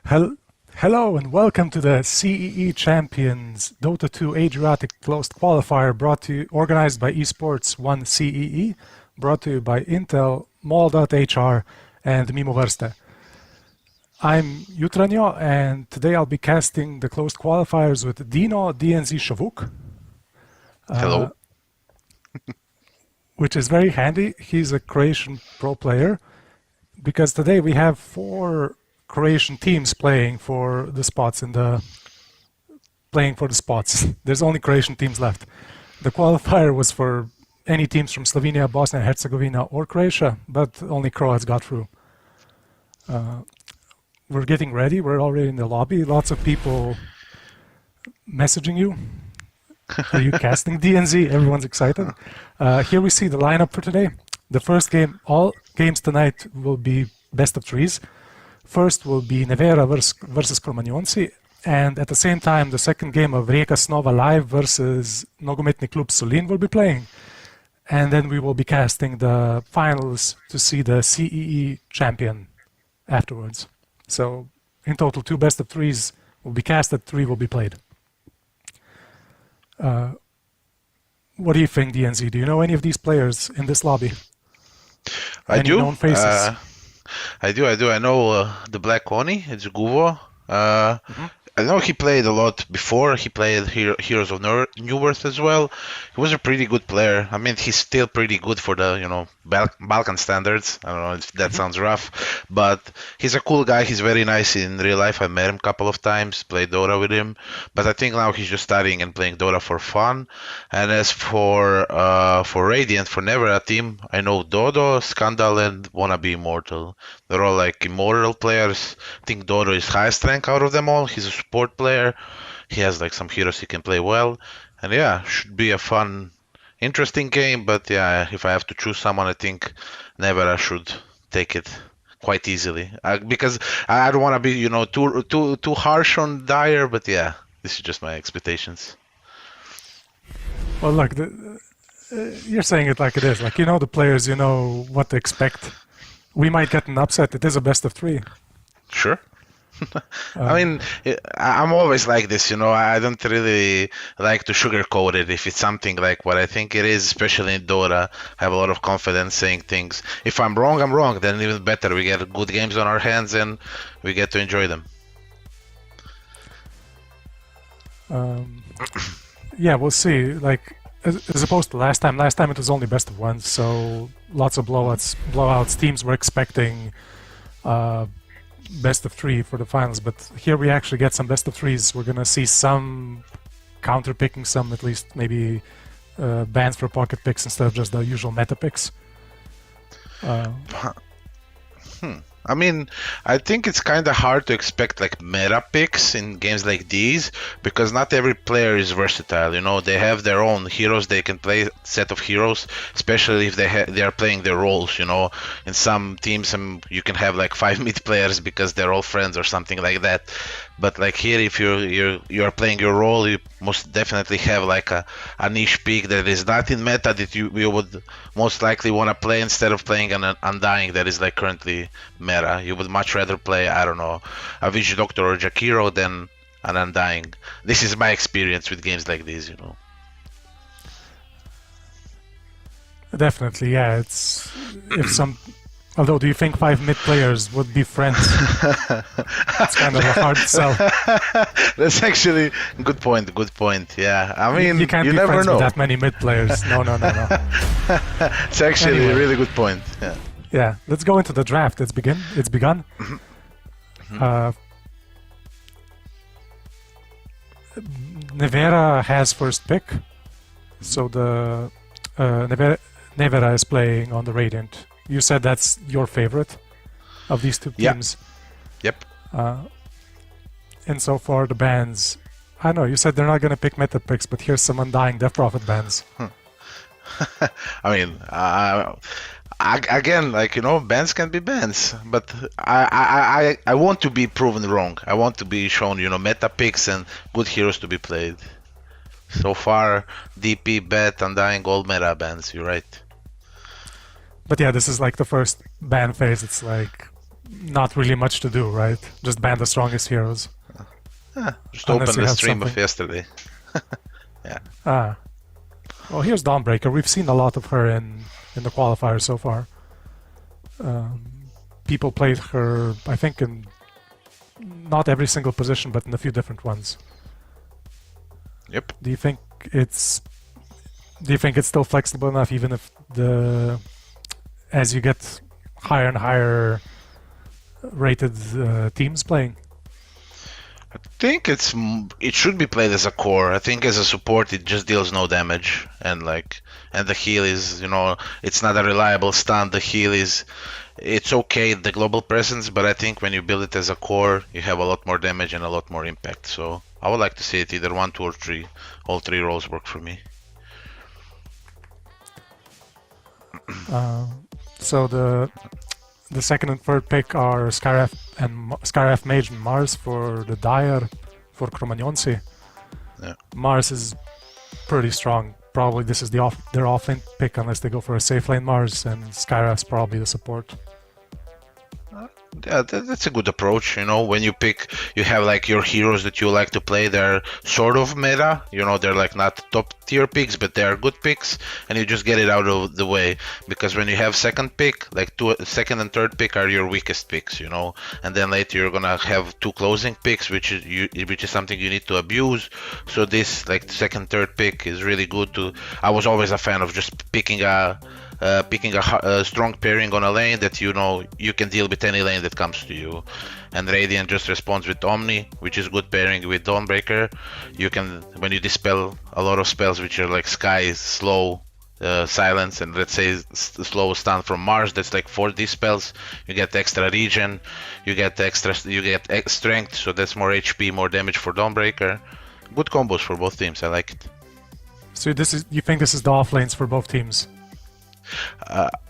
Hel- Hello and welcome to the CEE Champions Dota 2 Adriatic Closed Qualifier organized by ESPORT1 CEE, brought to you by Intel, Mol.hr and Mimo Vrste. I'm Jutranjo and today I'll be casting the closed qualifiers with Dino DNZ Shavuk. Hello. Which is very handy. He's a Croatian pro player because today we have 4 Croatian teams playing for the spots. There's only Croatian teams left. The qualifier was for any teams from Slovenia, Bosnia, Herzegovina, or Croatia, but only Croats got through. We're getting ready. We're already in the lobby. Lots of people messaging you. Are you casting DNZ? Everyone's excited. Here we see the lineup for today. The first game, all games tonight will be best of threes. First will be Nevera versus Kromanjonci, and at the same time, the second game of Rijeka Snova Live versus Nogometni Klub Solin will be playing. And then we will be casting the finals to see the CEE champion afterwards. So, in total, 2 best of threes will be casted, 3 will be played. What do you think, DNZ? Do you know any of these players in this lobby? I Any do. known faces? I do. I know the Black Oni. It's Guvo. I know he played a lot before. He played Heroes of Newerth as well. He was a pretty good player. I mean, he's still pretty good for the Balkan standards. I don't know if that sounds rough, but he's a cool guy. He's very nice in real life. I met him a couple of times, played Dota with him, but I think now he's just studying and playing Dota for fun. And as for Radiant, for Nevera team, I know Dodo, Scandal, and Wanna Be Immortal. They're all like immortal players. I think Dodo is highest rank out of them all. He's a support player. He has like some heroes he can play well. And yeah, should be a fun, interesting game. But yeah, if I have to choose someone, I think Nevera should take it quite easily. Because I don't want to be, too harsh on Dyer. But yeah, this is just my expectations. Well, look, you're saying it like it is. Like, you know the players, you know what to expect. We might get an upset. It is a best of 3. Sure. I mean, I'm always like this, I don't really like to sugarcoat it. If it's something like what I think it is, especially in Dota, I have a lot of confidence saying things. If I'm wrong, I'm wrong. Then even better. We get good games on our hands and we get to enjoy them. Yeah, we'll see. Like, as opposed to last time it was only best of 1, so lots of blowouts. Teams were expecting best of 3 for the finals, but here we actually get some best of 3s. We're gonna see some counter picking, some at least maybe bans for pocket picks instead of just the usual meta picks. I mean, I think it's kind of hard to expect like meta picks in games like these because not every player is versatile. They have their own heroes. They can play a set of heroes, especially if they are playing their roles. In some teams, you can have like 5 mid players because they're all friends or something like that. But like here, if you're playing your role, you most definitely have like a niche pick that is not in meta that you would most likely want to play instead of playing an Undying that is like currently meta. You would much rather play, I don't know, a Witch Doctor or Jakiro than an Undying. This is my experience with games like these, Definitely, yeah. Although, do you think 5 mid players would be friends? It's kind of a hard sell. That's actually a good point. Yeah, I mean, you can't be never friends know. with that many mid players. No. It's actually Anyway. a really good point. Yeah. Yeah, let's go into the draft. It's begun. Nevera has first pick, so the Nevera is playing on the Radiant. You said that's your favorite of these 2 Yeah. teams. Yep. And so far the bans, I know you said they're not going to pick meta picks, but here's some Undying Death Prophet bans. I mean, again, like bans can be bans, but I want to be proven wrong. I want to be shown, meta picks and good heroes to be played. So far, DP, Bet, Undying, all meta bans. You're right. But yeah, this is like the first ban phase. It's like not really much to do, right? Just ban the strongest heroes. Just Unless open you the have stream of something. yesterday. Yeah. Well, here's Dawnbreaker. We've seen a lot of her in the qualifiers so far. People played her, I think, in not every single position, but in a few different ones. Yep. Do you think it's still flexible enough, even if as you get higher and higher rated teams playing? I think it should be played as a core. I think as a support it just deals no damage, and the heal is, it's not a reliable stun. The heal it's okay, the global presence, but I think when you build it as a core you have a lot more damage and a lot more impact. So I would like to see it either 1, 2 or 3. All 3 roles work for me. So the second and third pick are Skyraf Mage and Mars for the Dire for Cromagnonsi. Yeah. Mars is pretty strong. Probably this is their offlane pick unless they go for a safe lane Mars, and Skyraf's probably the support. Yeah, that's a good approach. When you have your heroes that you like to play. They're sort of meta. They're not top tier picks, but they are good picks, and you just get it out of the way. Because when you have second pick, second and third pick are your weakest picks. And then later you're gonna have 2 closing picks, which is something you need to abuse. So this second, third pick is really good to. I was always a fan of just picking a strong pairing on a lane that you can deal with any lane that comes to you. And Radiant just responds with Omni, which is good pairing with Dawnbreaker. You can, when you dispel a lot of spells which are Sky, Slow, Silence, and let's say Slow Stun from Mars, that's 4 dispels. You get extra regen, you get strength, so that's more HP, more damage for Dawnbreaker. Good combos for both teams. I like it. So you think this is the off lanes for both teams?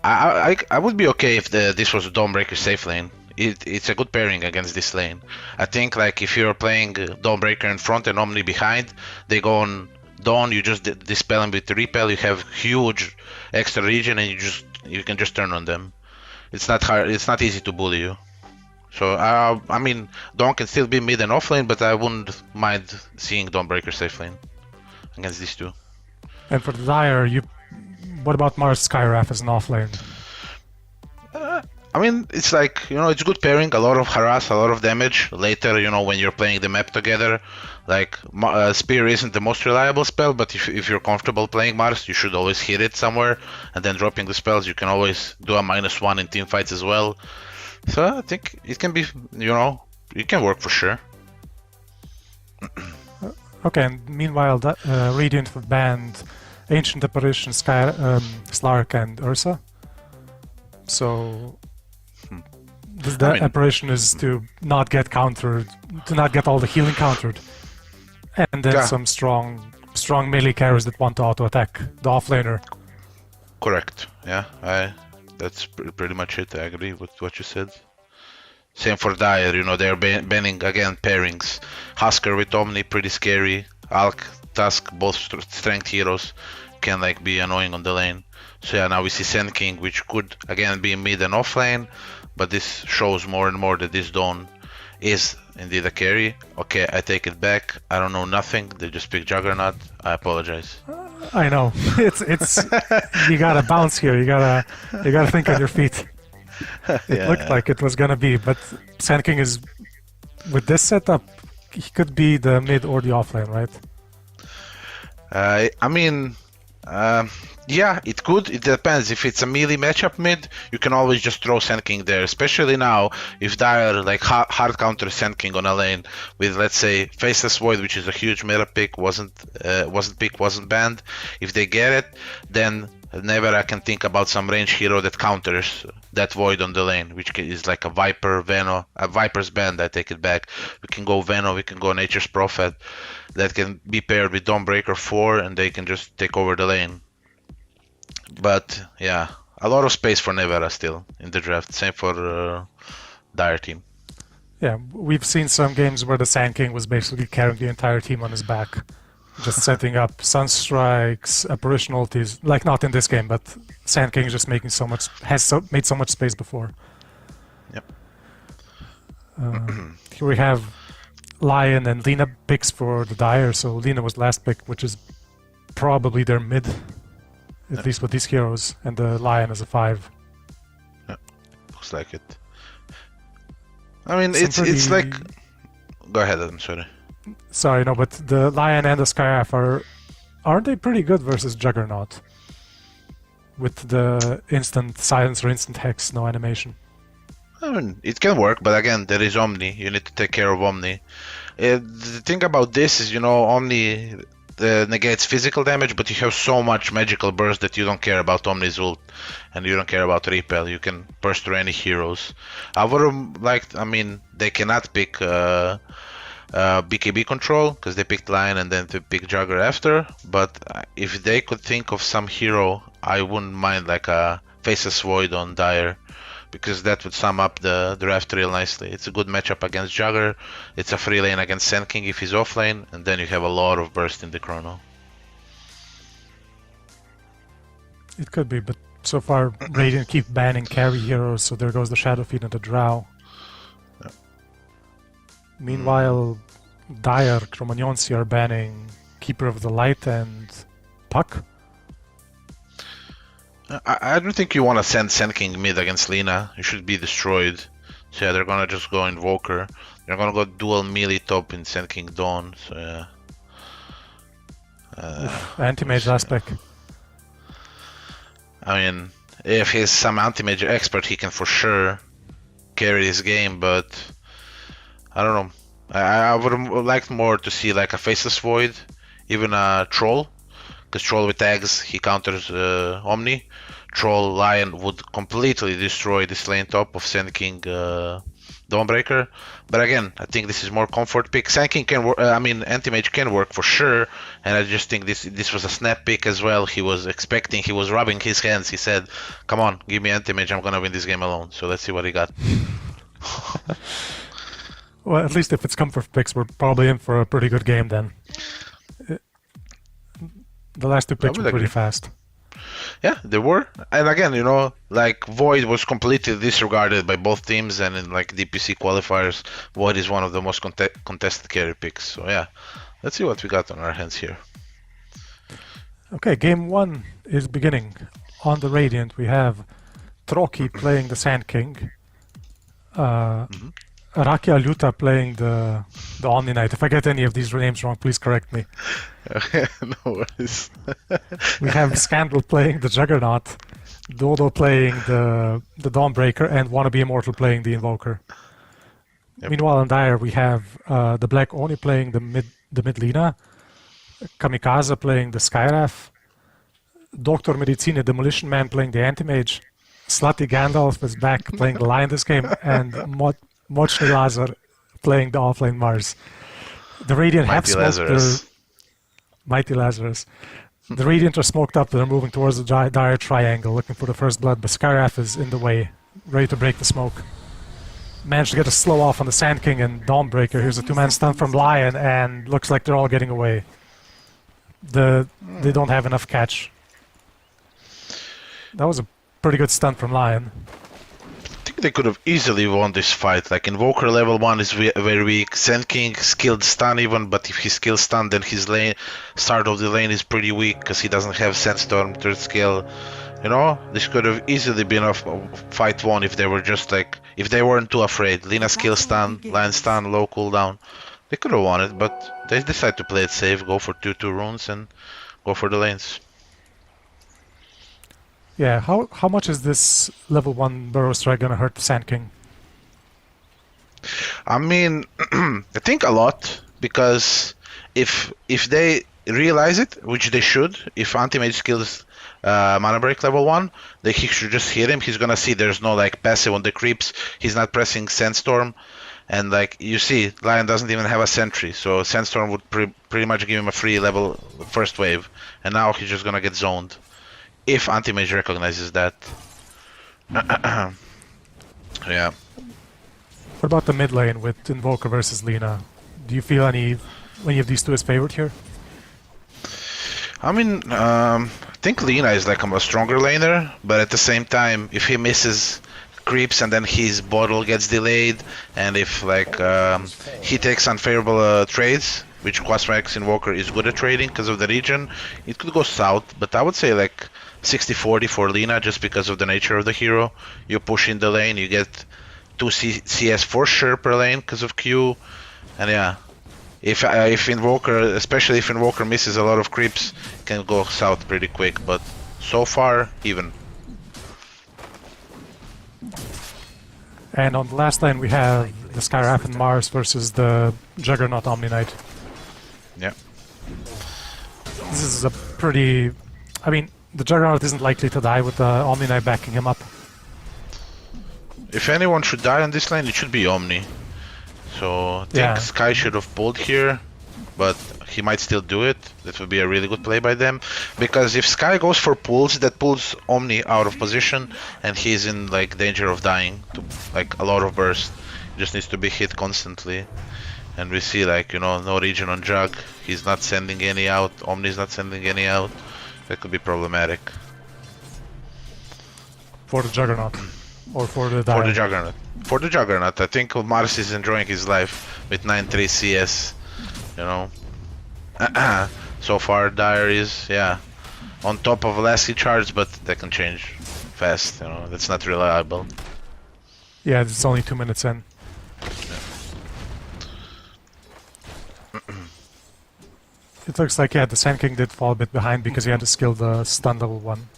I would be okay if this was a Dawnbreaker safe lane. It's a good pairing against this lane. I think if you're playing Dawnbreaker in front and Omni behind, they go on Dawn, you just dispel them with Repel, you have huge extra regen, and you can just turn on them. It's not hard. It's not easy to bully you. So Dawn can still be mid and off lane, but I wouldn't mind seeing Dawnbreaker safe lane against these two. And for the Dire, what about Mars Skyraf as an offlane? It's it's good pairing, a lot of harass, a lot of damage. Later, when you're playing the map together, Spear isn't the most reliable spell, but if you're comfortable playing Mars, you should always hit it somewhere, and then dropping the spells, you can always do a -1 in team fights as well. So I think it can be, it can work for sure. Okay, and meanwhile, Radiant have banned Ancient Apparition, Slark, and Ursa. So the apparition is to not get countered, to not get all the healing countered, and then some strong melee carries that want to auto attack the offlaner. Correct. Yeah, that's pretty much it. I agree with what you said. Same for Dire. They're banning again pairings. Husker with Omni, pretty scary. Alk, Tusk, both strength heroes, can be annoying on the lane. So yeah, now we see Sand King, which could again be mid and off lane, but this shows more and more that this Dawn is indeed a carry. Okay, I take it back. I don't know nothing. They just picked Juggernaut. I apologize. I know. It's you gotta bounce here. You gotta think on your feet. It looked like it was gonna be, but Sand King is, with this setup, he could be the mid or the off lane, right? Yeah, it could. It depends. If it's a melee matchup mid, you can always just throw Sand King there. Especially now, if Dire hard counter Sand King on a lane with, let's say, Faceless Void, which is a huge meta pick, wasn't banned. If they get it, then never I can think about some range hero that counters that Void on the lane, which is like a Viper, Veno. A Viper's banned. I take it back. We can go Veno. We can go Nature's Prophet. That can be paired with Dawnbreaker 4, and they can just take over the lane. But yeah, a lot of space for Nevera still in the draft. Same for Dire team. Yeah, we've seen some games where the Sand King was basically carrying the entire team on his back, just setting up Sunstrikes, Apparition ultis. Not in this game, but Sand King just made so much space before. Yep. Here we have Lion and Lena picks for the Dire, so Lena was last pick, which is probably their mid, at least with these heroes, and the Lion is a 5. Yeah, looks like it. I mean, it's like... Go ahead, I'm sorry. Sorry, no, but the Lion and the Skyraf aren't they pretty good versus Juggernaut? With the instant silence or instant hex, no animation. I mean, it can work, but again, there is Omni. You need to take care of Omni. The thing about this is, Omni negates physical damage, but you have so much magical burst that you don't care about Omni's ult, and you don't care about repel. You can burst through any heroes. I would have liked, they cannot pick BKB control, because they picked Lion and then to pick Jugger after, but if they could think of some hero, I wouldn't mind like a Faceless Void on Dire, because that would sum up the draft real nicely. It's a good matchup against Jugger, it's a free lane against Sand King if he's offlane, and then you have a lot of burst in the chrono. It could be, but so far Radiant keep banning carry heroes, so there goes the Shadow Fiend and the Drow. Yeah. Meanwhile, Dire, Cromagnonsi are banning Keeper of the Light and Puck. I don't think you want to send Sand King mid against Lina. You should be destroyed. So yeah, they're gonna just go Invoker. They're gonna go dual melee top in Sand King Dawn. So yeah. Anti-Mage last pick. I mean, if he's some anti-mage expert, he can for sure carry this game, but I don't know. I would have liked more to see like a Faceless Void, even a Troll, because Troll with tags, he counters Omni. Troll Lion would completely destroy this lane top of Sand King Dawnbreaker. But again, I think this is more comfort pick. Sand King can work, Anti-Mage can work for sure, and I just think this was a snap pick as well. He was rubbing his hands. He said, come on, give me Anti-Mage, I'm gonna win this game alone. So let's see what he got. Well, at least if it's comfort picks, we're probably in for a pretty good game then. The last two picks were pretty fast. Yeah, they were. And again, like Void was completely disregarded by both teams, and in like DPC qualifiers, Void is one of the most contested carry picks. So yeah, let's see what we got on our hands here. Okay, game 1 is beginning. On the Radiant, we have Troki playing the Sand King. Rakia Luta playing the Omni Knight. If I get any of these names wrong, please correct me. No worries. We have Scandal playing the Juggernaut, Dodo playing the Dawnbreaker, and Wannabe Immortal playing the Invoker. Yep. Meanwhile, on Dire, we have the Black Oni playing the mid Lina, Kamikaze playing the Skyraf, Dr. Medicine Demolition Man playing the Anti-Mage, Slutty Gandalf is back playing the Lion this game, and Mochny Lazar playing the offlane Mars. The Radiant have smoked their... Mighty Lazarus. The Radiant are smoked up, they're moving towards the Dire Triangle, looking for the first blood, but Skyraf is in the way, ready to break the smoke. Managed to get a slow off on the Sand King and Dawnbreaker. Here's a 2-man stun from Lion, and looks like they're all getting away. They don't have enough catch. That was a pretty good stun from Lion. I think they could have easily won this fight. Like Invoker level 1 is very weak. Sand King skilled stun even, but if he skilled stun, then his start of the lane is pretty weak because he doesn't have Sandstorm 3rd skill. This could have easily been a fight won if they were just like, if they weren't too afraid. Lina skill stun, Lion stun, low cooldown. They could have won it, but they decided to play it safe, go for 2-2 runes and go for the lanes. Yeah, how much is this level 1 Burrow Strike gonna hurt the Sand King? I think a lot, because if they realize it, which they should, if Anti-Mage skills Mana Break level 1, he should just hit him. He's gonna see there's no like passive on the creeps, he's not pressing Sandstorm, and like you see, Lion doesn't even have a sentry, so Sandstorm would pretty much give him a free level first wave, and now he's just gonna get zoned. If Anti-Mage recognizes that. Yeah. What about the mid lane with Invoker versus Lina? Do you feel any of these two is favored here? I think Lina is like a stronger laner, but at the same time, if he misses creeps and then his bottle gets delayed, and if like he takes unfavorable trades, which Quasmax Invoker is good at trading because of the region, it could go south. But I would say like 60-40 for Lina, just because of the nature of the hero. You push in the lane, you get 2 CS for sure per lane because of Q, and yeah. If Invoker, especially if Invoker misses a lot of creeps, can go south pretty quick, but so far, even. And on the last lane we have the Skyrap and Mars versus the Juggernaut Omni Knight. Yeah. This is a pretty... I mean, the Juggernaut isn't likely to die with the Omni Knight backing him up. If anyone should die on this lane, it should be Omni. So I think Sky should have pulled here, but he might still do it. That would be a really good play by them, because if Sky goes for pulls, that pulls Omni out of position, and he's in like danger of dying to like a lot of burst. He just needs to be hit constantly, and we see like, you know, no region on Jug. He's not sending any out. Omni's not sending any out. That could be problematic for the Juggernaut, or for the Dire. For the Juggernaut. For the Juggernaut, I think Mars is enjoying his life with 9-3 CS, you know. So far, Dire is, yeah, on top of Lassie charge, but that can change fast, you know. That's not reliable. Yeah, it's only 2 minutes in. It looks like, yeah, the Sand King did fall a bit behind because he had to skill the stun level 1.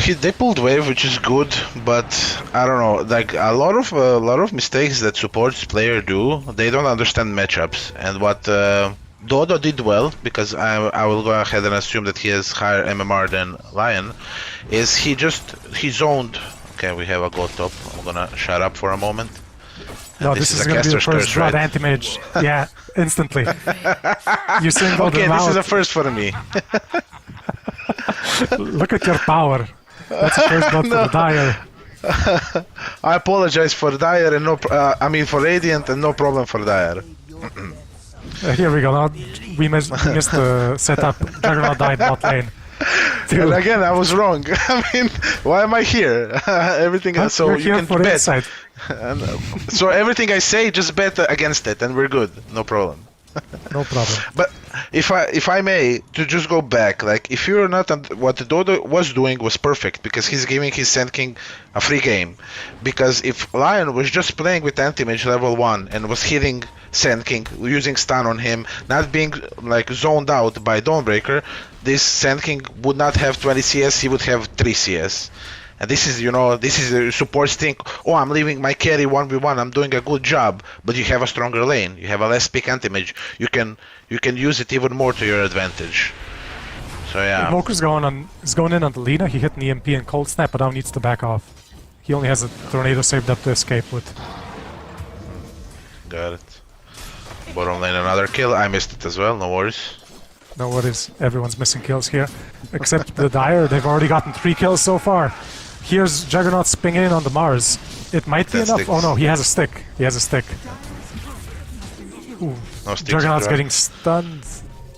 They pulled wave, which is good, but I don't know. Like a lot of mistakes that supports player do, they don't understand matchups. And what Dodo did well, because I will go ahead and assume that he has higher MMR than Lion, is he zoned. Okay, we have a go top. I'm gonna shut up for a moment. No, this is gonna be the first Blood Anti-Mage. Yeah, instantly. You singled okay, him out. This is a first for me. Look at your power. That's the first blood for the Dire. I apologize for Dire and I mean for Radiant, and no problem for Dire. Here we go. Now we missed the setup. Juggernaut died bot lane. And again, I was wrong. I mean, why am I here? Everything. So you're you here can for bet. insight. So everything I say, just bet against it, and we're good. No problem. No problem. But if I may, to just go back, like if you're not what Dodo was doing was perfect, because he's giving his Sand King a free game. Because if Lion was just playing with Anti-Mage level 1 and was hitting Sand King, using stun on him, not being like zoned out by Dawnbreaker, this Sand King would not have 20 CS, he would have 3 CS. And this is, you know, this is the supports think, oh, I'm leaving my carry 1v1, I'm doing a good job, but you have a stronger lane, you have a less pick anti-mage, you can use it even more to your advantage. So yeah. Invoker's going in on the Lina, he hit an EMP and Cold Snap, but now needs to back off. He only has a Tornado saved up to escape with. Got it. Bottom lane another kill, I missed it as well, no worries. No worries, everyone's missing kills here. Except the Dire, they've already gotten 3 kills so far. Here's Juggernaut spinning in on the Mars. It might be enough. Oh no, he has a stick. He has a stick. Ooh. No sticks. Juggernaut's getting stunned.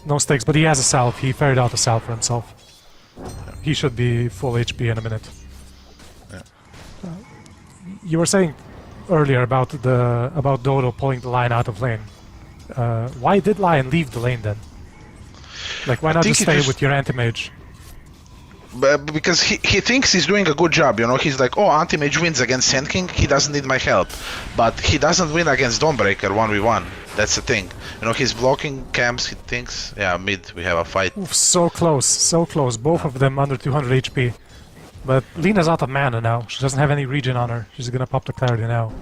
No sticks, but he has a salve. He ferried out a salve for himself. He should be full HP in a minute. Yeah. You were saying earlier about Dodo pulling the line out of lane. Why did Lion leave the lane then? Like, why not just stay with your anti-mage? Because he thinks he's doing a good job, you know. He's like, oh, anti-mage wins against Sand King, he doesn't need my help. But he doesn't win against Dawnbreaker 1v1. That's the thing. You know, he's blocking camps, he thinks, yeah, mid, we have a fight. Oof, so close, so close. Both of them under 200 HP. But Lina's out of mana now. She doesn't have any regen on her. She's gonna pop the clarity now.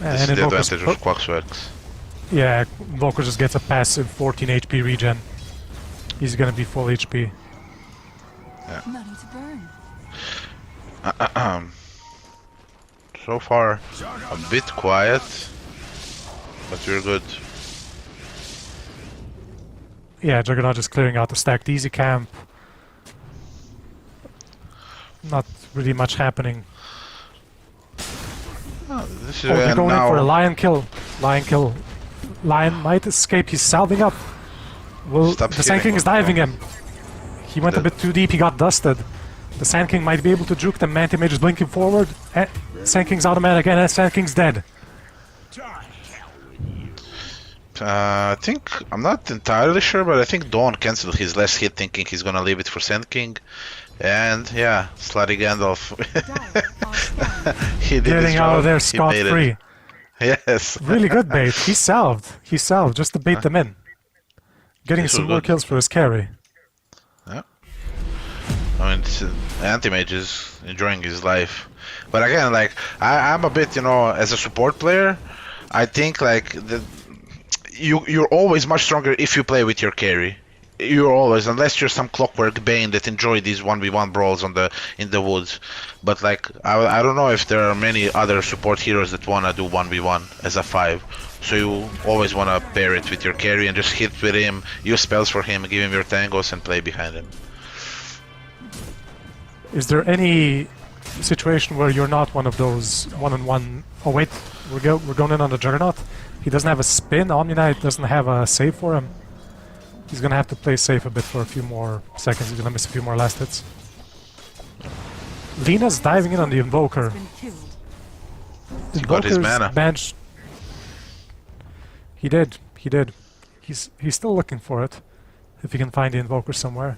This is the advantage of Quaxworks. Yeah, Invoker just gets a passive 14 HP regen. He's gonna be full HP. Yeah. So far, a bit quiet, but we're good. Yeah, Juggernaut just clearing out the stacked easy camp. Not really much happening. This is they're going in for a Lion kill. Lion kill. Lion might escape. He's salving up. Well, the Sand King is diving him. He went a bit too deep. He got dusted. The Sand King might be able to juke them. Anti-Mage is blinking forward. Sand King's automatic and Sand King's dead. I think, I'm not entirely sure, but I think Dawn cancelled his last hit thinking he's gonna leave it for Sand King. And yeah, Slutty Gandalf. He did Getting his out job. of there He scot-free. Yes. Really good bait. He salved. He salved just to bait them in. Getting This some was more good. kills for his carry. Yeah. I mean, Anti-Mage is enjoying his life. But again, like, I'm a bit, as a support player, I think, like, you're always much stronger if you play with your carry. You're always, unless you're some Clockwork Bane that enjoy these 1v1 brawls in the woods. But like, I don't know if there are many other support heroes that wanna do 1v1 as a 5. So you always wanna pair it with your carry and just hit with him, use spells for him, give him your tangos and play behind him. Is there any situation where you're not one of those one-on-one... Oh wait, we're going in on the Juggernaut. He doesn't have a spin. Omni Knight doesn't have a save for him. He's gonna have to play safe a bit for a few more seconds. He's gonna miss a few more last hits. Lina's diving in on the Invoker. He got his mana. Bench. He did. He's still looking for it. If he can find the Invoker somewhere.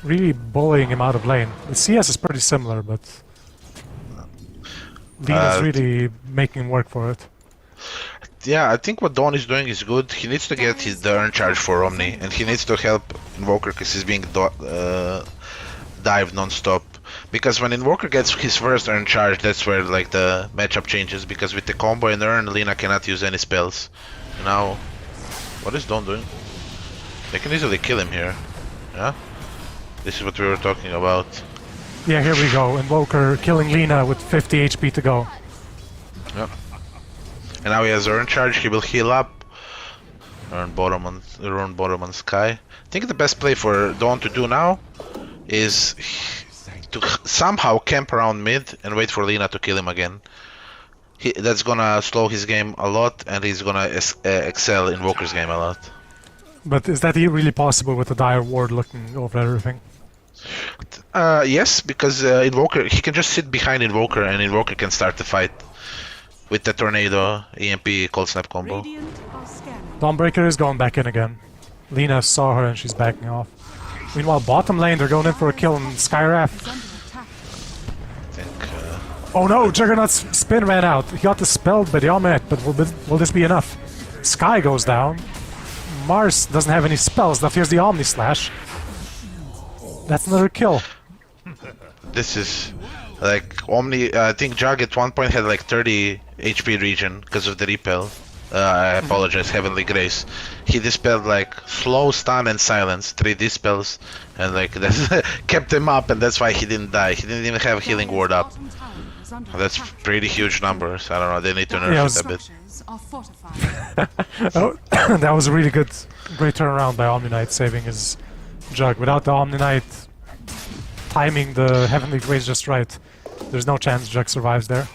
Really bullying him out of lane. The CS is pretty similar, but Lina's really making him work for it. Yeah, I think what Dawn is doing is good. He needs to get the earn charge for Omni, and he needs to help Invoker because he's being dived non-stop. Because when Invoker gets his first earn charge, that's where like the matchup changes. Because with the combo and earn, Lina cannot use any spells. Now, what is Dawn doing? They can easily kill him here. Yeah, this is what we were talking about. Yeah, here we go. Invoker killing Lina with 50 HP to go. Yeah. And now he has earn charge, he will heal up. Earn bottom on Sky. I think the best play for Dawn to do now is to somehow camp around mid and wait for Lina to kill him again. That's gonna slow his game a lot, and he's gonna excel Invoker's game a lot. But is that really possible with the Dire Ward looking over everything? Yes, because Invoker, he can just sit behind Invoker and Invoker can start the fight with the Tornado EMP Cold Snap combo. Dawnbreaker is going back in again. Lina saw her and she's backing off. Meanwhile, bottom lane, they're going in for a kill on Skyraf. I think, Oh no, Juggernaut's spin ran out. He got dispelled by the Omelette, but will this be enough? Sky goes down. Mars doesn't have any spells. Now here's the Omni Slash. That's another kill. this is like Omni. I think Jug at one point had like 30 HP regen because of the repel. I apologize, Heavenly Grace. He dispelled like slow, stun, and silence, 3 dispels, and like that kept him up, and that's why he didn't die. He didn't even have healing ward up. That's pretty huge numbers. I don't know. They need to nerf it a bit. Oh, that was a really great turnaround by Omni Knight saving his Jug. Without the Omni Knight timing the Heavenly Grace just right, there's no chance Jug survives there.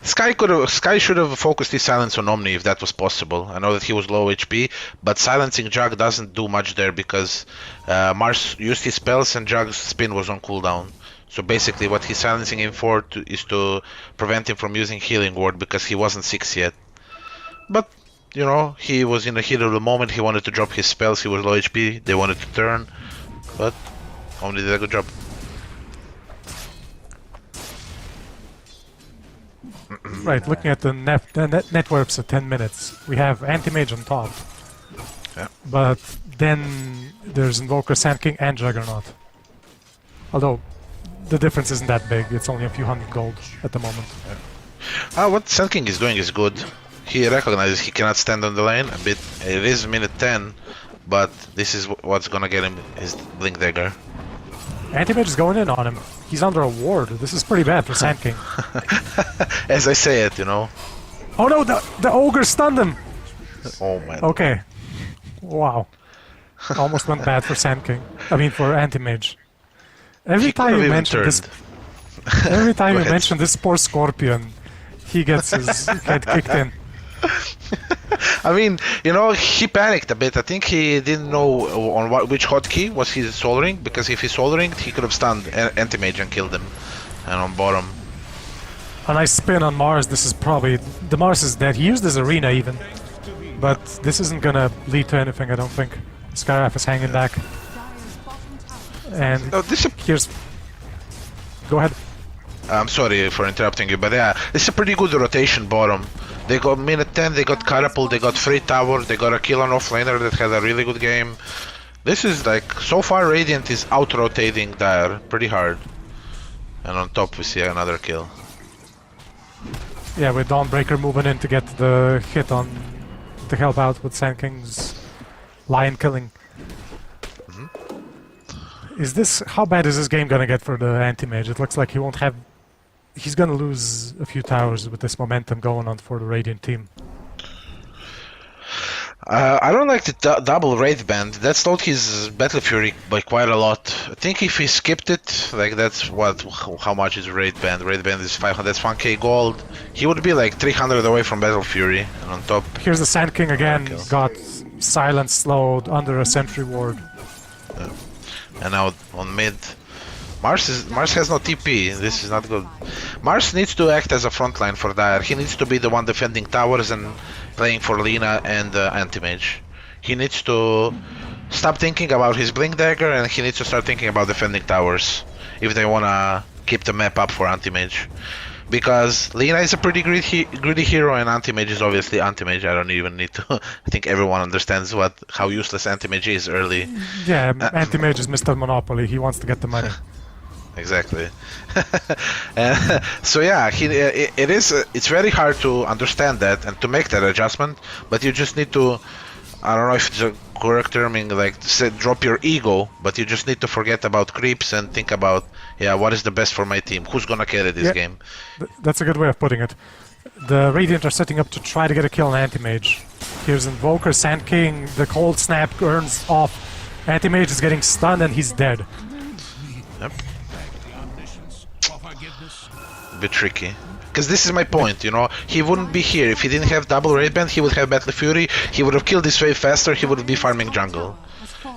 Sky should have focused his silence on Omni if that was possible. I know that he was low HP, but silencing Jug doesn't do much there because Mars used his spells and Jug's spin was on cooldown. So basically what he's silencing him for is to prevent him from using healing ward because he wasn't 6 yet. But, you know, he was in the heat of the moment, he wanted to drop his spells, he was low HP, they wanted to turn, but Omni did a good job. Right, looking at the networks at 10 minutes, we have Anti-Mage on top. Yeah. But then there's Invoker, Sand King, and Juggernaut. Although the difference isn't that big, it's only a few hundred gold at the moment. Yeah. What Sand King is doing is good. He recognizes he cannot stand on the lane a bit. It is minute 10, but this is what's gonna get him his Blink Dagger. Anti-Mage is going in on him. He's under a ward. This is pretty bad for Sand King. As I say it, you know. Oh no, the Ogre stunned him! Oh man. Okay. Wow. Almost went bad for Sand King. I mean for Anti-Mage. Every time you mention this... Every time you mention this poor Scorpion, he gets his head kicked in. I mean, you know, he panicked a bit. I think he didn't know on which hotkey was he soldering, because if he soldering, he could have stunned anti-mage and killed him. And on bottom. A nice spin on Mars. This is probably... The Mars is dead. He used his arena even. But this isn't gonna lead to anything, I don't think. Skyraf is hanging back. And here's... Go ahead. I'm sorry for interrupting you, but yeah, it's a pretty good rotation bottom. They got minute 10, they got Carapul, they got free tower, they got a kill on offlaner that had a really good game. This is like, so far Radiant is out-rotating Dire pretty hard. And on top we see another kill. Yeah, with Dawnbreaker moving in to get the hit on... to help out with Sand King's lion killing. Is this... How bad is this game gonna get for the anti-mage? It looks like he won't have... He's gonna lose a few towers with this momentum going on for the Radiant team. I don't like the double Wraith Band. That slowed his Battle Fury by quite a lot. I think if he skipped it, like that's what... How much is Wraith Band? Wraith Band is 500, that's 1k gold. He would be like 300 away from Battle Fury. And on top... Here's the Sand King again, got silence slowed under a sentry ward. Yeah. And now on mid... Mars has no TP, this is not good. Mars needs to act as a frontline for Dire. He needs to be the one defending towers and playing for Lina and anti-mage. He needs to stop thinking about his Blink Dagger and he needs to start thinking about defending towers if they wanna keep the map up for anti-mage. Because Lina is a pretty greedy hero and anti-mage is obviously anti-mage. I don't even need to... I think everyone understands how useless anti-mage is early. Yeah, anti-mage is Mr. Monopoly, he wants to get the money. Exactly. So yeah, it's very hard to understand that and to make that adjustment, but you just need to, I don't know if it's a correct terming, like say, drop your ego, but you just need to forget about creeps and think about, yeah, what is the best for my team? Who's gonna carry this game? That's a good way of putting it. The Radiant are setting up to try to get a kill on Anti-Mage. Here's Invoker, Sand King, the cold snap earns off. Anti-Mage is getting stunned and he's dead. Yep. A bit tricky. Because this is my point, you know, he wouldn't be here. If he didn't have double Raid Band, he would have Battle Fury, he would have killed this wave faster, he would be farming jungle.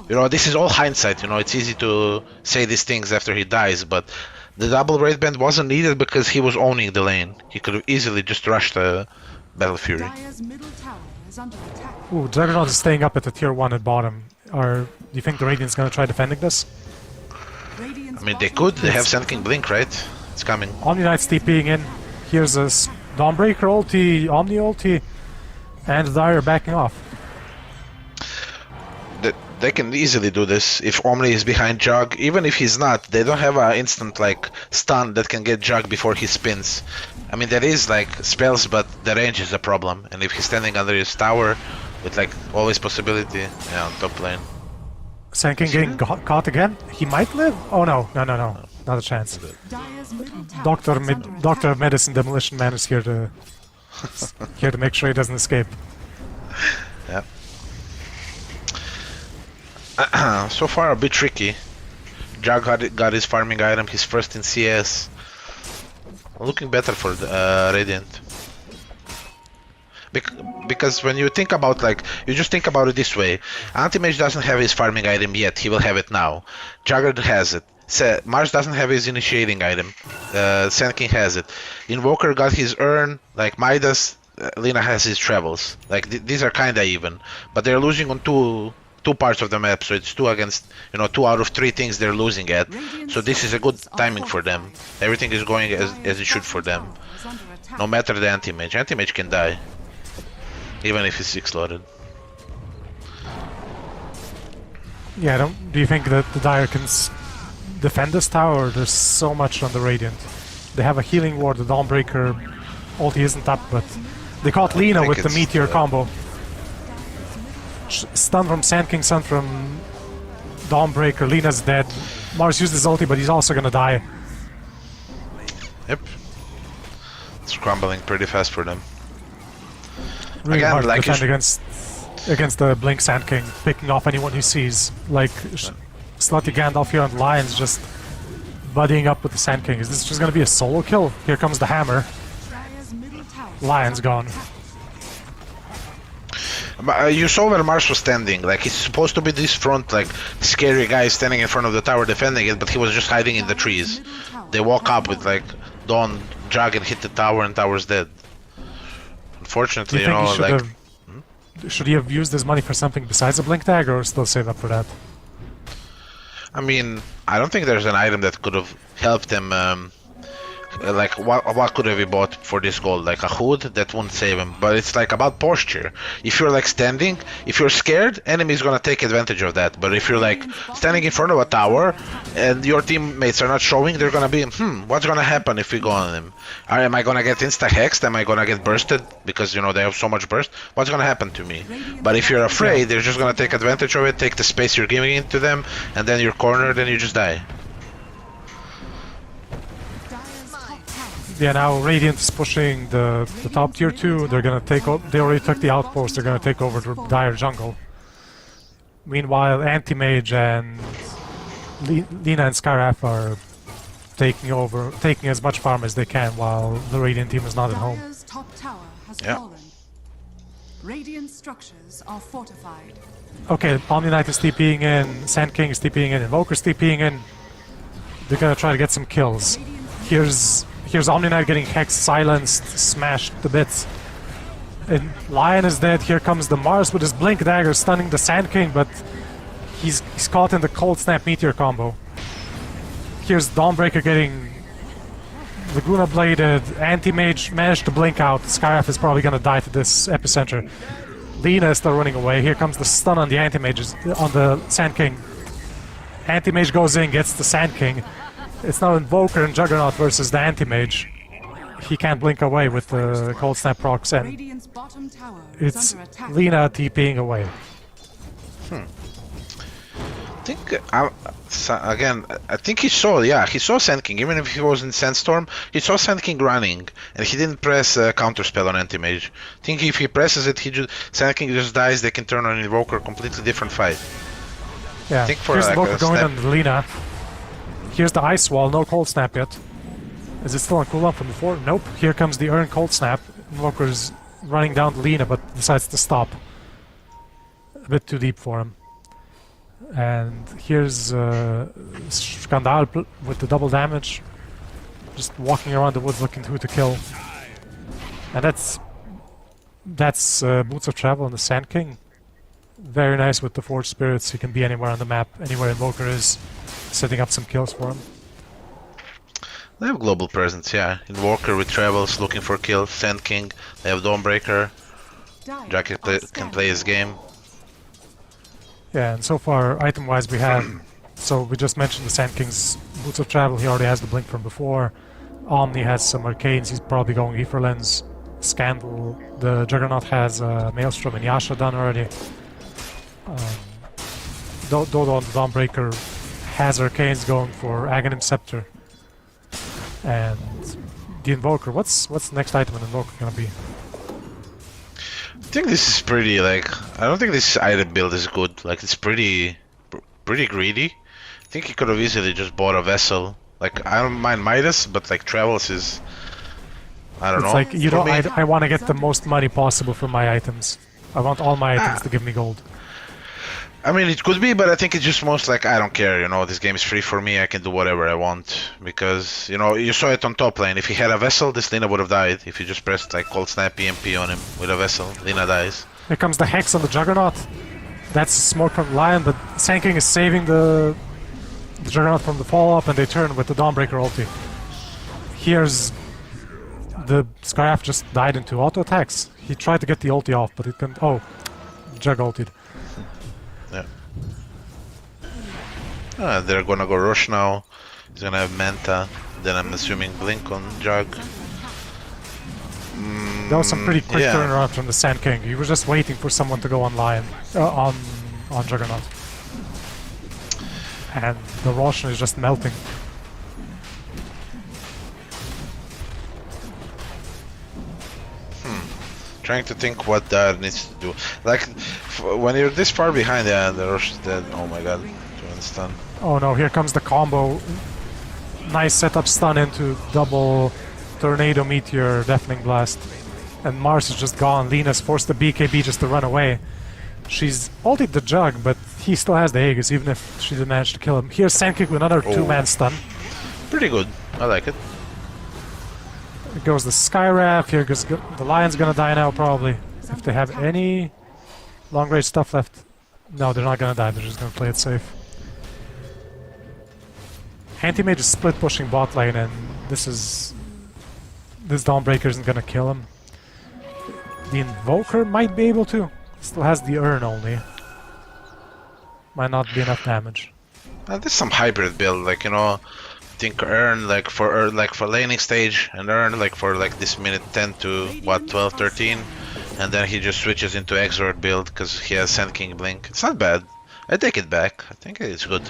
You know, this is all hindsight, you know, it's easy to say these things after he dies, but the double Raid Band wasn't needed because he was owning the lane. He could have easily just rushed the Battle Fury. Ooh, Juggernaut is staying up at the tier 1 at bottom. Do you think the Radiant's gonna try defending this? I mean, they could, they have Sand King Blink, right? It's coming. Omni Knight's TPing in. Here's a Dawnbreaker ulti, Omni ulti, and Dire backing off. They can easily do this if Omni is behind Jug. Even if he's not, they don't have an instant like stun that can get Jug before he spins. I mean, there is like spells, but the range is a problem. And if he's standing under his tower, with like always possibility, yeah, on top lane. Sand King getting caught again? He might live? Oh no, no, not a chance. Doctor of Medicine Demolition Man is here to make sure he doesn't escape. Yeah. So far a bit tricky. Jug got his farming item, he's first in CS. Looking better for the Radiant. Because when you think about, like, you just think about it this way. Anti-Mage doesn't have his farming item yet, he will have it now. Jugger has it. Mars doesn't have his initiating item. Sand King has it. Invoker got his urn, like Midas, Lina has his travels. Like, these are kinda even. But they're losing on two parts of the map, so it's 2 against, you know, 2 out of 3 things they're losing at. So this is a good timing for them. Everything is going as it should for them. No matter the anti-mage. Anti-mage can die. Even if he's 6-loaded. Yeah, do you think that the Dire can defend this tower? There's so much on the Radiant. They have a healing ward, the Dawnbreaker ulti isn't up, but they caught Lina with the Meteor combo. Stun from Sand King, stun from Dawnbreaker, Lina's dead. Mars used his ulti, but he's also gonna die. Yep. It's crumbling pretty fast for them. Really again, hard like to defend against the Blink Sand King, picking off anyone he sees. Like Slutty Gandalf here on Lions, just buddying up with the Sand King. Is this just gonna be a solo kill? Here comes the hammer. Lion's gone. But, you saw where Mars was standing. Like he's supposed to be this front, like scary guy standing in front of the tower defending it, but he was just hiding in the trees. They walk up with like Dawn, jug, and hit the tower, and tower's dead. Unfortunately, Do you think he should like. should he have used his money for something besides a blink dagger, or still save up for that? I mean, I don't think there's an item that could have helped him. Like what could have he bought for this gold? Like a hood that wouldn't save him. But it's like about posture. If you're like standing, if you're scared, enemy's gonna take advantage of that. But if you're like standing in front of a tower and your teammates are not showing, they're gonna be, what's gonna happen if we go on them? Am I gonna get insta hexed? Am I gonna get bursted because they have so much burst? What's gonna happen to me? But if you're afraid, they're just gonna take advantage of it, take the space you're giving it to them, and then you're cornered and you just die. Yeah, now Radiant is pushing the top tier 2. They're gonna take they already took the outpost. They're gonna take over the Dire jungle. Meanwhile, Anti-Mage and Lina and Skyraf are taking as much farm as they can while the Radiant team is not at home. Dire's top tower has Yeah. fallen. Radiant structures are fortified. Okay, Omni Knight is TPing in, Sand King is TPing in, Invoker's TPing in. They're gonna try to get some kills. Here's Omni Knight getting hexed, silenced, smashed to bits. And Lion is dead. Here comes the Mars with his Blink Dagger stunning the Sand King, but he's caught in the Cold Snap Meteor combo. Here's Dawnbreaker getting Laguna Bladed. Anti-Mage managed to blink out. Skyraf is probably gonna die to this epicenter. Lina is still running away. Here comes the stun on the Anti-Mage, on the Sand King. Anti-Mage goes in, gets the Sand King. It's now Invoker and Juggernaut versus the Anti-Mage. He can't blink away with the Cold Snap procs, and Radiant's bottom tower is it's under attack. Lina TPing away. I think I think he saw Sand King. Even if he was in Sandstorm, he saw Sand King running, and he didn't press a counter spell on Anti-Mage. I think if he presses it, Sand King just dies. They can turn on Invoker, completely different fight. Yeah, think for here's like Invoker a going snap- on Lina. Here's the Ice Wall, no Cold Snap yet. Is it still on cooldown from before? Nope. Here comes the Urn Cold Snap. Invoker's running down to Lina, but decides to stop. A bit too deep for him. And here's Skandal with the double damage. Just walking around the woods looking who to kill. And that's Boots of Travel and the Sand King. Very nice with the Forged Spirits. He can be anywhere on the map, anywhere Invoker is, setting up some kills for him. They have global presence, yeah. Invoker with travels, looking for kills. Sand King, they have Dawnbreaker. Dire Jack can play his game. Yeah, and so far, item-wise, we have... So we just mentioned the Sand King's Boots of Travel. He already has the Blink from before. Omni has some Arcanes. He's probably going Ether Lens. Scandal. The Juggernaut has Maelstrom and Yasha done already. Dodo on the Dawnbreaker has Arcanes going for Aghanim Scepter. And the Invoker. What's the next item in Invoker gonna be? I think this is pretty, like, I don't think this item build is good. Like, it's pretty greedy. I think he could have easily just bought a vessel. Like, I don't mind Midas, but like travels is, I don't know. It's like, you For don't. me- I want to get the most money possible for my items. I want all my items to give me gold. I mean, it could be, but I think it's just most like, I don't care, this game is free for me, I can do whatever I want. Because, you saw it on top lane. If he had a vessel, this Lina would have died. If you just pressed like Cold Snap EMP on him with a vessel, Lina dies. Here comes the Hex on the Juggernaut. That's smoke from Lion, but Sand King is saving the Juggernaut from the follow-up, and they turn with the Dawnbreaker ulti. Here's the Skyraf just died into auto attacks. He tried to get the ulti off, but it couldn't. Oh, Jug ultied. Yeah. They're gonna go Rush now. He's gonna have Manta. Then I'm assuming Blink on Jug. That was some pretty quick yeah. turnaround from the Sand King. He was just waiting for someone to go on Lion, on Juggernaut. And the Roshan is just melting. Trying to think what that needs to do. Like, when you're this far behind, yeah, the Rush is dead. Oh my god, doing stun. Oh no, here comes the combo. Nice setup stun into double Tornado Meteor Deafening Blast. And Mars is just gone. Lena's forced the BKB just to run away. She's ulted the Jug, but he still has the Aegis, even if she didn't manage to kill him. Here's Sandkick with another two-man stun. Pretty good. I like it. It goes the Skywrath. Here goes the Lion's gonna die now, probably. If they have any long-range stuff left. No, they're not gonna die. They're just gonna play it safe. Anti-Mage is split pushing bot lane, and this Dawnbreaker isn't gonna kill him. The Invoker might be able to. Still has the Urn only. Might not be enough damage. There's some hybrid build, like, you know, I think Urn like for laning stage, and Urn like for like this minute 10 to what 12, 13, and then he just switches into Exort build because he has Sand King Blink. It's not bad. I take it back. I think it's good.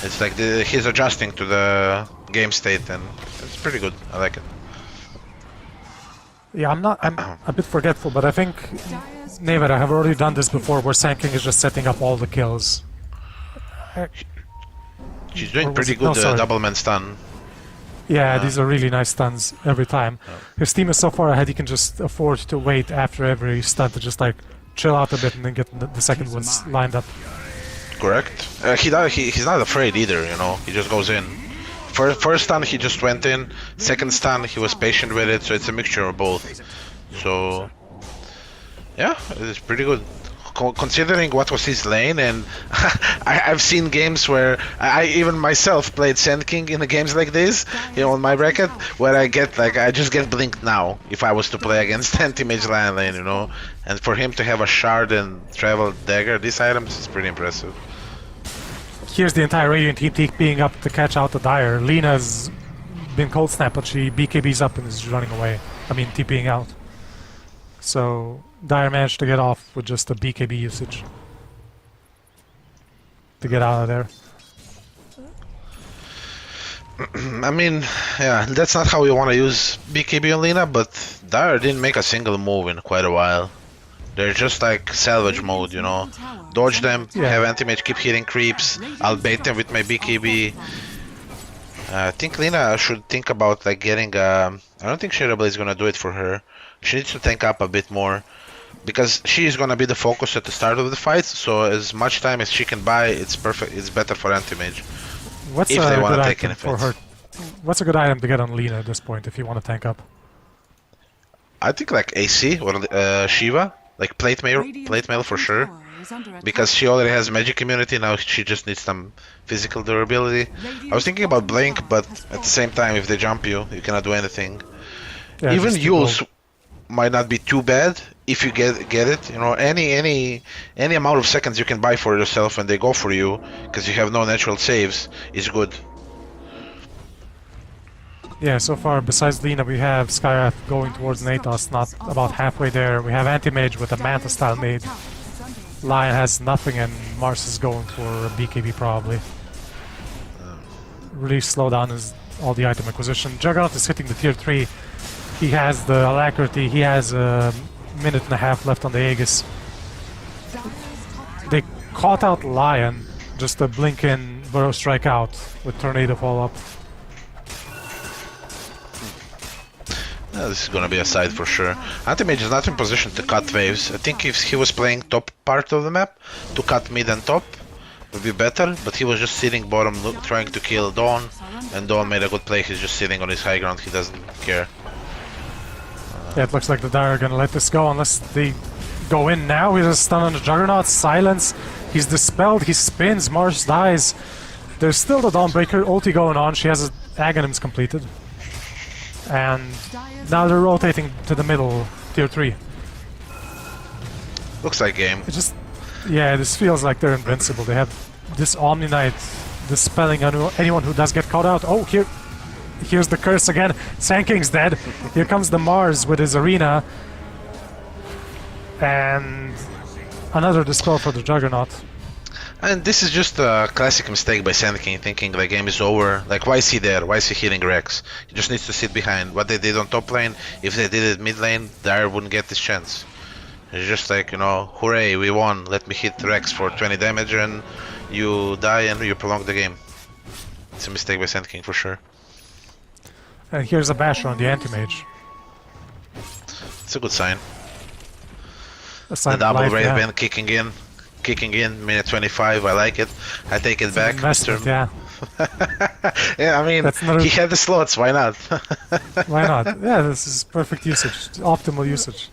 It's like he's adjusting to the game state, and it's pretty good. I like it. Yeah, I'm a bit forgetful, but I think Never, I have already done this before, where Sand King is just setting up all the kills. She's doing pretty good double man stun. Yeah, these are really nice stuns every time. His team is so far ahead, he can just afford to wait after every stun to just like chill out a bit and then get the second ones lined up. Correct. He's not afraid either, you know. He just goes in. First stun he just went in. Second stun he was patient with it, so it's a mixture of both. So yeah, it's pretty good. Considering what was his lane, and I've seen games where I even myself played Sand King in the games like this, you know, on my bracket, where I just get blinked now if I was to play against anti-mage lion lane, you know. And for him to have a shard and travel dagger, these items is pretty impressive. Here's the entire Radiant team TPing up to catch out the Dire. Lena's been cold snap, but she BKBs up and is running away. I mean, TPing out. So Dire managed to get off with just a BKB usage to get out of there. I mean, yeah, that's not how you want to use BKB on Lena, but Dire didn't make a single move in quite a while. They're just like salvage mode, you know. Dodge them, have anti-mage keep hitting creeps, I'll bait them with my BKB. I think Lena should think about like getting I don't think Shadow Blade is gonna do it for her. She needs to tank up a bit more, because she is gonna be the focus at the start of the fight, so as much time as she can buy, it's perfect. It's better for anti-mage. What's if a they want good to take item for her? What's a good item to get on Lena at this point if you want to tank up? I think like AC or Shiva, like plate mail for sure, because she already has magic immunity. Now she just needs some physical durability. I was thinking about Blink, but at the same time, if they jump you, you cannot do anything. Yeah, even Yules might not be too bad if you get it. You know, any amount of seconds you can buy for yourself and they go for you because you have no natural saves is good. Yeah, so far besides Lena we have Skywrath going towards Natos, not about halfway there. We have Anti-Mage with a Manta style made. Lion has nothing and Mars is going for a BKB probably. Really slow down all the item acquisition. Juggernaut is hitting the tier 3. He has the alacrity, he has a minute and a half left on the Aegis. They caught out Lion, just a blink in, Burrow strike out with Tornado follow up. Yeah, this is gonna be a side for sure. Anti-Mage is not in position to cut waves. I think if he was playing top part of the map, to cut mid and top would be better, but he was just sitting bottom trying to kill Dawn, and Dawn made a good play. He's just sitting on his high ground, he doesn't care. Yeah, it looks like the Dire are gonna let this go unless they go in now. He's a stun on the Juggernaut, silence. He's dispelled, he spins, Mars dies. There's still the Dawnbreaker ulti going on. She has Aghanims completed. And now they're rotating to the middle, tier 3. Looks like game. It just, yeah, this feels like they're invincible. They have this Omni Knight dispelling anyone who does get caught out. Oh, here's the curse again. Sand King's dead. Here comes the Mars with his arena. And another dispel for the Juggernaut. And this is just a classic mistake by Sand King, thinking the game is over. Like, why is he there? Why is he hitting Rex? He just needs to sit behind. What they did on top lane, if they did it mid lane, Dire wouldn't get this chance. It's just like, you know, hooray, we won. Let me hit Rex for 20 damage and you die and you prolong the game. It's a mistake by Sand King for sure. And here's a Basher on the Anti-Mage. It's a good sign. A sign The of double life, Wraith yeah. Band kicking in, minute 25. I like it. I take it back, Investment, Mr. yeah. Yeah, I mean, That's another- he had the slots. Why not? Why not? Yeah, this is perfect usage. Optimal usage.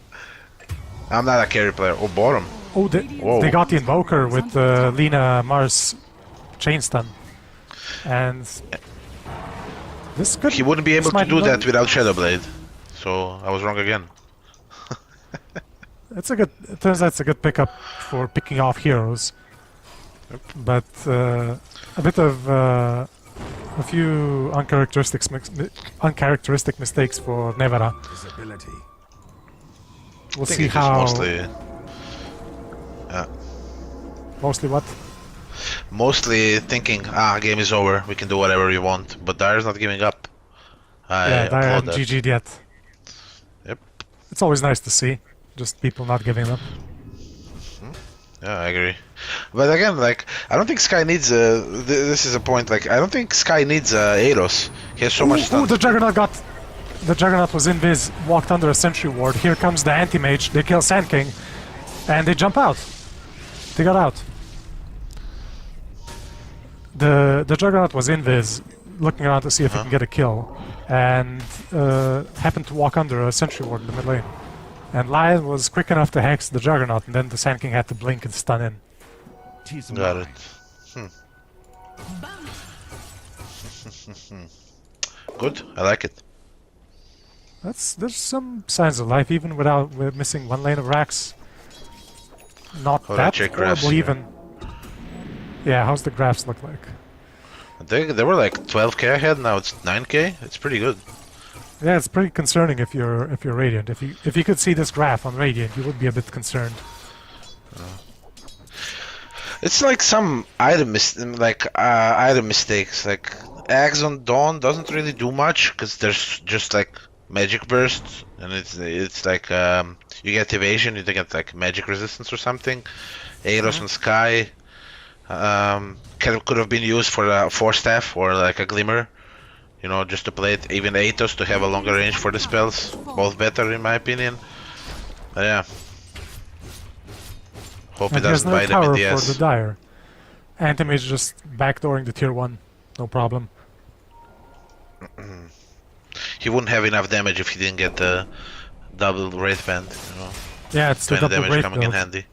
I'm not a carry player. Oh, bottom. Oh, Whoa. they got the Invoker with the Lina Mars chain stun. And this could... He wouldn't be able this to might do not- that without Shadowblade. So I was wrong again. It's a good... It turns out it's a good pickup for picking off heroes. But a bit of... a few uncharacteristic mistakes for Nevera. We'll I think see it's just how... mostly... Mostly what? Mostly thinking, game is over, we can do whatever we want. But Dire's not giving up. I Yeah, Dire applaud haven't that. GG'd yet. Yep. It's always nice to see. Just people not giving up. Yeah, I agree. But again, like, I don't think Sky needs this is a point, like, I don't think Sky needs Aeros. He has so much Ooh, stun. the Juggernaut got... The Juggernaut was invis, walked under a sentry ward. Here comes the anti-mage. They kill Sand King. And they jump out. They got out. The Juggernaut was invis, looking around to see if he can get a kill. And happened to walk under a sentry ward in the mid lane. And Lion was quick enough to hex the Juggernaut, and then the Sand King had to blink and stun in. Got it. Good, I like it. There's some signs of life, even without missing one lane of racks. Not Hold on, that check graphs horrible here. even. Yeah, how's the graphs look like? They were like 12k ahead, now it's 9k. It's pretty good. Yeah, it's pretty concerning if you're Radiant. If you could see this graph on Radiant, you would be a bit concerned. It's like some item mistakes. Like Axe on Dawn doesn't really do much because there's just like magic bursts, and it's like you get evasion, you get like magic resistance or something. Aeros on Sky could have been used for a Force Staff or like a Glimmer, you know, just to play it. Even Aethos to have a longer range for the spells, both better in my opinion. But yeah. Hope it And there's doesn't no bite them in tower the for ass. the Dire. Anti-Mage just backdooring the tier 1. No problem. He wouldn't have enough damage if he didn't get the double Wraith Band, you know. Yeah, it's the 20 double damage Wraith coming build. in handy.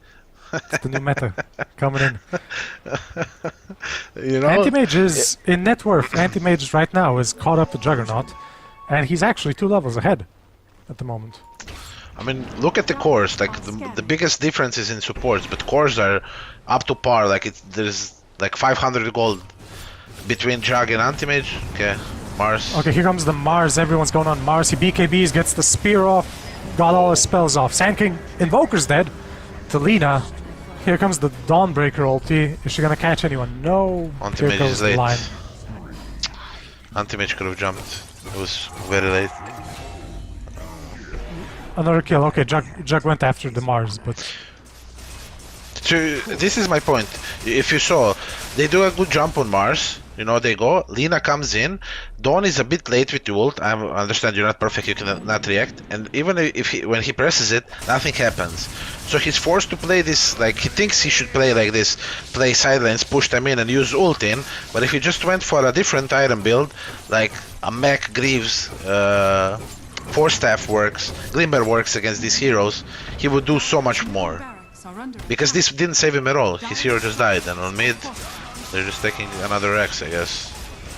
It's the new meta coming in. You know, Anti-Mage is, in net worth, Anti-Mage right now is caught up to Juggernaut. And he's actually 2 levels ahead at the moment. I mean, look at the cores. Like the biggest difference is in supports, but cores are up to par. Like there's like 500 gold between Jug and Anti-Mage. Okay, Mars. Okay, here comes the Mars. Everyone's going on Mars. He BKBs, gets the spear off, got all his spells off. Sand King Invoker's dead. To Lina. Here comes the Dawnbreaker ulti. Is she gonna catch anyone? No. Here Anti-Mage goes is the late. line. Anti-Mage could have jumped. It was very late. Another kill. Okay, Jug went after the Mars, but This is my point. If you saw, they do a good jump on Mars. You know, they go. Lina comes in. Dawn is a bit late with the ult. I understand you're not perfect. You cannot react. And even when he presses it, nothing happens. So he's forced to play this. Like he thinks he should play like this. Play sidelines, push them in, and use ult in. But if he just went for a different item build, like a Mech Greaves, Force Staff works, Glimmer works against these heroes, he would do so much more. Barracks are under Because this didn't save him at all. His hero just died, and on mid, they're just taking another X, I guess.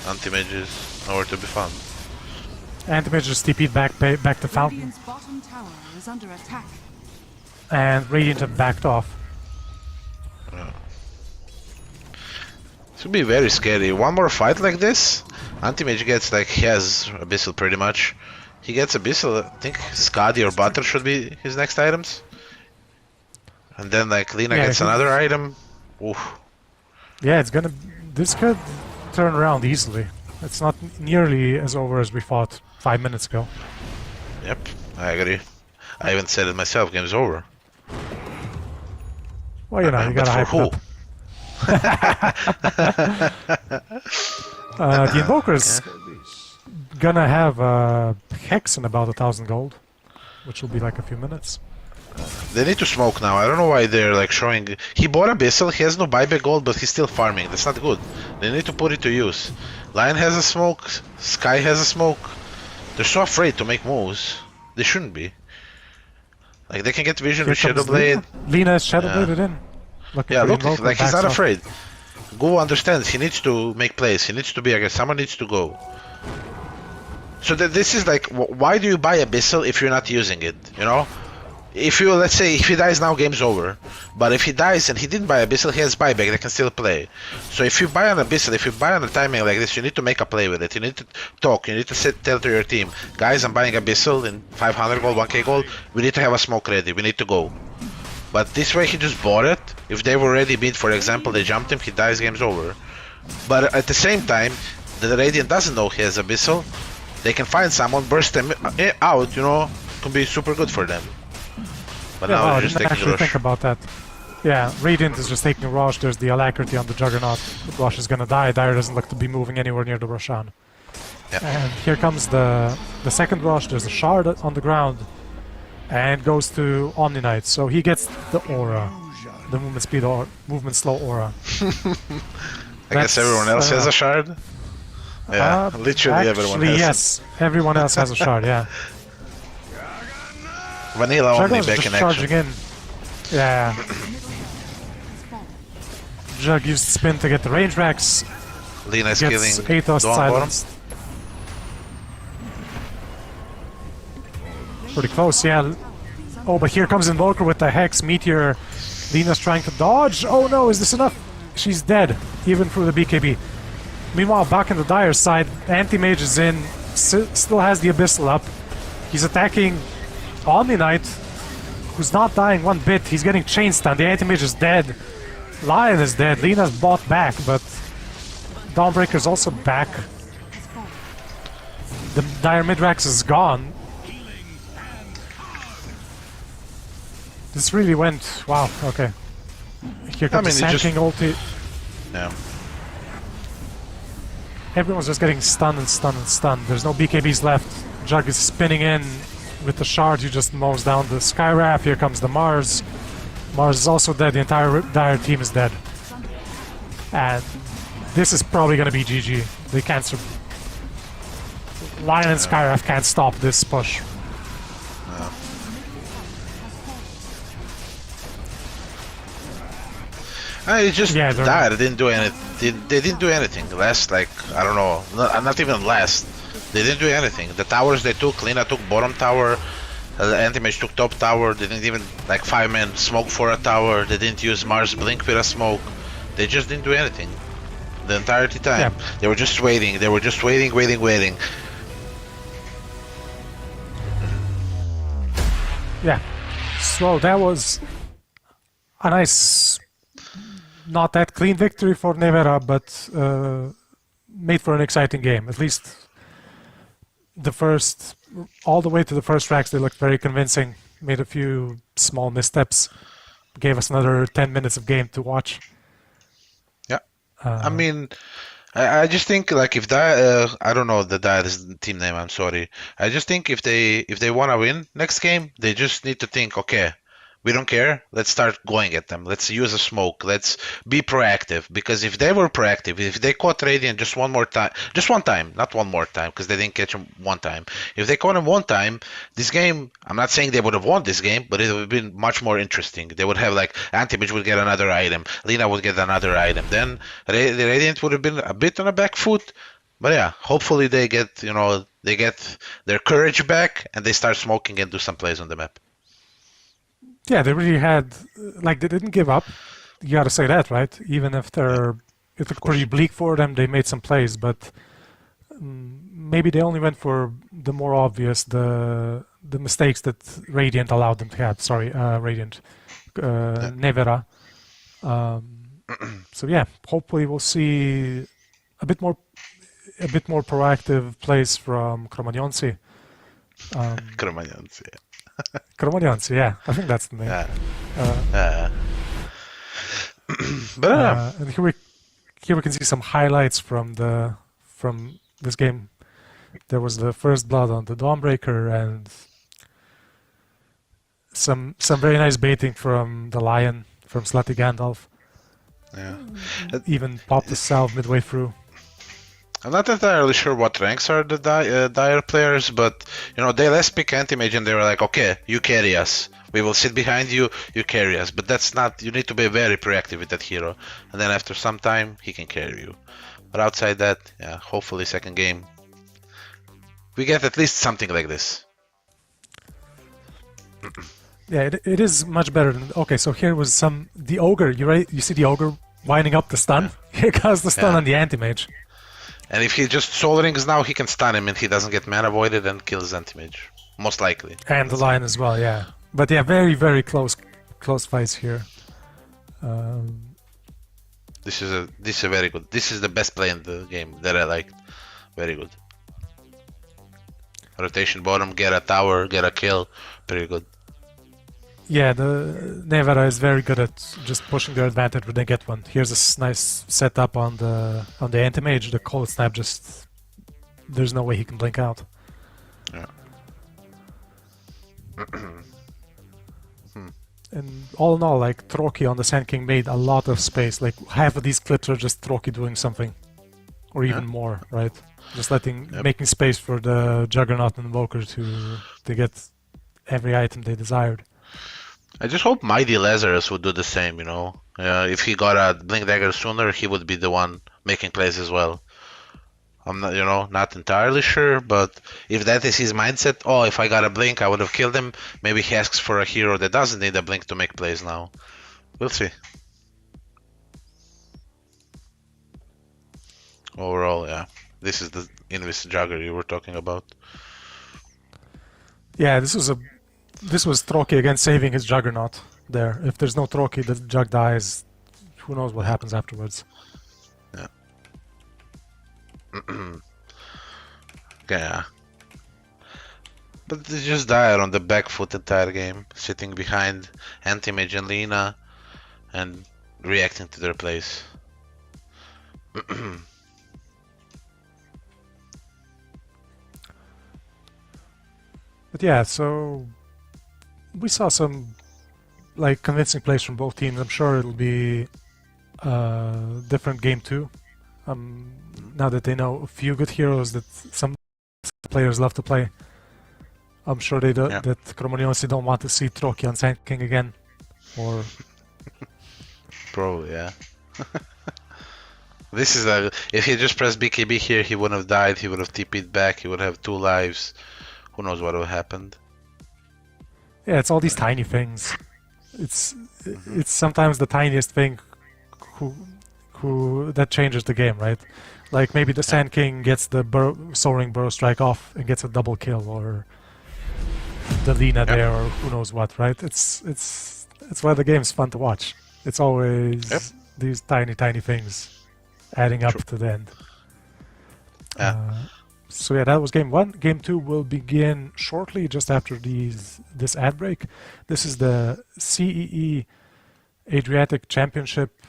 Anti-Mage is nowhere to be found. Anti-Mage just TP'd back to Fountain, Radiant's bottom tower is under attack. and Radiant have backed off. This would be very scary. One more fight like this, Anti-Mage gets like, he has Abyssal pretty much. He gets Abyssal, I think Skadi or Butter should be his next items. And then like Lina Yeah, gets another item. Oof. Yeah, this could turn around easily. It's not nearly as over as we thought 5 minutes ago. Yep, I agree. I even said it myself, game's over. Well, you know, you But gotta for hype it up. The Invoker's gonna have Hex in about 1,000 gold. which will be like a few minutes. They need to smoke now. I don't know why they're like showing. He bought Abyssal, he has no buyback gold, but he's still farming. That's not good. They need to put it to use. Lion has a smoke, Sky has a smoke. They're so afraid to make moves. They shouldn't be. Like they can get vision Here with comes Shadowblade. Lina is Shadowbladed in. Looking Yeah, for look, invoke, like he's backs not off. afraid. Go understands he needs to make plays. He needs to be aggressive. Someone needs to go. So this is like, why do you buy Abyssal if you're not using it? You know? If you, let's say, if he dies now, game's over. But if he dies and he didn't buy Abyssal, he has buyback, they can still play. So if you buy an Abyssal, if you buy on a timing like this, you need to make a play with it. You need to talk, you need to tell to your team, guys, I'm buying Abyssal in 500 gold, 1k gold, we need to have a smoke ready, we need to go. But this way he just bought it. If they were ready bid, for example, they jumped him, he dies, game's over. But at the same time, the Radiant doesn't know he has Abyssal. They can find someone, burst them out, you know, can be super good for them. But Yeah, now wow, I they're just didn't taking actually rush. think about that. Yeah, Radiant is just taking a rush. There's the alacrity on the Juggernaut. Rush is gonna die. Dire doesn't look to be moving anywhere near the Roshan. Yeah. And here comes the second rush. There's a shard on the ground, and goes to Omni Knight. So he gets the aura, the movement speed or movement slow aura. I guess everyone else has a shard. Yeah, literally everyone has. Yes, everyone else has a shard. Yeah. Vanilla only Juggernaut's back just in charging action. in. Yeah. Jug used spin to get the range racks. Lina is Gets killing Athos Dawn bottom. silenced. Pretty close, yeah. Oh, but here comes Invoker with the Hex Meteor. Lina's trying to dodge. Oh no, is this enough? She's dead, even through the BKB. Meanwhile, back in the Dire side, Anti-Mage is in, still has the Abyssal up. He's attacking Omni Knight, who's not dying one bit. He's getting chain stunned. The Anti-Mage is dead. Lion is dead. Lina's bought back, but Dawnbreaker's also back. The Dire Midrax is gone. This really went... Wow, okay. Here comes the Sand King ulti. Yeah. Everyone's just getting stunned and stunned and stunned. There's no BKBs left. Jug is spinning in with the shard. He just mows down the Skywrath. Here comes the Mars. Mars is also dead. The entire Dire team is dead. And this is probably going to be GG. They can't... Lion and Skywrath can't stop this push. It just Yeah, died. They didn't do anything. They didn't do anything. Last, like, I don't know, not even last. They didn't do anything. The towers they took, Lina took bottom tower, the Anti-Mage took top tower. They didn't even, like, 5-man smoke for a tower. They didn't use Mars Blink with a smoke. They just didn't do anything. The entirety time. Yeah. They were just waiting. They were just waiting. Yeah. So that was a nice, not that clean victory for Nevera, but made for an exciting game. At least the first, all the way to the first tracks, they looked very convincing. Made a few small missteps. Gave us another 10 minutes of game to watch. Yeah. I mean, I just think, like, if that I don't know that is the team name, I'm sorry. I just think if they want to win next game, they just need to think, okay, we don't care, let's start going at them, let's use a smoke, let's be proactive. Because if they were proactive, if they caught Radiant just one time, not one more time, because they didn't catch him one time. If they caught him one time, this game, I'm not saying they would have won this game, but it would have been much more interesting. They would have, like, Anti-Mage would get another item, Lina would get another item, then the Radiant would have been a bit on a back foot. But yeah, hopefully they get, they get their courage back and they start smoking and do some plays on the map. Yeah, they really had, like, they didn't give up. You gotta say that, right? Even if it looked pretty bleak for them, they made some plays, but maybe they only went for the more obvious, the mistakes that Radiant allowed them to have. Sorry, Radiant, Nevera. So yeah, hopefully we'll see a bit more proactive plays from Kromanionsi. Kromanionsi. Kromanionsi, yeah, I think that's the name. And here we can see some highlights from this game. There was the first blood on the Dawnbreaker, and some very nice baiting from the Lion, from Slutty Gandalf. Yeah. Even popped the salve midway through. I'm not entirely sure what ranks are the Dire players, but they last pick anti-mage and they were like, okay, you carry us. We will sit behind you, you carry us. But that's not, you need to be very proactive with that hero. And then after some time, he can carry you. But outside that, yeah, hopefully second game, we get at least something like this. Yeah, it is much better than... Okay, so here was the Ogre, you see the Ogre winding up the stun? Yeah. Here comes the stun Yeah. on the anti-mage. And if he just Soul Rings now, he can stun him and he doesn't get mana voided and kills anti-mage. Most likely. And the Lion as well, yeah. But yeah, very, very close fights here. This is a very good. This is the best play in the game that I liked. Very good. Rotation bottom, get a tower, get a kill. Pretty good. Yeah, the Nevera is very good at just pushing their advantage when they get one. Here's a nice setup on the anti-mage. The cold snap just... There's no way he can blink out. Yeah. And all in all, like, Troki on the Sand King made a lot of space. Like, half of these clips are just Troki doing something. Or even more, right? Just making space for the Juggernaut and Invoker to get every item they desired. I just hope Mighty Lazarus would do the same, if he got a Blink Dagger sooner, he would be the one making plays as well. I'm not, not entirely sure, but if that is his mindset, oh, if I got a Blink, I would have killed him. Maybe he asks for a hero that doesn't need a Blink to make plays now. We'll see. Overall, yeah. This is the Invis Jugger you were talking about. Yeah, this was Troki again saving his Juggernaut there. If there's no Troki, the Jug dies. Who knows what happens afterwards. Yeah. Yeah. But they just died on the back foot entire game, sitting behind Anti-Mage and Lina and reacting to their plays. But yeah, so we saw some convincing plays from both teams. I'm sure it'll be a different game too. Now that they know a few good heroes that some players love to play, I'm sure that Cromoniosi don't want to see Troki on Sand King again, or probably, yeah. This is if he just pressed BKB here, he wouldn't have died. He would have TP'd back. He would have 2 lives. Who knows what would have happened? Yeah, it's all these tiny things. It's sometimes the tiniest thing who that changes the game, right? Like maybe the Sand King gets the Soaring Burrow Strike off and gets a double kill, or the Lina there, or who knows what, right? It's why the game's fun to watch. It's always these tiny things adding up to the end. So yeah, that was game 1. Game 2 will begin shortly, just after this ad break. This is the CEE Adriatic Championship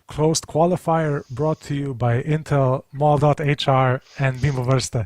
closed qualifier, brought to you by Intel, Mall.hr, and Bimbo Verste.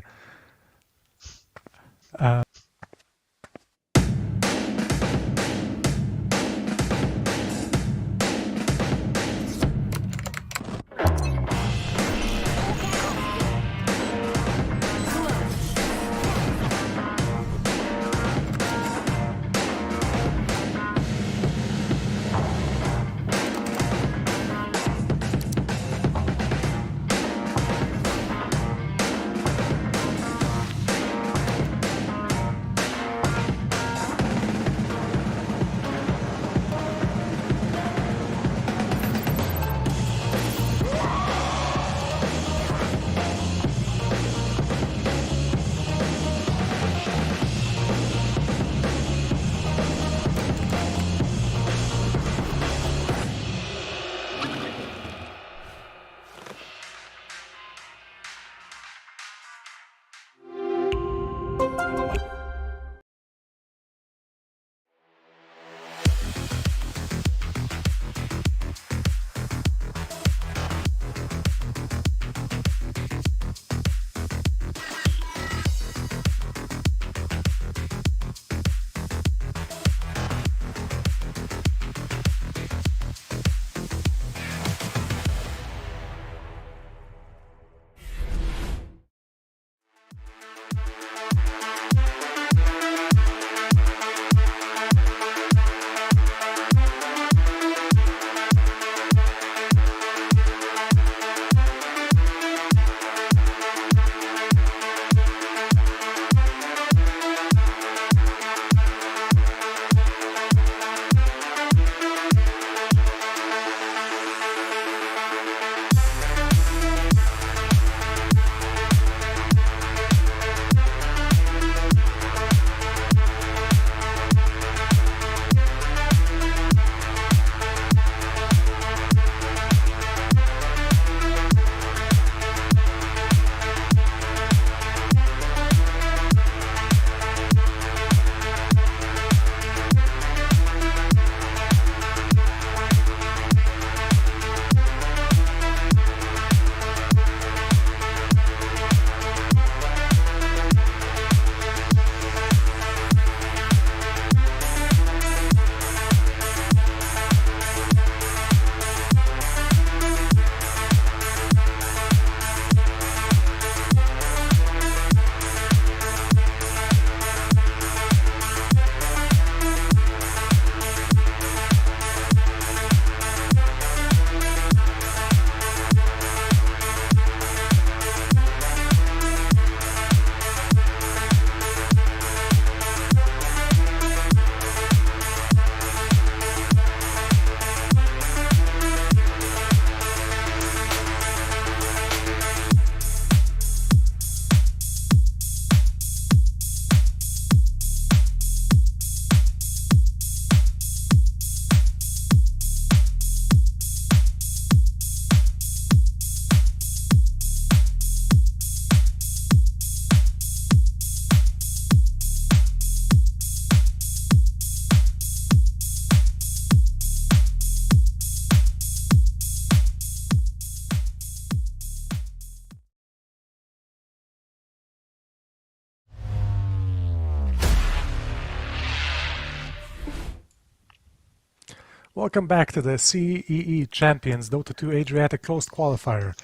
Welcome back to the CEE Champions Dota 2 Adriatic Closed Qualifier.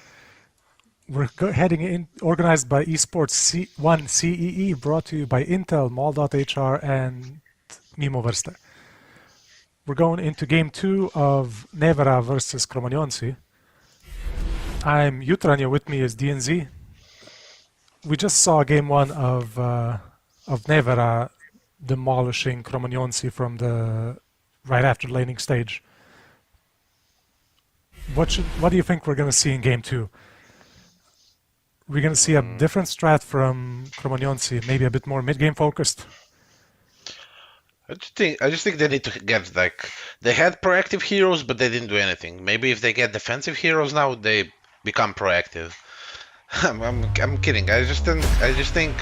We're heading in, organized by ESPORT1 CEE, brought to you by Intel, Mall.hr, and Mimo Vrste. We're going into Game 2 of Nevera versus Cromagnon. I'm Jutranja, with me is DNZ. We just saw Game 1 of Nevera demolishing Cromagnon from the right after laning stage. What do you think we're going to see in Game 2? We're going to see a different strat from Cromagnon, maybe a bit more mid-game focused. I just think they need to get they had proactive heroes, but they didn't do anything. Maybe if they get defensive heroes now, they become proactive. I'm kidding. I just think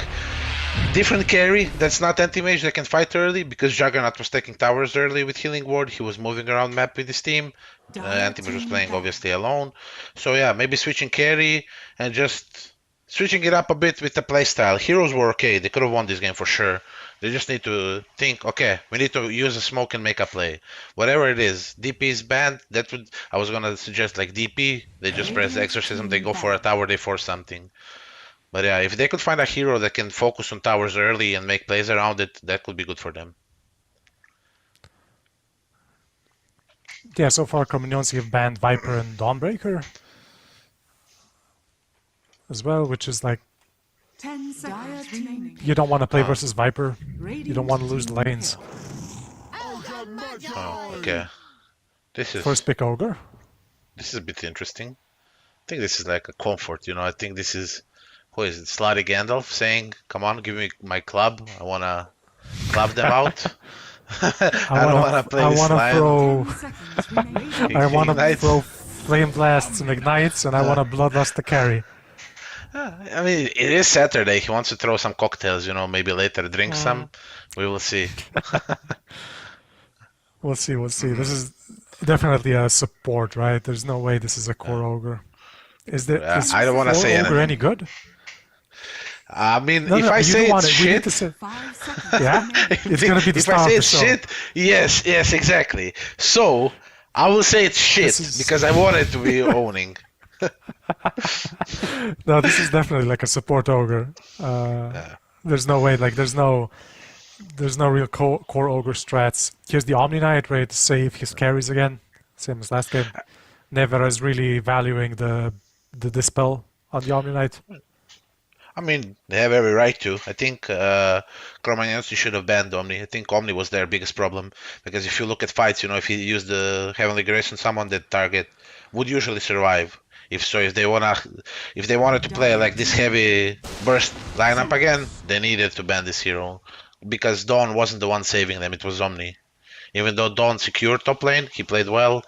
different carry that's not anti-mage that can fight early, because Juggernaut was taking towers early with Healing Ward. He was moving around map with his team. Anti-mage was playing obviously alone. So yeah, maybe switching carry and just switching it up a bit with the playstyle. Heroes were okay. They could have won this game for sure. They just need to think, okay, we need to use a smoke and make a play. Whatever it is, DP is banned. I was gonna suggest like DP. They just press Exorcism. They go for a tower. They force something. But yeah, if they could find a hero that can focus on towers early and make plays around it, that could be good for them. Yeah, so far Cromagnon have banned Viper and Dawnbreaker as well, which is like 10 seconds remaining. you don't want to play versus Viper. You don't want to lose the lanes. Oh, okay. First pick Ogre. This is a bit interesting. I think this is like a comfort, I think this is, who is it? Slutty Gandalf saying, "Come on, give me my club. I wanna club them out. I don't wanna play this line." 10 seconds remaining. I want to Ignite. throw Flame Blasts and Ignites, and I want to Bloodlust the carry. I mean, it is Saturday. He wants to throw some cocktails, maybe later drink some. We will see. We'll see. This is definitely a support, right? There's no way this is a core Ogre. Is I don't wanna core say Ogre anything. any good? I mean, No, if no, I you say don't want it's it. We need shit, to say, 5 seconds yeah, remaining. it's gonna be the if star I of say the it's show. shit, yes, exactly. So I will say it's shit This is- because I want it to be owning. No, this is definitely like a support Ogre. There's no way, there's no real core Ogre strats. Here's the Omni Knight ready to save his carries again, same as last game. Nevera is really valuing the dispel on the Omni Knight. I mean, they have every right to. I think Cromagnon should have banned Omni. I think Omni was their biggest problem, because if you look at fights, if you use the Heavenly Grace on someone, that target would usually survive. If they wanted to play like this heavy burst lineup again, they needed to ban this hero, because Dawn wasn't the one saving them. It was Omni. Even though Dawn secured top lane, he played well.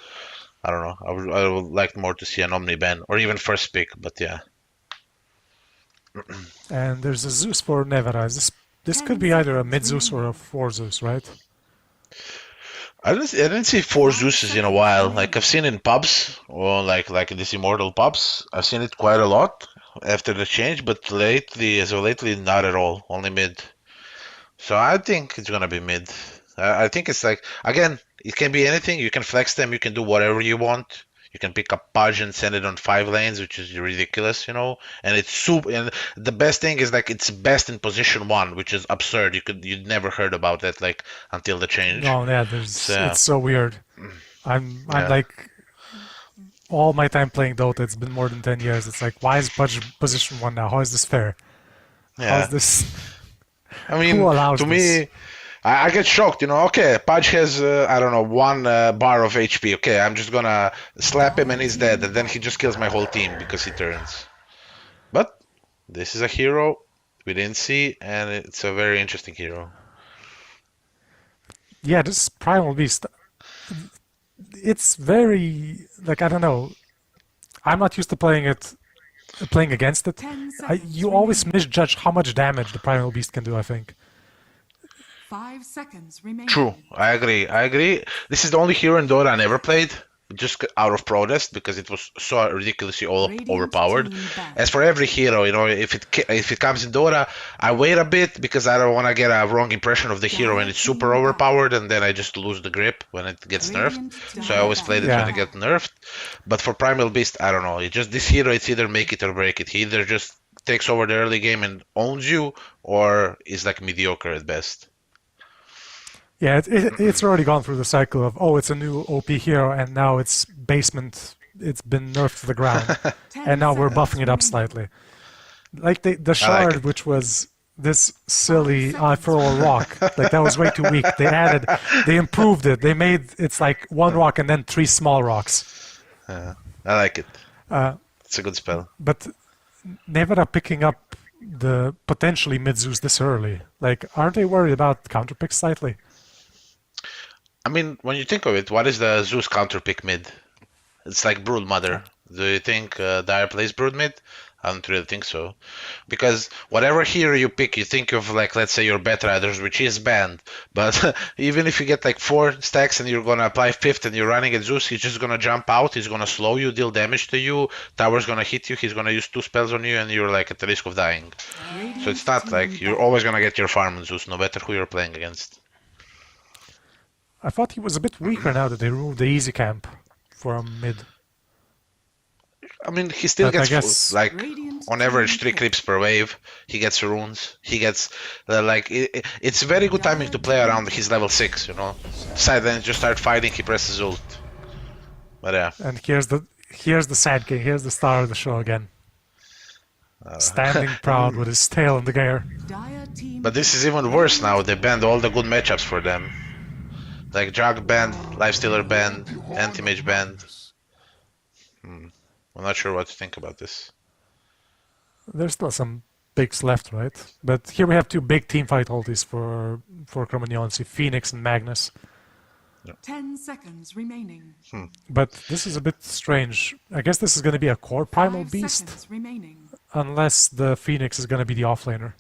I don't know. I would like more to see an Omni ban, or even first pick. But yeah. And there's a Zeus for Nevera. This could be either a mid Zeus or a 4 Zeus, right? I didn't see 4 Zeuses in a while. Like, I've seen in pubs, or like in these Immortal pubs. I've seen it quite a lot after the change, but lately, not at all. Only mid. So I think it's gonna be mid. I think it's like, again, it can be anything. You can flex them. You can do whatever you want. You can pick up Pudge and send it on 5 lanes, which is ridiculous, And it's super. And the best thing is it's best in position 1, which is absurd. You'd never heard about that until the change. No, yeah, it's so weird. I'm like, all my time playing Dota, it's been more than 10 years. It's like, why is Pudge position 1 now? How is this fair? How is this? I mean, Who allows to me, this? I get shocked, Okay, Pudge has, 1 bar of HP. Okay, I'm just gonna slap him and he's dead, and then he just kills my whole team because he turns. But this is a hero we didn't see, and it's a very interesting hero. Yeah, this Primal Beast, it's very, I don't know. I'm not used to playing against it. 10 seconds You always remaining. misjudge how much damage the Primal Beast can do, I think. 5 seconds remaining. True, I agree. This is the only hero in Dota I never played. just out of protest because it was so ridiculously Radiant overpowered. team banned. As for every hero, if it comes in Dota, I wait a bit because I don't want to get a wrong impression of the hero when it's super overpowered, and then I just lose the grip when it gets nerfed. So I always played it when it gets nerfed. But for Primal Beast, I don't know. It just this hero, it's either make it or break it. He either just takes over the early game and owns you, or is like mediocre at best. Yeah, it's already gone through the cycle of, oh, it's a new OP hero, and now it's basement, it's been nerfed to the ground, and now we're buffing it up slightly. Like the shard, it. which was this silly eye for a rock, like that was way too weak. They improved it. They made it's like one rock and then 3 small rocks. I like it. It's a good spell. But Nevada picking up the potentially mid Zeus this early, like, aren't they worried about counterpicks slightly? I mean, when you think of it, what is the Zeus counter pick mid? It's like Brood Mother. Do you think Dire plays Brood mid? I don't really think so. Because whatever hero you pick, you think of, like, let's say your Betriders, which is banned. But even if you get like 4 stacks and you're going to apply 5th and you're running at Zeus, he's just going to jump out, he's going to slow you, deal damage to you, tower's going to hit you, he's going to use 2 spells on you, and you're like at the risk of dying. So it's not like you're always going to get your farm on Zeus, no matter who you're playing against. I thought he was a bit weaker now that they removed the easy camp from mid. I mean, he still But I gets guess- like on average 3 creeps per wave. He gets runes. He gets it's very good timing to play around his level 6. Side then just start fighting. He presses ult. But yeah, And here's the sad king. Here's the star of the show again, standing proud with his tail in the air. Dire team but this is even worse now. They banned all the good matchups for them. Like Jug banned, Lifestealer banned, Anti-Mage banned. I'm not sure what to think about this. There's still some bigs left, right? But here we have 2 big team fight ultis for Cromagnon, Phoenix and Magnus. 10 seconds remaining. But this is a bit strange. I guess this is going to be a core Primal 5 Beast, seconds remaining. unless the Phoenix is going to be the offlaner.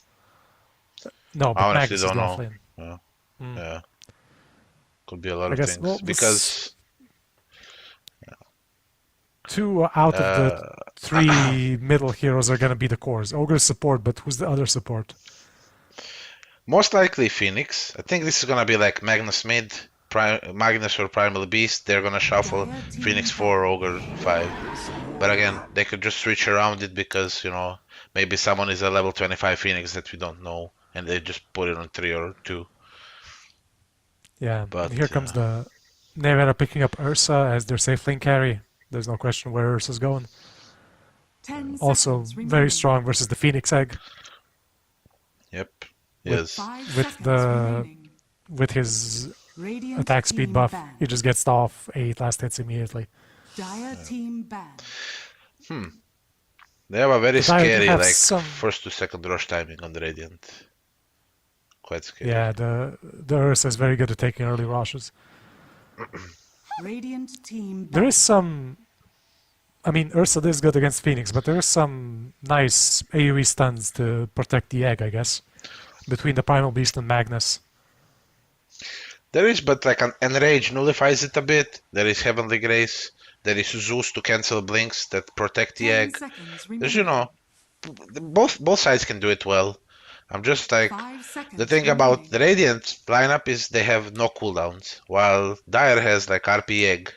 No, but I honestly Magnus is the don't know. offlane. Yeah. Could be a lot I of guess, things. well, Because 2 out of the 3 middle heroes are going to be the cores. Ogre's support, but who's the other support? most likely Phoenix. I think this is gonna be like Magnus mid, Magnus or Primal Beast. They're gonna shuffle Phoenix 4, Ogre 5. But again, they could just switch around it because, maybe someone is a level 25 Phoenix that we don't know, and they just put it on 3 or 2. Yeah, But, here comes the Nevada picking up Ursa as their safe lane carry. There's no question where Ursa's going. 10 Also seconds very remaining. strong versus the Phoenix Egg Yep. Yes. 5 with seconds the- remaining. with his Radiant attack speed team buff. banned. He just gets off 8 last hits immediately. Dire team banned. They have a very But I scary have like some- first to second rush timing on the Radiant. Quite scary. Yeah, the Ursa is very good at taking early rushes. Radiant team banned. There is some... I mean, Ursa is good against Phoenix, but there is some nice AoE stuns to protect the egg, I guess, between the Primal Beast and Magnus. There is, but like an Enrage nullifies it a bit. There is Heavenly Grace. There is Zeus to cancel blinks that protect the 10 egg. seconds There's, remaining. both sides can do it well. I'm just like, 5 seconds the thing about remaining. the Radiant lineup is they have no cooldowns, while Dire has like RP egg.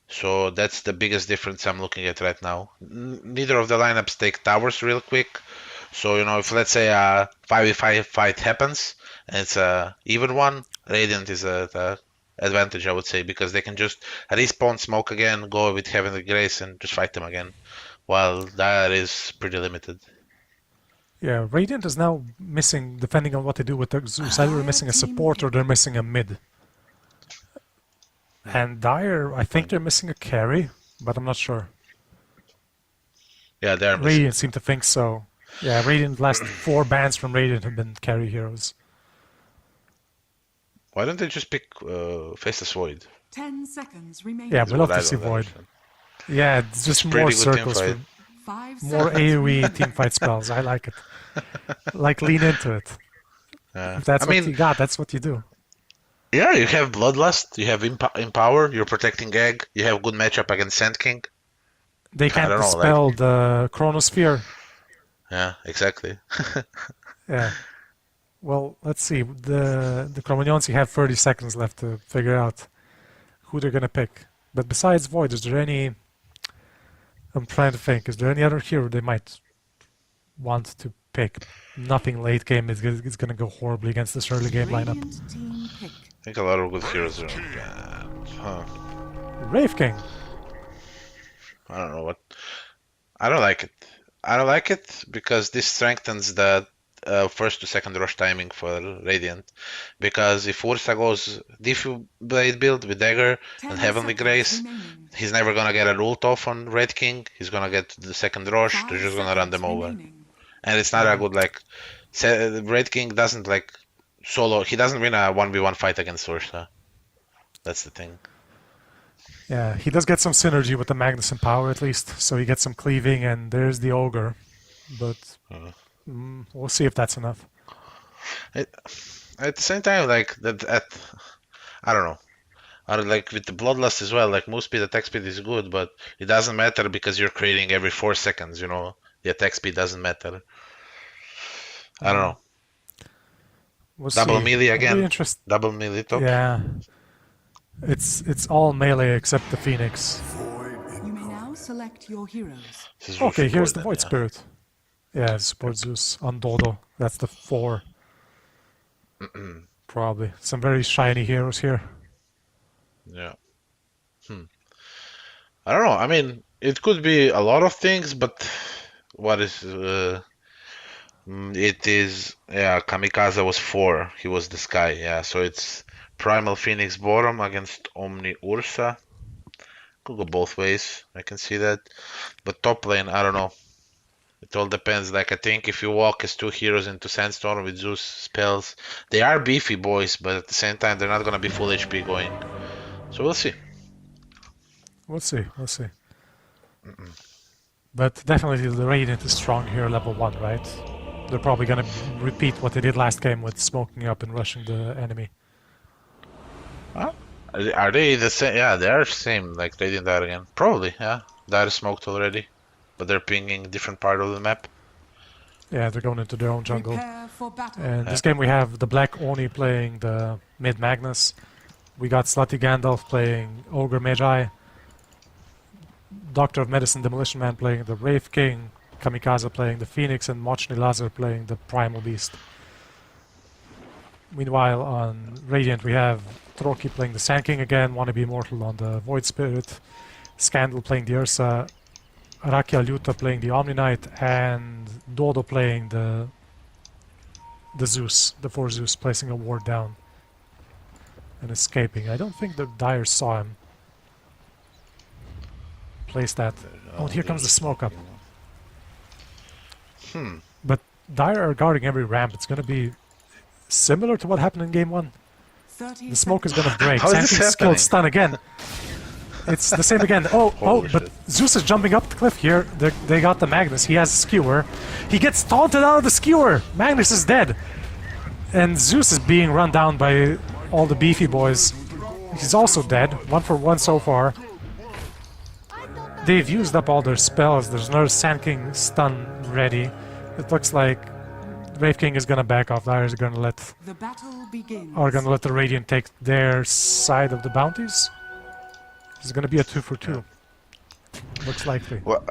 So that's the biggest difference I'm looking at right now. Neither of the lineups take towers real quick. So, if let's say a 5v5 fight happens and it's a even one, Radiant is the advantage, I would say, because they can just respawn, smoke again, go with Heavenly Grace and just fight them again, while Dire is pretty limited. Yeah, Radiant is now missing, depending on what they do with the Zeus, either they're missing a support or they're missing a mid. And Dire, I think they're missing a carry, but I'm not sure. Yeah, they're missing. Radiant seem to think so. Yeah, Radiant, last 4 bans from Radiant have been carry heroes. Why don't they just pick Faceless Void? 10 seconds remaining. Yeah, Is we what love I to see don't Void. understand. Yeah, it's just pretty more good team circles, fight. 5 more seconds AoE remaining. teamfight spells. I like it. Like, lean into it. If that's I what mean, you got, that's what you do. Yeah, you have Bloodlust, you have Empower, you're protecting Egg, you have good matchup against Sand King. They I can't don't know, like, dispel the Chronosphere. yeah, exactly. Yeah. Well, let's see. The Cromagnones have 30 seconds left to figure out who they're gonna pick. But besides Void, is there any? I'm trying to think. Is there any other hero they might want to pick? Nothing late game is gonna go horribly against this early game lineup. Radiant team pick. I think a lot of good heroes are banned. Huh. Wraith King. I don't know what. I don't like it. I don't like it because this strengthens the first to second rush timing for Radiant. Because if Ursa goes Diffu Blade build with Dagger 10 and Heavenly seconds Grace, remaining. he's never gonna get an ult off on Red King. He's gonna get the second rush. 5 They're just gonna run them seconds over. remaining. And it's not a good like. Red King doesn't like solo. He doesn't win a 1v1 fight against Ursa. That's the thing. Yeah, he does get some synergy with the Magnus and Power at least, so he gets some cleaving, and there's the Ogre. But we'll see if that's enough. At the same time, like that, I don't know. Or like with the Bloodlust as well, like move speed, attack speed is good, but it doesn't matter because you're creating every 4 seconds. You know, the attack speed doesn't matter. I don't know. We'll Double see. melee It'll be again. interest- Double melee top. Yeah, it's all melee except the Phoenix. You may now select your heroes. This is Okay, Russian here's the Gordon, Void Spirit. Yeah, support Zeus on Dodo. That's the 4. Probably some very shiny heroes here. Yeah. I don't know. I mean, it could be a lot of things, but what is it is, yeah, Kamikaze was 4. He was this guy, yeah. So it's Primal Phoenix bottom against Omni Ursa. Could go both ways. I can see that. But top lane, I don't know. It all depends. Like, I think if you walk as 2 heroes into Sandstorm with Zeus spells, they are beefy boys, but at the same time, they're not gonna be full HP going. So we'll see. We'll see. We'll see. But definitely the Radiant is strong here, level 1, right? They're probably gonna repeat what they did last game with smoking up and rushing the enemy. Huh? Are they the same? Yeah, they are same, like Radiant are again. Probably, yeah. They are smoked already, but they're pinging different part of the map. Yeah, they're going into their own jungle. Prepare for battle. And this game we have the Black Oni playing the mid Magnus. We got Slutty Gandalf playing Ogre Magi. Doctor of Medicine Demolition Man playing the Wraith King. Kamikaze playing the Phoenix, and Mochny Lazar playing the Primal Beast. Meanwhile, on Radiant we have Troki playing the Sand King again, Wannabe Immortal on the Void Spirit, Scandal playing the Ursa, Rakia Luta playing the Omni Knight, and Dodo playing the Zeus, the 4 Zeus, placing a ward down and escaping. I don't think the Dire saw him place that. Oh, and here comes the smoke up. But Dire are guarding every ramp. It's gonna be similar to what happened in game 1. 30 The smoke is gonna break. How is this Sand King's happening? skilled stun again. It's the same again. Oh, Holy but shit. Zeus is jumping up the cliff here. They got the Magnus. He has a skewer. He gets taunted out of the skewer. Magnus is dead. And Zeus is being run down by all the beefy boys. He's also dead. 1 for 1 so far. They've used up all their spells. There's another Sand King stun ready. It looks like Wraith King is gonna back off. Dire is gonna let The battle begins. are gonna let the Radiant take their side of the bounties. It's gonna be a 2 for 2. Looks likely. Well,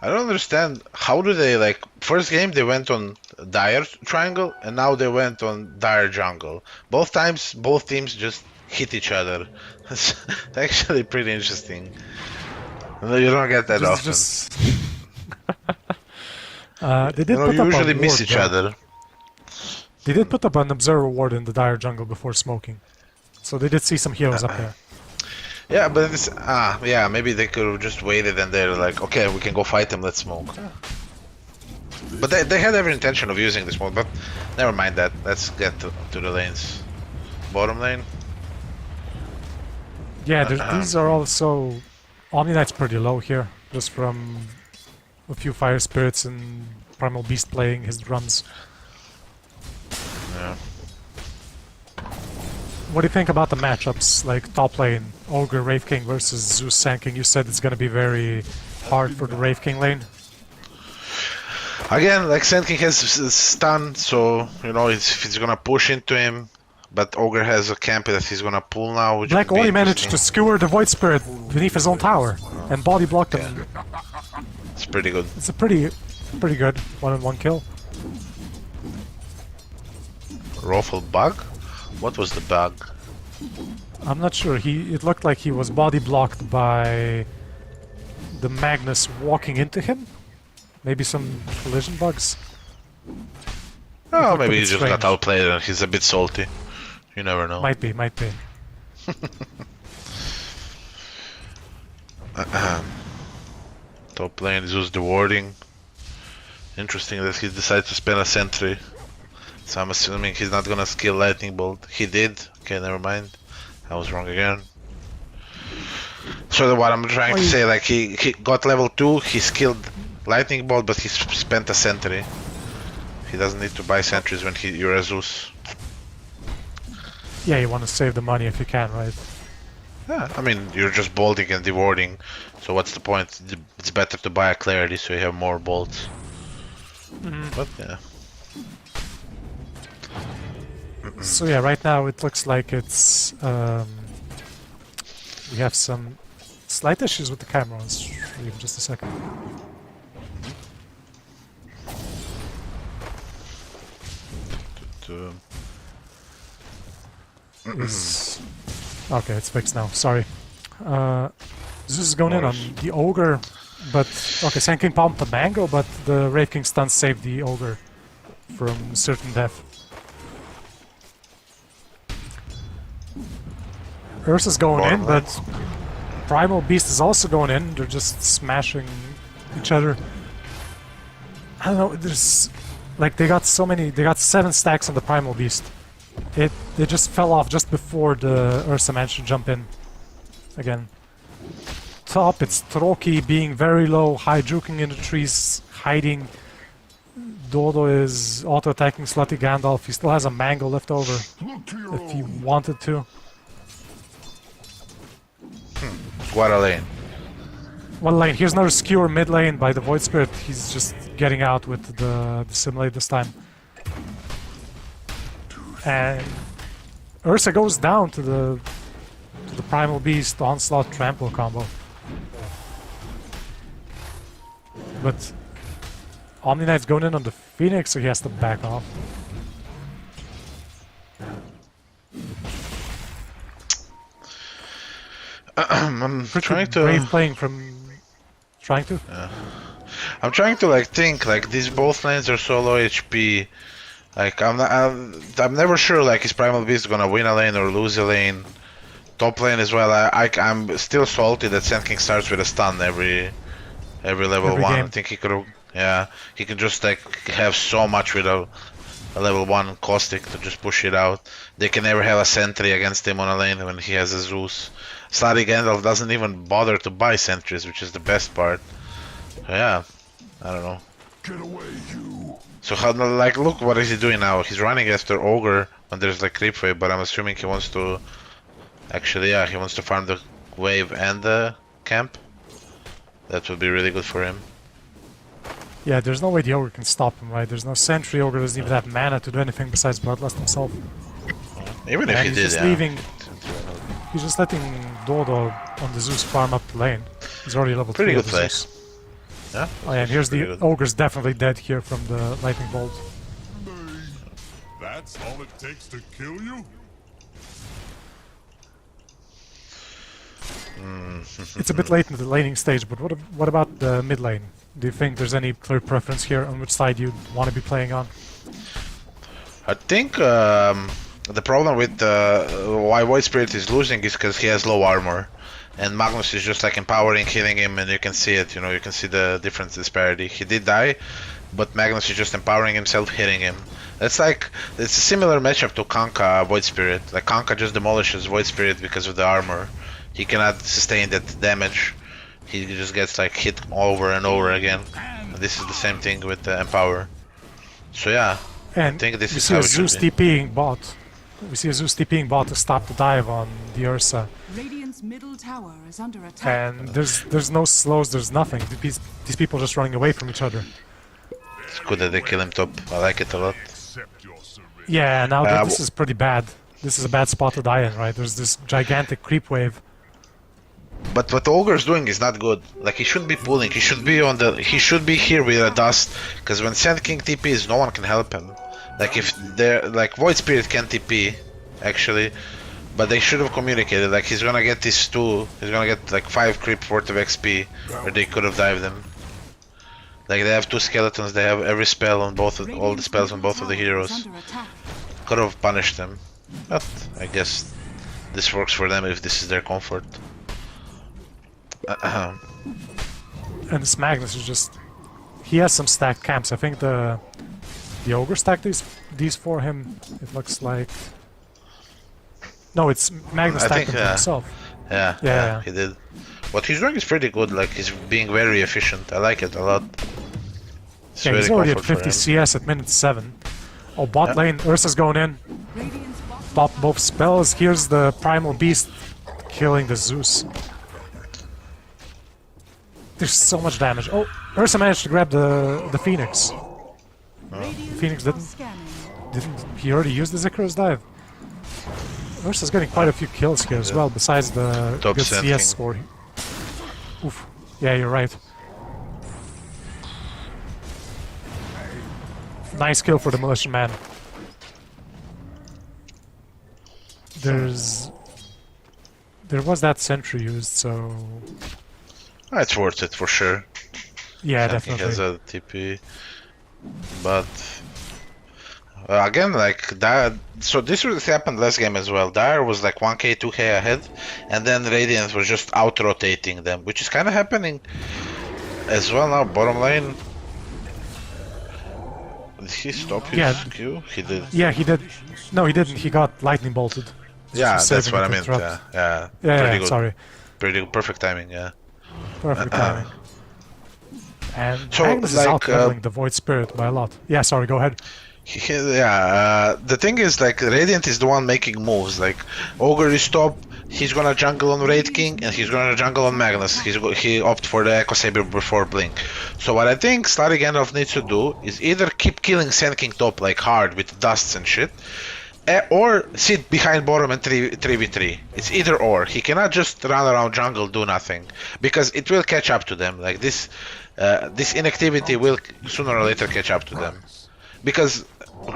I don't understand. How do they, like, first game they went on Dire triangle, and now they went on Dire jungle. Both times, both teams just hit each other. It's actually pretty interesting. You don't get that often. They did You know, put you up usually a miss ward, each though. other. They did put up an observer ward in the Dire jungle before smoking, so they did see some heroes up there. Yeah, but it's yeah, maybe they could have just waited and they're like, okay, we can go fight them, let's smoke. But they had every intention of using this smoke, but never mind that. Let's get to the lanes. Bottom lane. Yeah, these are also Omni Knight's pretty low here, just from a few Fire Spirits and Primal Beast playing his drums. Yeah. what do you think about the matchups, like top lane, Ogre, Wraith King versus Zeus Sand King? You said it's going to be very hard for the Wraith King lane. Again, like Sand King has stun, so you know if he's gonna push into him, but Ogre has a camp that he's gonna pull now. Which Black could be only managed to interesting. skewer the Void Spirit beneath his own tower and body blocked him. It's pretty good. It's a pretty good 1-on-1 kill. Ruffle bug? What was the bug? I'm not sure. It looked like he was body blocked by the Magnus walking into him. Maybe some collision bugs. Oh, looked a maybe bit he just strange. got outplayed and he's a bit salty. You never know. Might be. Top lane is the warding. Interesting that he decided to spend a sentry. So I'm assuming he's not gonna skill lightning bolt. He did. Okay, never mind. I was wrong again. So what I'm trying to say, like he got level 2, he skilled lightning bolt, but he spent a sentry. He doesn't need to buy sentries when you're a Zeus. Yeah, you want to save the money if you can, right? Yeah, I mean you're just bolting and dewarding. So what's the point? It's better to buy a clarity so you have more bolts. But yeah. So yeah, right now it looks like it's we have some slight issues with the camera. I'll show you in just a second. Okay, it's fixed now. Sorry. Zeus is going in on the Ogre, but okay, Sand King pumped the Mango, but the Wraith King stun saved the Ogre from certain death. Ursa's going in, but Primal Beast is also going in. They're just smashing each other. I don't know, there's like they got 7 stacks on the Primal Beast. It just fell off just before the Ursa managed to jump in again. Top, it's Troki being very low, high juking in the trees, hiding. Dodo is auto-attacking Slutty Gandalf. He still has a Mango left over if he wanted to. What a lane. One lane. Here's another skewer mid lane by the Void Spirit. He's just getting out with the Simulate this time. And Ursa goes down to the Primal Beast Onslaught Trample combo. But Omni Knight's going in on the Phoenix, so he has to back off. I'm trying to. Brave playing from. Trying to? I'm trying to like think like these both lanes are so low HP. Like I'm never sure like is Primal Beast gonna win a lane or lose a lane. Top lane as well. I'm still salty that Sand King starts with a stun every level Every 1. game. I think he could he can just like have so much with a level 1 caustic to just push it out. They can never have a sentry against him on a lane when he has a Zeus. Slutty Gandalf doesn't even bother to buy sentries, which is the best part. So yeah, I don't know. Get away, you! So how like look what is he doing now? He's running after Ogre when there's like creep wave, but I'm assuming he wants to actually he wants to farm the wave and the camp. That would be really good for him. Yeah, there's no way the Ogre can stop him, right? There's no sentry. Ogre doesn't even have mana to do anything besides Bloodlust himself. Even if And he he's did, just leaving. He's just letting Dodo on the Zeus farm up the lane. He's already level 3 Pretty of good the play. Zeus. Yeah. Oh yeah, and here's Pretty the good. Ogre's definitely dead here from the lightning bolt. That's all it takes to kill you? It's a bit late in the laning stage, but what about the mid lane? Do you think there's any clear preference here on which side you want to be playing on? I think the problem with why Void Spirit is losing is because he has low armor, and Magnus is just like empowering, hitting him, and you can see it. You know, you can see the difference disparity. He did die, but Magnus is just empowering himself, hitting him. It's a similar matchup to Kanka Void Spirit. Like Kanka just demolishes Void Spirit because of the armor. He cannot sustain that damage. He just gets like hit over and over again. And this is the same thing with Empower. So yeah. And think this you is see how a it should Zeus be. TPing bot. We see a Zeus TPing bot to stop the dive on the Ursa. Radiant's middle tower is under attack. And there's no slows, there's nothing. These people are just running away from each other. It's good that they kill him top. I like it a lot. Accept your surrender. Yeah, now this is pretty bad. This is a bad spot to die in, right? There's this gigantic creep wave. But what Ogre's doing is not good. Like, he shouldn't be pulling. He should be on the. He should be here with a dust. Because when Sand King TPs, no one can help him. Like, if they're like Void Spirit can TP, actually, but they should have communicated. Like, he's gonna get this 2. He's gonna get like 5 creep worth of XP, or they could have dived him. Like, they have 2 skeletons. They have every spell on both of all the spells on both of the heroes. Could have punished them, but I guess this works for them if this is their comfort. And this Magnus is just... He has some stacked camps. I think the Ogre stacked these for him. It looks like... No, it's Magnus I stacked think, them for himself. Yeah, he did. What he's doing is pretty good. Like, he's being very efficient. I like it a lot. It's Yeah, he's very already at comfort for 50 him. CS at minute 7. Oh, bot lane, Ursa's going in. Radiant's bottom Pop both spells. Here's the Primal Beast killing the Zeus. There's so much damage. Oh, Ursa managed to grab the Phoenix. Phoenix didn't. He already used the Icarus dive. Ursa's getting quite a few kills here as well, besides the Top good Sand CS King. score. Oof. Yeah, you're right. Nice kill for the Militia Man. There was that sentry used, so It's worth it for sure. yeah, I think he has definitely. a TP, but again, like that. So this was happened last game as well. Dire was like 1k, 2k ahead, and then Radiant was just out rotating them, which is kind of happening as well now. Bottom lane. Did he stop his Q? He did. Yeah, he did. No, he didn't. He got lightning bolted. Yeah, Just that's saving what I it meant. from Yeah, traps. yeah. Yeah, Pretty yeah, good. sorry. Pretty good. Perfect timing. Yeah. Perfect timing. And So, Magnus is like, out leveling the Void Spirit by a lot. Yeah, sorry, go ahead. The thing is, like, Radiant is the one making moves. Like, Ogre is top, he's gonna jungle on Wraith King, and he's gonna jungle on Magnus. He opted for the Echo Saber before Blink. So what I think Slary Gandalf needs to do is either keep killing Sand King top, like, hard with dusts and shit, or sit behind bottom and 3v3. It's either or. He cannot just run around jungle, do nothing, because it will catch up to them. Like, this inactivity will sooner or later catch up to them. Because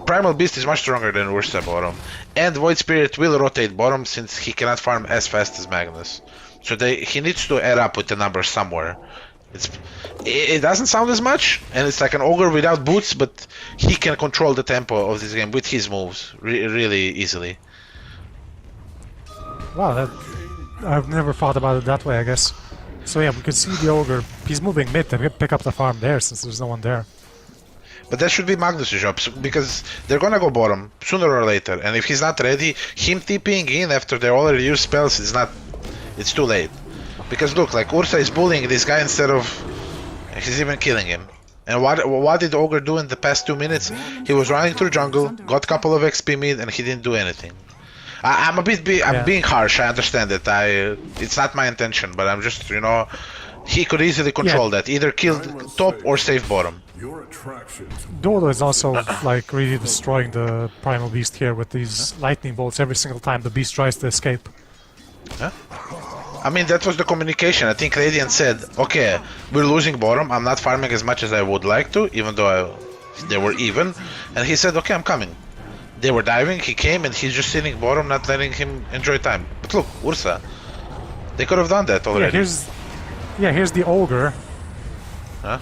Primal Beast is much stronger than Ursa bottom, and Void Spirit will rotate bottom since he cannot farm as fast as Magnus. So he needs to add up with the numbers somewhere. It doesn't sound as much, and it's like an ogre without boots, but he can control the tempo of this game with his moves really easily. Wow, I've never thought about it that way, I guess. So yeah, we could see the Ogre. He's moving mid to pick up the farm there since there's no one there. But that should be Magnus' job, because they're gonna go bottom sooner or later, and if he's not ready, him TPing in after they already used spells it's too late. Because look, like, Ursa is bullying this guy instead of he's even killing him. And what did Ogre do in the past 2 minutes? He was running through jungle, got a couple of XP mid, and he didn't do anything. I'm being harsh, I understand it. It's not my intention, but I'm just, he could easily control that. Either kill top or save bottom. Your attraction to Dodo is also like really destroying the Primal Beast here with these lightning bolts every single time the beast tries to escape. I mean, that was the communication. I think Radiant said, okay, we're losing bottom, I'm not farming as much as I would like to, even though they were even. And he said, okay, I'm coming. They were diving, he came, and he's just sitting bottom, not letting him enjoy time. But look, Ursa, they could have done that already. Here's the Ogre. Huh?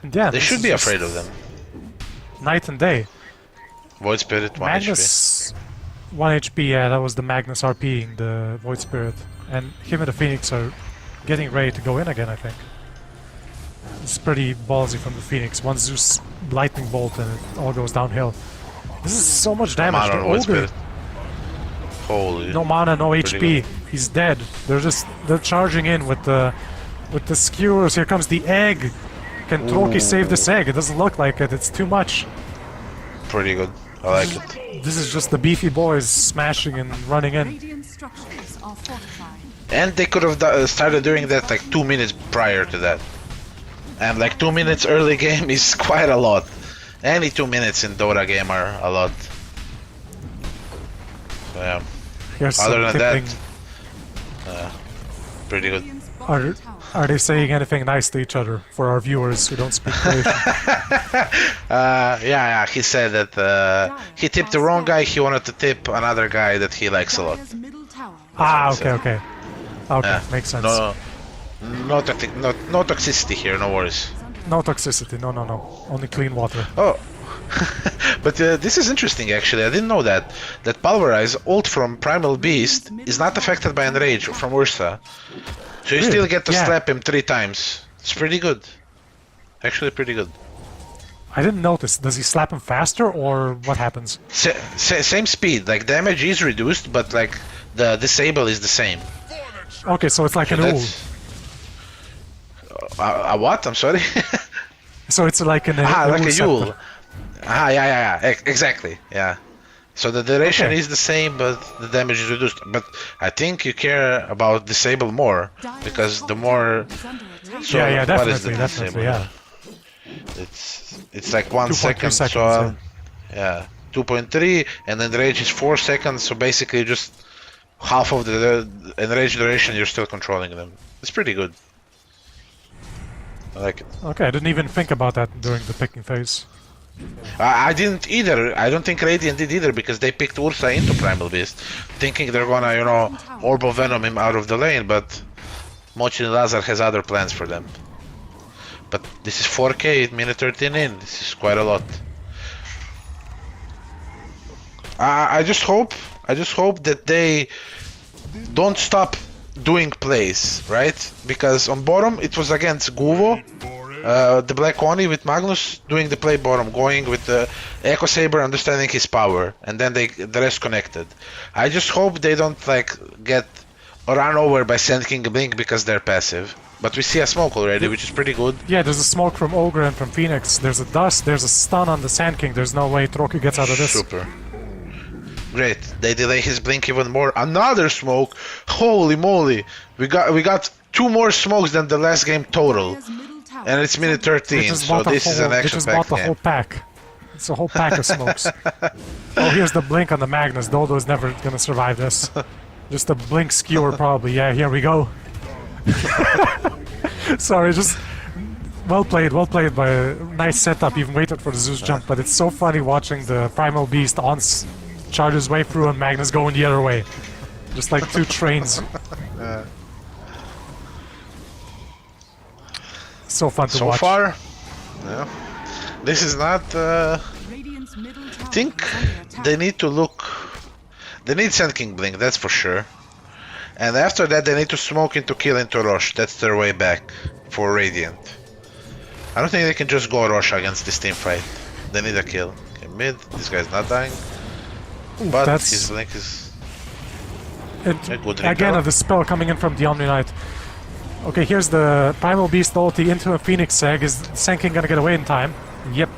And yeah, They this should is be just afraid of them. night and day. Void Spirit, 1 HP. Magnus 1 HP, yeah, that was the Magnus RPing the Void Spirit. And him and the Phoenix are getting ready to go in again, I think. It's pretty ballsy from the Phoenix. One Zeus lightning bolt and it all goes downhill. This is so much damage. Mana The on Void Ogre, Spirit. Holy. no mana, no Pretty HP. He's dead. They're charging in with the skewers. Here comes the egg. Can Troki save this egg? It doesn't look like it. It's too much. Pretty good. I like it. This is just the beefy boys smashing and running in. Radiant structures are fortified. And they could have started doing that like 2 minutes prior to that. And like 2 minutes early game is quite a lot. Any 2 minutes in Dota game are a lot. So yeah, Here's other some than tipping. that, pretty good. Radiant's Are, bottom tower. are they saying anything nice to each other for our viewers who don't speak Croatian? Yeah, he said that he tipped the wrong guy, he wanted to tip another guy that he likes a lot. Dire's middle tower. Ah, what he okay. Okay, Yeah. makes sense. No toxicity here, no worries. No toxicity, no. Only clean water. Oh, but this is interesting actually. I didn't know that Pulverize ult from Primal Beast is not affected by Enrage from Ursa, so you Really? still get to Yeah. slap him 3 times. It's pretty good. Actually, pretty good. I didn't notice. Does he slap him faster or what happens? Same speed, like damage is reduced, but like the disable is the same. Okay, so it's like an ul. That's what? I'm sorry. So it's like an Like a scepter. Yule. Yeah. Exactly. Yeah. So the duration Okay. is the same, but the damage is reduced. But I think you care about disable more Dire's because the top more. tower is under attack. So Yeah, what is the definitely, disable? yeah. It's like 1 2.3 second. seconds, So yeah, 2.3, and then rage is 4 seconds. So basically, just half of the enrage duration, you're still controlling them. It's pretty good. I like it. Okay, I didn't even think about that during the picking phase. I didn't either. I don't think Radiant did either because they picked Ursa into Primal Beast, thinking they're gonna, Orb of Venom him out of the lane, but Mochin Lazar has other plans for them. But this is 4k, minute 13 in. This is quite a lot. I just hope that they don't stop doing plays, right? Because on bottom it was against Guvo. The Black Oni with Magnus doing the play bottom, going with the Echo Saber, understanding his power, and then the rest connected. I just hope they don't get run over by Sand King Blink because they're passive. But we see a smoke already, which is pretty good. Yeah, there's a smoke from Ogre and from Phoenix. There's a dust, there's a stun on the Sand King. There's no way Troki gets out of this. Super. Great. They delay his blink even more. Another smoke. Holy moly! We got 2 more smokes than the last game total. Dire's middle tower And it's minute 13, so this is an They action just bought packed the game. whole pack. It's a whole pack of smokes. Oh, here's the blink on the Magnus. Dodo's never gonna survive this. Just a blink skewer probably. Yeah, here we go. Sorry, just well played by a nice setup. Even waited for the Zeus jump, but it's so funny watching the Primal Beast charge his way through and Magnus going the other way. Just like 2 trains. So fun to So watch. far, yeah. This is not. Radiant's middle tower I think is under attack. they need to look. They need Sand King Blink, that's for sure. And after that, they need to smoke into kill into Rosh. That's their way back for Radiant. I don't think they can just go Rosh against this team fight. They need a kill. Okay, mid. This guy's not dying, but That's his blink is. it, Yeah, good again recap. the spell coming in from the Omni Knight. Okay, here's the Primal Beast ulti into a Phoenix Seg. Is Sand King gonna get away in time? Yep.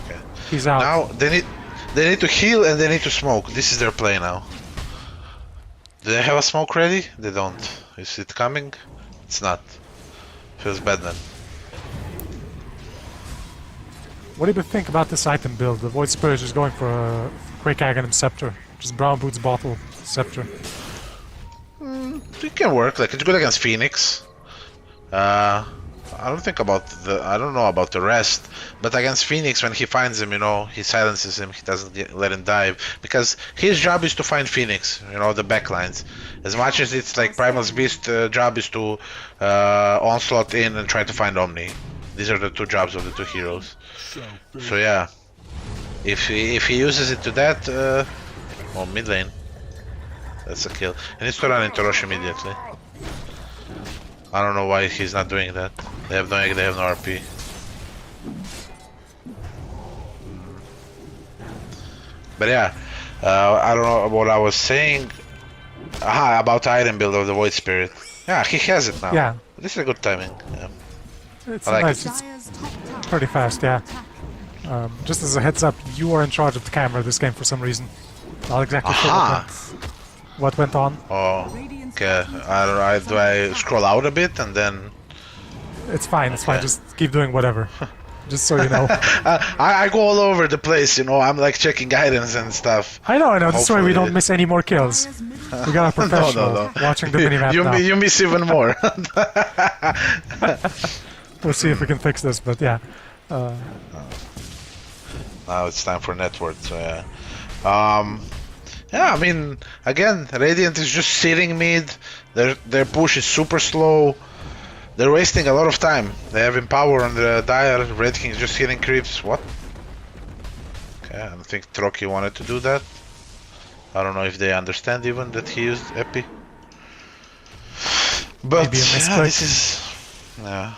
Okay. He's out. Now they need to heal and they need to smoke. This is their play now. Do they have a smoke ready? They don't. Is it coming? It's not. Feels bad then. What do you think about this item build? The Void Spirit is going for a Quake Aghanim Scepter. Just Brown Boots Bottle Scepter. It can work. Like it's good against Phoenix. I don't know about the rest, but against Phoenix, when he finds him, he silences him. He doesn't let him dive because his job is to find Phoenix. The backlines. As much as it's like Primal's Beast job is to onslaught in and try to find Omni. These are the 2 jobs of the 2 heroes. So yeah, if he uses it to that, mid lane, that's a kill. He needs to run into Rosh immediately. I don't know why he's not doing that. They have no egg, they have no RP. But yeah, I don't know what I was saying. About item build of the Void Spirit. Yeah, he has it now. Yeah. This is a good timing. Yeah. It's I like nice. it. It's Dire's top tower pretty fast, yeah. attack. Just as a heads up, you are in charge of the camera this game for some reason. Not exactly sure what went on. Oh, okay. Do I scroll out a bit and then... It's fine, it's fine. Just keep doing whatever. Just so you know. I go all over the place, you know. I'm like checking guidance and stuff. I know. This way we Hopefully- don't miss any more kills. We got a professional watching the minimap now. You miss even more. We'll see if we can fix this, but yeah. Now it's time for network, so yeah. Yeah, I mean, again, Radiant is just sitting mid. Their push is super slow. They're wasting a lot of time. They have Empower on the Dire. Red King is just hitting creeps. What? Okay, I don't think Troki wanted to do that. I don't know if they understand even that he used Epi. But Maybe a yeah, misclick. this is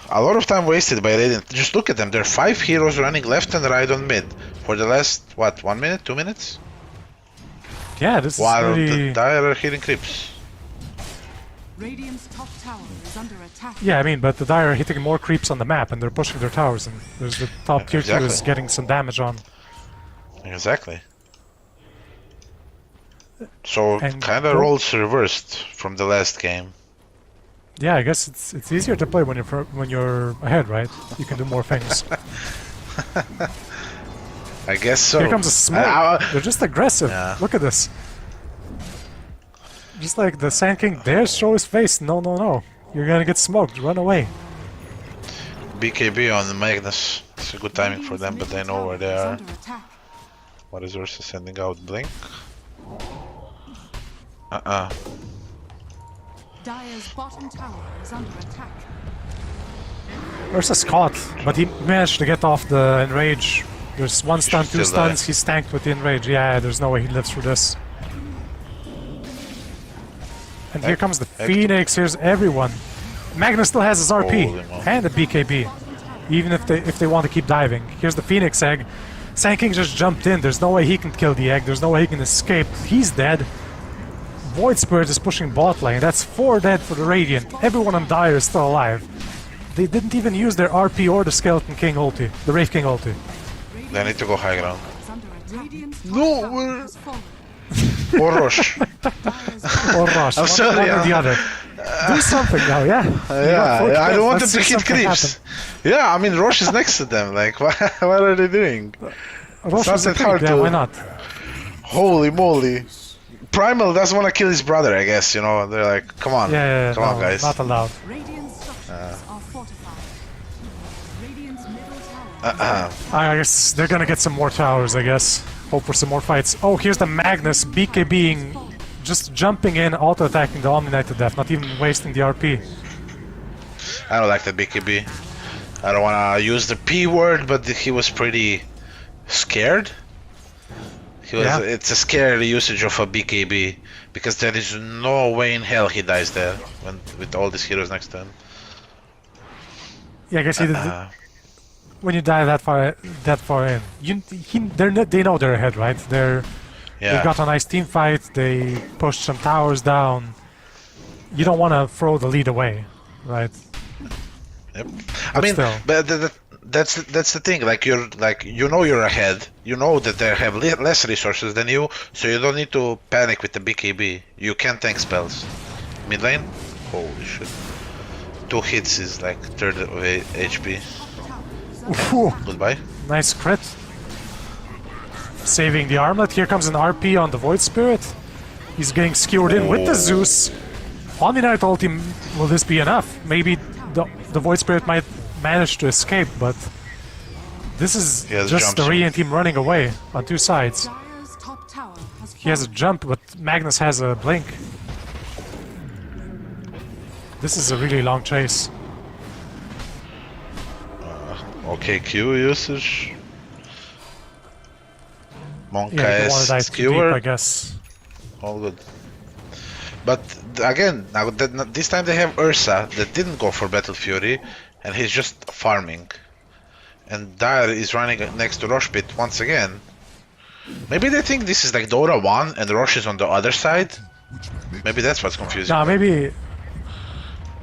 a lot of time wasted by Radiant. Just look at them. There are 5 heroes running left and right on mid for the last, what, 1 minute, 2 minutes? Yeah, this While is the really... Dire are hitting creeps. Radiant's top tower is under attack. Yeah, I mean, but the Dire are hitting more creeps on the map and they're pushing their towers, and there's the top tier 2 is Exactly. getting some damage on. Exactly. So And kind of go- roles reversed from the last game. Yeah, I guess it's easier to play when you're ahead, right? You can do more things. I guess so. Here comes a smoke. They're just aggressive. Yeah. Look at this. Just like the Sand King dares show his face. No, no, no. You're gonna get smoked. Run away. BKB on the Magnus. It's a good timing for them, but they know where they are. Under attack. What is Ursa sending out? Blink? Dire's bottom tower is under attack. Ursa's caught, but he managed to get off the Enrage. There's one stun, should two still die. stuns. He's tanked with the Enrage. Yeah, there's no way he lives through this. And here comes the Phoenix. Here's everyone. Magnus still has his RP Holy moly. and the BKB, even if they want to keep diving. Here's the Phoenix egg. Sand King just jumped in. There's no way he can kill the egg. There's no way he can escape. He's dead. Void Spirit is pushing bot lane. That's 4 dead for the Radiant. Everyone on Dire is still alive. They didn't even use their RP or the Skeleton King ulti, the Wraith King ulti. They need to go high ground. Is under attack. Radiant's top No, tower we're- has fallen. Or Roche. Dire's Or Rush. I'm sorry, one or the other. Do something now, yeah? You got 4 Yeah, I kills. don't want Let's them to see hit something creeps. happen. Yeah, I mean, Roche is next to them. Like, what are they doing? Rush not is a that creep, hard yeah, to- why not? Holy moly. Primal doesn't want to kill his brother, I guess, you know? They're like, come on. Yeah, come no, on, guys. not allowed. Radiant structures are fortified. Radiant's middle tower I guess they're gonna get some more towers, I guess. Hope for some more fights. Oh, here's the Magnus, BKBing, just jumping in, auto-attacking the Omni Knight to death, not even wasting the RP. I don't like the BKB. I don't want to use the P word, but he was pretty scared. Yeah. It's a scary usage of a BKB, because there is no way in hell he dies there with all these heroes next to him. Yeah, I guess he did. When you die that far in, they know they're ahead, right? They Yeah. got a nice team fight. They pushed some towers down. You don't want to throw the lead away, right? Yep. I mean, still. but that's the thing. Like you're ahead. You know that they have less resources than you, so you don't need to panic with the BKB. You can tank spells. Mid lane, holy shit! 2 hits is like third of HP. Whew, Goodbye. nice crit. Saving the armlet. Here comes an RP on the Void Spirit. He's getting skewered in with the Zeus. Omni Knight ulti, will this be enough? Maybe the Void Spirit might manage to escape, but this is He has just jump the swing. Radiant team running away on 2 sides. Dire's top tower has He has a jump, but Magnus has a blink. This is a really long chase. Okay, Q usage. Monka Yeah, you don't want to die is too deep, I skewer. guess. All good. But again, now this time they have Ursa that didn't go for Battle Fury, and he's just farming. And Dire is running next to Roche Pit once again. Maybe they think this is like Dota 1 and Roche is on the other side. Maybe that's what's confusing. No, maybe...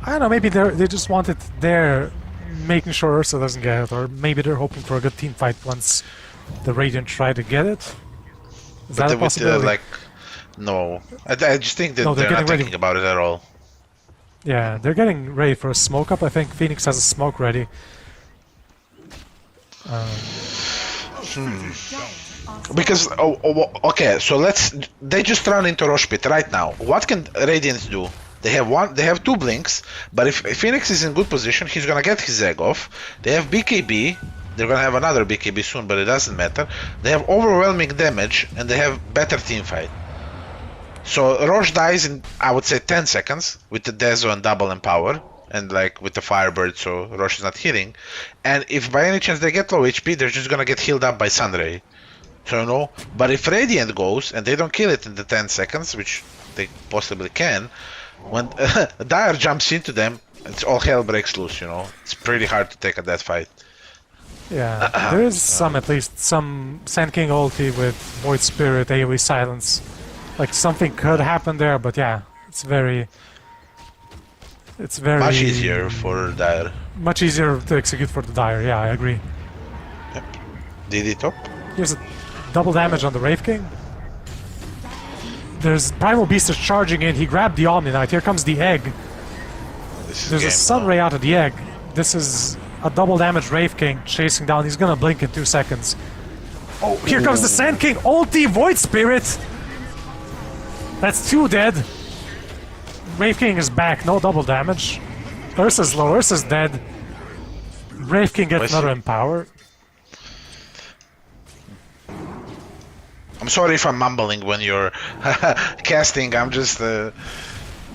I don't know, maybe they just wanted their making sure Ursa doesn't get it, or maybe they're hoping for a good team fight once the Radiant try to get it. Is that a possibility? Like, no. I just think that No, they're not getting ready. thinking about it at all. Yeah, they're getting ready for a smoke up. I think Phoenix has a smoke ready. Because okay, so they just run into Rosh Pit right now. What can Radiants do? They have two blinks, but if Phoenix is in good position, he's gonna get his egg off. They have BKB. They're gonna have another BKB soon, but it doesn't matter. They have overwhelming damage and they have better team fight. So Rosh dies in, I would say, 10 seconds with the Dezo and double empower, and like with the Firebird, so Rosh is not healing. And if by any chance they get low HP, they're just gonna get healed up by Sunray. So you know, but if Radiant goes and they don't kill it in the 10 seconds, which they possibly can, when Dire jumps into them, it's all hell breaks loose. You know, it's pretty hard to take at that fight. Yeah, there is some, at least, some Sand King ulti with Void Spirit, AoE Silence. Like, something could happen there, but yeah, it's very... Much easier for Dire. Much easier to execute for the Dire, yeah, I agree. Yep. DD top. Here's a double damage on the Wraith King. There's Primal Beast is charging in, he grabbed the Omni Knight, here comes the egg. There's a Sunray out of the egg. This is a double damage Wraith King chasing down, he's gonna blink in 2 seconds. Oh, here comes the Sand King, ulti Void Spirit! That's 2 dead. Wraith King is back, no double damage. Ursa's low, Ursa's dead. Wraith King gets another empower. I'm sorry if I'm mumbling when you're casting, I'm just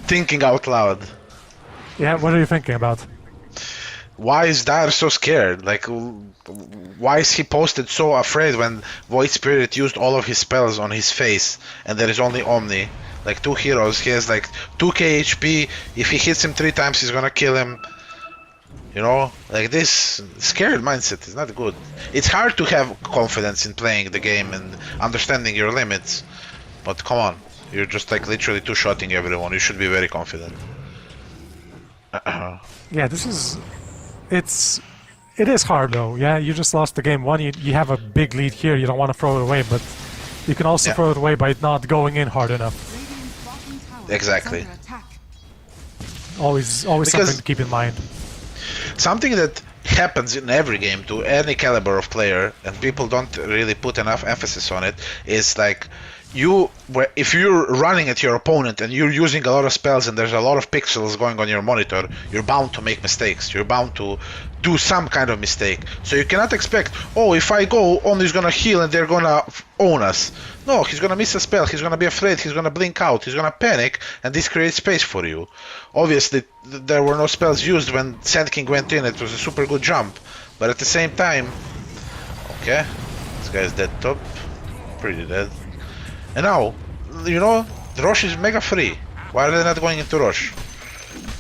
thinking out loud. Yeah, what are you thinking about? Why is Dire so scared? Like, why is he posted so afraid when Void Spirit used all of his spells on his face and there is only Omni? Like, 2 heroes, he has like 2k HP, if he hits him 3 times he's gonna kill him. You know, like this scared mindset is not good. It's hard to have confidence in playing the game and understanding your limits, but come on, you're just like literally two-shotting everyone, you should be very confident. Yeah, this is... It is hard though, yeah, you just lost the game 1, you have a big lead here, you don't want to throw it away, but you can also throw it away by not going in hard enough. Exactly. Always something to keep in mind. Something that happens in every game to any caliber of player, and people don't really put enough emphasis on it, is like if you're running at your opponent and you're using a lot of spells and there's a lot of pixels going on your monitor, you're bound to make mistakes. You're bound to do some kind of mistake. So you cannot expect, oh, if I go, Omni's gonna heal and they're gonna own us. No, he's gonna miss a spell, he's gonna be afraid, he's gonna blink out, he's gonna panic, and this creates space for you. Obviously, there were no spells used when Sand King went in, it was a super good jump. But at the same time, okay, this guy's dead top, pretty dead. And now, you know, the Rosh is mega free. Why are they not going into Rosh?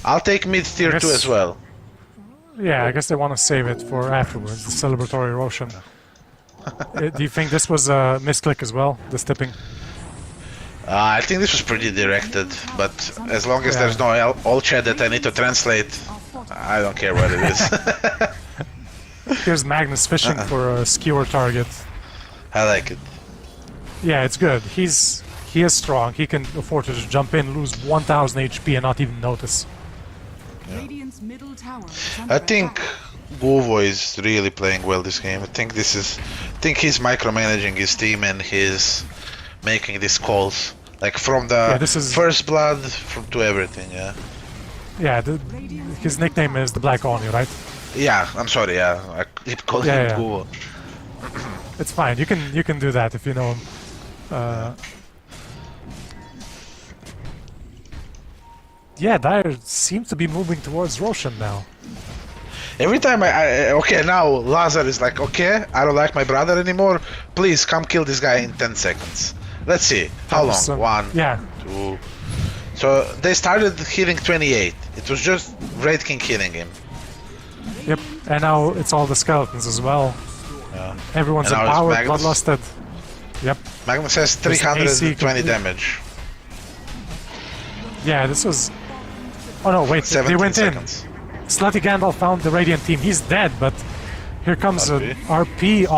I'll take mid tier 2 as well. Yeah, I guess they want to save it for afterwards, the celebratory Roshan. Do you think this was a misclick as well, the tipping? I think this was pretty directed, but as long as there's no all chat that I need to translate, I don't care what it is. Here's Magnus fishing for a skewer target. I like it. Yeah, it's good. He is strong. He can afford to just jump in, lose 1000 HP and not even notice. Radiant's middle tower is under I think attack. Guvo is really playing well this game. I think he's micromanaging his team and he's making these calls. Like from the first blood to everything, yeah. Yeah, his nickname is the Black Oni, right? Yeah, I'm sorry, yeah. I keep calling him Guvo. It's fine. You can do that if you know him. Yeah, Dire seems to be moving towards Roshan now. Every time okay, now Lazar is like, okay, I don't like my brother anymore. Please come kill this guy in 10 seconds. Let's see. How long? 1, 2. So they started healing 28. It was just Wraith King killing him. Yep, and now it's all the skeletons as well. Yeah. Everyone's empowered, bloodlusted. Yep. Magnus has 320 damage. Yeah, this was... Oh no, wait, they went seconds. In. Slutty Gandalf found the Radiant team. He's dead, but here comes an RP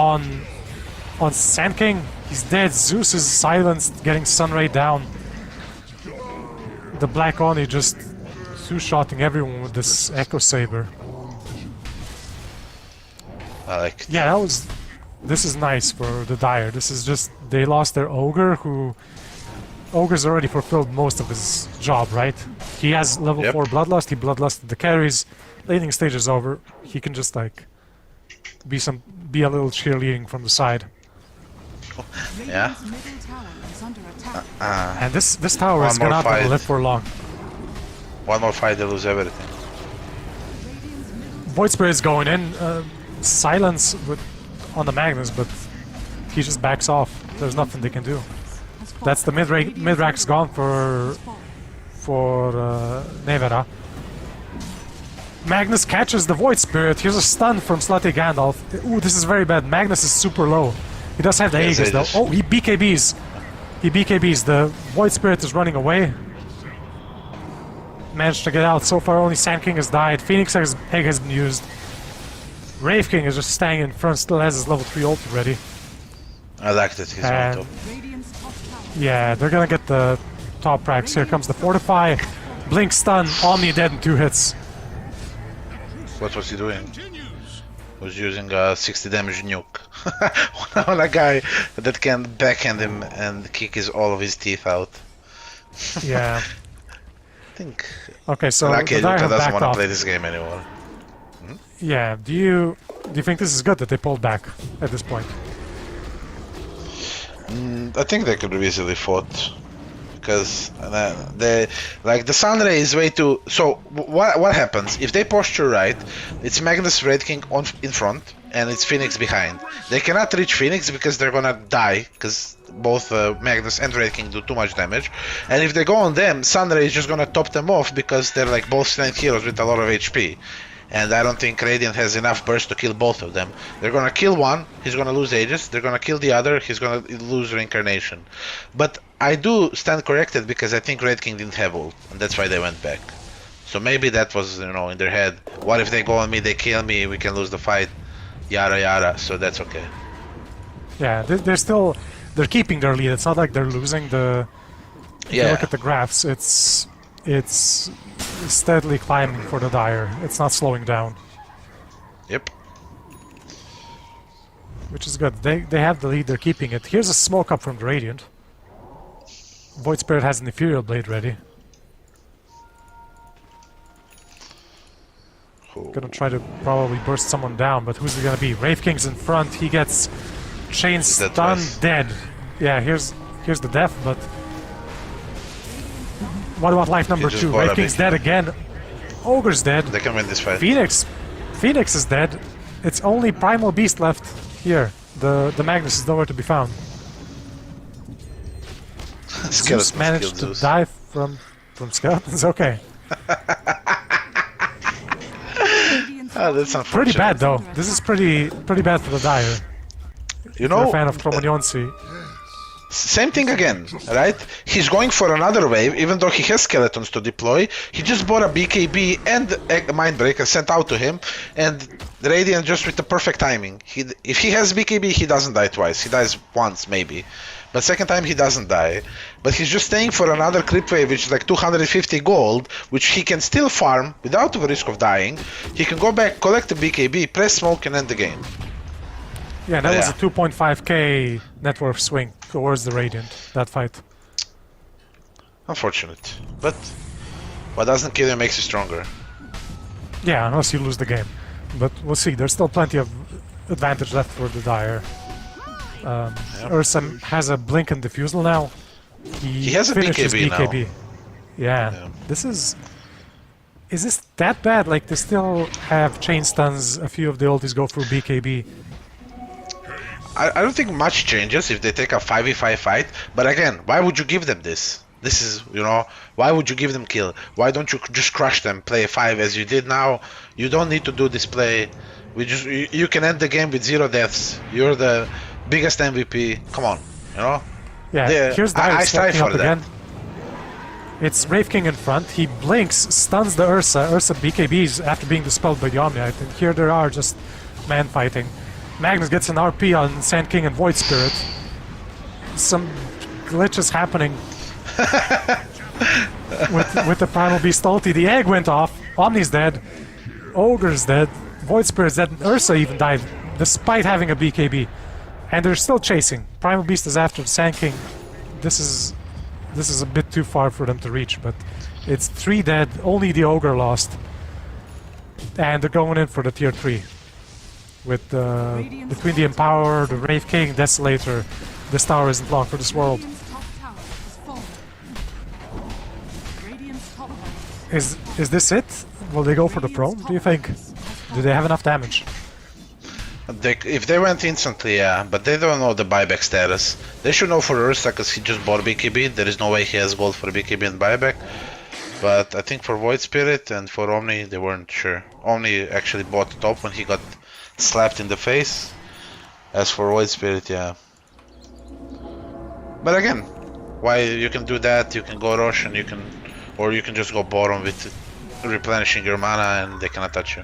on Sand King. He's dead. Zeus is silenced, getting Sunray down. The Black Oni just two-shotting everyone with this Echo Saber. I like it. Yeah, this is nice for the Dire. This is just, they lost their Ogre, Ogre's already fulfilled most of his job, right? He has level 4 Bloodlust, he Bloodlusted the carries, laning stage is over, he can just like be a little cheerleading from the side. Yeah. Radiant's middle tower is under attack. And this tower is One more gonna not fight. live for long. One more fight, they lose everything. Radiant's middle Void Spirit is going in, silence on the Magnus, but he just backs off. There's nothing they can do. has fallen. That's the mid-rack's gone for Nevera. Magnus catches the Void Spirit. Here's a stun from Slutty Gandalf. Ooh, this is very bad. Magnus is super low. He does have the Yes, Aegis though. Aegis. Oh, he BKBs. The Void Spirit is running away. Managed to get out. So far only Sand King has died. Phoenix Egg has been used. Wraith King is just staying in front, still has his level 3 ult ready. I liked it, he's on And top. Radiant's top tower. yeah, they're gonna get the top racks. Here comes the Fortify. Blink stun, Omni dead in 2 hits. What was he doing? He was using a 60 damage nuke on a guy that can backhand him and kick all of his teeth out. Yeah. I think Okay, so Lucky the Dire Luka have doesn't backed want to off. play this game anymore. Yeah, do you think this is good that they pulled back at this point? I think they could have easily fought because they like the Sunray is way too. So what happens if they posture right? It's Magnus Red King in front and it's Phoenix behind. They cannot reach Phoenix because they're gonna die because both Magnus and Red King do too much damage. And if they go on them, Sunray is just gonna top them off because they're like both strength heroes with a lot of HP. And I don't think Radiant has enough burst to kill both of them. They're gonna kill one, he's gonna lose Aegis. They're gonna kill the other, he's gonna lose Reincarnation. But I do stand corrected because I think Red King didn't have ult, and that's why they went back. So maybe that was, in their head. What if they go on me, they kill me, we can lose the fight, yada yada. So that's okay. Yeah, they're keeping their lead. It's not like they're losing the. If you Yeah. look at the graphs, it's steadily climbing for the Dire. It's not slowing down, Yep. which is good. They have the lead. They're keeping it. Here's a smoke up from the Radiant. Void Spirit has an Ethereal Blade ready. Gonna try to probably burst someone down, but who's it gonna be? Wraith King's in front. He gets chain Dead stunned, twice. dead. Yeah, here's the death, but what about life number just 2? bought Wraith a King's big- dead again. Ogre's dead. They can win this fight. Phoenix is dead. It's only Primal Beast left here. The Magnus is nowhere to be found. Zeus Skeletons managed killed to Zeus. die from skeletons. Okay, Radiant's Ah, that's unfortunate. pretty bad though. This is pretty bad for the Dire. You You're a know, fan of Cromagnonsi. same thing again, right? He's going for another wave, even though he has skeletons to deploy. He just bought a BKB and a Mindbreaker sent out to him, and the Radiant just with the perfect timing. If he has BKB, he doesn't die twice. He dies once, maybe. But second time, he doesn't die. But he's just staying for another creep wave, which is like 250 gold, which he can still farm without the risk of dying. He can go back, collect the BKB, press smoke, and end the game. Yeah, that was Yeah. a 2.5k net worth swing towards the Radiant, that fight. Unfortunate. But what doesn't kill you makes you stronger. Yeah, unless you lose the game. But we'll see, there's still plenty of advantage left for the Dire. Ursa has a blink and diffusal now. He has a finishes BKB now. Yeah, this is this that bad? Like, they still have chain stuns, a few of the ultis go through BKB. I don't think much changes if they take a 5v5 fight, but again, why would you give them this? This is, why would you give them kill? Why don't you just crush them, play 5 as you did now? You don't need to do this play. You can end the game with 0 deaths. You're the biggest MVP. Come on, Yeah, Yeah, here's I Dire strive smoking up for that. again. It's Wraith King in front. He blinks, stuns the Ursa. Ursa BKBs after being dispelled by the Omniite. And here they are just man fighting. Magnus gets an RP on Sand King and Void Spirit. Some glitches happening with the Primal Beast ulti. The egg went off. Omni's dead. Ogre's dead. Void Spirit's dead. Ursa even died despite having a BKB. And they're still chasing. Primal Beast is after the Sand King. This is a bit too far for them to reach, but it's 3 dead, only the Ogre lost. And they're going in for the tier 3. With between the Empower, the Wraith King, Desolator, this tower isn't long for this world. Radiant's top tower has fallen. Radiant's top tower Is this it? Will they go for the Prone, do you think? Do they have enough damage? If they went instantly, yeah, but they don't know the buyback status. They should know for Ursa because he just bought BKB. There is no way he has gold for BKB and buyback. But I think for Void Spirit and for Omni, they weren't sure. Omni actually bought the top when he got slapped in the face. As for Void Spirit, yeah. But again, why you can do that? You can go Roshan, or you can just go bottom with replenishing your mana, and they cannot touch you.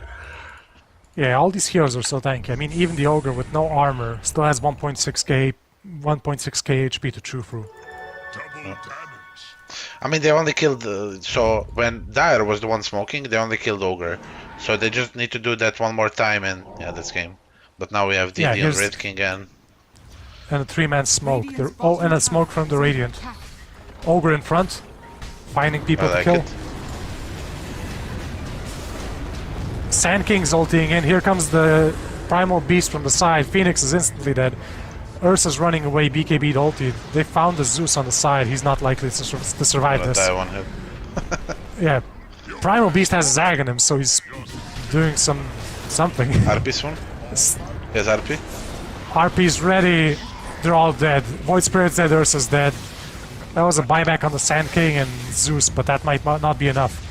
Yeah, all these heroes are so tanky. I mean, even the Ogre with no armor still has 1.6k HP to chew through. Double damage. I mean, they only killed. So when Dire was the one smoking, they only killed Ogre. So they just need to do that one more time, and yeah, that's game. But now we have DD and here's- Red King and And a 3-man smoke. Oh, and a smoke from the Radiant. Ogre in front, finding people I like to kill. it. Sand King's ulting in. Here comes the Primal Beast from the side. Phoenix is instantly dead. Ursa's running away, BKB'd ulti. They found the Zeus on the side. He's not likely to survive gonna this. die one hit. Yeah. Primal Beast has Zag on him, so he's doing something. RP soon? Yes, RP. RP's ready. They're all dead. Void Spirit's dead, Ursa's dead. That was a buyback on the Sand King and Zeus, but that might not be enough.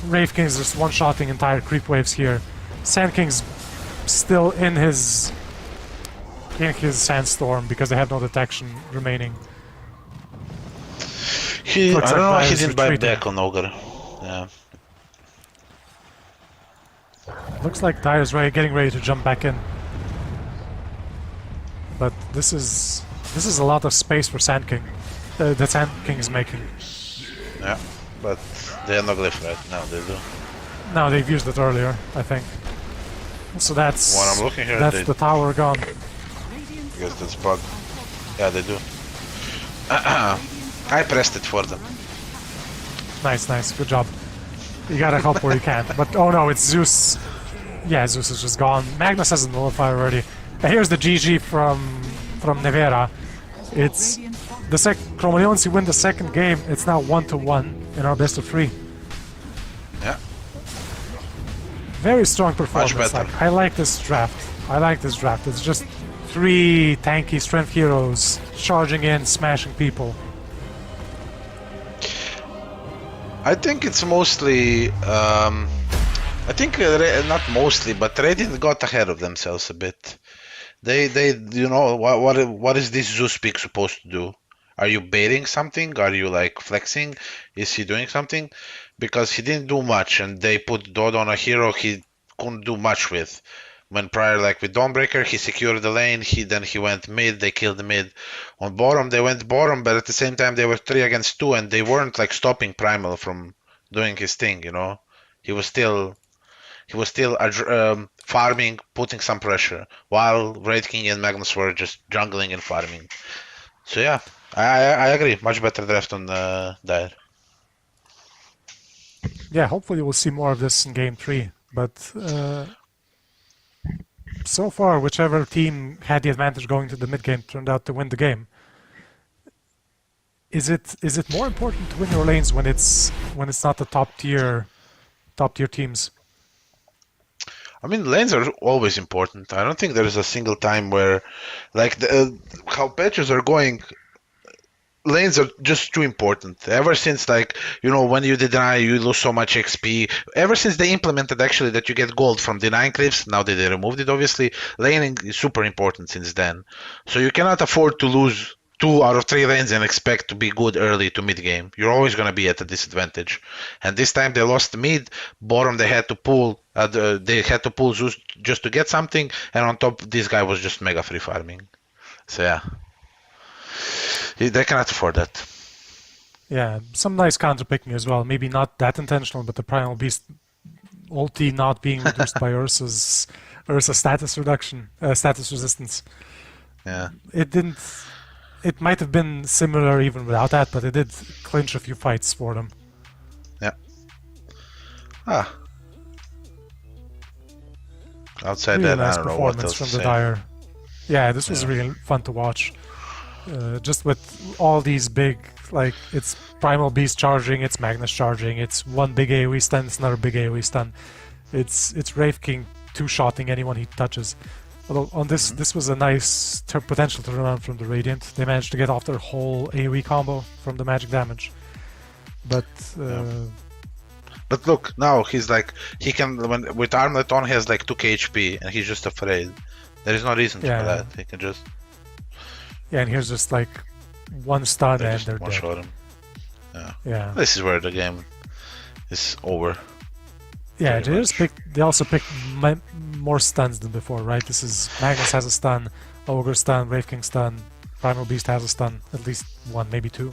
Wraith King's just one-shotting entire creep waves here. Sand King's still in his sandstorm because they have no detection remaining. I Looks don't know why like he Dire's didn't buy retreating. back on Ogre. Yeah. Looks like Dire's getting ready to jump back in. But this is a lot of space for Sand King. That Sand King is making. Yeah. But they are not glyph right now, they do. No, they've used it earlier, I think. So that's When I'm looking here, that's they- the tower gone. I guess that's bug. Yeah, they do. I pressed it for them. Nice, good job. You gotta help where you can. But oh no, it's Zeus. Yeah, Zeus is just gone. Magnus has a nullifier already. And here's the GG from Nevera. It's the Cromagnones win the second game. It's now 1-1 in our best of 3. Yeah. Very strong performance. better. Like, I like this draft. It's just 3 tanky strength heroes charging in, smashing people. I think it's mostly. I think not mostly, but Radiant got ahead of themselves a bit. They, you know, what is this Zeus pick supposed to do? Are you baiting something? Are you like flexing? Is he doing something? Because he didn't do much, and they put Dota on a hero he couldn't do much with. When prior, like with Dawnbreaker, he secured the lane. Then he went mid. They killed the mid. On bottom, they went bottom, but at the same time, they were 3 against 2, and they weren't like stopping Primal from doing his thing. You know, he was still farming, putting some pressure, while Wraith King and Magnus were just jungling and farming. So yeah, I agree. Much better draft on Dire. Yeah, hopefully we'll see more of this in game 3. But so far, whichever team had the advantage going to the mid game turned out to win the game. Is it more important to win your lanes when it's not the top tier teams? I mean, lanes are always important. I don't think there is a single time where, like, how patches are going, lanes are just too important. Ever since, like, you know, when you deny, you lose so much XP. Ever since they implemented, actually, that you get gold from denying cliffs, now that they removed it, obviously, laning is super important since then. So you cannot afford to lose 2 out of 3 lanes and expect to be good early to mid game. You're always going to be at a disadvantage. And this time they lost mid, bottom they had to pull. They had to pull Zeus just to get something, and on top this guy was just mega free farming. So yeah, they cannot afford that. Yeah, some nice counter picking as well. Maybe not that intentional, but the Primal Beast ulti not being reduced by Ursa's status resistance. Yeah. It didn't. It might have been similar even without that, but it did clinch a few fights for them. Yeah. Ah. Outside Really that, nice I don't know what performance else from to the say. Dire. Yeah, this was really fun to watch. Just with all these big, like, it's Primal Beast charging, it's Magnus charging, it's one big AoE stun, it's another big AoE stun. It's Wraith King two-shotting anyone he touches. Although on this was a nice potential turnaround from the Radiant. They managed to get off their whole AoE combo from the magic damage. But But look, now he's like, he can, with Armlet on, he has like 2k HP, and he's just afraid. There is no reason for that. He can just... Yeah, and here's just like one stun and they're dead. one-shot him. Yeah. This is where the game is over. Yeah, pretty they also picked more stuns than before, right? This is Magnus has a stun, Ogre stun, Wraith King stun, Primal Beast has a stun, at least one, maybe two.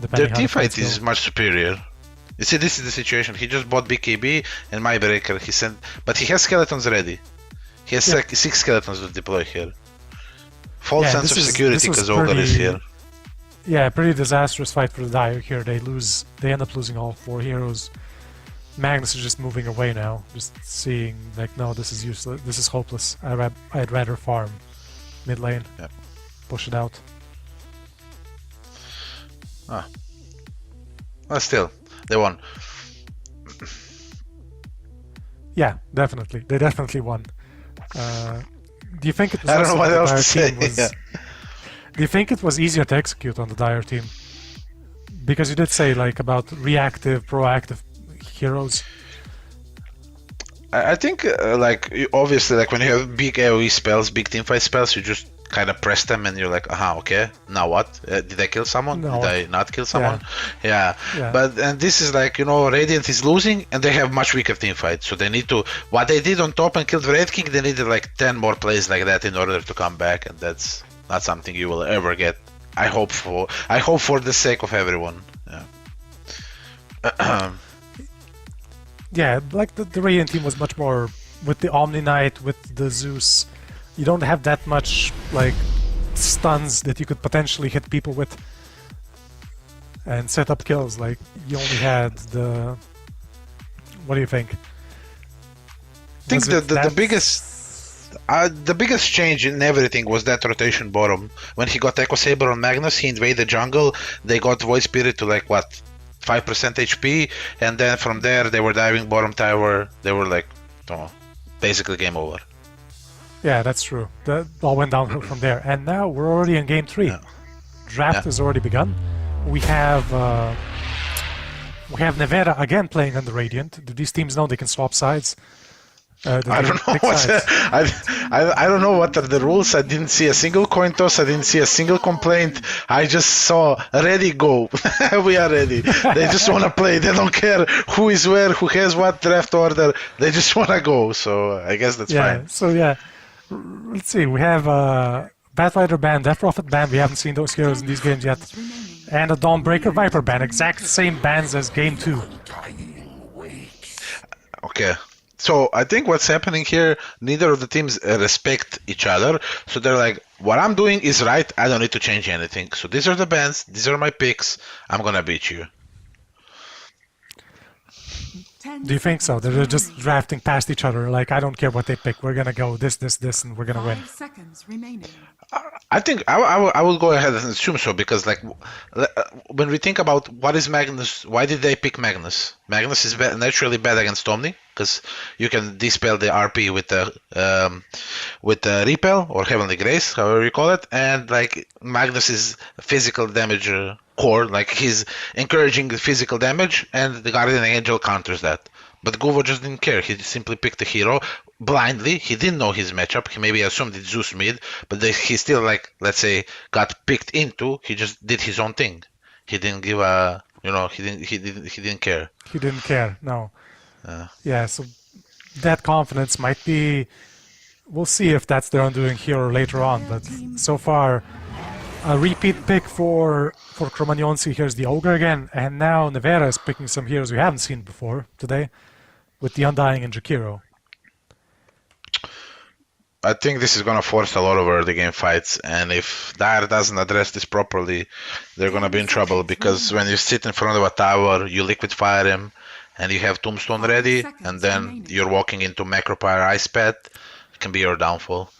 Their team fight is much superior. You see, this is the situation. He just bought BKB and My Breaker. But he has skeletons ready. He has like 6 skeletons to deploy here. False sense of security because Ogre is here. Yeah, pretty disastrous fight for the Dire here. They end up losing all 4 heroes. Magnus is just moving away now, just seeing like, no, this is useless, this is hopeless. I'd rather farm mid lane, push it out. Well, still, they won. Yeah, definitely, they definitely won. Do you think it was? I don't know what else to say. Do you think it was easier to execute on the Dire team? Because you did say like about reactive, proactive heroes. I think obviously like when you have big AoE spells, big teamfight spells, you just kind of press them and you're like, okay, now what? Did I kill someone? No. Did I not kill someone? Yeah. But and this is like, Radiant is losing and they have much weaker teamfight, so they need to, what they did on top and killed Wraith King, they needed like 10 more plays like that in order to come back, and that's not something you will ever get. I hope for the sake of everyone. Yeah, like the Radiant team was much more with the Omni Knight, with the Zeus. You don't have that much like stuns that you could potentially hit people with and set up kills. Like you only had the. What do you think? I think the biggest change in everything was that rotation bottom. When he got Echo Saber on Magnus, he invaded jungle. They got Void Spirit to like what? 5% HP, and then from there they were diving bottom tower. They were like, basically game over. Yeah, that's true. That all went downhill from there, and now we're already in game 3. Draft has already begun. We have Nevera again playing on the Radiant. Do these teams know they can swap sides? I don't know I don't know what are the rules. I didn't see a single coin toss. I didn't see a single complaint. I just saw ready, go. We are ready. They just want to play. They don't care who is where, who has what draft order. They just want to go. So I guess that's fine. So let's see. We have Batrider ban, Death Prophet ban. We haven't seen those heroes in these games yet. And a Dawnbreaker Viper ban. Exact same bans as game 2. Okay. So I think what's happening here, neither of the teams respect each other. So they're like, what I'm doing is right. I don't need to change anything. So these are the bans. These are my picks. I'm going to beat you. Do you think so? They're just drafting past each other. Like, I don't care what they pick. We're going to go this, and we're going to win. 5 seconds remaining. I think I will go ahead and assume so, because like when we think about what is Magnus, why did they pick Magnus? Magnus is naturally bad against Omni because you can dispel the RP with the Repel or Heavenly Grace, however you call it, and like Magnus is physical damage core, like he's encouraging the physical damage, and the Guardian Angel counters that. But Guvo just didn't care. He simply picked a hero blindly. He didn't know his matchup. He maybe assumed it's Zeus mid, but he still, like, let's say, got picked into. He just did his own thing. He didn't give a, he didn't care. He didn't care. No. Yeah. So that confidence might be. We'll see if that's their undoing here or later on. But so far, a repeat pick for Cromagnonsi. Here's the Ogre again, and now Nevera is picking some heroes we haven't seen before today, with the Undying and Jakiro. I think this is gonna force a lot of early game fights, and if Dire doesn't address this properly, they're gonna be in trouble, because when you sit in front of a tower, you liquid fire him, and you have Tombstone ready, and then you're walking into Macropyre Ice Pet, it can be your downfall.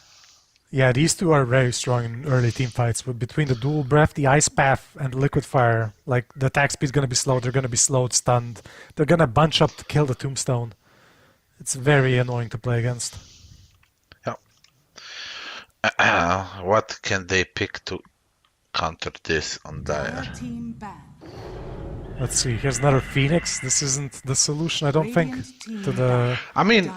Yeah, these two are very strong in early team fights. But between the Dual Breath, the Ice Path, and the Liquid Fire, like, the attack speed's gonna be slow, they're gonna be slowed, stunned. They're gonna bunch up to kill the Tombstone. It's very annoying to play against. What can they pick to counter this on Dire? Let's see, here's another Phoenix. This isn't the solution, I don't think, to the... I mean,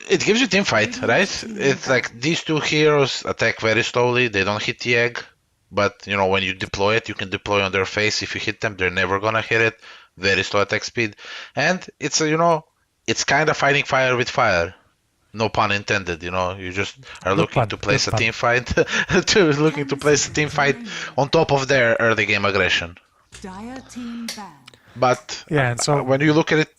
it gives you team fight, right? It's like these two heroes attack very slowly, they don't hit the egg, but when you deploy it, you can deploy on their face. If you hit them, they're never gonna hit it. Very slow attack speed. And it's it's kind of fighting fire with fire. No pun intended, you just are looking to place a team fight on top of their early game aggression. But yeah, and so when you look at it,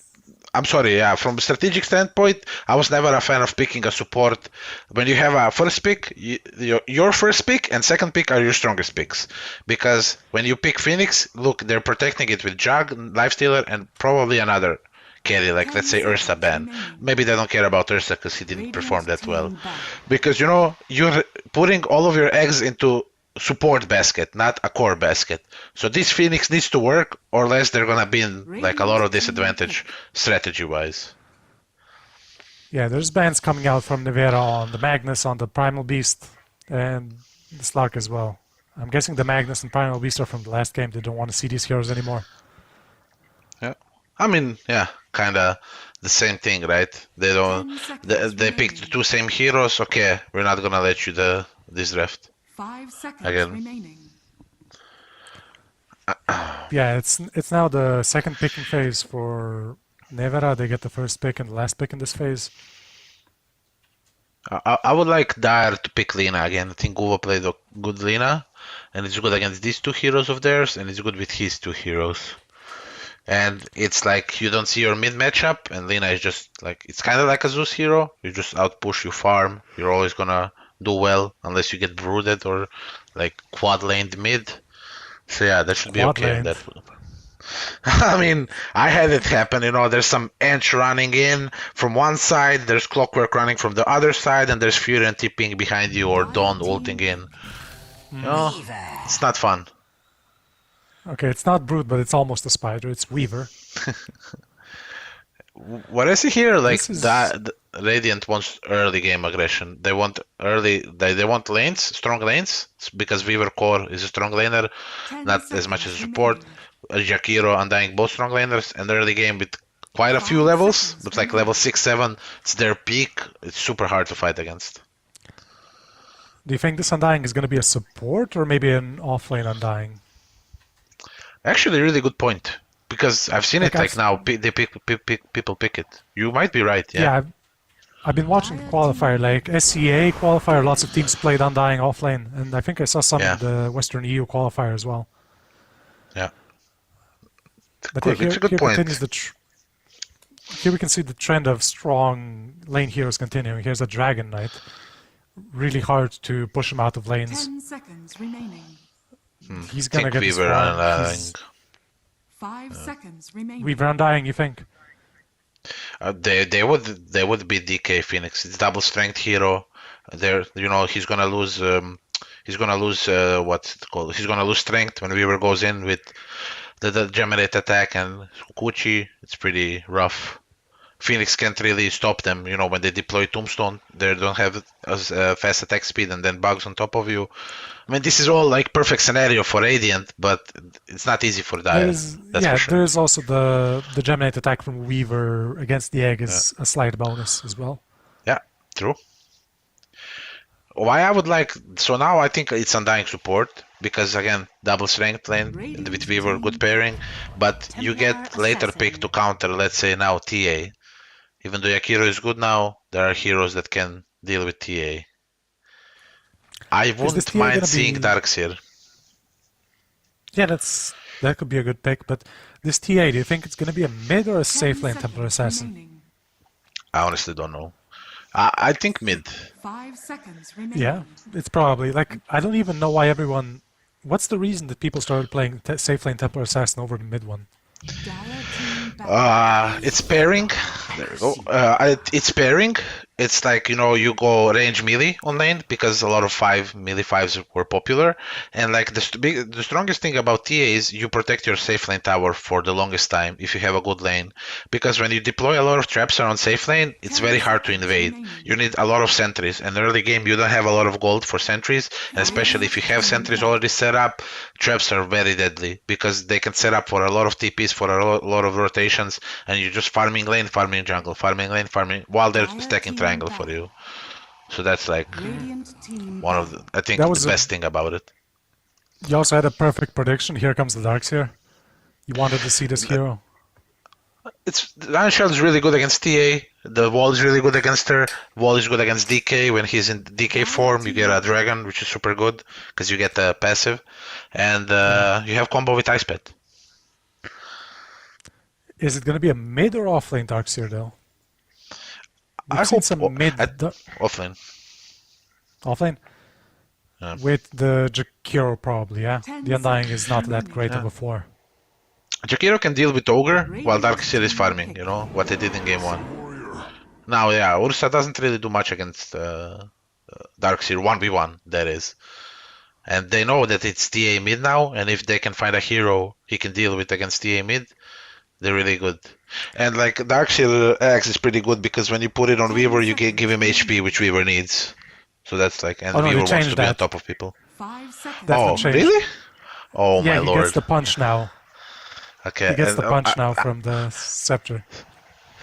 I'm sorry, yeah, from a strategic standpoint, I was never a fan of picking a support. When you have a first pick, your first pick and second pick are your strongest picks. Because when you pick Phoenix, look, they're protecting it with Jug, Lifestealer, and probably another carry, like let's say Ursa ban. Maybe they don't care about Ursa because he didn't perform that well. Because you're putting all of your eggs into support basket, not a core basket. So this Phoenix needs to work, or else they're gonna be in like a lot of disadvantage strategy wise. Yeah, there's bans coming out from Nevera on the Magnus, on the Primal Beast, and the Slark as well. I'm guessing the Magnus and Primal Beast are from the last game. They don't want to see these heroes anymore. Yeah. I mean, yeah, kind of the same thing, right? They don't. They picked the two same heroes. Okay, we're not gonna let you this draft 5 seconds again. remaining. Yeah, it's now the second picking phase for Nevera. They get the first pick and the last pick in this phase. I would like Dire to pick Lina again. I think Guva played a good Lina, and it's good against these two heroes of theirs, and it's good with his two heroes. And it's like you don't see your mid matchup, and Lina is just like, it's kind of like a Zeus hero. You just outpush, you farm. You're always gonna do well unless you get brooded or like quad laned mid. So yeah, that should be okay. That, I mean, I had it happen. There's some Ench running in from one side, there's Clockwork running from the other side, and there's Furion tipping behind you or Dawn ulting in. It's not fun. Okay, it's not Brood, but it's almost a spider. It's Weaver. What I see here, like the Radiant wants early game aggression. They want they want lanes, strong lanes, because Weaver core is a strong laner, not as much as a support. Jakiro, Undying, both strong laners, and early game with quite a few levels, but like level 6, 7, it's their peak. It's super hard to fight against. Do you think this Undying is going to be a support or maybe an offlane Undying? Actually, really good point. Because I've seen it like now, people pick it. You might be right, yeah. Yeah, I've been watching the qualifier, like SCA qualifier, lots of teams played Undying offlane, and I think I saw some in the Western EU qualifier as well. Yeah. But Good. It's a good point. Here we can see the trend of strong lane heroes continuing. Here's a Dragon Knight. Really hard to push him out of lanes. 10 seconds remaining. He's gonna get Weaver this 5 seconds remaining. Weaver Undying, you think? They would be DK Phoenix. It's double strength hero. He's gonna lose. He's gonna lose what's it called? He's gonna lose strength when Weaver goes in with the generate attack and Kuchi. It's pretty rough. Phoenix can't really stop them. You know, when they deploy Tombstone, they don't have as fast attack speed, and then bugs on top of you. I mean, this is all like perfect scenario for Radiant, but it's not easy for Dire. There's That's for sure. there's also the Geminate attack from Weaver against the egg is a slight bonus as well. Yeah, true. Why I would like so now I think it's Undying support because again double strength lane with Weaver good pairing, but you get later pick to counter. Let's say now TA. Even though Yakiro is good now, there are heroes that can deal with TA. I wouldn't TA mind gonna seeing be- Darkseer. Yeah, that could be a good pick. But this TA, do you think it's going to be a mid or a safe lane Templar Assassin? I honestly don't know. I think mid. 5 seconds remaining. Yeah, it's probably like I don't even know why everyone. What's the reason that people started playing safe lane Templar Assassin over the mid one? Dire team back. It's pairing. There we go. It's pairing. It's like, you know, you go range melee on lane because a lot of melee fives were popular. And like the strongest thing about TA is you protect your safe lane tower for the longest time if you have a good lane. Because when you deploy a lot of traps around safe lane, it's very hard to invade. You need a lot of sentries. In the early game, you don't have a lot of gold for sentries. And especially if you have sentries already set up, traps are very deadly because they can set up for a lot of TPs, for a lot of rotations, and you're just farming lane, farming jungle, farming lane, farming while they're stacking triangle for you. So that's like Radiant team one of the, I think That the was best thing about it. You also had a perfect prediction. Here comes the Darkseer. You wanted to see this hero. It's Iron Shell is really good against TA. The wall is really good against her. Wall is good against DK. When he's in DK form, you get a dragon, which is super good because you get the passive, and you have combo with Ice Pet. Is it going to be a mid or off lane Darkseer though? We've I seen hope some mid offlane. off lane. Yeah. With the Jakiro probably, yeah. 10 The Undying seconds is not that remaining. great of a 4. Jakiro can deal with Ogre while Darkseer is farming, you know, what they did in game 1. Now, yeah, Ursa doesn't really do much against Darkseer 1v1, that is. And they know that it's TA mid now, and if they can find a hero he can deal with against TA mid, they're really good. And like Darkseer X is pretty good because when you put it on Weaver, you can give him HP, which Weaver needs. So that's like, and Oh, no, they Weaver wants changed to be on that. top of people. 5 seconds. That's Oh, not changed. really? Oh Yeah, my he lord. gets the punch now. Okay. He gets and, the punch now from the Scepter.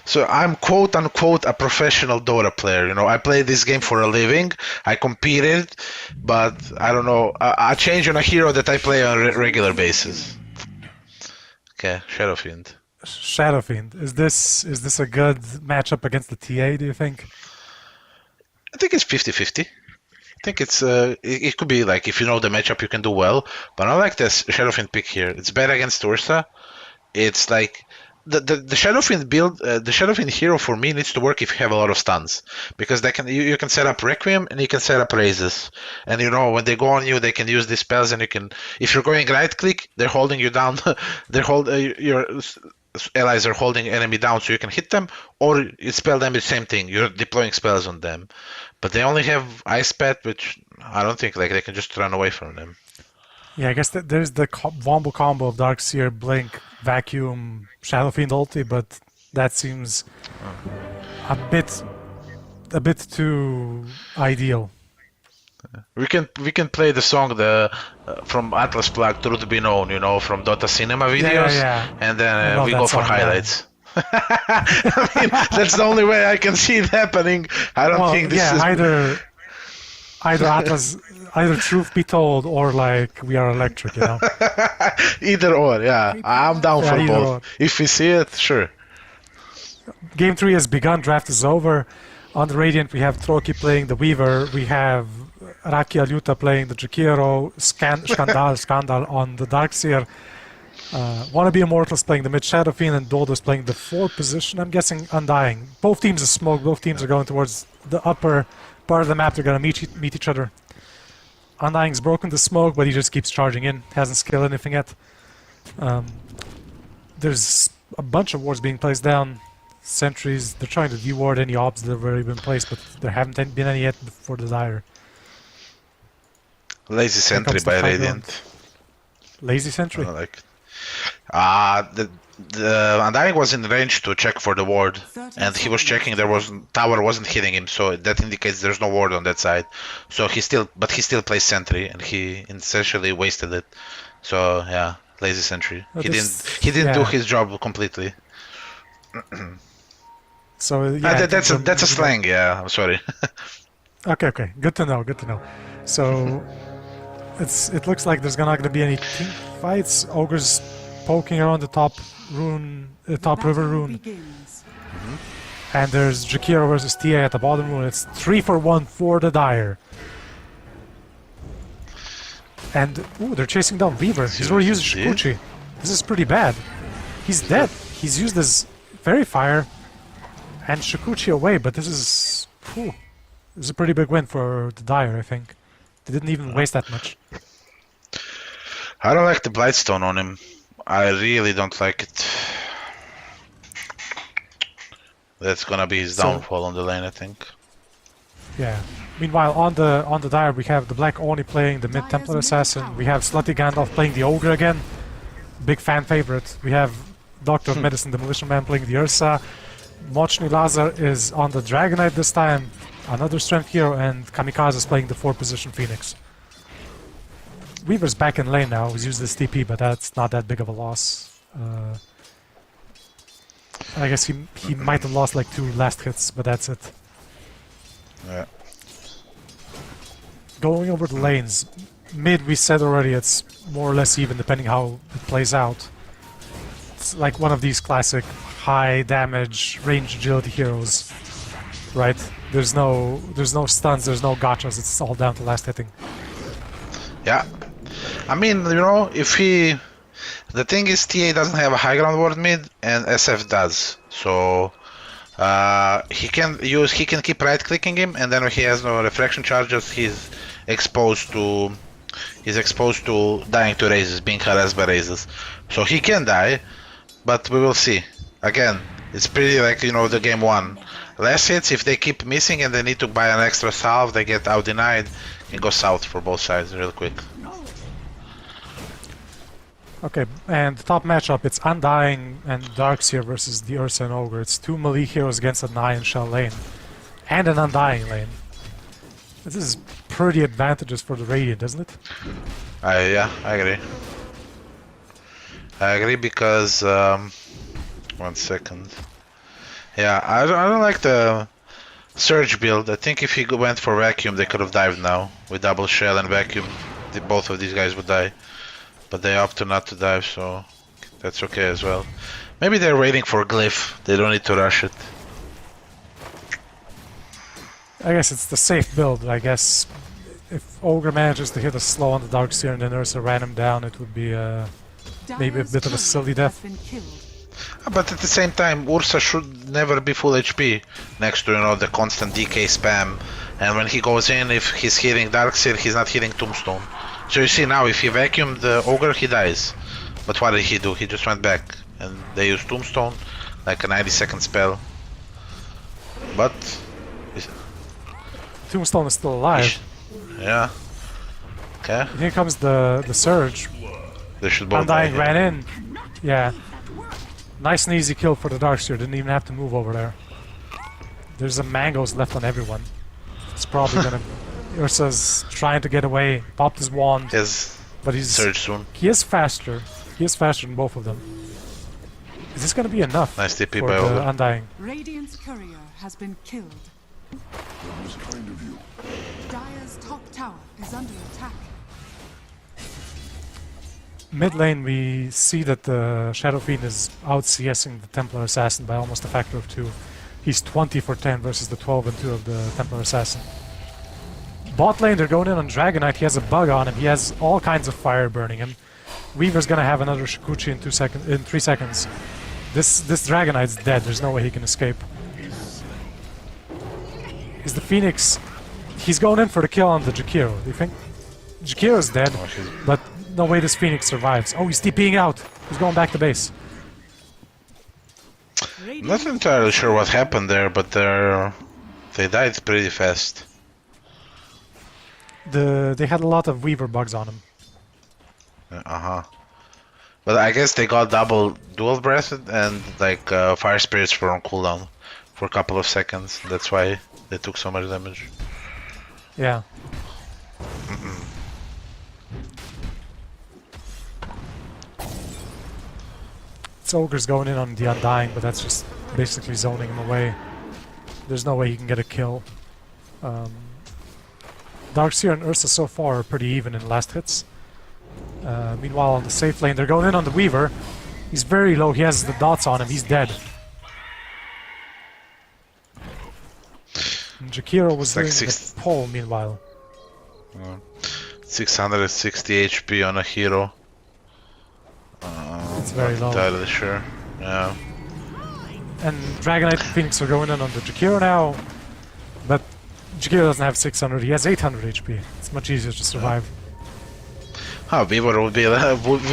So I'm quote unquote a professional Dota player. You know, I play this game for a living. I competed, but I don't know. I change on a hero that I play on a regular basis. Okay, Shadow Fiend. Shadow Fiend. Is this a good matchup against the TA, do you think? I think it's 50-50. I think it's it could be like if you know the matchup you can do well, but I like this Shadow Fiend pick here. It's better against Ursa. It's like the Shadow Fiend build, the Shadow Fiend hero for me needs to work if you have a lot of stuns, because they can you can set up Requiem and you can set up Raises, and you know when they go on you they can use these spells, and you can, if you're going right click, they're holding you down, your allies are holding enemy down so you can hit them, or you spell damage, same thing, you're deploying spells on them, but they only have Ice Pet, which I don't think like they can just run away from them. Yeah, I guess there's the Wombo combo of Darkseer, Blink, Vacuum, Shadow Fiend ulti, but that seems a bit too ideal. We can play the song from Atlas Plug, Truth Be Known, you know, from Dota Cinema videos, yeah. and I then love we that go for song, yeah. highlights. I mean, that's the only way I can see it happening. I don't Well, think this yeah, is either Atlas, either Truth Be Told or like We Are Electric, you know. either or. Yeah, I'm down Yeah, for either both. or. If we see it, sure. Game 3 has begun, draft is over. On the Radiant, we have Troki playing the Weaver, we have Raki Aluta playing the Jakiro, Skandal on the Darkseer, Wannabe Immortals playing the mid Shadow Fiend, and Doldus playing the 4th position. I'm guessing Undying. Both teams are smoke, both teams are going towards the upper part of the map. They're going to meet each other. Undying's broken the smoke, but he just keeps charging in. Hasn't scaled anything yet. There's a bunch of wards being placed down. Sentries, they're trying to de-ward any orbs that have already been placed, but there haven't been any yet for the Dire. Lazy Sentry comes the by fight Radiant. Lazy Sentry? I like. The Undying was in range to check for the ward, 30 and he was seconds. checking. Tower wasn't hitting him, so that indicates there's no ward on that side. So he still plays sentry, and he essentially wasted it. So yeah, lazy sentry. Oh, He this- didn't do yeah. his job completely. So yeah, That's a slang. Yeah, I'm sorry. Okay, good to know. Good to know. So it looks like there's not gonna be any team fights. Ogre's poking around the top top river Battle rune, begins. and there's Jakiro versus TA at the bottom rune. It's 3-for-1 for the Dire. And ooh, they're chasing down Weaver. He's already used Seriously? Shikuchi. This is pretty bad. He's dead. He's used his Fairy Fire and Shikuchi away, but this is a pretty big win for the Dire, I think. They didn't even waste that much. I don't like the Blightstone on him. I really don't like it. That's gonna be his So- downfall on the lane, I think. Yeah. Meanwhile, on the Dire, we have the Black Oni playing the mid Templar Assassin. We have Slutty Gandalf playing the Ogre again. Big fan favorite. We have Doctor of Medicine, the Militia Man, playing the Ursa. Mochni Lazar is on the Dragonite this time. Another strength hero, and Kamikaze is playing the 4-position Phoenix. Weaver's back in lane now. He's used his TP, but that's not that big of a loss. I guess he might have lost like 2 last hits, but that's it. Yeah. Going over the lanes, mid we said already it's more or less even depending how it plays out. It's like one of these classic high damage range agility heroes, right? There's no stuns, there's no gotchas, it's all down to last hitting. Yeah. I mean, the thing is, TA doesn't have a high ground ward mid, and SF does. So he can keep right clicking him, and then when he has no refraction charges, he's exposed to dying to raises, being harassed by raises. So he can die, but we will see. Again, it's pretty like the game 1. Less hits, if they keep missing and they need to buy an extra salve, they get out denied, can go south for both sides real quick. Okay, and the top matchup, it's Undying and Darkseer versus the Ursa and Ogre. It's 2 melee heroes against a Nine Shell lane. And an Undying lane. This is pretty advantageous for the Radiant, isn't it? Yeah, I agree. I agree because 1 second. Yeah, I don't like the Surge build. I think if he went for Vacuum, they could have dived now. With double Shell and Vacuum, both of these guys would die. But they opted not to dive, so that's okay as well. Maybe they're waiting for Glyph. They don't need to rush it. I guess it's the safe build. I guess if Ogre manages to hit a slow on the Darkseer and then Ursa ran him down, it would be maybe a Dire's bit of a courier silly has death. been killed. But at the same time, Ursa should never be full HP next to the constant DK spam. And when he goes in, if he's hitting Darkseer, he's not hitting Tombstone. So you see now, if he vacuumed the Ogre, he dies. But what did he do? He just went back, and they used Tombstone, like a 90-second spell. But Tombstone is still alive. yeah, okay, Here comes the Surge. they should both die. Undying ran in. Yeah. Nice and easy kill for the Darkseer. Didn't even have to move over there. There's a Mangoes left on everyone. It's probably gonna... Ursa's trying to get away. Popped his wand. His But he's... Surge soon. He is faster. He is faster than both of them. Is this gonna be enough Nice TP for by the Ogre. Undying? Radiant's courier has been killed. That was kind of you. Dire's top tower is under attack. Mid lane, we see that the Shadow Fiend is out CSing the Templar Assassin by almost a factor of 2. He's 20 for 10 versus the 12 and 2 of the Templar Assassin. Bot lane, they're going in on Dragonite. He has a bug on him. He has all kinds of fire burning him. Weaver's gonna have another Shikuchi in 3 seconds. This Dragonite's dead. There's no way he can escape. Is the Phoenix... He's going in for the kill on the Jakiro. Do you think? Jakiro's dead, but no way this Phoenix survives. Oh, he's TPing out. He's going back to base. I'm not entirely sure what happened there, but they died pretty fast. They had a lot of Weaver bugs on him. But I guess they got dual breathed and like fire spirits were on cooldown for a couple of seconds. That's why they took so much damage. Yeah. It's Ogre's going in on the Undying, but that's just basically zoning him away. There's no way he can get a kill. Darkseer and Ursa so far are pretty even in last hits. Meanwhile, on the safe lane, they're going in on the Weaver. He's very low, he has the dots on him, he's dead. And Jakiro was like doing the pull, meanwhile. 660 HP on a hero. It's very low. Not entirely sure. Yeah. And Dragonite and Phoenix are going in on the Jakiro now, but Jakiro doesn't have 600, he has 800 HP. It's much easier to survive. Weaver would be left with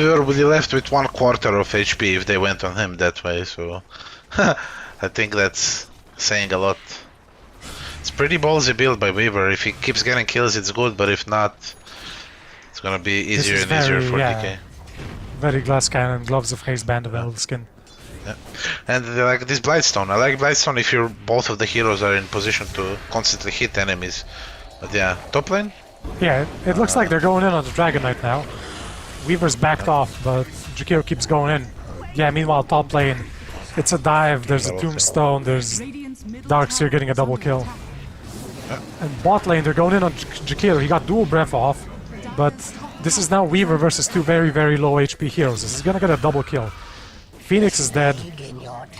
1/4 of HP if they went on him that way, so I think that's saying a lot. It's pretty ballsy build by Weaver. If he keeps getting kills, it's good, but if not, it's gonna be easier and easier for DK. Very glass cannon, gloves of haste, band of elf skin. Yeah. And like this Blightstone. I like Blightstone if both of the heroes are in position to constantly hit enemies. But yeah, top lane? Yeah, it looks like they're going in on the Dragon Knight now. Weaver's backed off, but Jakiro keeps going in. Yeah, meanwhile, top lane, it's a dive, there's a tombstone, there's Darkseer getting a double kill. And bot lane, they're going in on Jakiro. He got dual breath off, but this is now Weaver versus two very, very low HP heroes. This is gonna get a double kill. Phoenix is dead.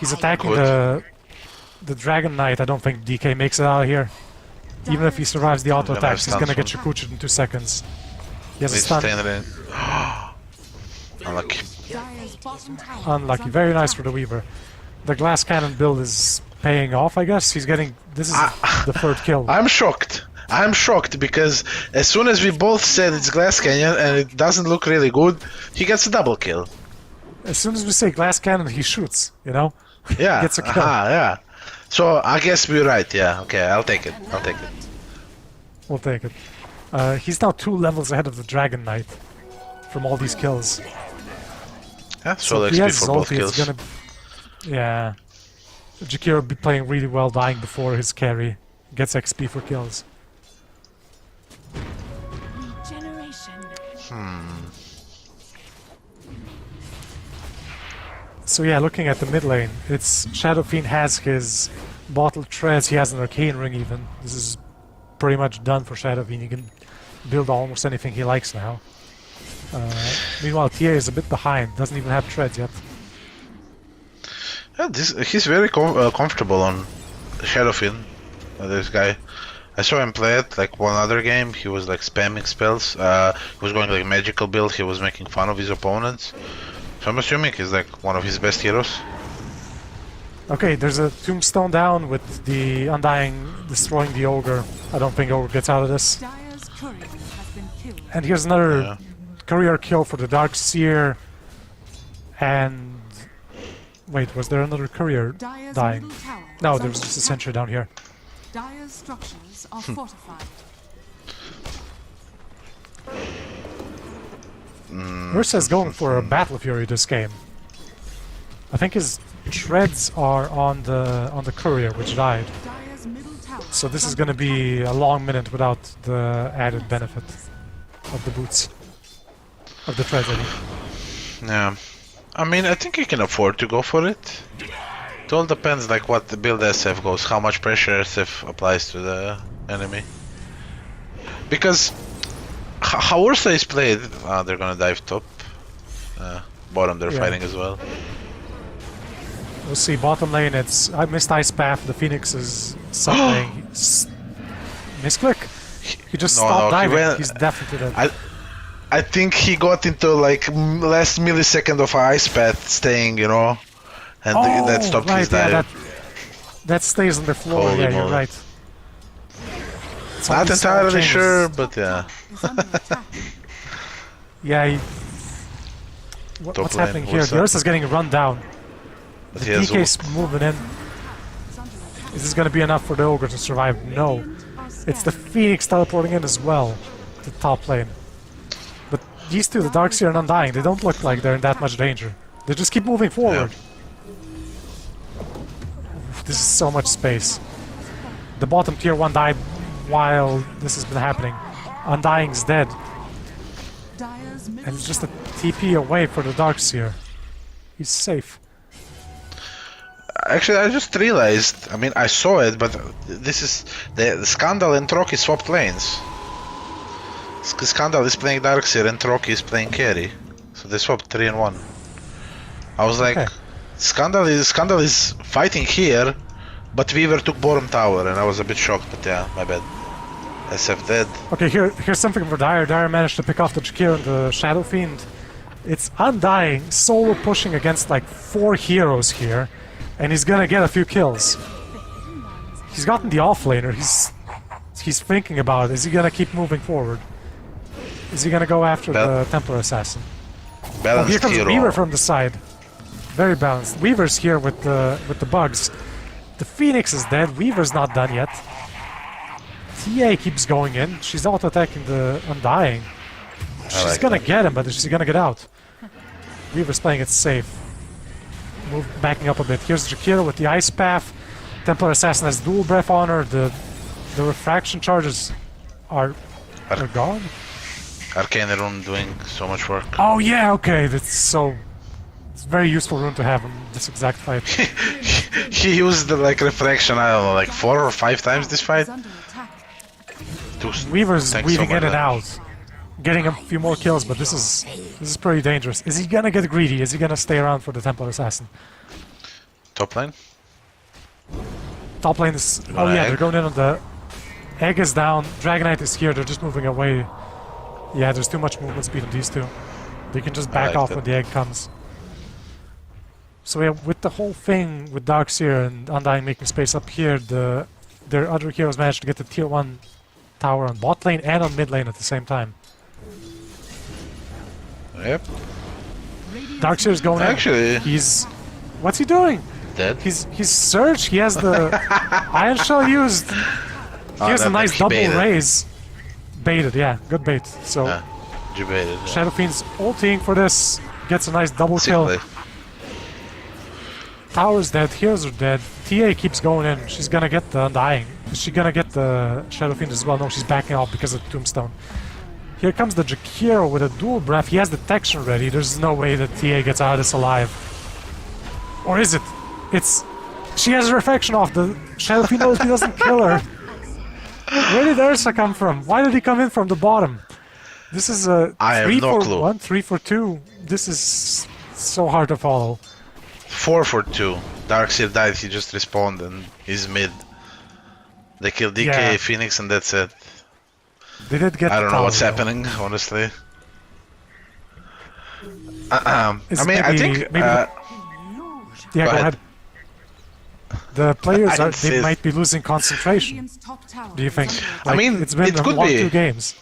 He's attacking the Dragon Knight. I don't think DK makes it out of here. Even if he survives the auto attacks, he's gonna get Shakuched in 2 seconds. He has a stun. Unlucky. Unlucky. Very nice for the Weaver. The glass cannon build is paying off, I guess. He's getting... This is the third kill. I'm shocked. I'm shocked because as soon as we both said it's glass cannon and it doesn't look really good, he gets a double kill. As soon as we say glass cannon, he shoots, you know? Yeah. Gets a kill. Yeah. So I guess we're right. Yeah. Okay. I'll take it. I'll take it. We'll take it. He's now 2 levels ahead of the Dragon Knight from all these kills. Yeah. So XP he has for both ulti, kills. it's gonna... Yeah. Jakiro be playing really well, dying before his carry. Gets XP for kills. So yeah, looking at the mid lane, it's Shadow Fiend has his bottle treads, he has an arcane ring even. This is pretty much done for Shadow Fiend. He can build almost anything he likes now. Meanwhile, TA is a bit behind, doesn't even have treads yet. Yeah, he's very comfortable on Shadow Fiend. This guy. I saw him play it like one other game. He was like spamming spells. He was going like magical build. He was making fun of his opponents. So I'm assuming he's like one of his best heroes. Okay, there's a tombstone down with the Undying destroying the Ogre. I don't think Ogre gets out of this. And here's another career kill for the Darkseer. And... Wait, was there another courier dying? No, there was just a sentry down here. Dire's structures are fortified. Ursa's going for a Battle Fury this game. I think his treads are on the courier, which died. So this is going to be a long minute without the added benefit of the boots. Of the treads, I mean. Yeah. I mean, I think he can afford to go for it. It all depends like what the build SF goes, how much pressure SF applies to the enemy. Because how Ursa is played, they're gonna dive top. Bottom they're fighting as well. We'll see, bottom lane it's... I missed Ice Path, the Phoenix is something... Misclick? He just stopped diving, he's definitely dead. I think he got into like last millisecond of Ice Path staying, you know. And that stopped his dive. Yeah, that stays on the floor, Holy yeah, moly. you're right. Not entirely sure, but yeah. Yeah, what's happening here? The Ursa's getting run down. The DK's moving in. Is this going to be enough for the Ogre to survive? No. It's the Phoenix teleporting in as well, to top lane. But these two, the Darkseer and Undying, they don't look like they're in that much danger. They just keep moving forward. This is so much space. The bottom tier 1 died while this has been happening. Undying's dead. Dire's And middle it's just a TP away for the Darkseer. He's safe. Actually, I just realized. I mean, I saw it, but this is the Scandal and Troki swapped lanes. Scandal is playing Darkseer and Troki is playing carry, so they swapped 3 and 1. I was like, Okay. Scandal is fighting here, but Weaver took bottom tower, and I was a bit shocked. But yeah, my bad. SF dead. Okay, here's something for Dire. Dire managed to pick off the Jakiro and the Shadow Fiend. It's Undying solo pushing against like 4 heroes here, and he's gonna get a few kills. He's gotten the offlaner. He's thinking about it. Is he gonna keep moving forward? Is he gonna go after the Templar Assassin? Oh, Balanced here comes hero. Weaver from the side. Very balanced. Weaver's here with the bugs. The Phoenix is dead. Weaver's not done yet. TA keeps going in. She's auto-attacking the Undying. She's like gonna get him, but she's gonna get out. Weaver's playing it safe. Backing up a bit. Here's Jakiro with the Ice Path. Templar Assassin has dual breath on her. The refraction charges are gone. Arcane Rune doing so much work. Oh yeah, okay. It's a very useful rune to have in this exact fight. He used the like refraction. I don't know, like 4 or 5 times this fight. is under attack. Weaver's Thanks weaving so in much, and man. out, getting a few more kills, but this is pretty dangerous. Is he gonna get greedy? Is he gonna stay around for the Templar Assassin? Top lane. Top lane is... Oh Wanna yeah, egg? they're going in on the... Egg is down, Dragonite is here, they're just moving away. Yeah, there's too much movement speed on these two. They can just back like off that. when the egg comes. So yeah, with the whole thing with Darkseer and Undying making space up here, their other heroes managed to get the tier 1 tower on bot lane and on mid lane at the same time. Yep. Darkseer's going in. Actually, He's... What's he doing? dead. He's Surge, he has the Iron Shell used. He has a that- nice he double baited. raise. Baited, yeah, good bait. So Debated. Yeah. Shadow Fiend's ulting for this, gets a nice double kill. Sick play. Tower's dead, heroes are dead. TA keeps going in, she's gonna get the Undying. Is she gonna get the Shadow Fiend as well? No, she's backing off because of the Tombstone. Here comes the Jakiro with a dual breath. He has detection ready. There's no way that TA gets out of this alive. Or is it? It's... She has a reflection off. The Shadow Fiend knows he doesn't kill her. Where did Ursa come from? Why did he come in from the bottom? This is a I have 3 no for clue. 1, 3 for 2. This is so hard to follow. 4 for 2. Darkseer died, he just respawned and he's mid. They killed DK, Yeah. Phoenix, and that's it. They did get I the don't know tower, what's though. happening, honestly. Is I mean, I maybe- think. maybe Uh, Yeah, Go go ahead. ahead. The players I are, they insist. might be losing concentration. Radiant's top tower Do you is think? under attack. Like, mean, it's been it a could long be. 2 games.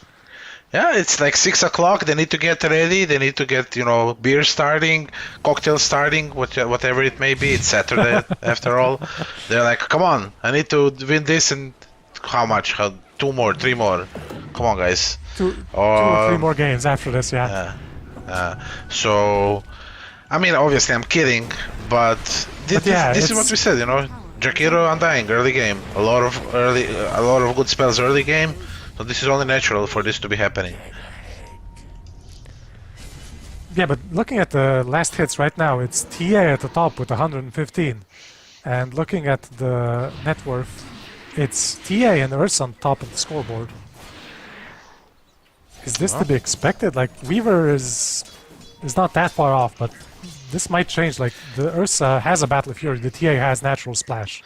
yeah, it's like 6 o'clock. They need to get ready. They need to get, beer starting, cocktail starting, whatever it may be. It's Saturday, after all. They're like, come on, I need to win this and how much? 2 more, 3 more. Come on, guys. 2 or 3 Um, more games after this, yeah. So, I mean, obviously, I'm kidding, but yeah, this is it's- what we said, Jakiro Undying early game, a lot of good spells early game. So this is only natural for this to be happening. Yeah, but looking at the last hits right now, it's TA at the top with 115. And looking at the net worth, it's TA and Ursa on top of the scoreboard. Is this to be expected? Like, Weaver is not that far off, but this might change. Like, the Ursa has a Battle of Fury, the TA has Natural Splash.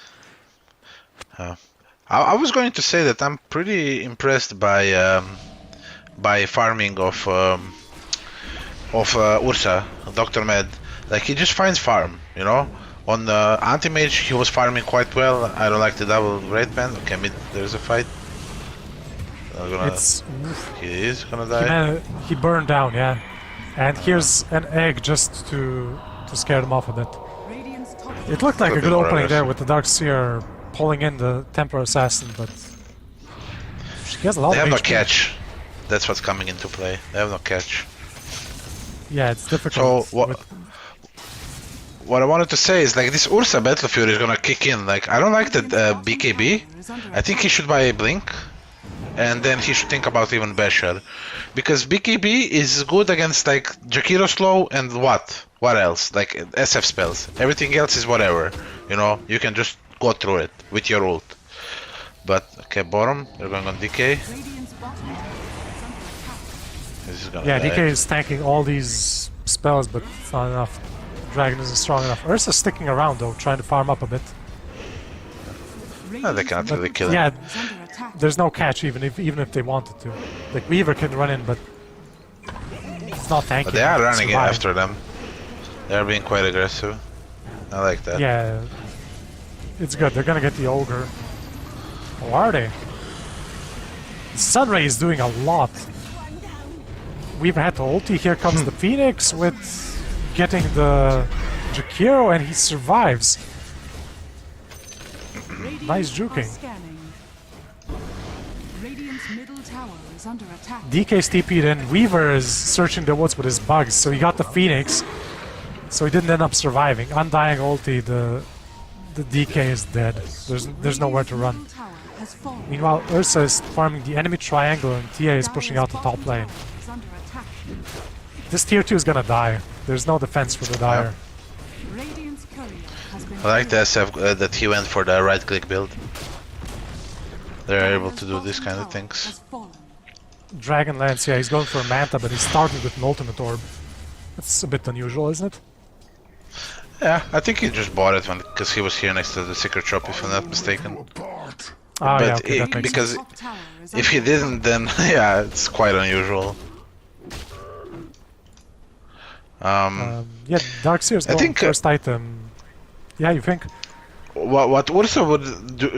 I was going to say that I'm pretty impressed by farming of Ursa, Dr. Med. Like, he just finds farm, On the anti-mage, he was farming quite well. I don't like the double red band. Okay, mid, there's a fight. It's... He is gonna die. He burned down, yeah. And here's an egg just to scare them off a bit. Radiant's top It looked like a Could be good more opening there aggressive. with the Darkseer pulling in the Templar Assassin, but she has a lot They of have no HP. catch. That's what's coming into play. They have no catch. Yeah, it's difficult. So what I wanted to say is like this Ursa Battle Fury is gonna kick in. Like I don't like that BKB. I think he should buy a Blink, and then he should think about even Bashar, because BKB is good against like Jakiro slow and what else? Like SF spells. Everything else is whatever. You know, you can just go through it with your ult. But okay, bottom, they're going on DK. Radiant's bottom tower is under attack. This is gonna Yeah, die. DK is tanking all these spells, but it's not enough. Dragon isn't strong enough. Ursa's sticking around though, trying to farm up a bit. Oh, they cannot really kill him. Yeah, Is under attack. there's no catch even if they wanted to. Like Weaver can run in, but it's not tanking. But they are running survive. after them. They are being quite aggressive. I like that. Yeah, it's good. They're gonna get the ogre. Or are they? Sunray is doing a lot. We've had the ulti. Here comes the Phoenix with getting the Jakiro, and he survives. Nice juking. Scanning. Radiant's middle tower is under attack. DK's TP'd in. Weaver is searching the woods with his bugs, so he got the Phoenix. So he didn't end up surviving. Undying ulti, the DK is dead. There's nowhere to run. Middle tower has fallen. Meanwhile, Ursa is farming the enemy triangle and TA is pushing out the top lane. Is under attack. This tier 2 is gonna die. There's no defense for the Dire. Radiant's courier has been I like the SF that he went for the right-click build. They're able to do these kind of things. Dragonlance, yeah, he's going for a Manta, but he started with an ultimate orb. That's a bit unusual, isn't it? Yeah, I think he just bought it because he was here next to the secret shop, if I'm not mistaken. Apart. Ah, yeah, But okay, that makes because sense. if he didn't, then yeah, it's quite unusual. Yeah, Darkseer's going think, first item. Yeah, you think? What Ursa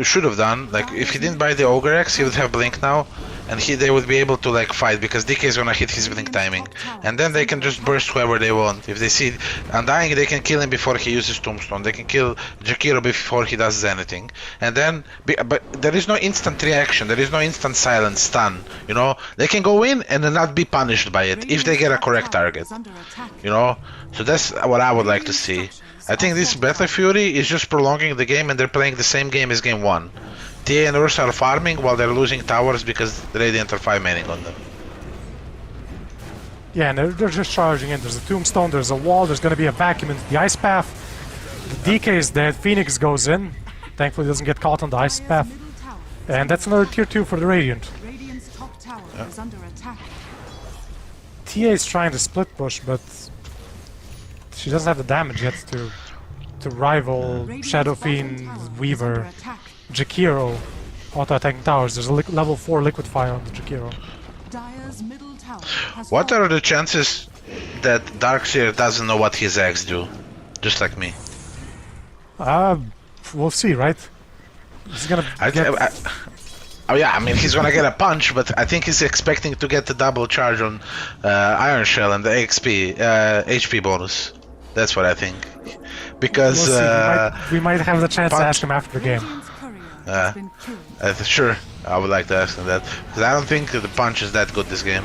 should have done, like if he didn't buy the Ogre X, he would have Blink now, and they would be able to like fight because DK is gonna hit his Blink timing, and then they can just burst whoever they want. If they see Undying, they can kill him before he uses Tombstone. They can kill Jakiro before he does anything, and then but there is no instant reaction. There is no instant silence stun. You know, they can go in and then not be punished by it if they get a correct target. You know, so that's what I would like to see. I think this Battle Fury is just prolonging the game, and they're playing the same game as game 1. TA and Ursa are farming while they're losing towers because the Radiant are 5-manning on them. Yeah, and they're just charging in. There's a Tombstone, there's a wall, there's gonna be a vacuum into the Ice Path. The DK is dead, Phoenix goes in. Thankfully doesn't get caught on the Ice Path. And that's another tier 2 for the Radiant. Radiant's top tower is under attack. TA is trying to split push, but she doesn't have the damage yet to rival Shadow Fiend, Weaver, Jakiro, auto-attacking towers. There's a level 4 liquid fire on the Jakiro. Dire's middle tower has What fallen. are the chances that Darkseer doesn't know what his eggs do? Just like me. We'll see, right? He's gonna Oh yeah, I mean he's gonna get a punch, but I think he's expecting to get the double charge on Iron Shell and the HP bonus. That's what I think. Because we'll see. We might have the chance to punch- ask him after the game. Radiant's courier has been killed. sure, I would like to ask him that because I don't think the punch is that good this game.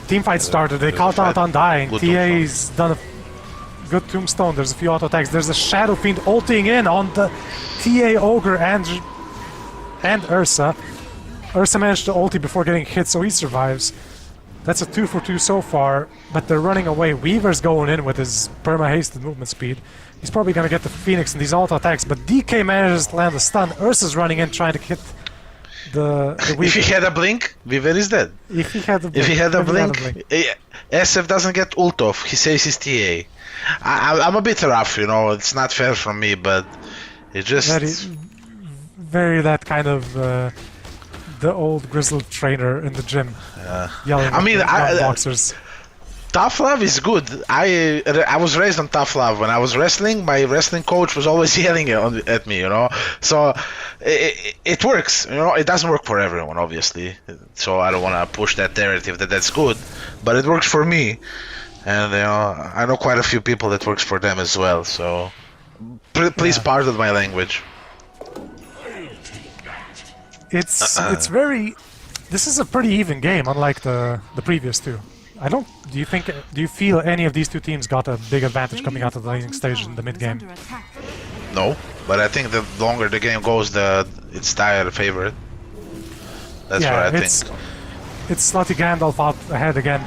Teamfight started, they called out Undying. Good TA's done a good Tombstone, there's a few auto attacks. There's a Shadow Fiend ulting in on the TA Ogre and Ursa. Ursa managed to ulti before getting hit, so he survives. That's a 2 for 2 so far, but they're running away. Weaver's going in with his perma-hasted movement speed. He's probably gonna get the Phoenix in these auto attacks, but DK manages to land a stun. Ursa's running in trying to hit the Weaver. If he had a blink, Weaver is dead. If he had a blink. If he had a maybe not blink, SF doesn't get ult off. He says he's TA. I'm a bit rough, you know. It's not fair from me, but it just Very that kind of the old grizzled trainer in the gym yelling I mean, at boxers. tough love is good. I was raised on tough love. When I was wrestling, my wrestling coach was always yelling at me, you know. So it works, you know. It doesn't work for everyone, obviously. So I don't want to push that narrative that that's good, but it works for me, and you know, I know quite a few people that works for them as well. So please pardon my language. It's very. This is a pretty even game, unlike the previous two. I don't. Do you think? Do you feel any of these two teams got a big advantage coming out of the laning stage in the mid game? No, but I think the longer the game goes, it's Dire favorite. That's what I think. It's Slutty Gandalf out ahead again,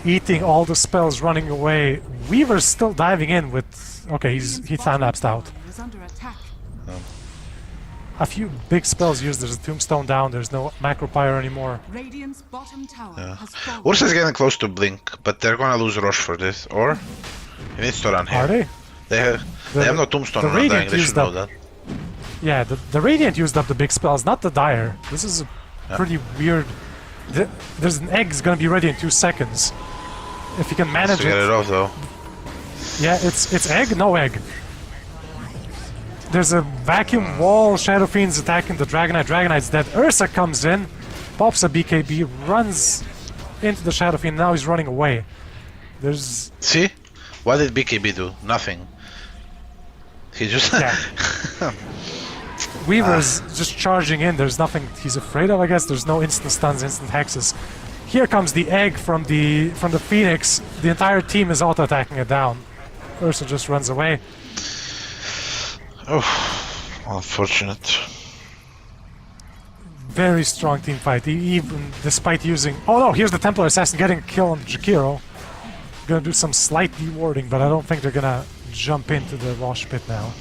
eating all the spells, running away. Weaver's still diving in with. Okay, he time-lapsed out. A few big spells used. There's a Tombstone down. There's no Macro Pyre anymore. Radiant's bottom tower has fallen. Ursa's getting close to Blink, but they're gonna lose Rosh for this. Or he needs to run here. Are they? They have no Tombstone on Undying. They should know that. Yeah, the Radiant used up the big spells, not the Dire. This is a pretty weird. There's an egg's gonna be ready in 2 seconds. If you can manage to get it off though. Yeah, it's egg, no egg. There's a vacuum wall, Shadow Fiend's attacking the Dragonite, Dragonite's dead. Ursa comes in, pops a BKB, runs into the Shadow Fiend, now he's running away. There's... See? What did BKB do? Nothing. He just... Yeah. Weaver's just charging in, there's nothing he's afraid of, I guess. There's no instant stuns, instant hexes. Here comes the egg from the Phoenix. The entire team is auto-attacking it down. Ursa just runs away. Oh, unfortunate. Very strong team fight, even despite using... Oh no, here's the Templar Assassin getting a kill on Jakiro. Gonna do some slight dewarding, but I don't think they're gonna jump into the Rosh pit now.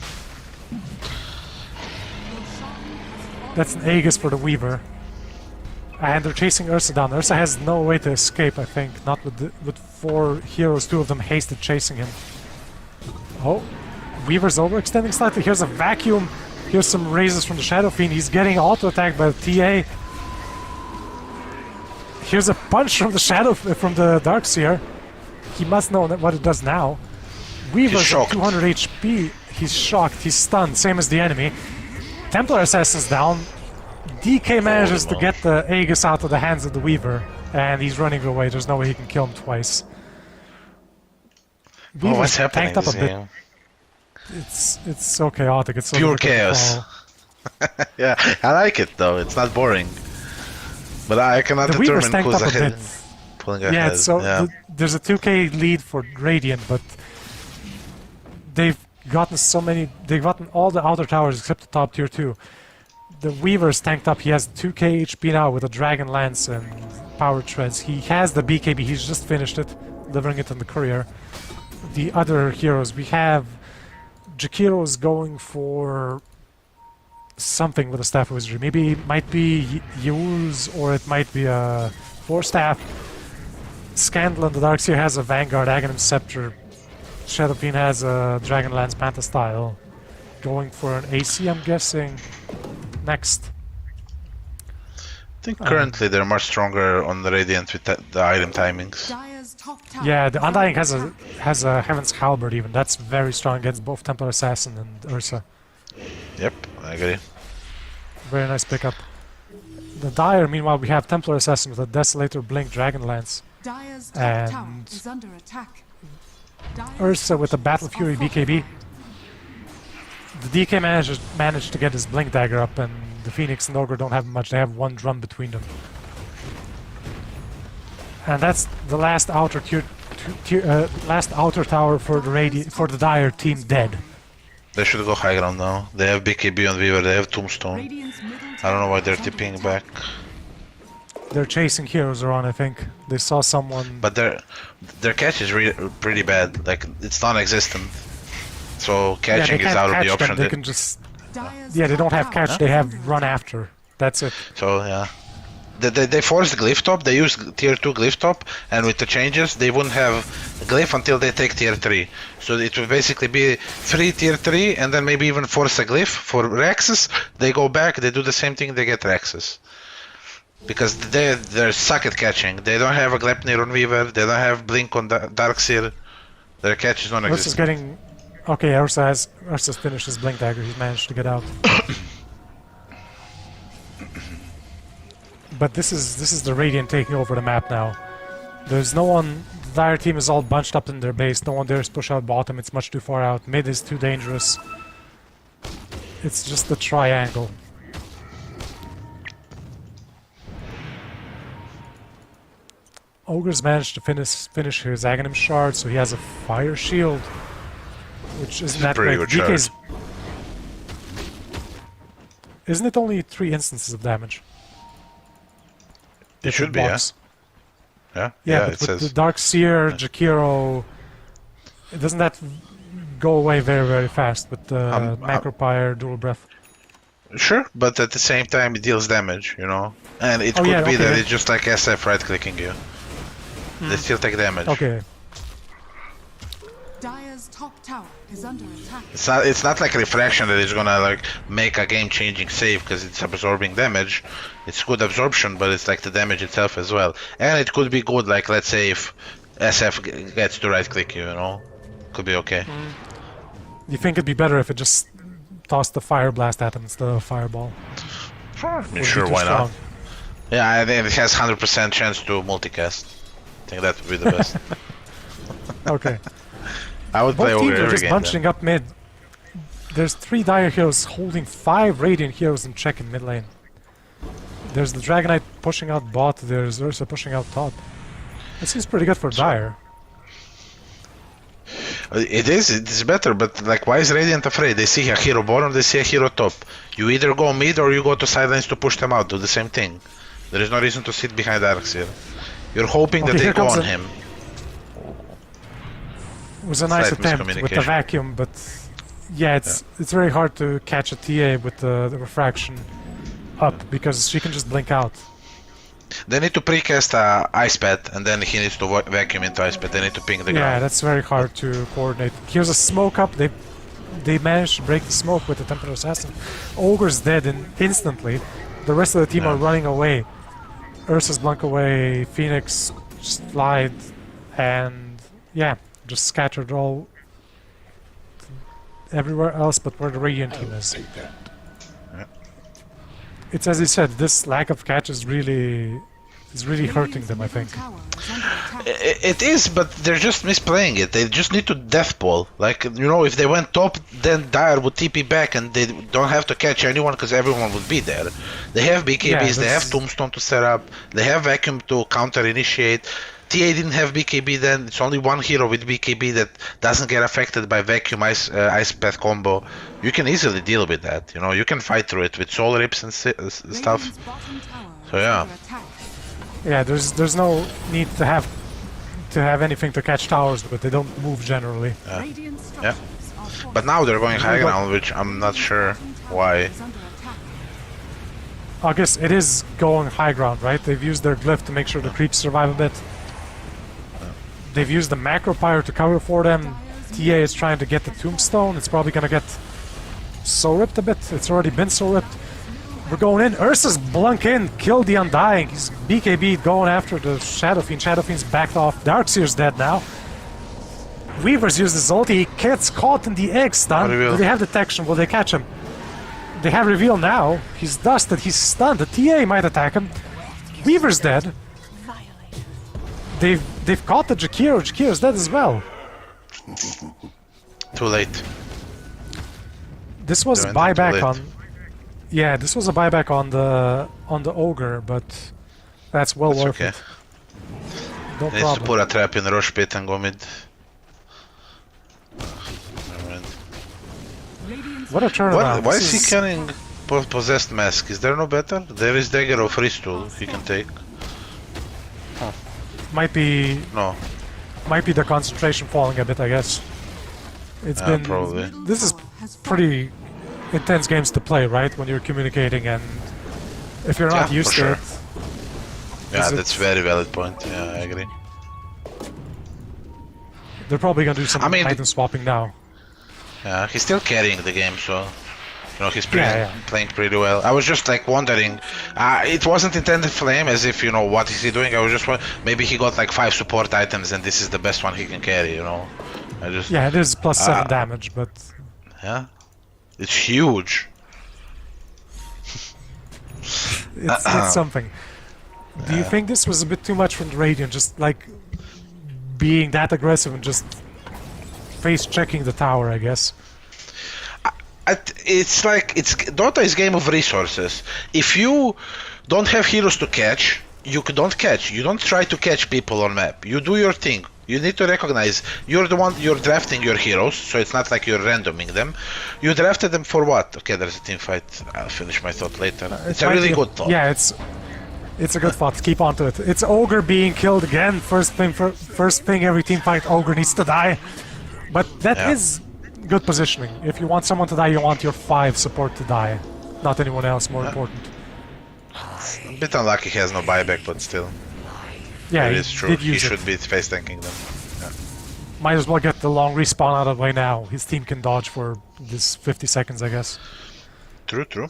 That's an Aegis for the Weaver. And they're chasing Ursa down. Ursa has no way to escape, I think. Not with 4 heroes, 2 of them hasted chasing him. Oh, Weaver's overextending slightly. Here's a vacuum. Here's some raises from the Shadow Fiend. He's getting auto-attacked by the TA. Here's a punch from the Darkseer. He must know what it does now. Weaver's at 200 HP. He's shocked. He's stunned. Same as the enemy. Templar Assassin's down. DK manages to get the Aegis out of the hands of the Weaver. And he's running away. There's no way he can kill him twice. Weaver's what's happening tanked up a bit. Game? It's so chaotic. It's so pure chaos. Yeah, I like it though. It's not boring. But I cannot determine who's ahead. Pulling ahead. Yeah, so there's a 2k lead for Radiant, but they've gotten so many. They've gotten all the outer towers except the top tier 2. The Weaver's tanked up. He has 2k HP now with a Dragon Lance and Power Treads. He has the BKB. He's just finished it, delivering it on the courier. The other heroes, we have Jakiro's going for something with a Staff of Wizardry. Maybe it might be Yul's or it might be a Force Staff. Scandal and the Darkseer has a Vanguard, Aghanim Scepter. Shadow Fiend has a Dragon Lance Panther style. Going for an AC, I'm guessing. Next. I think currently they're much stronger on the Radiant with the item timings. Yeah, the Undying has a Heaven's Halberd even. That's very strong against both Templar Assassin and Ursa. Yep, I agree. Very nice pickup. The Dire, meanwhile, we have Templar Assassin with a Desolator Blink Dragon Lance. And Ursa with a Battle Fury BKB. The DK managed to get his Blink Dagger up, and the Phoenix and Ogre don't have much. They have 1 drum between them. And that's the last outer last outer tower for the Dire team dead. They should go high ground now. They have BKB on Weaver. They have Tombstone. I don't know why they're tipping back. They're chasing heroes around, I think. They saw someone. But their catch is pretty bad. Like it's non-existent. So catching is out of the option. They can just. Yeah, they don't have catch. They have run after. That's it. So yeah. They forced Glyph Top, they used tier 2 Glyph Top, and with the changes they wouldn't have Glyph until they take tier 3. So it would basically be free tier 3 and then maybe even force a Glyph for Rexes. They go back, they do the same thing, they get Rexes. Because they're suck at catching. They don't have a Gleipnir on Weaver, they don't have Blink on Darkseer. Their catch is non-existent. Ursa's getting... Okay, Ursa's finished his Blink Dagger, he's managed to get out. But this is the Radiant taking over the map now. There's no one. The Dire team is all bunched up in their base. No one dares push out bottom. It's much too far out. Mid is too dangerous. It's just the triangle. Ogre's managed to finish his Aghanim shard, so he has a fire shield, which isn't that pretty great. good shard. DK's... Isn't it only 3 instances of damage? It should be, yeah. Blocks? Yeah, Yeah, yeah, but it with says. the Dark Seer, Jakiro, doesn't that go away very, very fast with the Macropire, Dual Breath? Sure, but at the same time it deals damage, you know? And it Oh, could yeah, be okay, that yeah. it's just like SF right-clicking you. They still take damage. Okay. Dire's top tower is under attack. It's not like refraction that is gonna like make a game-changing save because it's absorbing damage. It's good absorption, but it's like the damage itself as well. And it could be good, like let's say if SF gets to right-click you, you know? Could be okay. You think it'd be better if it just tossed the Fire Blast at him instead of a Fireball? I Would mean, it sure, be too why not? strong? Yeah, I think it has 100% chance to multicast. I think that would be the best. Okay. I would play Both Ogre teams are every just game. bunching up mid. There's 3 Dire heroes holding 5 Radiant heroes in check in mid lane. There's the Dragonite pushing out bot, there's Ursa pushing out top. It seems pretty good for Dire. It's better, but like, why is Radiant afraid? They see a hero bottom, they see a hero top. You either go mid or you go to sidelines to push them out, do the same thing. There is no reason to sit behind Arxir. You're hoping that Okay, they here go comes on a- him. It was a nice Slight attempt with the miscommunication. vacuum, but yeah, it's very hard to catch a TA with the refraction up because she can just blink out. They need to precast Ice Pet, and then he needs to vacuum into Ice Pet. They need to ping the Yeah, ground. that's very hard to coordinate. Here's a smoke up. They managed to break the smoke with the Tempered Assassin. Ogre's dead instantly. The rest of the team are running away. Ursa's blunk away. Phoenix just lied, and yeah, just scattered all everywhere else but where the Radiant team is. Take that. It's as you said, this lack of catch is really hurting them, I think. Tower is under attack. It is, but they're just misplaying it. They just need to death ball. Like, you know, if they went top, then Dire would TP back and they don't have to catch anyone because everyone would be there. They have BKBs, Yeah, they have that's- Tombstone to set up, they have Vacuum to counter-initiate. TA didn't have BKB then, it's only one hero with BKB that doesn't get affected by Vacuum Ice Path combo. You can easily deal with that, you know, you can fight through it with Soul Rips and stuff. Radiant's bottom tower So, is yeah. under attack. Yeah, there's no need to have anything to catch towers, but they don't move generally. Radiant Yeah. structures are fortified. But now they're going high go. ground, which I'm not sure why. Is under attack. I guess it is going high ground, right? They've used their glyph to make sure the creeps survive a bit. They've used the Macropire to cover for them. TA is trying to get the Tombstone. It's probably gonna get soul ripped a bit. It's already been soul ripped. We're going in. Ursa's blunk in, killed the Undying. He's BKB going after the Shadow Fiend. Shadow Fiend's backed off. Darkseer's dead now. Weaver's used his ulti. He gets caught in the egg stun. Reveal. Do they have detection? Will they catch him? They have reveal now. He's dusted. He's stunned. The TA might attack him. Weaver's dead. They've caught the Jakiro. Jakiro's dead as well. Too late. This was They went in too buyback late. on. Yeah, this was a buyback on the ogre, but that's well That's worth okay. it. No Needs to problem. put a trap in the rush pit and go mid. Never mind. Radiant's What a turnaround! Why This is he carrying possessed mask? Is there no better? There is dagger of Ristool he can take. might be No. the concentration falling a bit, I guess. It's been probably. This is pretty intense games to play, right? When you're communicating and if you're not Yeah, used for to sure. it. Yeah, Is it- that's very valid point. Yeah, I agree. They're probably gonna do some I mean, item swapping now. Yeah, he's still carrying the game, so you know he's Yeah. playing pretty well. I was just like wondering, it wasn't intended flame as if you know what is he doing. I was just maybe he got like 5 support items and this is the best one he can carry. You know, I just Yeah, it is plus 7 damage, but yeah, it's huge. it's something. Do you think this was a bit too much from the Radiant, just like being that aggressive and just face checking the tower, I guess? It's like Dota is game of resources. If you don't have heroes to catch, you don't catch. You don't try to catch people on map. You do your thing. You need to recognize you're the one, you're drafting your heroes, so it's not like you're randoming them. You drafted them for what? Okay, there's a team fight. I'll finish my thought later. It's a really good thought. Yeah, it's a good thought. Keep on to it. It's Ogre being killed again. First thing every team fight, Ogre needs to die. But that is good positioning. If you want someone to die, you want your 5 support to die. Not anyone else, more important. A bit unlucky he has no buyback, but still. Yeah, It is true. did He use should it. be face tanking them. Might as well get the long respawn out of the way now. His team can dodge for this 50 seconds, I guess. True, true.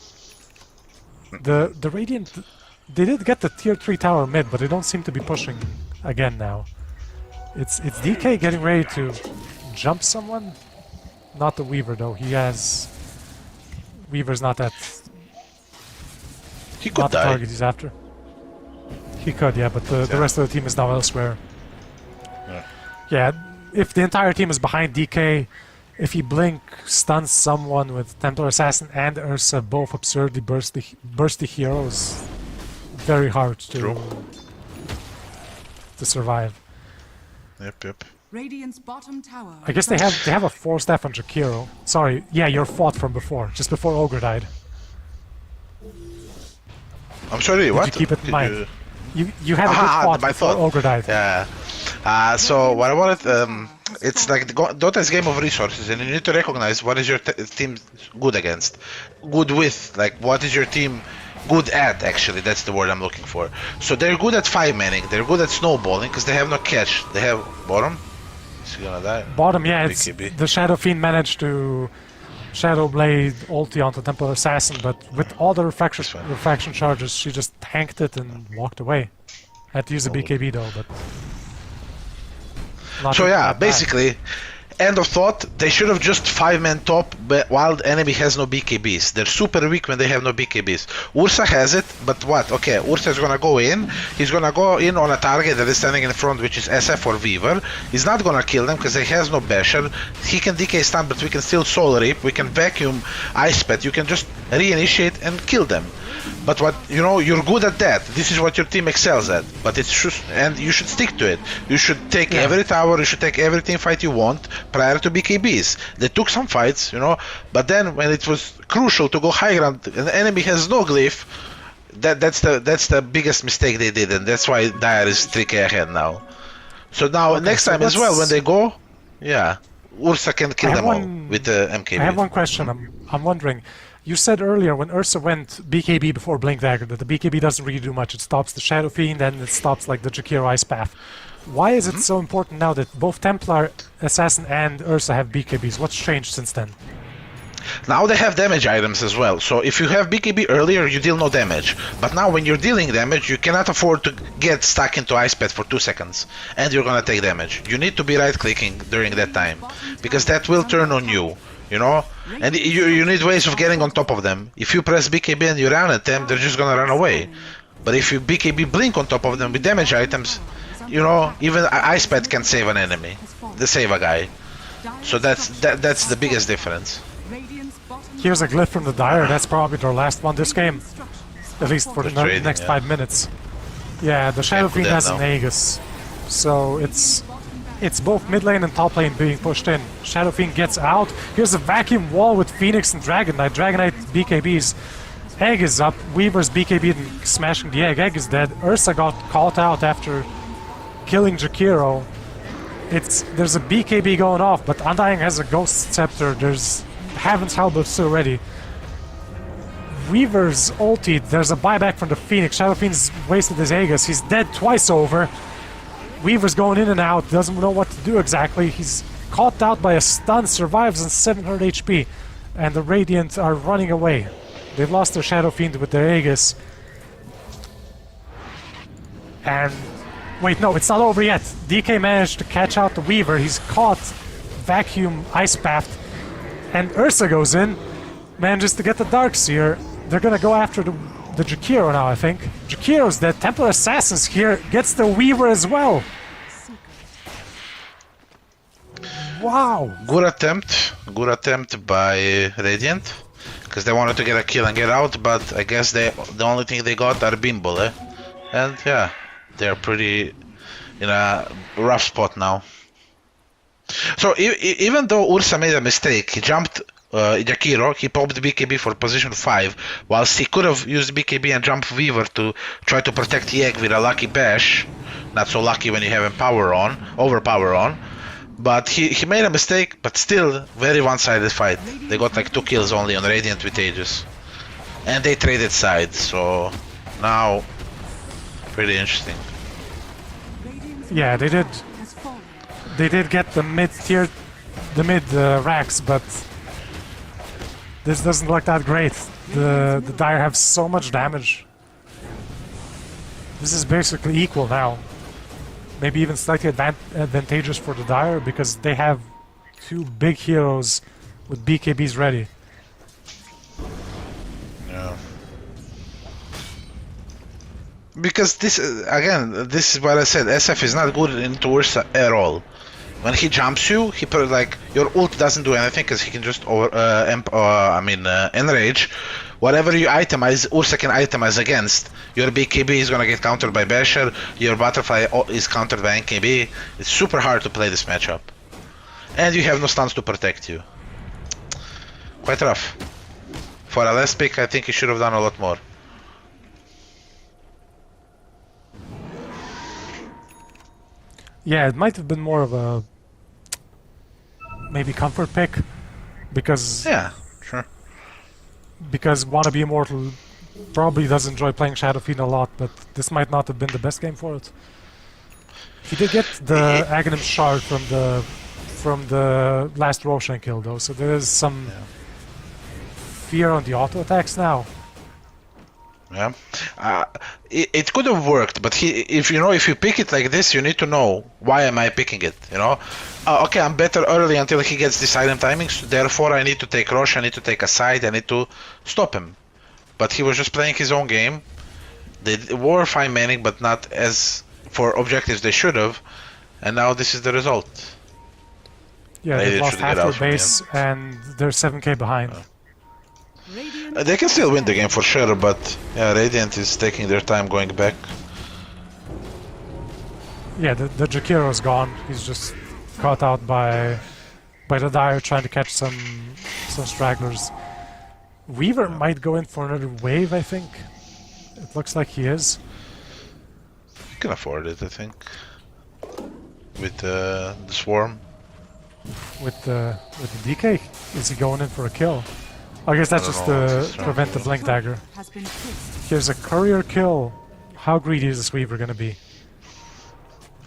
The Radiant, they did get the tier 3 tower mid, but they don't seem to be pushing again now. It's DK getting ready to jump someone. Not the Weaver though. He has Weaver's not that. He could Not the die. target he's after. He could, yeah, but the rest of the team is now elsewhere. Yeah, if the entire team is behind DK, if he blink stuns someone with Templar Assassin and Ursa, both absurdly bursty heroes, very hard to survive. Yep. Radiant's bottom tower. I guess they have a 4 staff on Jakiro. Sorry, yeah, your fought from before, just before Ogre died. I'm sorry, what? You keep it in Did mind. You had a good fought my before thought. Ogre died. Yeah. So what I wanted, it's like Dota is game of resources, and you need to recognize what is your team good against, good with. Like what is your team good at? Actually, that's the word I'm looking for. So they're good at 5-manning. They're good at snowballing because they have no catch. They have bottom. Is he gonna die? Bottom, yeah, it's BKB. the Shadow Fiend managed to Shadow Blade ulti onto Templar Assassin, but with all the refraction charges, she just tanked it and walked away. Had to use a BKB though, but. Not So yeah, that bad. basically, end of thought. They should have just 5-man top, but while the enemy has no BKBs. They're super weak when they have no BKBs. Ursa has it, but what? Okay, Ursa is gonna go in. He's gonna go in on a target that is standing in front, which is SF or Weaver. He's not gonna kill them because he has no basher. He can DK stun, but we can still soul reap. We can vacuum ice pet. You can just reinitiate and kill them. But what you're good at that. This is what your team excels at. But it's just, and you should stick to it. You should take every tower. You should take every team fight you want prior to BKBs. They took some fights, but then when it was crucial to go high ground, and the enemy has no glyph. That's the biggest mistake they did, and that's why Dire is 3k ahead now. So now next time as well when they go, Ursa can kill them all with the MKB. I have one question. I'm wondering. You said earlier when Ursa went BKB before Blink Dagger that the BKB doesn't really do much. It stops the Shadow Fiend and it stops like the Jakiro Ice Path. Why is it so important now that both Templar Assassin and Ursa have BKBs? What's changed since then? Now they have damage items as well. So if you have BKB earlier, you deal no damage. But now when you're dealing damage, you cannot afford to get stuck into Ice Path for 2 seconds. And you're gonna take damage. You need to be right-clicking during that time. Because that will turn on you. And you need ways of getting on top of them. If you press BKB and you run at them, they're just gonna run away. But if you BKB blink on top of them with damage items, even Ice Pet can save an enemy. They save a guy. So that's the biggest difference. Here's a glyph from the Dire. That's probably their last one this game. At least for the trading, next 5 minutes. Yeah, the Shadow Fiend has an Aegis. So it's both mid lane and top lane being pushed in. Shadow Fiend gets out. Here's a vacuum wall with Phoenix and Dragon Knight. Dragon Knight BKBs. Egg is up. Weaver's BKB and smashing the egg. Egg is dead. Ursa got caught out after killing Jakiro. There's a BKB going off, but Undying has a Ghost Scepter. There's Heaven's Halberd still ready. Weaver's ulti. There's a buyback from the Phoenix. Shadow Fiend's wasted his Aegis. He's dead twice over. Weaver's going in and out, doesn't know what to do exactly. He's caught out by a stun, survives on 700 HP. And the Radiant are running away. They've lost their Shadow Fiend with their Aegis. And... wait, no, it's not over yet. DK managed to catch out the Weaver. He's caught Vacuum Ice Path. And Ursa goes in, manages to get the Darkseer. They're gonna go after the Jakiro now, I think. Jakiro's dead. Templar Assassin's here. Gets the Weaver as well. Wow. Good attempt by Radiant. Because they wanted to get a kill and get out, but I guess the only thing they got are Bimble, And yeah, they're pretty in a rough spot now. So even though Ursa made a mistake, he jumped Jakiro, he popped BKB for position 5, whilst he could have used BKB and jumped Weaver to try to protect Yegg with a lucky bash. Not so lucky when you have overpower on. But he made a mistake, but still very one-sided fight. They got like 2 kills only on Radiant with Aegis. And they traded sides, so now pretty interesting. Yeah, they did. They did get the mid racks, but this doesn't look that great. The Dire have so much damage. This is basically equal now. Maybe even slightly advantageous for the Dire because they have 2 big heroes with BKBs ready. Yeah. Because this is what I said. SF is not good into Ursa at all. When he jumps you, he put like your ult doesn't do anything because he can just enrage. Whatever you itemize, Ursa can itemize against. Your BKB is gonna get countered by Basher. Your Butterfly is countered by NKB. It's super hard to play this matchup, and you have no stuns to protect you. Quite rough. For a last pick, I think he should have done a lot more. Yeah, it might have been more of a maybe comfort pick because Yeah, sure. because Wannabe Immortal probably does enjoy playing Shadowfiend a lot, but this might not have been the best game for it. He did get the Aghanim shard from the last Roshan kill though, so there is some fear on the auto attacks now. Yeah, it could have worked, but if you pick it like this, you need to know why am I picking it. Okay, I'm better early until he gets this item timings. Therefore, I need to take Rosh. I need to take a side. I need to stop him. But he was just playing his own game. They were fine manning, but not as for objectives they should have. And now this is the result. Yeah, they lost half their base and they're 7k behind. They can still win the game for sure, but yeah, Radiant is taking their time going back. Yeah, the Jakiro's gone. He's just caught out by the Dire trying to catch some stragglers. Weaver might go in for another wave, I think. It looks like he is. You can afford it, I think. With the swarm. With the DK, is he going in for a kill? I guess that's just to prevent the Blink Dagger. Here's a courier kill. How greedy is this Weaver gonna be?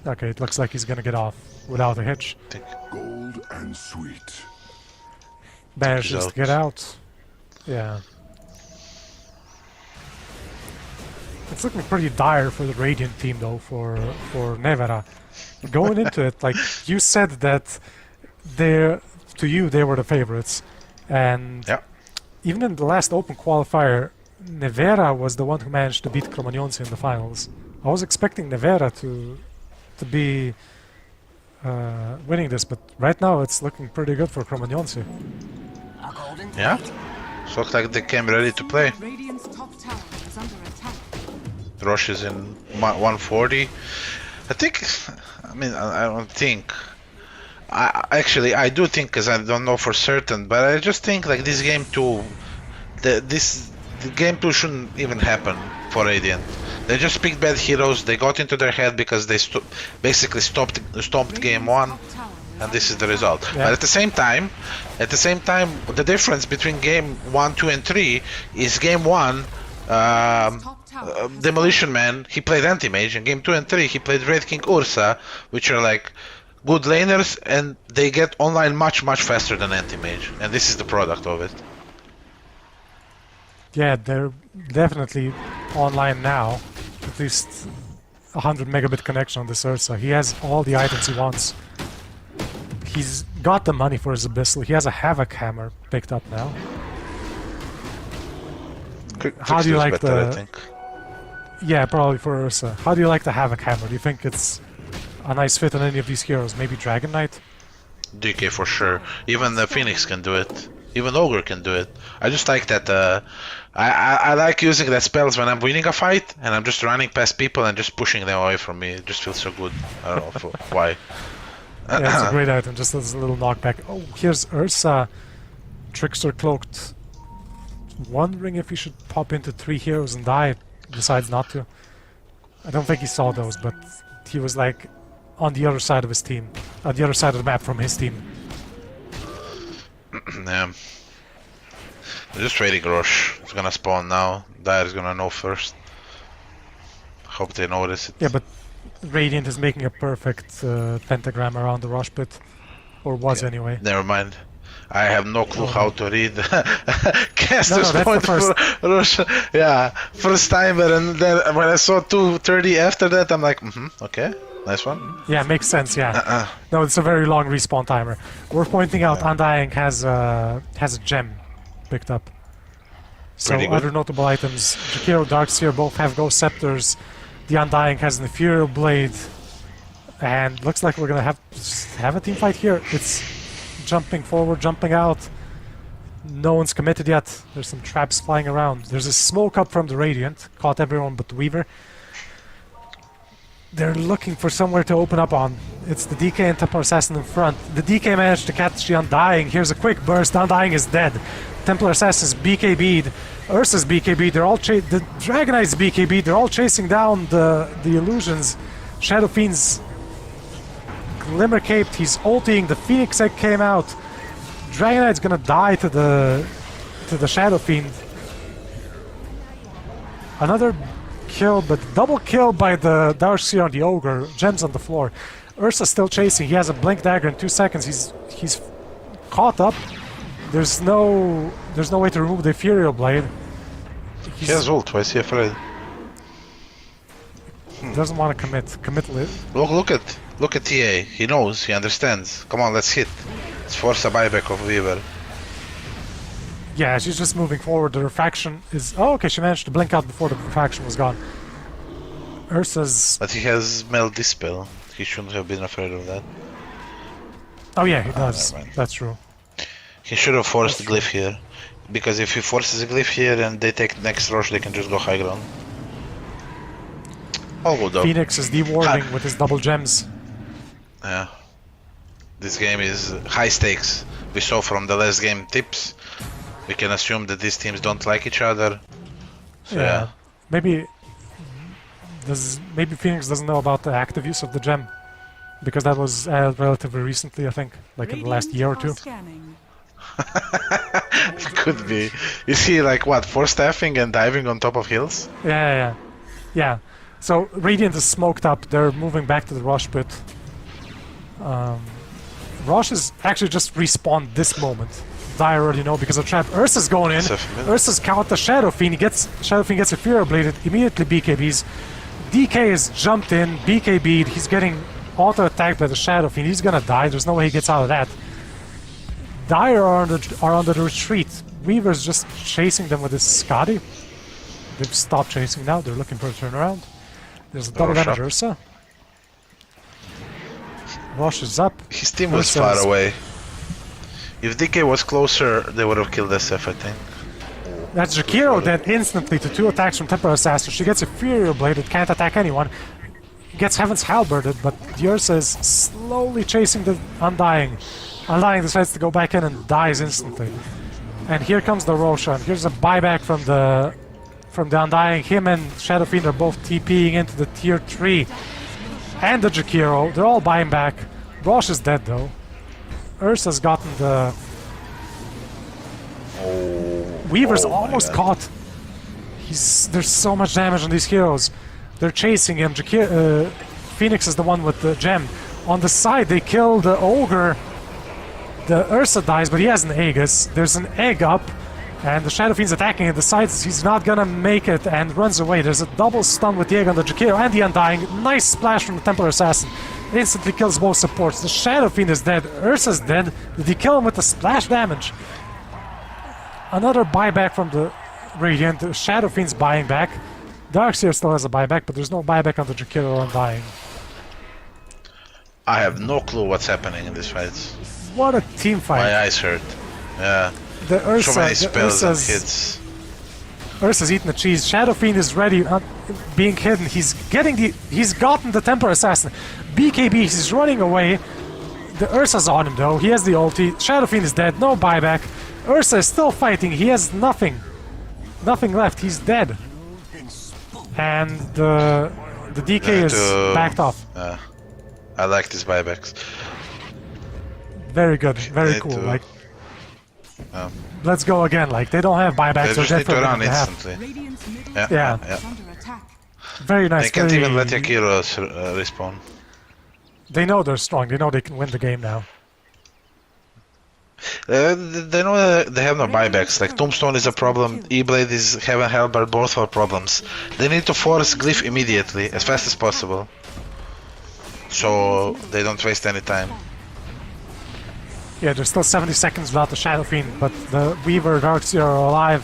Okay, it looks like he's gonna get off without a hitch. Gold and sweet. Manages to get out. Yeah. It's looking pretty dire for the Radiant team though, for Nevera. Going into it, like you said that they were the favorites. And even in the last open qualifier, Nevera was the one who managed to beat Cromagnonsi in the finals. I was expecting Nevera to be winning this, but right now it's looking pretty good for Cromagnonsi. Yeah, it looks like they came ready to play. Radiant's top tower is under attack. Rosh is in 140. I don't think. I do think, because I don't know for certain, but I just think like this game 2, the game 2 shouldn't even happen for Radiant. They just picked bad heroes. They got into their head because they basically stomped game 1, and this is the result. Yeah. But at the same time, the difference between game 1, 2, and 3 is game 1. Demolition Man, he played Anti-Mage, and game 2 and 3 he played Red King Ursa, which are like good laners, and they get online much faster than Anti-Mage, and this is the product of it. Yeah, they're definitely online now. At least 100 megabit connection on this Ursa. He has all the items he wants. He's got the money for his Abyssal. He has a Havoc Hammer picked up now. How do you like better, the... I think. Yeah, probably for Ursa. How do you like the Havoc Hammer? Do you think it's a nice fit on any of these heroes? Maybe Dragon Knight? DK for sure. Even the Phoenix can do it. Even Ogre can do it. I just like that. I like using that spells when I'm winning a fight and I'm just running past people and just pushing them away from me. It just feels so good. I don't know why. Yeah, it's a great item, just as a little knockback. Oh, here's Ursa. Trickster cloaked. Wondering if he should pop into 3 heroes and die. Decides not to. I don't think he saw those, but he was like on the other side of his team. On the other side of the map from his team. Yeah. They're just waiting Rosh. It's gonna spawn now. Dire's gonna know first. Hope they notice it. Yeah, but Radiant is making a perfect pentagram around the Rush pit. Or was anyway. Never mind. I have no clue how to read caster's that's point the first. for Rosh. Yeah, first timer, and then when I saw 2:30 after that, I'm like, okay, nice one. Yeah, makes sense, yeah. No, it's a very long respawn timer. Worth pointing out, Undying has a gem picked up. So Pretty good. other notable items, Jakiro, Darkseer both have Ghost Scepters. The Undying has an Ethereal Blade. And looks like we're gonna have a team fight here. It's jumping forward, jumping out. No one's committed yet. There's some traps flying around. There's a smoke up from the Radiant. Caught everyone but Weaver. They're looking for somewhere to open up on. It's the DK and Templar Assassin in front. The DK managed to catch the Undying. Here's a quick burst. The Undying is dead. Templar Assassin's BKB'd. Ursa's BKB'd. They're all the Dragon Knight's BKB'd. They're all chasing down the illusions. Shadow Fiend's Glimmer Caped. He's ulting. The Phoenix Egg came out. Dragon Knight's gonna die to the Shadow Fiend. Another kill, but double kill by the Darkseer on the Ogre. Gems on the floor. Ursa's still chasing. He has a Blink Dagger in 2 seconds. He's caught up. There's no way to remove the Ethereal Blade. He has ult. Why is he afraid? Doesn't want to commit. Look at TA. He knows. He understands. Come on, let's hit. Let's force a buyback of Weaver. Yeah, she's just moving forward. The refraction is... Oh, okay, she managed to blink out before the refraction was gone. Ursa's... But he has Meld Dispel. He shouldn't have been afraid of that. Oh yeah, he does. Never mind. That's true. He should have forced the glyph here. Because if he forces a glyph here and they take next rush, they can just go high ground. All good though. Phoenix is dewarding with his double gems. Yeah. This game is high stakes. We saw from the last game tips. We can assume that these teams don't like each other. So yeah. Maybe Phoenix doesn't know about the active use of the gem. Because that was relatively recently, I think. Like in the last year or two. Could be. You see like what, 4 staffing and diving on top of hills? Yeah. So Radiant is smoked up. They're moving back to the Rush pit. Rush is actually just respawned this moment. I already know because of trap. Ursa's going in. Ursa's caught the Shadow Fiend. Shadow Fiend gets Ethereal Bladed. Immediately BKBs. DK is jumped in. BKB'd. He's getting auto attacked by the Shadow Fiend. He's gonna die. There's no way he gets out of that. Dire are on the retreat. Weaver's just chasing them with his Scotty. They've stopped chasing now. They're looking for a turnaround. There's a double damage Ursa. Rush is up. His team was far away. If DK was closer, they would have killed SF, I think. That's Jakiro dead instantly to 2 attacks from Templar Assassin. She gets Ethereal Bladed, can't attack anyone. Gets Heaven's Halberded, but the Ursa is slowly chasing the Undying. Undying decides to go back in and dies instantly. And here comes the Roshan. Here's a buyback from the Undying. Him and Shadow Fiend are both TPing into the tier 3. And the Jakiro. They're all buying back. Rosh is dead though. Ursa's gotten the... Weaver's almost caught. There's so much damage on these heroes. They're chasing him. Phoenix is the one with the gem. On the side, they kill the Ogre. The Ursa dies, but he has an Aegis. There's an egg up, and the Shadow Fiend's attacking and decides he's not gonna make it and runs away. There's a double stun with the egg on the Jakiro and the Undying. Nice splash from the Templar Assassin. Instantly kills both supports. The Shadow Fiend is dead. Ursa's dead. Did he kill him with the splash damage? Another buyback from the Radiant. The Shadow Fiend's buying back. Darkseer still has a buyback, but there's no buyback on the Jakiro or Undying. I have no clue what's happening in this fight. What a team fight. My eyes hurt. Yeah. The So many Ursa, the spells and Ursa's, hits. Ursa's eating the cheese. Shadow Fiend is ready, being hidden. He's gotten the Templar Assassin. BKB, he's running away. The Ursa's on him though. He has the ulti. Shadow Fiend is dead. No buyback. Ursa is still fighting. He has nothing. Nothing left. He's dead. And the DK is backed off. I like these buybacks. Very good. Very cool. Like, let's go again. Like, they don't have buybacks. They just need to run definitely have. instantly. Radiant's middle Yeah, Yeah. tower is under attack. Very nice. They can't very- even let Yakiros respawn. They know they're strong. They know they can win the game now. They know that they have no buybacks. Like Tombstone is a problem, E-Blade is Heaven Hellbar, both are problems. They need to force Glyph immediately, as fast as possible. So they don't waste any time. Yeah, there's still 70 seconds without the Shadow Fiend, but the Weaver, Darkseer are alive.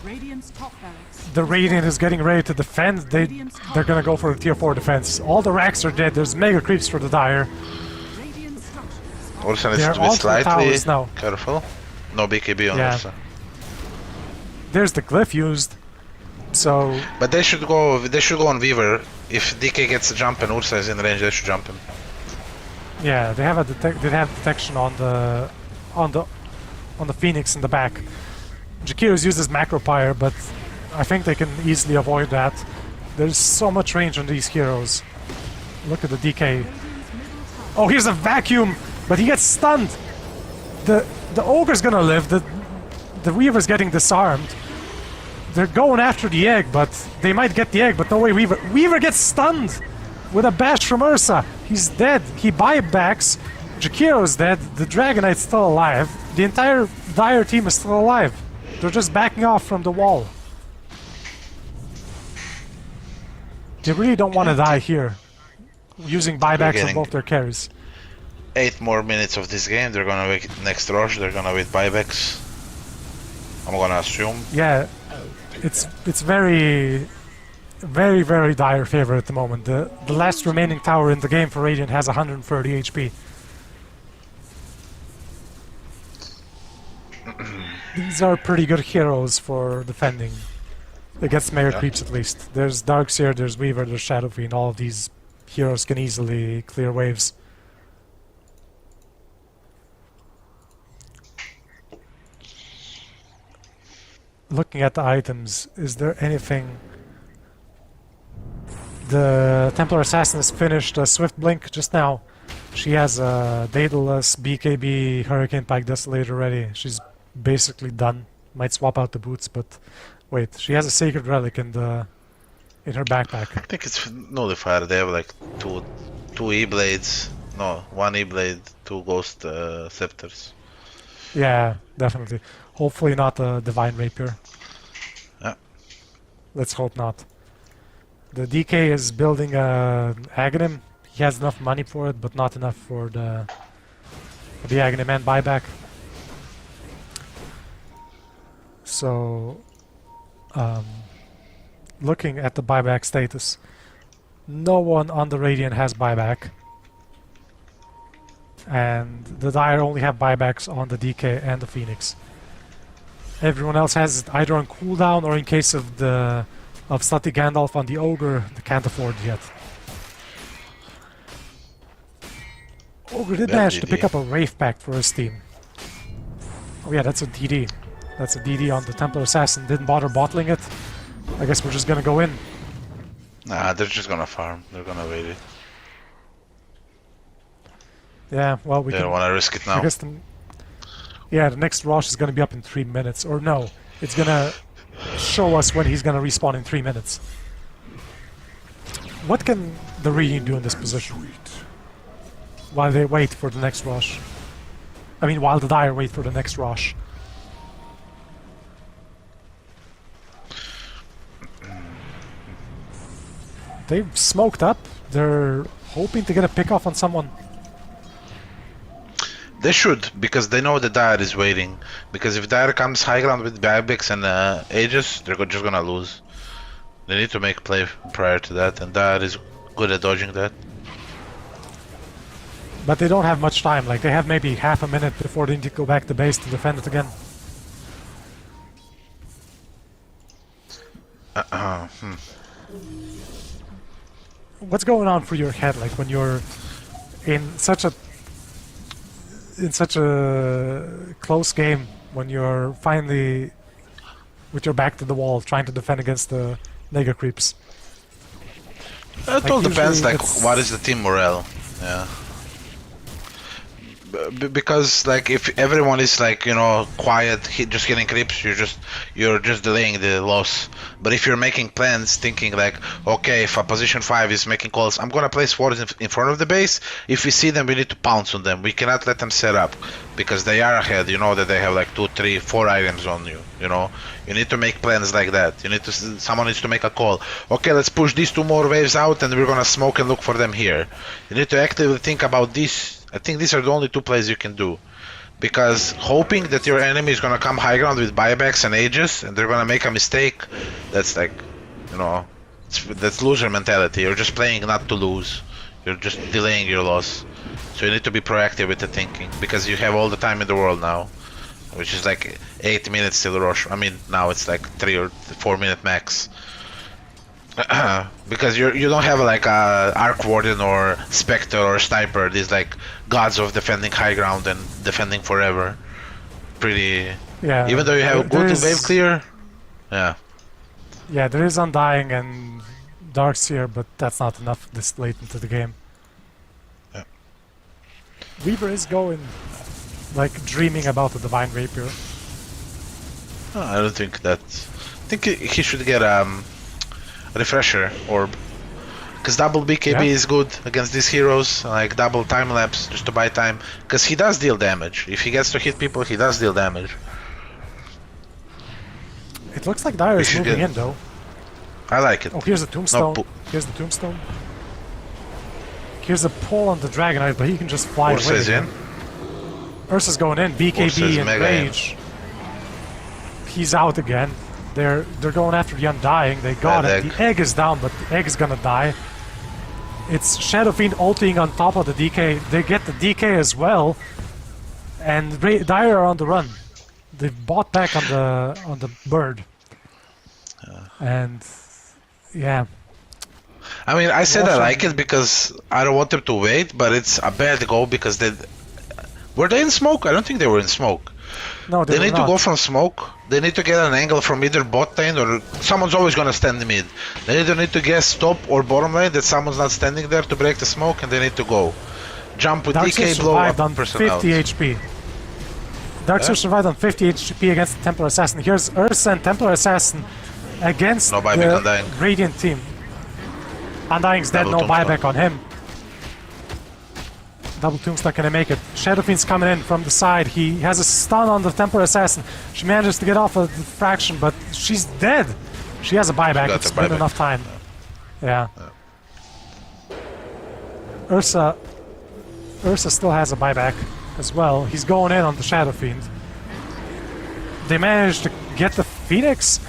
Radiant's top barracks. The Radiant is getting ready to defend. They're gonna go for a tier 4 defense. All the racks are dead. There's mega creeps for the Dire. Radiant structures. Ursa needs They're to be onto the slightly towers now. careful. No BKB on Yeah. Ursa. There's the glyph used. So But they should go on Weaver. If DK gets a jump and Ursa is in range, they should jump him. yeah, they have detection on the Phoenix in the back. Jakiro's used his macro pyre, but I think they can easily avoid that. There's so much range on these heroes. Look at the DK. Oh, here's a vacuum, but he gets stunned. The ogre's gonna live. The Weaver's getting disarmed. They're going after the egg, but they might get the egg, but no way Weaver. Weaver gets stunned with a bash from Ursa. He's dead. He buybacks. Jakiro's dead. The Dragonite's still alive. The entire Dire team is still alive. They're just backing off from the wall. They really don't want to die here. Using buybacks on getting- both their carries. 8 more minutes of this game, they're gonna wait next rush, they're gonna wait buybacks. I'm gonna assume. Yeah, it's very, very, very Dire favor at the moment. The last remaining tower in the game for Radiant has 130 HP. These are pretty good heroes for defending against mega creeps at least. There's Darkseer, there's Weaver, there's Shadow Fiend. All of these heroes can easily clear waves. Looking at the items, is there anything? The Templar Assassin has finished a Swift Blink just now. She has a Daedalus, BKB, Hurricane Pike Desolator ready. She's basically done. Might swap out the boots, but wait, she has a Sacred Relic in her backpack. I think it's nullifier, they have like two E-Blades. No, one E-Blade, 2 Ghost Scepters. Yeah, definitely. Hopefully not a Divine Rapier. Yeah. Let's hope not. The DK is building a Aghanim. He has enough money for it, but not enough for the Aghanim and buyback. So, looking at the buyback status, no one on the Radiant has buyback. And the Dire only have buybacks on the DK and the Phoenix. Everyone else has it either on cooldown or in case of Slutty Gandalf on the Ogre, they can't afford yet. Ogre did Bad manage to DD. pick up a Wraith Pact for his team. Oh yeah, that's a DD. That's a DD on the Templar Assassin. Didn't bother bottling it. I guess we're just gonna go in. Nah, they're just gonna farm. They're gonna wait it. Yeah, well we They can. don't wanna risk it I now. guess yeah, the next rush is gonna be up in 3 minutes. Or no, it's gonna show us when he's gonna respawn in 3 minutes. What can the Radiant do in this position? While they wait for the next rush. I mean, while the Dire wait for the next rush. They've smoked up. They're hoping to get a pick off on someone. They should, because they know the Dire is waiting. Because if Dire comes high ground with buybacks and Aegis, they're just gonna lose. They need to make play prior to that, and Dire is good at dodging that. But they don't have much time. Like, they have maybe half a minute before they need to go back to base to defend it again. What's going on for your head, like, when you're in such a close game, when you're finally with your back to the wall trying to defend against the Nega creeps? It all depends, usually like, what is the team morale. Yeah. Because, like, if everyone is, like, you know, quiet, just hitting creeps, you're just delaying the loss. But if you're making plans, thinking like, okay, if a position 5 is making calls, I'm gonna place wards in front of the base. If we see them, we need to pounce on them. We cannot let them set up because they are ahead. You know that they have like 2, 3, 4 items on you. You know, you need to make plans like that. You need to. Someone needs to make a call. Okay, let's push these 2 more waves out, and we're gonna smoke and look for them here. You need to actively think about this. I think these are the only 2 plays you can do. Because hoping that your enemy is gonna come high ground with buybacks and ages and they're gonna make a mistake, that's like, you know, that's loser mentality. You're just playing not to lose. You're just delaying your loss. So you need to be proactive with the thinking because you have all the time in the world now, which is like 8 minutes till rush. I mean, now it's like 3 or 4 minute max. Because you don't have like a Arc Warden or Spectre or Sniper, these like gods of defending high ground and defending forever. Pretty. Yeah. Even though you have good wave clear. Yeah. Yeah, there is Undying and Darkseer, but that's not enough this late into the game. Yeah. Weaver is going, like, dreaming about the Divine Rapier. I don't think that. I think he should get refresher orb, because double BKB is good against these heroes, like double time lapse just to buy time, because he does deal damage. If he gets to hit people, he does deal damage. It looks like Dire is moving in though. I like it. Oh, here's the tombstone. Here's the tombstone. Here's a pull on the Dragonite, but he can just fly away. Ursa's in. Ursa's going in. BKB and Rage. He's out again. They're going after the Undying. They got it. The egg is down, but the egg is gonna die. It's Shadow Fiend ulting on top of the DK. They get the DK as well, and Dire are on the run. They bought back on the bird, and yeah. I mean, I said I like it because I don't want them to wait, but it's a bad goal because were they in smoke? I don't think they were in smoke. No, they need to go from smoke. They need to get an angle from either bot lane or someone's always gonna stand mid. They either need to guess top or bottom lane that someone's not standing there to break the smoke, and they need to go. Jump with DK, blow up on person 50 out. HP. Darkseer survived on 50 HP against the Templar Assassin. Here's Ursa and Templar Assassin against the Radiant team. Undying's dead, no buyback on him. Double Tomb's not gonna make it. Shadow Fiend's coming in from the side. He has a stun on the Templar Assassin. She manages to get off a fraction, but she's dead. She has a buyback. It's been enough time. Yeah. Ursa still has a buyback as well. He's going in on the Shadow Fiend. They managed to get the Phoenix.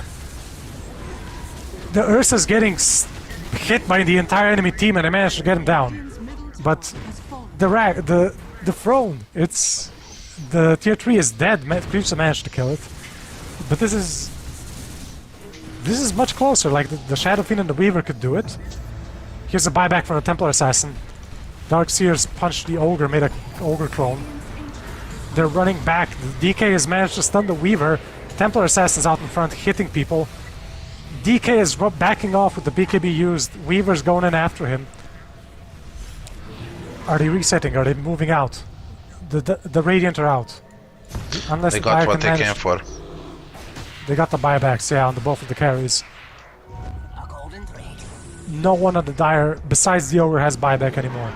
The Ursa's getting hit by the entire enemy team, and they managed to get him down. But the throne, it's the tier 3 is dead. Creeps managed to kill it, but this is much closer. Like the Shadow Fiend and the Weaver could do it. Here's a buyback from the Templar Assassin. Darkseer's punched the Ogre, made a Ogre clone. They're running back. The DK has managed to stun the Weaver. Templar Assassin's out in front, hitting people. DK is backing off with the BKB used. Weaver's going in after him. Are they resetting? Are they moving out? The Radiant are out. Unless they got what they came for. They got the buybacks, yeah, on both of the carries. No one on the Dire, besides the Ogre, has buyback anymore.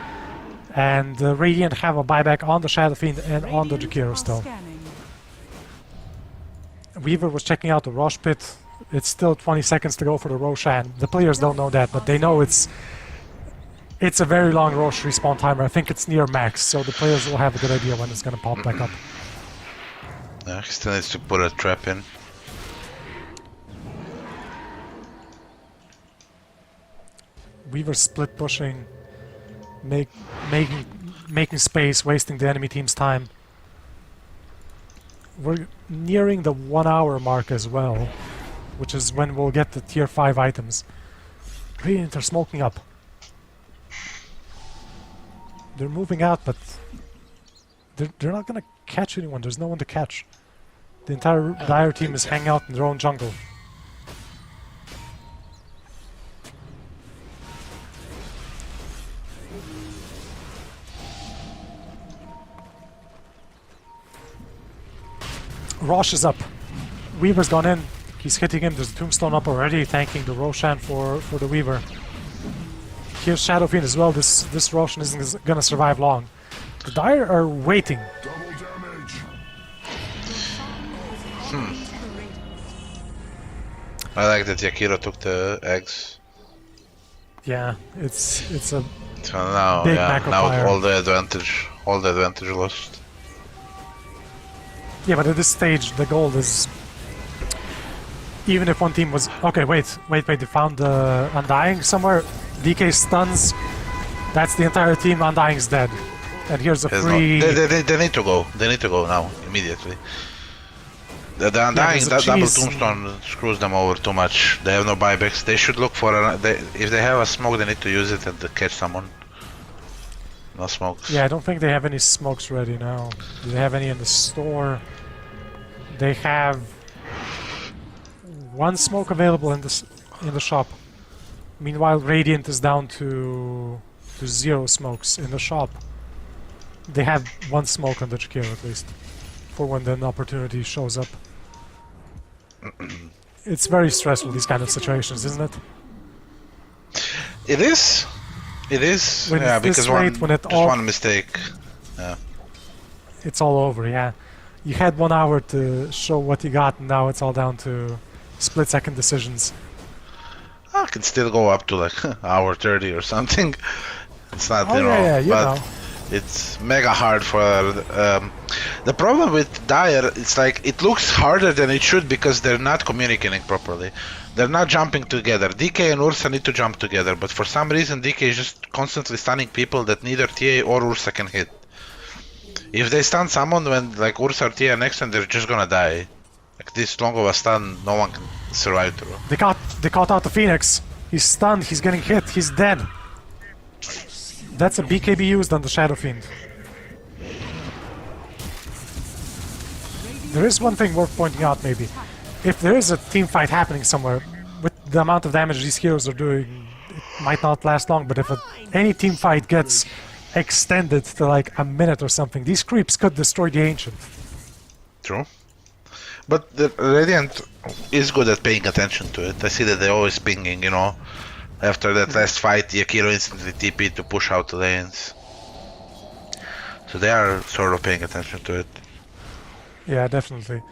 And the Radiant have a buyback on the Shadow Fiend and on the Jakiro still. Weaver was checking out the Rosh Pit. It's still 20 seconds to go for the Roshan. The players don't know that, but they know it's a very long Rosh respawn timer. I think it's near max, so the players will have a good idea when it's going to pop back up. Yeah, he still needs to put a trap in. Weaver split pushing, making space, wasting the enemy team's time. We're nearing the 1 hour mark as well, which is when we'll get the tier 5 items. Radiant are smoking up. They're moving out, but they're not gonna catch anyone. There's no one to catch. The entire Dire team is hanging out in their own jungle. Rosh is up. Weaver's gone in. He's hitting him. There's a tombstone up already, thanking the Roshan for the Weaver. Here's Shadow Fiend as well. This Roshan isn't gonna survive long. The Dire are waiting. Double damage. I like that Yakira took the eggs. Yeah, it's a So now, big yeah, macro now fire. all the advantage lost. Yeah, but at this stage, the goal is... Even if one team was... Okay, wait, they found the Undying somewhere. DK stuns. That's the entire team. Undying's dead. And here's a There's free... no, they need to go. They need to go now, immediately. The Undying, there's a that double cheese. tombstone screws them over too much. They have no buybacks. They should look for if they have a smoke, they need to use it and to catch someone. No smokes. Yeah, I don't think they have any smokes ready now. Do they have any in the store? They have... one smoke available in the shop. Meanwhile, Radiant is down to 0 smokes in the shop. They have one smoke on the Jakiro at least, for when the opportunity shows up. It's very stressful, these kind of situations, isn't it? It is. It is. When Yeah, it's this because late, when it just all- one mistake. Yeah. It's all over, yeah. You had 1 hour to show what you got, and now it's all down to split-second decisions. I can still go up to like hour 30 or something. It's not, Oh, you know, yeah, you but know. it's mega hard for. The problem with Dire, it's like it looks harder than it should because they're not communicating properly. They're not jumping together. DK and Ursa need to jump together, but for some reason DK is just constantly stunning people that neither TA or Ursa can hit. If they stun someone when like Ursa or TA are next, and they're just gonna die. Like this long of a stun, no one can survive through. They caught out the Phoenix. He's stunned, he's getting hit, he's dead. That's a BKB used on the Shadow Fiend. There is one thing worth pointing out maybe. If there is a team fight happening somewhere, with the amount of damage these heroes are doing, it might not last long, but if any team fight gets extended to like a minute or something, these creeps could destroy the Ancient. True. But the Radiant is good at paying attention to it. I see that they're always pinging, you know. After that last fight, Yakiro instantly TP to push out the lanes. So they are sort of paying attention to it. Yeah, definitely.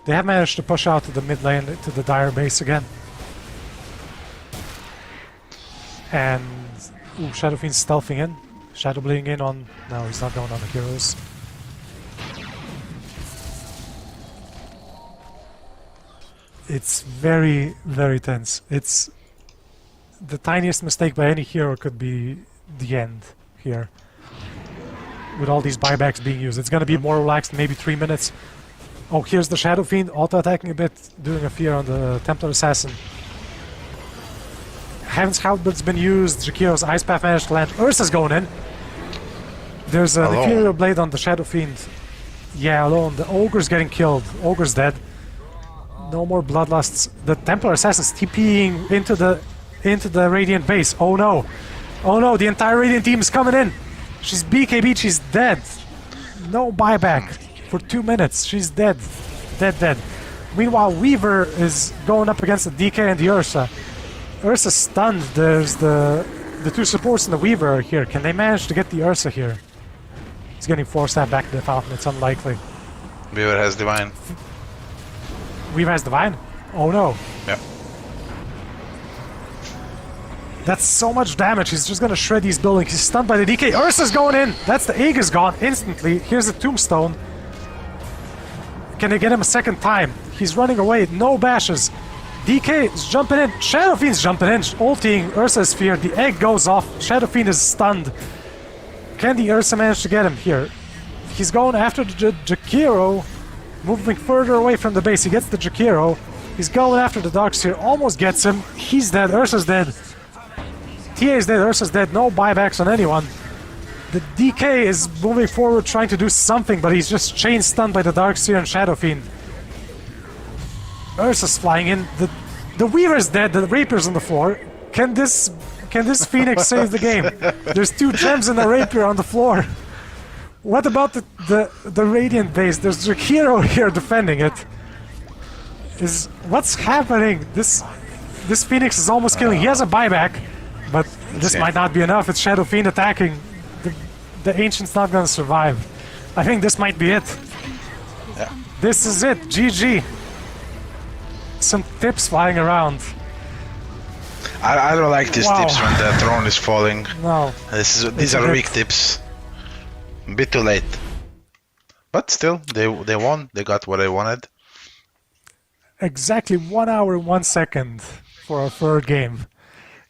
They have managed to push out to the mid lane, to the Dire base again. And... Ooh, Shadow Fiend's stealthing in. Shadow bleeding in on... No, he's not going on the heroes. It's very, very tense. It's... The tiniest mistake by any hero could be the end here. With all these buybacks being used. It's gonna be more relaxed, maybe 3 minutes. Oh, here's the Shadow Fiend, auto-attacking a bit, doing a fear on the Templar Assassin. Heaven's Halbert's been used, Jakiro's Ice Path managed to land, Ursa's going in! There's an Alone. Inferior Blade on the Shadow Fiend. Yeah, alone. The Ogre's getting killed. Ogre's dead. No more Bloodlusts. The Templar Assassin's TPing into the Radiant base. Oh no! Oh no, the entire Radiant team is coming in! She's BKB, she's dead! No buyback for 2 minutes. She's dead. Dead. Meanwhile, Weaver is going up against the DK and the Ursa. Ursa's stunned. There's the two supports and the Weaver are here. Can they manage to get the Ursa here? He's getting forced back to the fountain. It's unlikely. Weaver has Divine. Weaver has Divine? Oh no. Yeah. That's so much damage. He's just gonna shred these buildings. He's stunned by the DK. Ursa's going in. That's the egg is gone instantly. Here's the tombstone. Can they get him a second time? He's running away. No bashes. DK is jumping in. Shadow Fiend's jumping in. Ulting. Ursa's feared. The egg goes off. Shadow Fiend is stunned. Can the Ursa manage to get him here? He's going after the Jakiro, moving further away from the base. He gets the Jakiro. He's going after the Darkseer, almost gets him. He's dead, Ursa's dead. TA is dead, Ursa's dead, no buybacks on anyone. The DK is moving forward trying to do something, but he's just chain stunned by the Darkseer and Shadow Fiend. Ursa's flying in. The Weaver's dead, the Rapier's on the floor. Can this Phoenix save the game? There's 2 gems and a Rapier on the floor. What about the Radiant base? There's a hero here defending it. What's happening? This Phoenix is almost killing. He has a buyback, but this might not be enough. It's Shadow Fiend attacking. The Ancient's not gonna survive. I think this might be it. Yeah. This is it. GG. Some tips flying around. I don't like these Wow. tips when the throne is falling. No. These are weak tips. A bit too late. But still, they won. They got what I wanted. Exactly 1 hour and 1 second for our third game.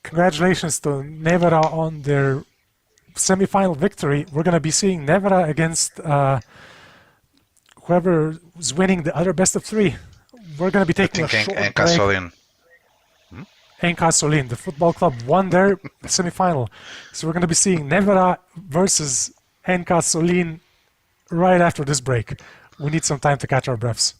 Congratulations to Nevera on their semi-final victory. We're going to be seeing Nevera against whoever is winning the other best of 3. We're going to be taking a short break. Solin. Enka Solin, the football club, won their semi-final. So we're going to be seeing Nevera versus Enka Solin right after this break. We need some time to catch our breaths.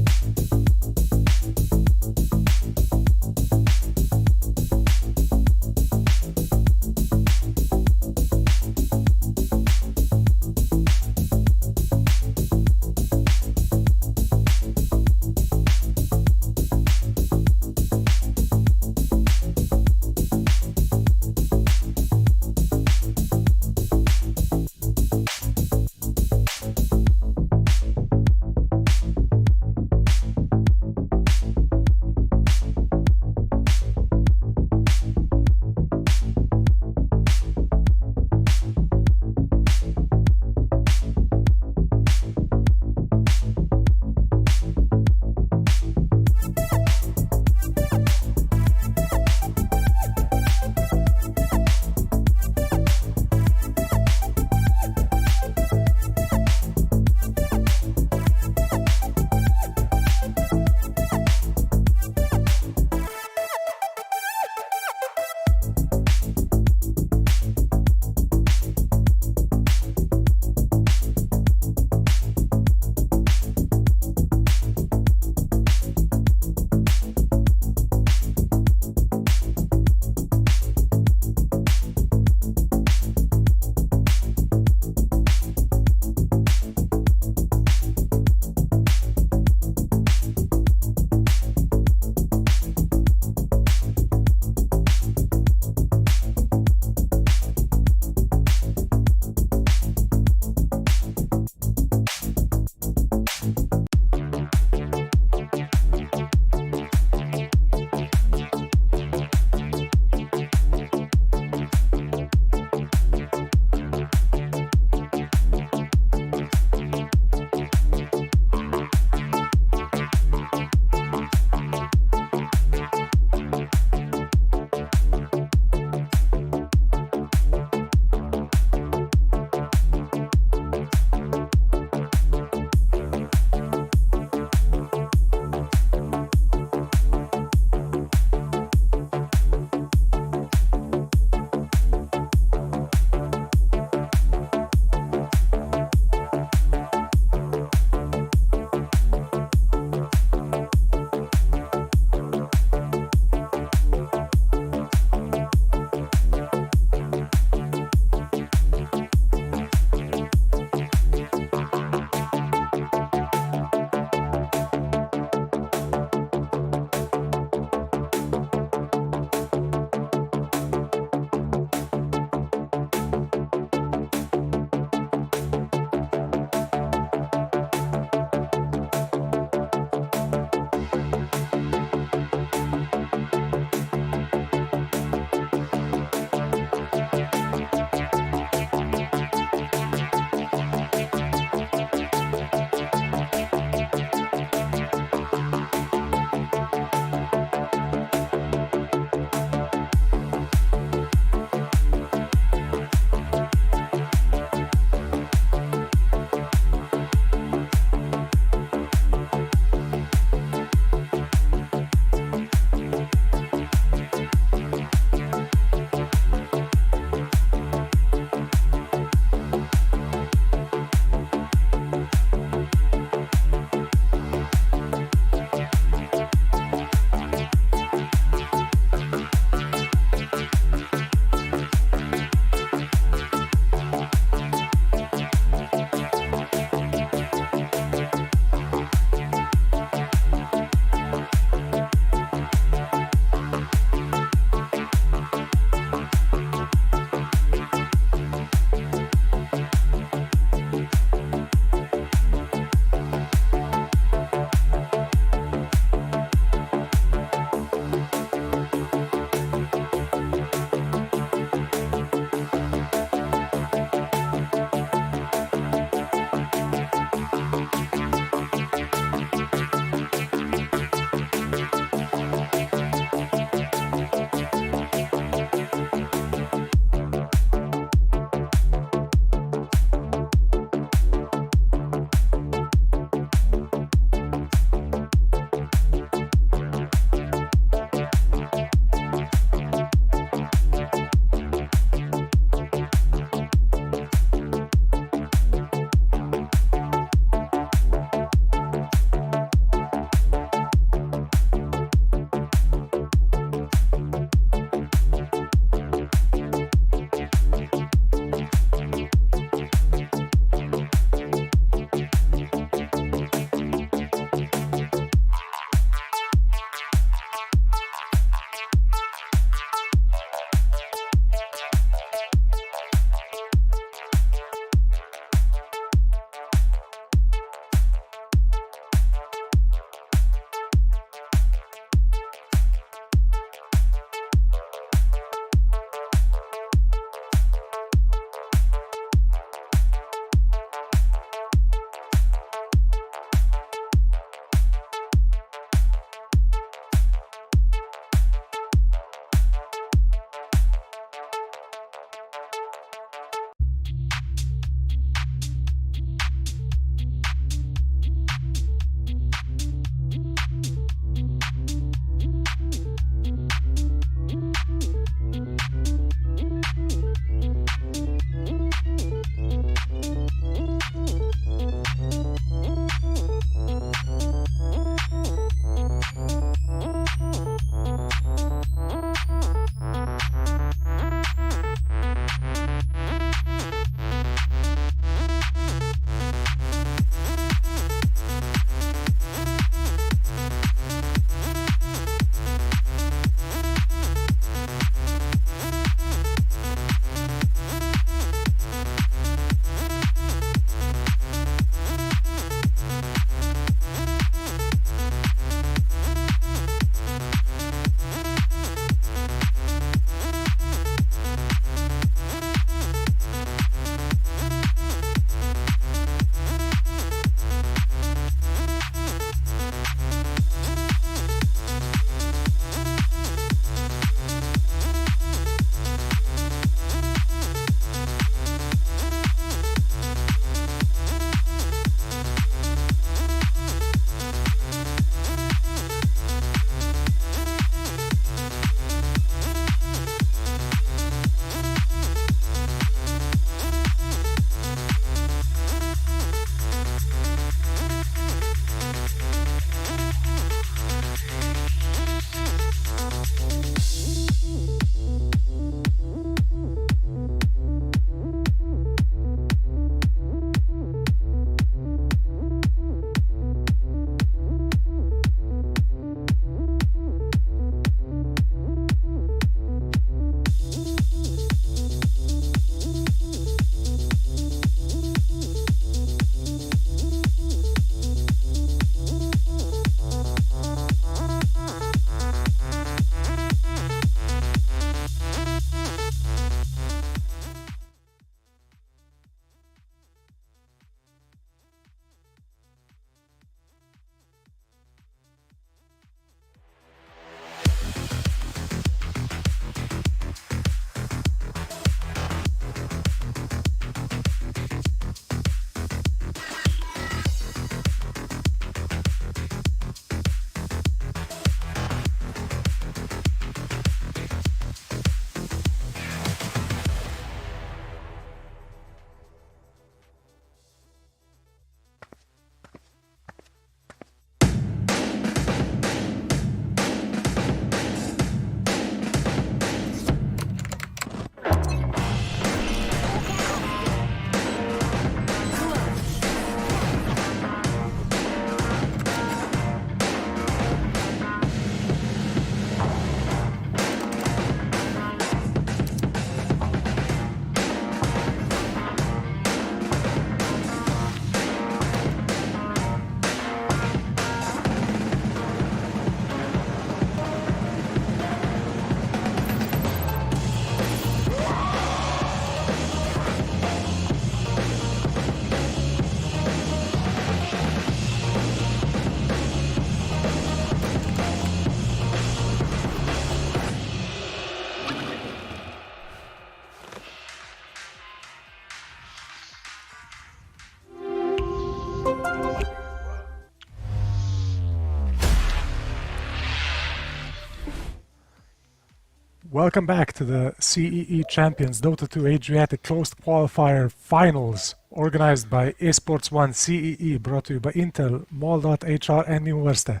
Welcome back to the CEE Champions Dota 2 Adriatic Closed Qualifier Finals, organized by ESPORT1 CEE, brought to you by Intel, Mol.hr, and Mimoverste.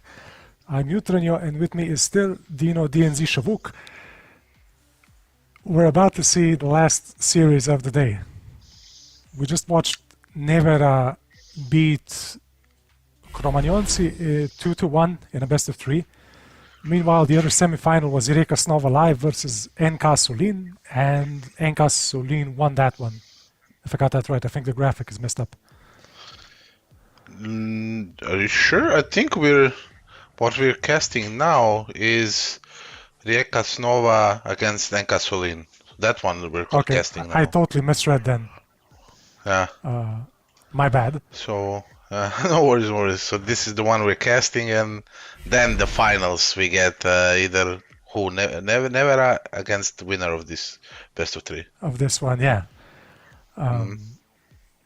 I'm Jutranjo, and with me is still Dino DNZ Shavuk. We're about to see the last series of the day. We just watched Nevera beat Kromanjonci 2-1 in a best of 3. Meanwhile, the other semi-final was Rijeka Snova Live versus NK Solin, and NK Solin won that one. If I got that right, I think the graphic is messed up. Are you sure? I think what we're casting now is Rijeka Snova against NK Solin. That one we're casting now. I totally misread then. Yeah. My bad. So no worries. So this is the one we're casting, and then the finals we get either Nevera against the winner of this best of 3. Of this one, yeah.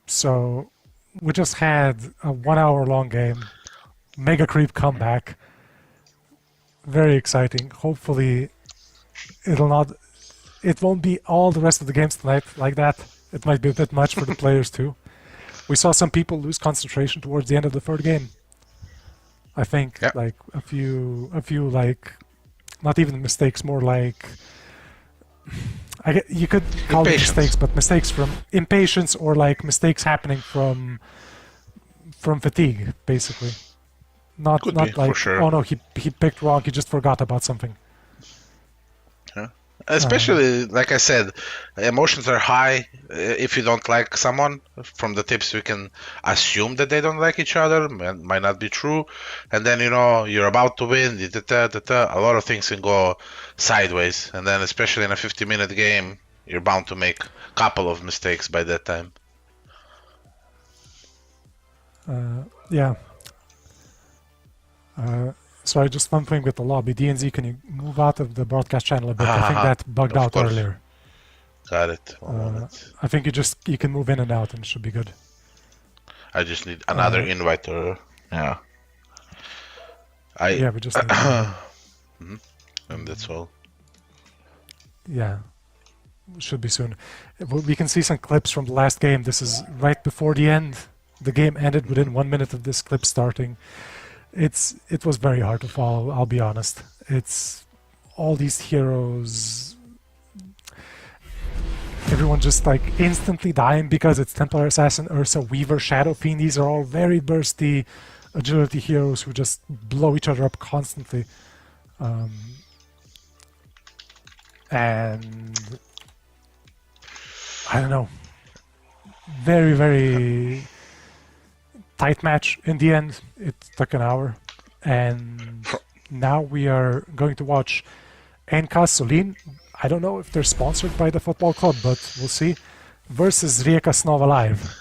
So we just had a 1 hour long game. Mega Creep comeback. Very exciting. Hopefully it won't be all the rest of the games tonight like that. It might be a bit much for the players too. We saw some people lose concentration towards the end of the third game. I think like a few like not even mistakes, more like you could call it mistakes, but mistakes from impatience or like mistakes happening from fatigue, basically. Not like oh no, he picked wrong, he just forgot about something. Especially, like I said, emotions are high. If you don't like someone, from the tips we can assume that they don't like each other. Might not be true. And then, you're about to win. A lot of things can go sideways. And then, especially in a 50-minute game, you're bound to make a couple of mistakes by that time. Yeah. Sorry, just one thing with the lobby. DNZ, can you move out of the broadcast channel a bit? I think that bugged out earlier. Got it. I think you can move in and out and it should be good. I just need another invite or yeah. We just need and that's all. Yeah. Should be soon. We can see some clips from the last game. This is right before the end. The game ended within 1 minute of this clip starting. It was very hard to follow, I'll be honest. It's all these heroes, everyone just like instantly dying because it's Templar Assassin, Ursa, Weaver, Shadow Fiend. These are all very bursty agility heroes who just blow each other up constantly. And I don't know, very, very tight match in the end. It took an hour, and now we are going to watch NK Solin. I don't know if they're sponsored by the football club, but we'll see. Versus Rijeka Snova Live.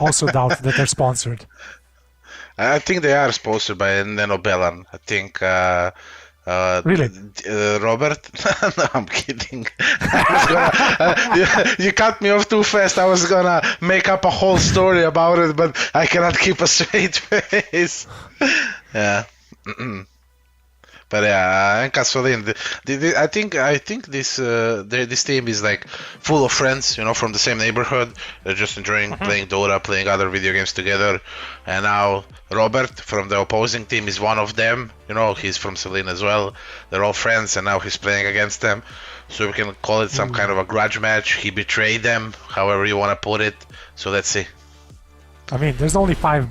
Also doubt that they're sponsored. I think they are sponsored by Neno Belan. I think really? Robert? No, I'm kidding. You cut me off too fast. I was gonna make up a whole story about it, but I cannot keep a straight face. Yeah. But yeah, NK Solin. I think this team is like full of friends, from the same neighborhood. They're just enjoying playing Dota, playing other video games together. And now Robert from the opposing team is one of them. He's from Solin as well. They're all friends, and now he's playing against them. So we can call it some kind of a grudge match. He betrayed them, however you want to put it. So let's see. I mean, there's only five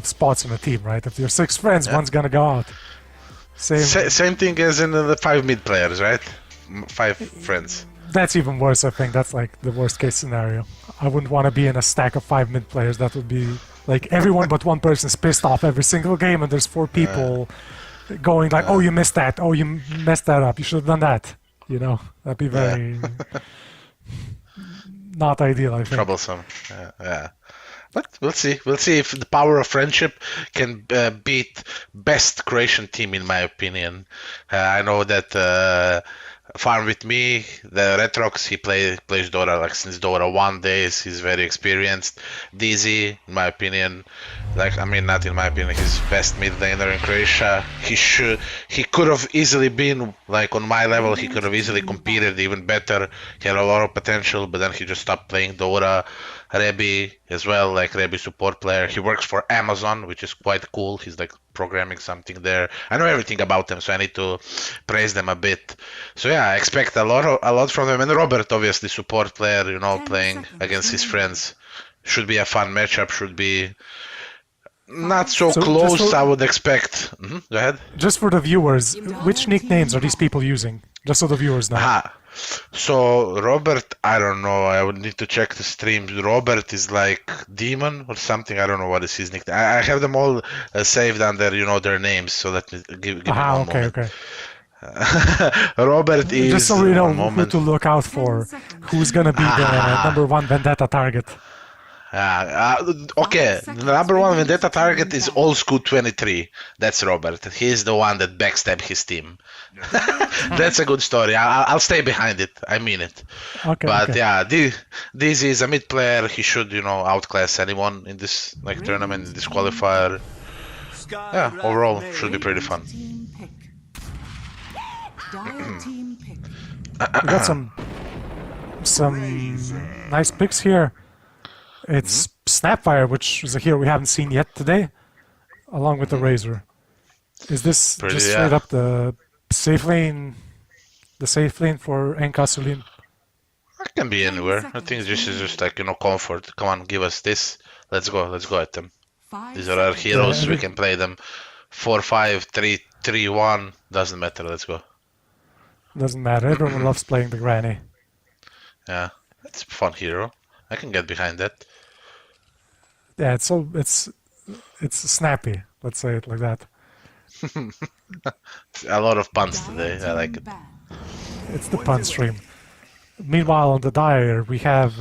spots in the team, right? If you're 6 friends, one's gonna go out. Same thing as in the 5 mid players, right? 5 friends. That's even worse, I think. That's like the worst case scenario. I wouldn't want to be in a stack of 5 mid players. That would be like everyone but one person's pissed off every single game, and there's 4 people going like, oh, you missed that. Oh, you messed that up. You should have done that. That'd be very not ideal, I think. Troublesome. Yeah. But we'll see. We'll see if the power of friendship can beat best Croatian team, in my opinion. I know that farm with me. The Retrox, he plays Dota like since Dota 1 days. He's very experienced. DZ, in my opinion, like I mean not in my opinion, he's best mid laner in Croatia. He could have easily been like on my level. He could have easily competed even better. He had a lot of potential, but then he just stopped playing Dota. Rebi as well, like Rebi support player. He works for Amazon, which is quite cool. He's like programming something there. I know everything about them, so I need to praise them a bit. So yeah, I expect a lot from them. And Robert, obviously, support player, you know, playing against his friends. Should be a fun matchup. Should be not so So close, just for- I would expect. Go ahead. Just for the viewers, which nicknames are these people using? Just so the viewers know. Aha. So Robert, I don't know. I would need to check the streams. Robert is like Demon or something. I don't know what is his nickname. I have them all saved under, you know, their names. So let me give me one Okay, moment. okay. Robert is Just so we know one who moment. to look out for, who's gonna be the number one vendetta target. Okay, the number one vendetta target is Old School 23. That's Robert. He's the one that backstabbed his team. That's a good story. I'll stay behind it. I mean it. Okay, But okay. yeah, this is a mid player. He should, you know, outclass anyone in this like tournament, in this qualifier. Yeah, overall should be pretty fun. Team pick. Dire team pick. We got some nice picks here. It's Snapfire, which is a hero we haven't seen yet today, along with the Razor. Is this Pretty, just yeah. straight up the safe lane for Enkasulin? It can be anywhere. I think this is just like, you know, comfort. Come on, give us this. Let's go at them. 5 These are our seconds. heroes. Yeah, We can play them 4-5, 3-3-1. Doesn't matter. Let's go. Doesn't matter. Everyone loves playing the granny. Yeah, it's a fun hero. I can get behind that. Yeah, it's snappy. Let's say it like that. A lot of puns Dire today. I like team it. ban. It's the pun stream. Meanwhile, on the Dire, we have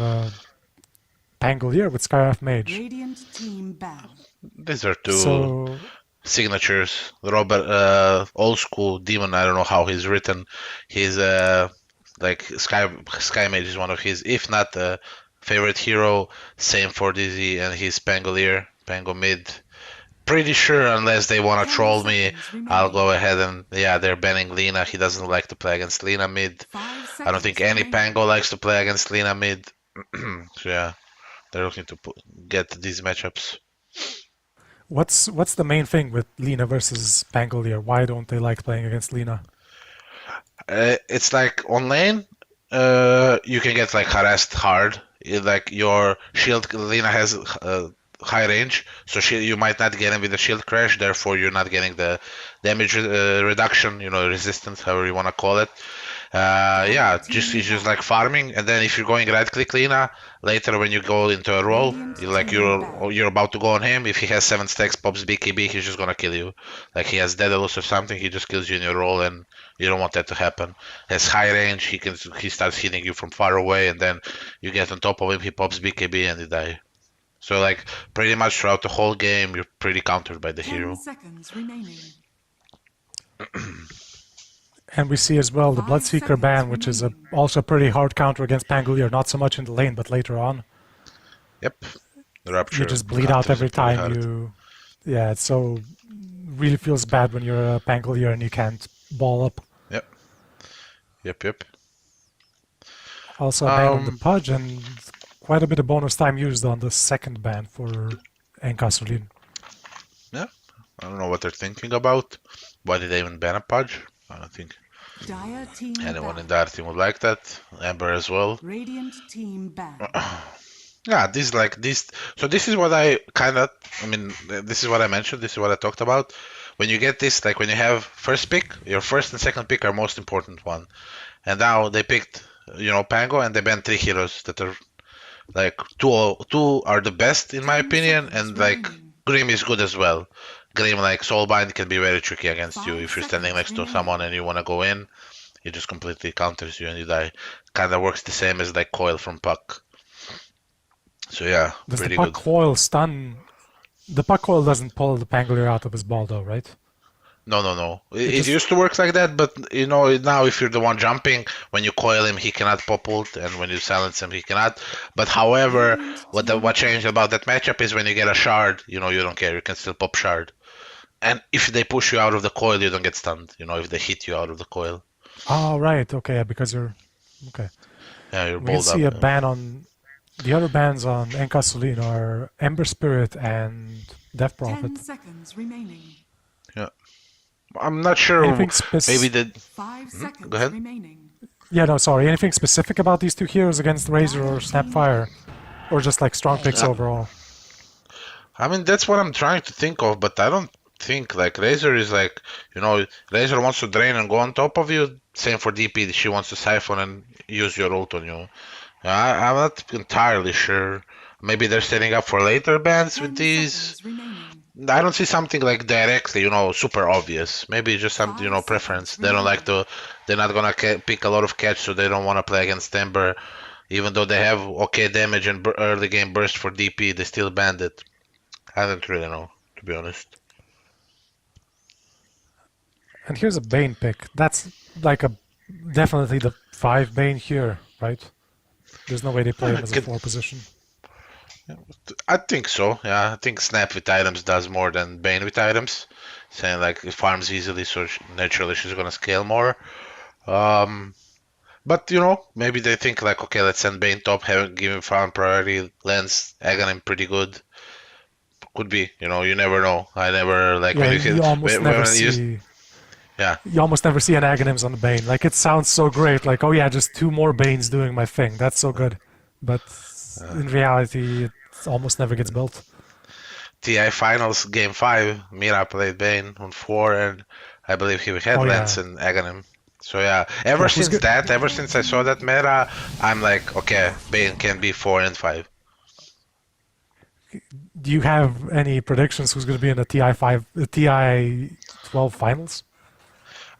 Pangolier with Skyrath Mage. Radiant team ban. These are two So signatures. Robert, old school demon. I don't know how he's written. He's like Sky Mage is one of his, if not favorite hero. Same for Dizzy, and he's Pangolier, Pango mid. Pretty sure, unless they want to troll me, I'll go ahead and yeah, they're banning Lina. He doesn't like to play against Lina mid. 5 seconds. I don't think any remaining. Pango likes to play against Lina mid. So yeah, they're looking to get these matchups. what's the main thing with Lina versus Pangolier? Why don't they like playing against Lina? It's like on lane, you can get like harassed hard. Like your shield, Lina has high range, so you might not get him with the shield crash. Therefore, you're not getting the damage reduction, you know, resistance, however you want to call it. Yeah, it's just like farming. And then if you're going right click Lina, later when you go into a roll, you're about to go on him. If he has 7 stacks, pops BKB, he's just gonna kill you. Like he has Daedalus or something, he just kills you in your roll, and you don't want that to happen. Has high range, he starts hitting you from far away, and then you get on top of him, he pops BKB and you die. So like pretty much throughout the whole game, you're pretty countered by the 10 hero. seconds remaining. And we see as well the 5 Bloodseeker seconds ban, which is also a pretty hard counter against Pangolier. Not so much in the lane, but later on. Yep. The Rapture You just bleed out counters every it pretty time hard. you. Yeah, it's so really feels bad when you're a Pangolier and you can't ball up. Yep. Also, a ban on the Um, Pudge and quite a bit of bonus time used on the second ban for Enkasulin. Yeah. I don't know what they're thinking about. Why did they even ban a Pudge? I don't think Dire team anyone ban. in their team would like that. Amber as well. Radiant team ban. Yeah, so this is what I this is what I mentioned, this is what I talked about. When you get this, like when you have first pick, your first and second pick are most important one. And now they picked, you know, Pango, and they banned 3 heroes that are like two are the best in my opinion, and like Grim is good as well. Grim, like Soulbind, can be very tricky against you if you're standing next to someone and you want to go in. He just completely counters you and you die. Kind of works the same as like Coil from Puck. So yeah, Does pretty the Puck good. Coil stun? The Puck Coil doesn't pull the Pangolier out of his ball, though, right? No. It just- used to work like that, but you know now if you're the one jumping, when you coil him, he cannot pop ult, and when you silence him, he cannot. But however, what changed about that matchup is when you get a shard, you know you don't care, you can still pop shard. And if they push you out of the coil, you don't get stunned. You know if they hit you out of the coil, Oh, right. Okay, yeah, because you're okay. yeah, you're We can balled see a up. ban on the other bans on Encasolino are Ember Spirit and Death Prophet. 10 seconds remaining. Yeah, I'm not sure. Anything Maybe the 5 seconds Go ahead. remaining. Yeah, no, sorry. Anything specific about these two heroes against Razor or Snapfire? Or just like strong picks overall? I mean, that's what I'm trying to think of, but I don't think like Razor is like, you know, Razor wants to drain and go on top of you. Same for DP, she wants to siphon and use your ult on you. I'm not entirely sure. Maybe they're setting up for later bans 10 with these. seconds remaining. I don't see something like directly, you know, super obvious. Maybe just some, you know, preference. They don't like to. They're not gonna pick a lot of catch, so they don't want to play against Ember. Even though they have okay damage and early game burst for DP, they still banned it. I don't really know, to be honest. And here's a Bane pick. That's like definitely the 5 Bane here, right? There's no way they play him as a 4 position. I think so. Yeah, I think Snap with items does more than Bane with items. Saying like it farms easily, so naturally she's gonna scale more. But you know, maybe they think like, okay, let's send Bane top, give him farm priority, Lens, Aghanim pretty good. Could be, you know, you never know. I never like Yeah, when you you almost when never you see. yeah. You almost never see an Aghanims on the Bane. Like it sounds so great. Like, oh yeah, just 2 more Banes doing my thing. That's so good. But in reality, it almost never gets built. TI Finals Game 5, Mira played Bane on 4, and I believe he had Oh, Lance yeah. and Aghanim. So yeah, ever who's since good? that, ever since I saw that meta, I'm like, okay, Bane can be 4 and 5. Do you have any predictions who's going to be in the TI 12 finals?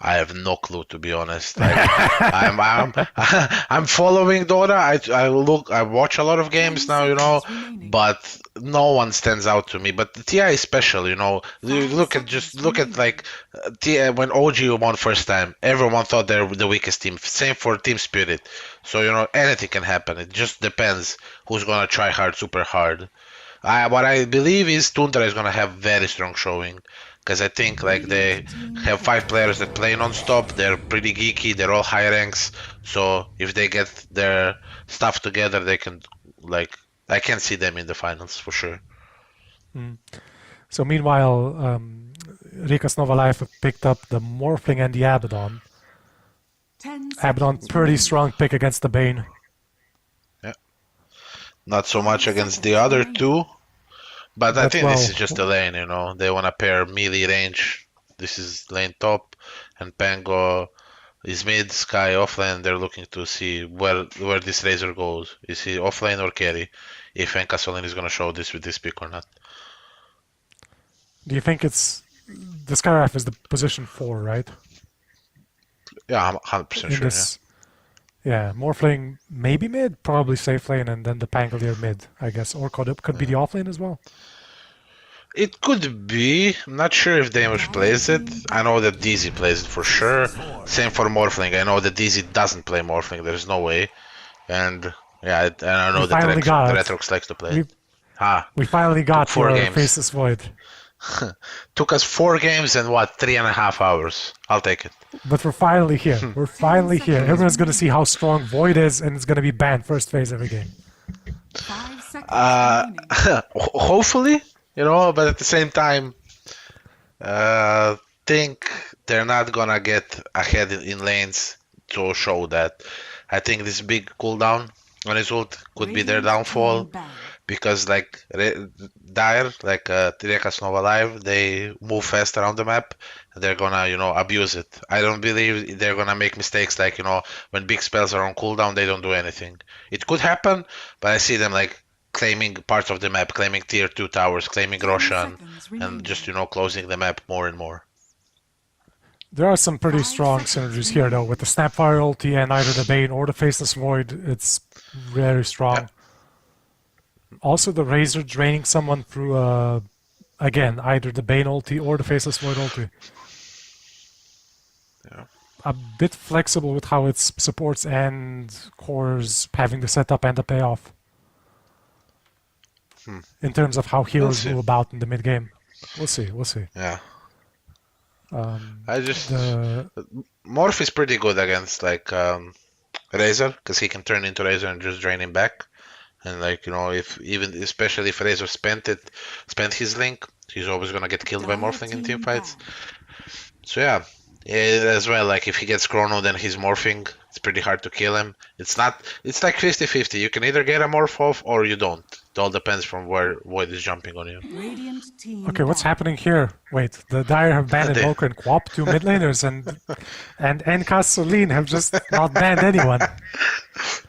I have no clue, to be honest. Like, I'm following Dota. I watch a lot of games now, you know, but no one stands out to me. But the TI is special, you know. You look at like TI when OG won first time. Everyone thought they were the weakest team. Same for Team Spirit. So you know anything can happen. It just depends who's gonna try hard, super hard. What I believe is Tundra is gonna have very strong showing. Because I think like they have 5 players that play non-stop. They're pretty geeky. They're all high ranks. So if they get their stuff together, they can like I can see them in the finals for sure. So meanwhile, Rikas Nova Life have picked up the Morphling and the Abaddon. 10 Abaddon, seconds pretty remaining. strong pick against the Bane. Not so much against the other two, but I But, think this well, is just a lane. You know, they want to pair melee range. This is lane top, and Pango is mid, Sky offlane. They're looking to see where this Razor goes. Is he offlane or carry? If Encasolin is gonna show this with this pick or not. Do you think it's the Skyraf is the position 4, right? Yeah, I'm 100% In sure. this, yeah, Morphling maybe mid, probably safe lane, and then the Pangolier mid, I guess, or could be the offlane as well. Yeah. It could be. I'm not sure if Damage plays it. I know that DZ plays it for sure. Same for Morphling. I know that DZ doesn't play Morphling. There's no way. And yeah, and I know We that finally got it. Retrox likes to play We, it. we finally got Took 4 your games. Faceless Void. Took us 4 games and what, 3.5 hours. I'll take it. But we're finally here. We're finally here. Everyone's going to see how strong Void is, and it's going to be banned first phase every game. 5 seconds remaining. Hopefully, you know, but at the same time, think they're not gonna get ahead in lanes to show that. I think this big cooldown on his ult could be their downfall. Because like Dire, like Rekas Nova Live, they move fast around the map. They're gonna, you know, abuse it. I don't believe they're gonna make mistakes like, you know, when big spells are on cooldown, they don't do anything. It could happen, but I see them like claiming parts of the map, claiming tier 2 towers, claiming Roshan, and just, you know, closing the map more and more. There are some pretty strong synergies here, though, with the Snapfire ulti and either the Bane or the Faceless Void. It's very strong. Yeah. Also, the Razor draining someone through, again, either the Bane ulti or the Faceless Void ulti. a bit flexible with how it supports and cores having the setup and the payoff. In terms of how heroes see. move about in the mid game. We'll see. Yeah. The Morph is pretty good against like Razor because he can turn into Razor and just drain him back. And like especially if Razor spent his link, he's always gonna get killed by Morphling in team fights. So yeah, as well. Like if he gets Chrono, then he's morphing. It's pretty hard to kill him. It's like 50-50. You can either get a morph off or you don't. It all depends from where Void is jumping on you. Okay, what's happening here? Wait, the Dire have banned Invoker and Quap, 2 mid laners, and Enka Solin have just not banned anyone.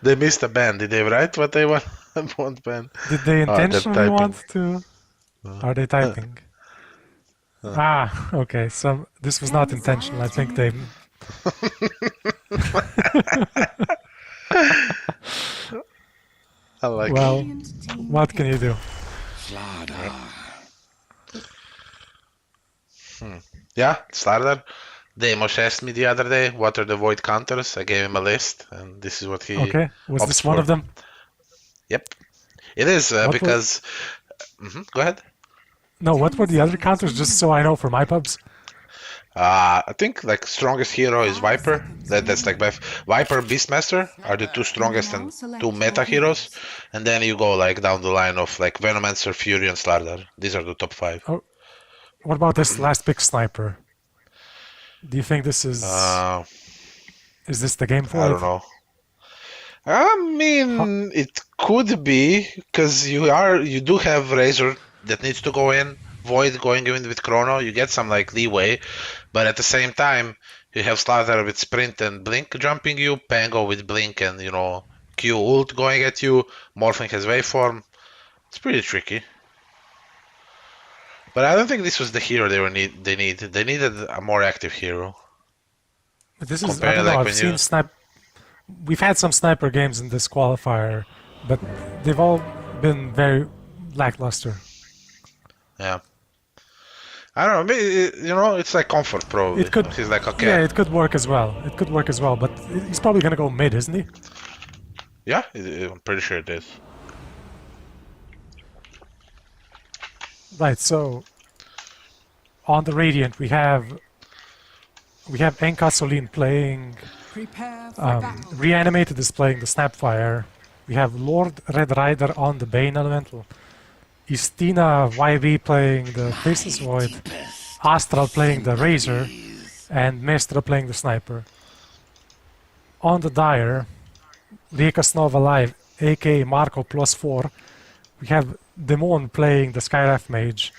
They missed a ban. Did they write what they want ban? Did they intentionally want to? Are they typing? Okay. So this was not intentional. I think they. I like well, what can you do? Yeah, Slardar. Demosh asked me the other day, what are the Void counters? I gave him a list, and this is what he Okay, was this one of them? Yep. It is, because... Go ahead. No, what were the other counters, just so I know for my pubs? I think like strongest hero is Viper. That's like Viper, Beastmaster are the two strongest and two meta heroes, and then you go like down the line of like Venomancer, Fury, and Slardar. These are the top 5. Oh, what about this last pick sniper? Do you think this is this the game for it? I don't know. I mean, it could be because you do have Razor that needs to go in. Void going in with Chrono, you get some like leeway, but at the same time you have Slardar with Sprint and Blink jumping you, Pango with Blink and Q ult going at you, Morphling has Waveform. It's pretty tricky. But I don't think this was the hero they needed. They needed a more active hero. But this is I don't know. I've seen We've had some sniper games in this qualifier, but they've all been very lackluster. Yeah. I don't know, maybe, it's like comfort probably. It could, he's like, okay. Yeah, it could work as well. But he's probably gonna go mid, isn't he? Yeah, I'm pretty sure it is. Right, so on the Radiant we have Enka Solin playing Reanimated is playing the Snapfire. We have Lord Red Rider on the Bane Elemental. Istina YB playing the Faceless Void, Astral playing the Razor, and Mestra playing the Sniper. On the Dire, Rieka Snova Live, aka Marco +4, we have Demon playing the Skyraf Mage,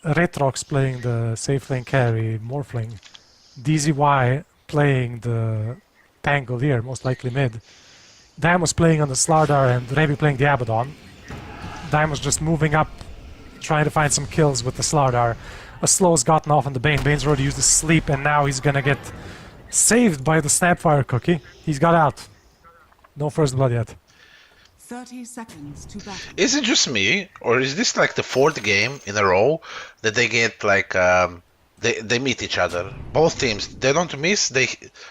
Retrox playing the Safe Lane Carry, Morphling, DZY playing the Pangolier, most likely mid, Damos playing on the Slardar, and Revi playing the Abaddon. Daimo's just moving up, trying to find some kills with the Slardar. A slow's gotten off on the Bane. Bane's already used his sleep, and now he's gonna get saved by the Snapfire cookie. He's got out. No first blood yet. 30 seconds to battle. Is it just me, or is this like the 4th game in a row that they get like they meet each other? Both teams, they don't miss, they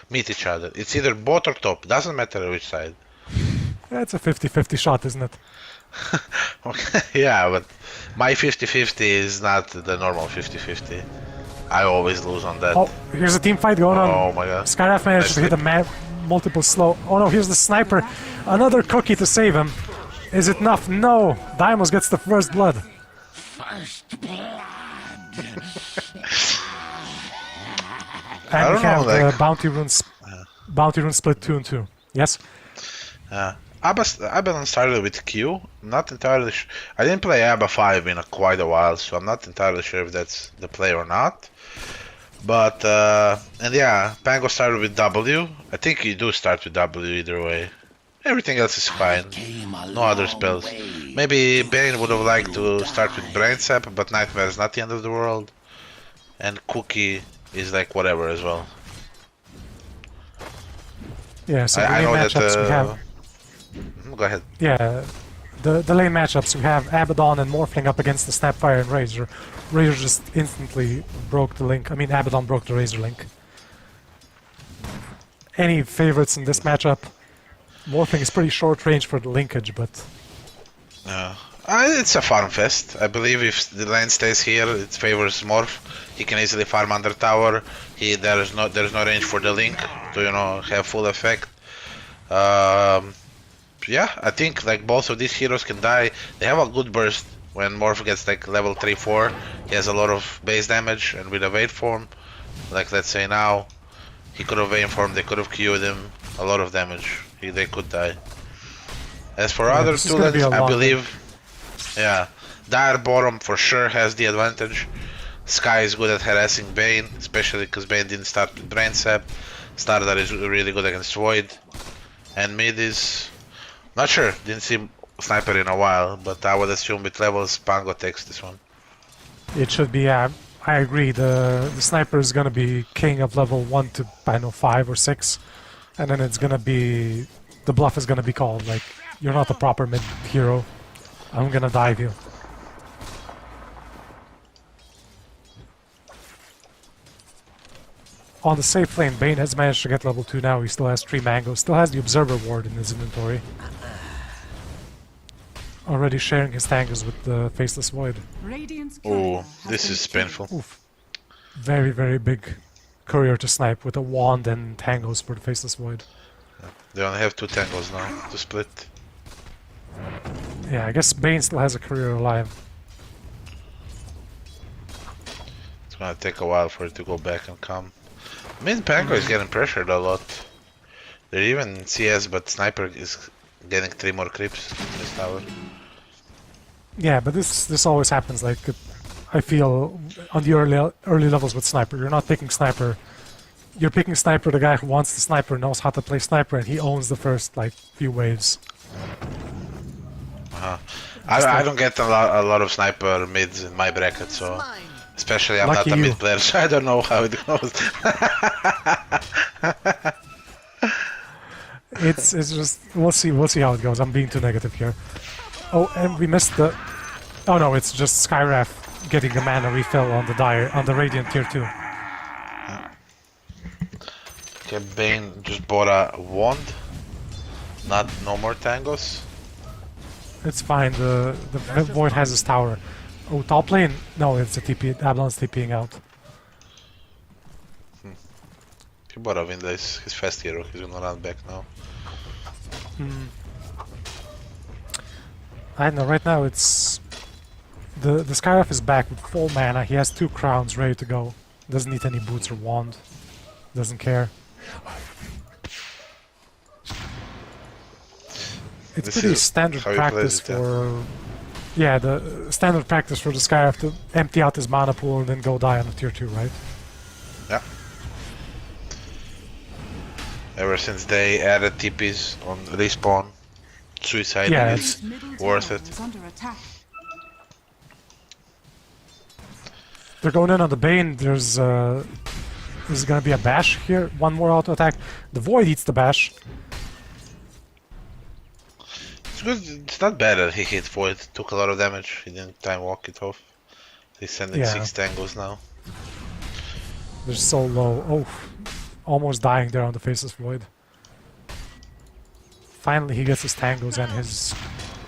meet each other. It's either bot or top. Doesn't matter which side. Yeah, it's a 50-50 shot, isn't it? Okay, yeah, but my 50-50 is not the normal 50-50. I always lose on that. Oh, here's a team fight going on. Oh my god. Skyraf managed to hit a multiple slow. Oh no, here's the sniper. Another cookie to save him. Is it enough? No. Daimos gets the first blood. First blood. And we have the bounty rune split 2 and 2. Yes? Abaddon started with Q. I'm not entirely sure. I didn't play Abba 5 in quite a while, so I'm not entirely sure if that's the play or not. But, and yeah, Pango started with W. I think you do start with W either way. Everything else is fine. No other spells. Maybe Bane would have liked to start with Brain Sap, but Nightmare is not the end of the world. And Cookie is like whatever as well. Yeah, so the lane matchups we have... Go ahead. Yeah, the lane matchups we have Abaddon and Morphling up against the Snapfire and Razor. Razor just instantly broke the link. I mean, Abaddon broke the Razor link. any favorites in this matchup? Morphling is pretty short range for the linkage, but Yeah. It's a farm fest. I believe if the lane stays here, it favors Morph. He can easily farm under tower. There's no range for the link to have full effect. Yeah, I think like both of these heroes can die. They have a good burst when Morph gets like level 3-4. He has a lot of base damage, and with a Wait Form, like let's say now, he could have Wait Form, they could have Q'd him. A lot of damage. They could die. As for other two lanes, I believe, yeah, Dire bottom for sure has the advantage. Sky is good at harassing Bane, especially because Bane didn't start with Brain Sap. Starter is really good against Void. And mid is... not sure, didn't see Sniper in a while, but I would assume with levels, Pango takes this one. it should be. I agree. The sniper is gonna be king of level 1 to I don't know 5 or 6, and then it's gonna be the bluff is gonna be called. Like, you're not the proper mid hero. I'm gonna dive you. On the safe lane, Bane has managed to get level 2 now. He still has 3 mangoes. Still has the Observer Ward in his inventory. Already sharing his tangos with the Faceless Void. Radiant's Oh, courier has this been is killed. painful. Oof. Very, very big courier to snipe with a wand and tangos for the Faceless Void. They only have 2 tangles now to split. Yeah, I guess Bane still has a courier alive. It's gonna take a while for it to go back and come. Mid Pango is getting pressured a lot. They're even CS, but Sniper is getting 3 more creeps in this tower. Yeah, but this always happens. Like, I feel on the early levels with Sniper, you're not picking Sniper. You're picking Sniper, the guy who wants the Sniper, knows how to play Sniper, and he owns the first like few waves. I don't get a lot of Sniper mids in my bracket, so especially I'm Lucky not a you. mid player, so I don't know how it goes. It's just we'll see how it goes. I'm being too negative here. Oh, and we missed the. Oh no, it's just Skywrath getting a mana refill on the Radiant tier 2. Okay, Bane just bought a wand. No more tangos. It's fine. The Void has his tower. Oh, top lane. No, it's a TP. Ablon's TPing out. He bought a win, his fast hero. He's gonna run back now. I don't know. Right now, it's the Skywrath is back with full mana. He has 2 crowns ready to go. Doesn't need any boots or wand. Doesn't care. It's This pretty is standard how he plays practice it, yeah. for. Yeah, the standard practice for the Skywrath to empty out his mana pool and then go die on the tier 2, right? Yeah. Ever since they added TPs on respawn, suicide Yeah, is Middle worth tower it. is under attack. They're going in on the Bane. There's gonna be a bash here. One more auto attack. The Void eats the bash. It's good. It's not bad that he hit Void. Took a lot of damage. He didn't time walk it off. He's sending Yeah. 6 tangos now. They're so low. Oh, almost dying there on the Faceless Void. Finally, he gets his tangos and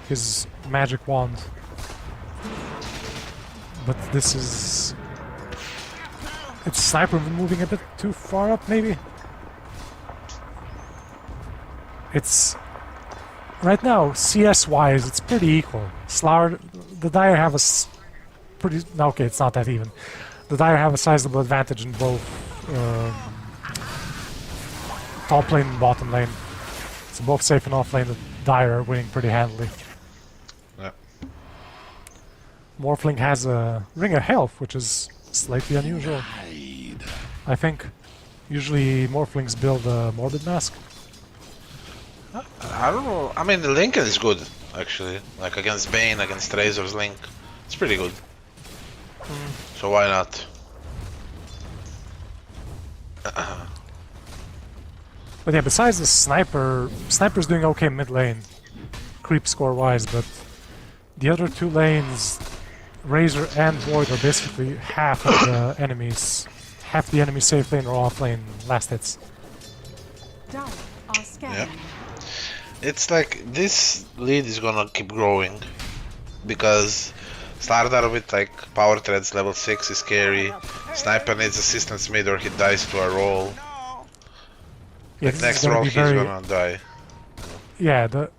his magic wand. But this is. It's Sniper moving a bit too far up, maybe? It's. Right now, CS-wise, it's pretty equal. Slower, the Dire have pretty. No, okay, it's not that even. The Dire have a sizable advantage in both top lane and bottom lane. So both safe and off lane, the Dire are winning pretty handily. Yeah. Morphling has a Ring of Health, which is slightly unusual. I think. Usually Morphlings build a Morbid Mask. I don't know. I mean, the Lincoln is good, actually. Like against Bane, against Razor's Link. It's pretty good. So why not? But yeah, besides the Sniper's doing okay mid lane, creep score wise, but the other 2 lanes, Razor and Void, are basically half of the enemies, half the enemy safe lane or off lane last hits. Dire are scanning. It's like this lead is gonna keep growing because Slardar with like power threads level 6 is scary. Sniper needs assistance mid or he dies to a roll. Yeah, Like this is next gonna roll be he's very. gonna die. Yeah, the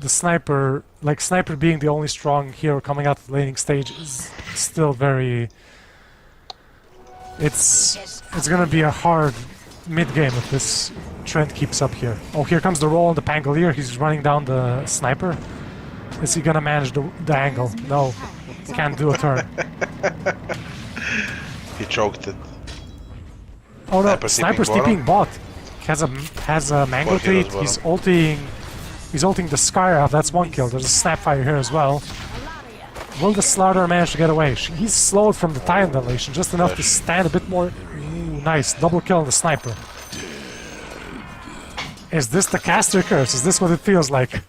sniper, like sniper being the only strong hero coming out of the laning stage, is still very. It's gonna be a hard mid game if this trend keeps up here. Oh, here comes the roll on the Pangolier. He's running down the sniper. Is he gonna manage the angle? No, can't do a turn. He choked it. Oh no, Sniper sniper's TPing TPing bot. Has a mango 4 kills tweet. He's ulting the Skyra. That's one kill. There's a Snapfire here as well. Will the Slaughter manage to get away? He's slowed from the time dilation, just enough to stand a bit more. Ooh, nice. Double kill on the sniper. Is this the caster curse? Is this what it feels like?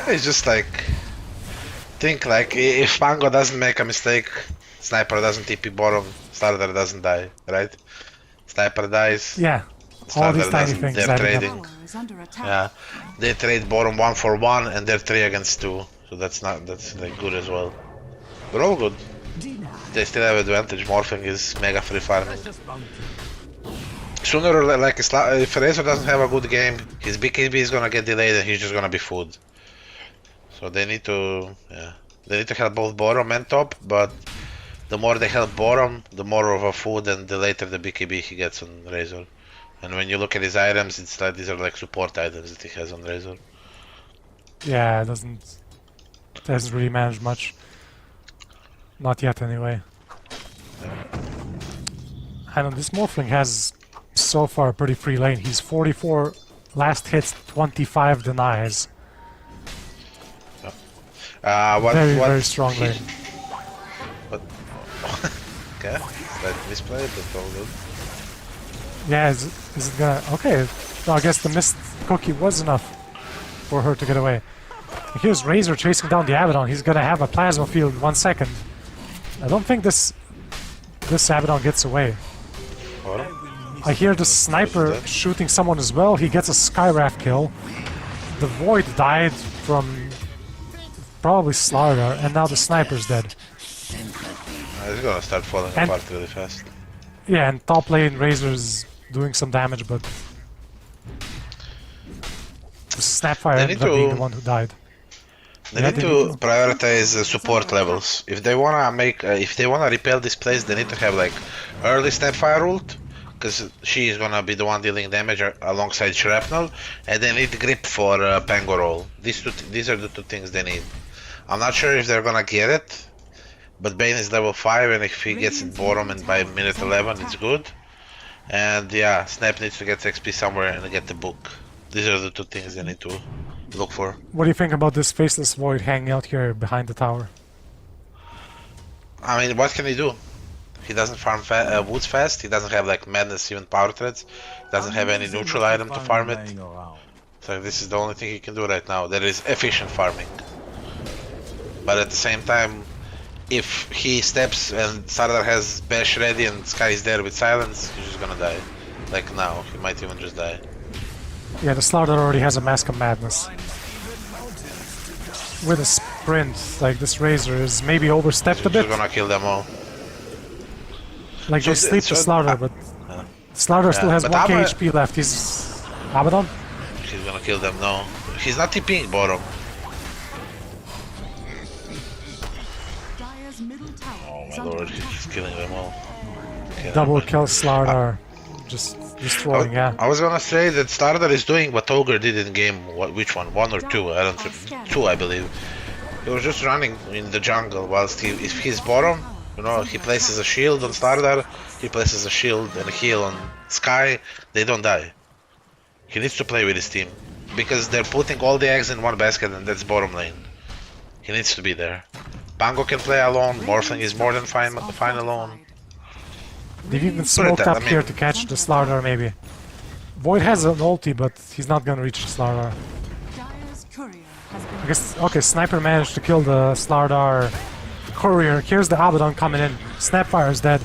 It's just like think like if Pango doesn't make a mistake, Sniper doesn't TP bottom, Starter doesn't die, right? Sniper dies, Yeah. All these Starter tiny doesn't. things They're adding up. trading. Tower is under attack. Yeah, they trade bottom 1 for 1 and they're 3 against 2, so that's like good as well. They're all good. They still have advantage. Morphing is mega free farming. Sooner or like if Razor doesn't have a good game, his BKB is gonna get delayed and he's just gonna be food. So they need to, help both bottom and top, but the more they help bottom, the more of a food and the later the BKB he gets on Razor. And when you look at his items, it's like these are like support items that he has on Razor. Yeah, it hasn't really managed much. Not yet, anyway. I know this Morphling has so far a pretty free lane. He's 44 last hits, 25 denies. Very strong lane. Okay, that misplayed, but all good. Yeah, is it gonna... Okay, no, I guess the missed cookie was enough for her to get away. Here's Razor chasing down the Abaddon. He's gonna have a plasma field in 1 second. I don't think this Abaddon gets away. Bottom? I hear the sniper shooting someone as well. He gets a Skyraft kill. The Void died from probably Slardar, and now the sniper's dead. It's gonna start falling apart really fast. Yeah, and top lane Razor's doing some damage, but the Snapfire They ended need up being to- the one who died. They Yeah, need to prioritize support levels. If they wanna repel this place, they need to have like early Snapfire ult, because she is gonna be the one dealing damage alongside Shrapnel, and they need grip for Pango roll. These are the two things they need. I'm not sure if they're gonna get it, but Bane is level 5, and if he gets it bottom and by minute 11, it's good. And yeah, Snap needs to get XP somewhere and get the book. These are the two things they need to look for. What do you think about this Faceless Void hanging out here behind the tower? I mean, what can he do? He doesn't farm woods fast, he doesn't have like Madness, even power threads, doesn't have any neutral item to farm it. So this is the only thing he can do right now. That is efficient farming. But at the same time, if he steps and Sardar has Bash ready and Sky is there with silence, he's just gonna die. Like now, he might even just die. Yeah, the Slardar already has a Mask of Madness. With a sprint, like this Razor is maybe overstepped a He's bit. just gonna kill them all. Like they So sleep the so- Slardar, but Slardar still has but 1k Abba- HP left. He's Abaddon? He's gonna kill them, no. He's not TPing bottom. Dire's middle tower Oh is my under lord, attack. he's killing them all. Okay, Double never mind. kill Slardar. Just destroying, yeah. I was gonna say that Stardar is doing what Ogre did in game. Which one? 1 or 2? I don't know. 2, I believe. He was just running in the jungle whilst if he's bottom, you know, he places a shield on Stardar, he places a shield and a heal on Sky, they don't die. He needs to play with his team. Because they're putting all the eggs in one basket and that's bottom lane. He needs to be there. Pango can play alone, Morphling is more than fine alone. They've even smoked that, up I mean- here to catch the Slardar, maybe. Void has an ulti, but he's not gonna reach the Slardar. Dire's courier has been I guess, okay, Sniper managed to kill the Slardar courier. Here's the Abaddon coming in. Snapfire is dead.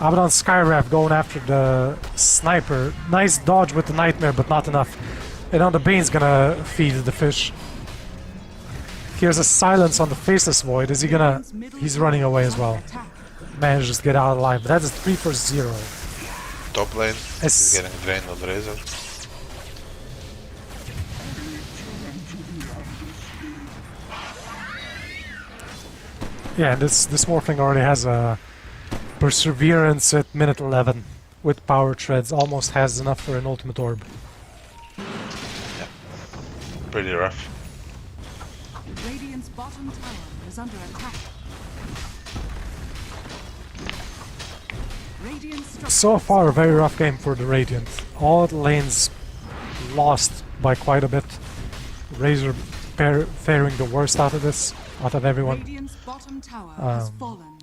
Abaddon Skyraf going after the sniper. Nice dodge with the Nightmare, but not enough. And now the Bane's gonna feed the fish. Here's a silence on the Faceless Void. Is he gonna... He's running away as well. Manages to get out alive, but that is 3 for 0. Top lane It's- is getting drained on the Razor. Yeah, this Morphling already has a Perseverance at minute 11 with Power Treads. Almost has enough for an Ultimate Orb. Pretty rough. Radiant's bottom tower is under attack. Radiant structures So far, a very rough game for the Radiant. All the lanes lost by quite a bit. Razor faring the worst out of this, out of everyone. Radiant's bottom tower has fallen.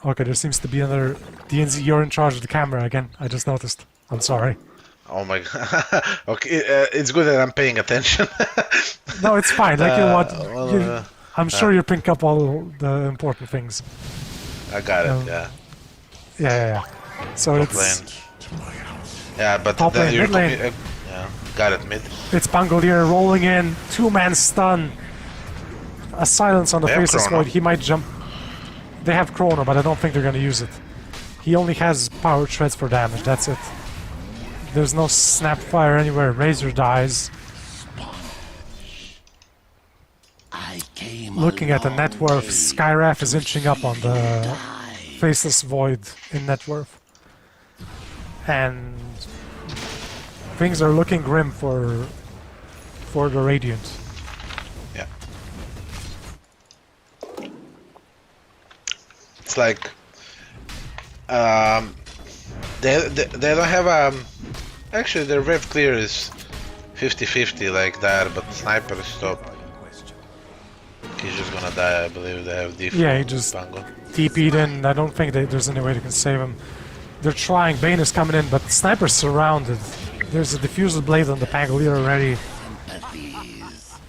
Okay, there seems to be another... DNZ, you're in charge of the camera again. I just noticed. I'm sorry. Oh my god. Okay, it's good that I'm paying attention. No, it's fine. Like, you know what? well, I'm sure you pick up all the important things. I got it, Um, yeah. Yeah. So Top it's... lane. Yeah, but Top then lane, you're mid lane. yeah, got it, mid. It's Pangolier rolling in, 2-man stun. A silence on the They have Faceless Chrono. Void. He might jump. They have Chrono, but I don't think they're gonna use it. He only has Power Treads for damage, that's it. There's no Snapfire anywhere. Razor dies. Looking at the net worth, Skyraf is inching up on the Faceless Void in net worth. And things are looking grim for the Radiant. Yeah. It's like they don't have actually their rev clear is 50-50 like that, but sniper is top. He's just gonna die, I believe. They have defense. Yeah, he just TP'd in. I don't think there's any way they can save him. They're trying. Bane is coming in, but Sniper's surrounded. There's a Diffusal Blade on the Pangolier already.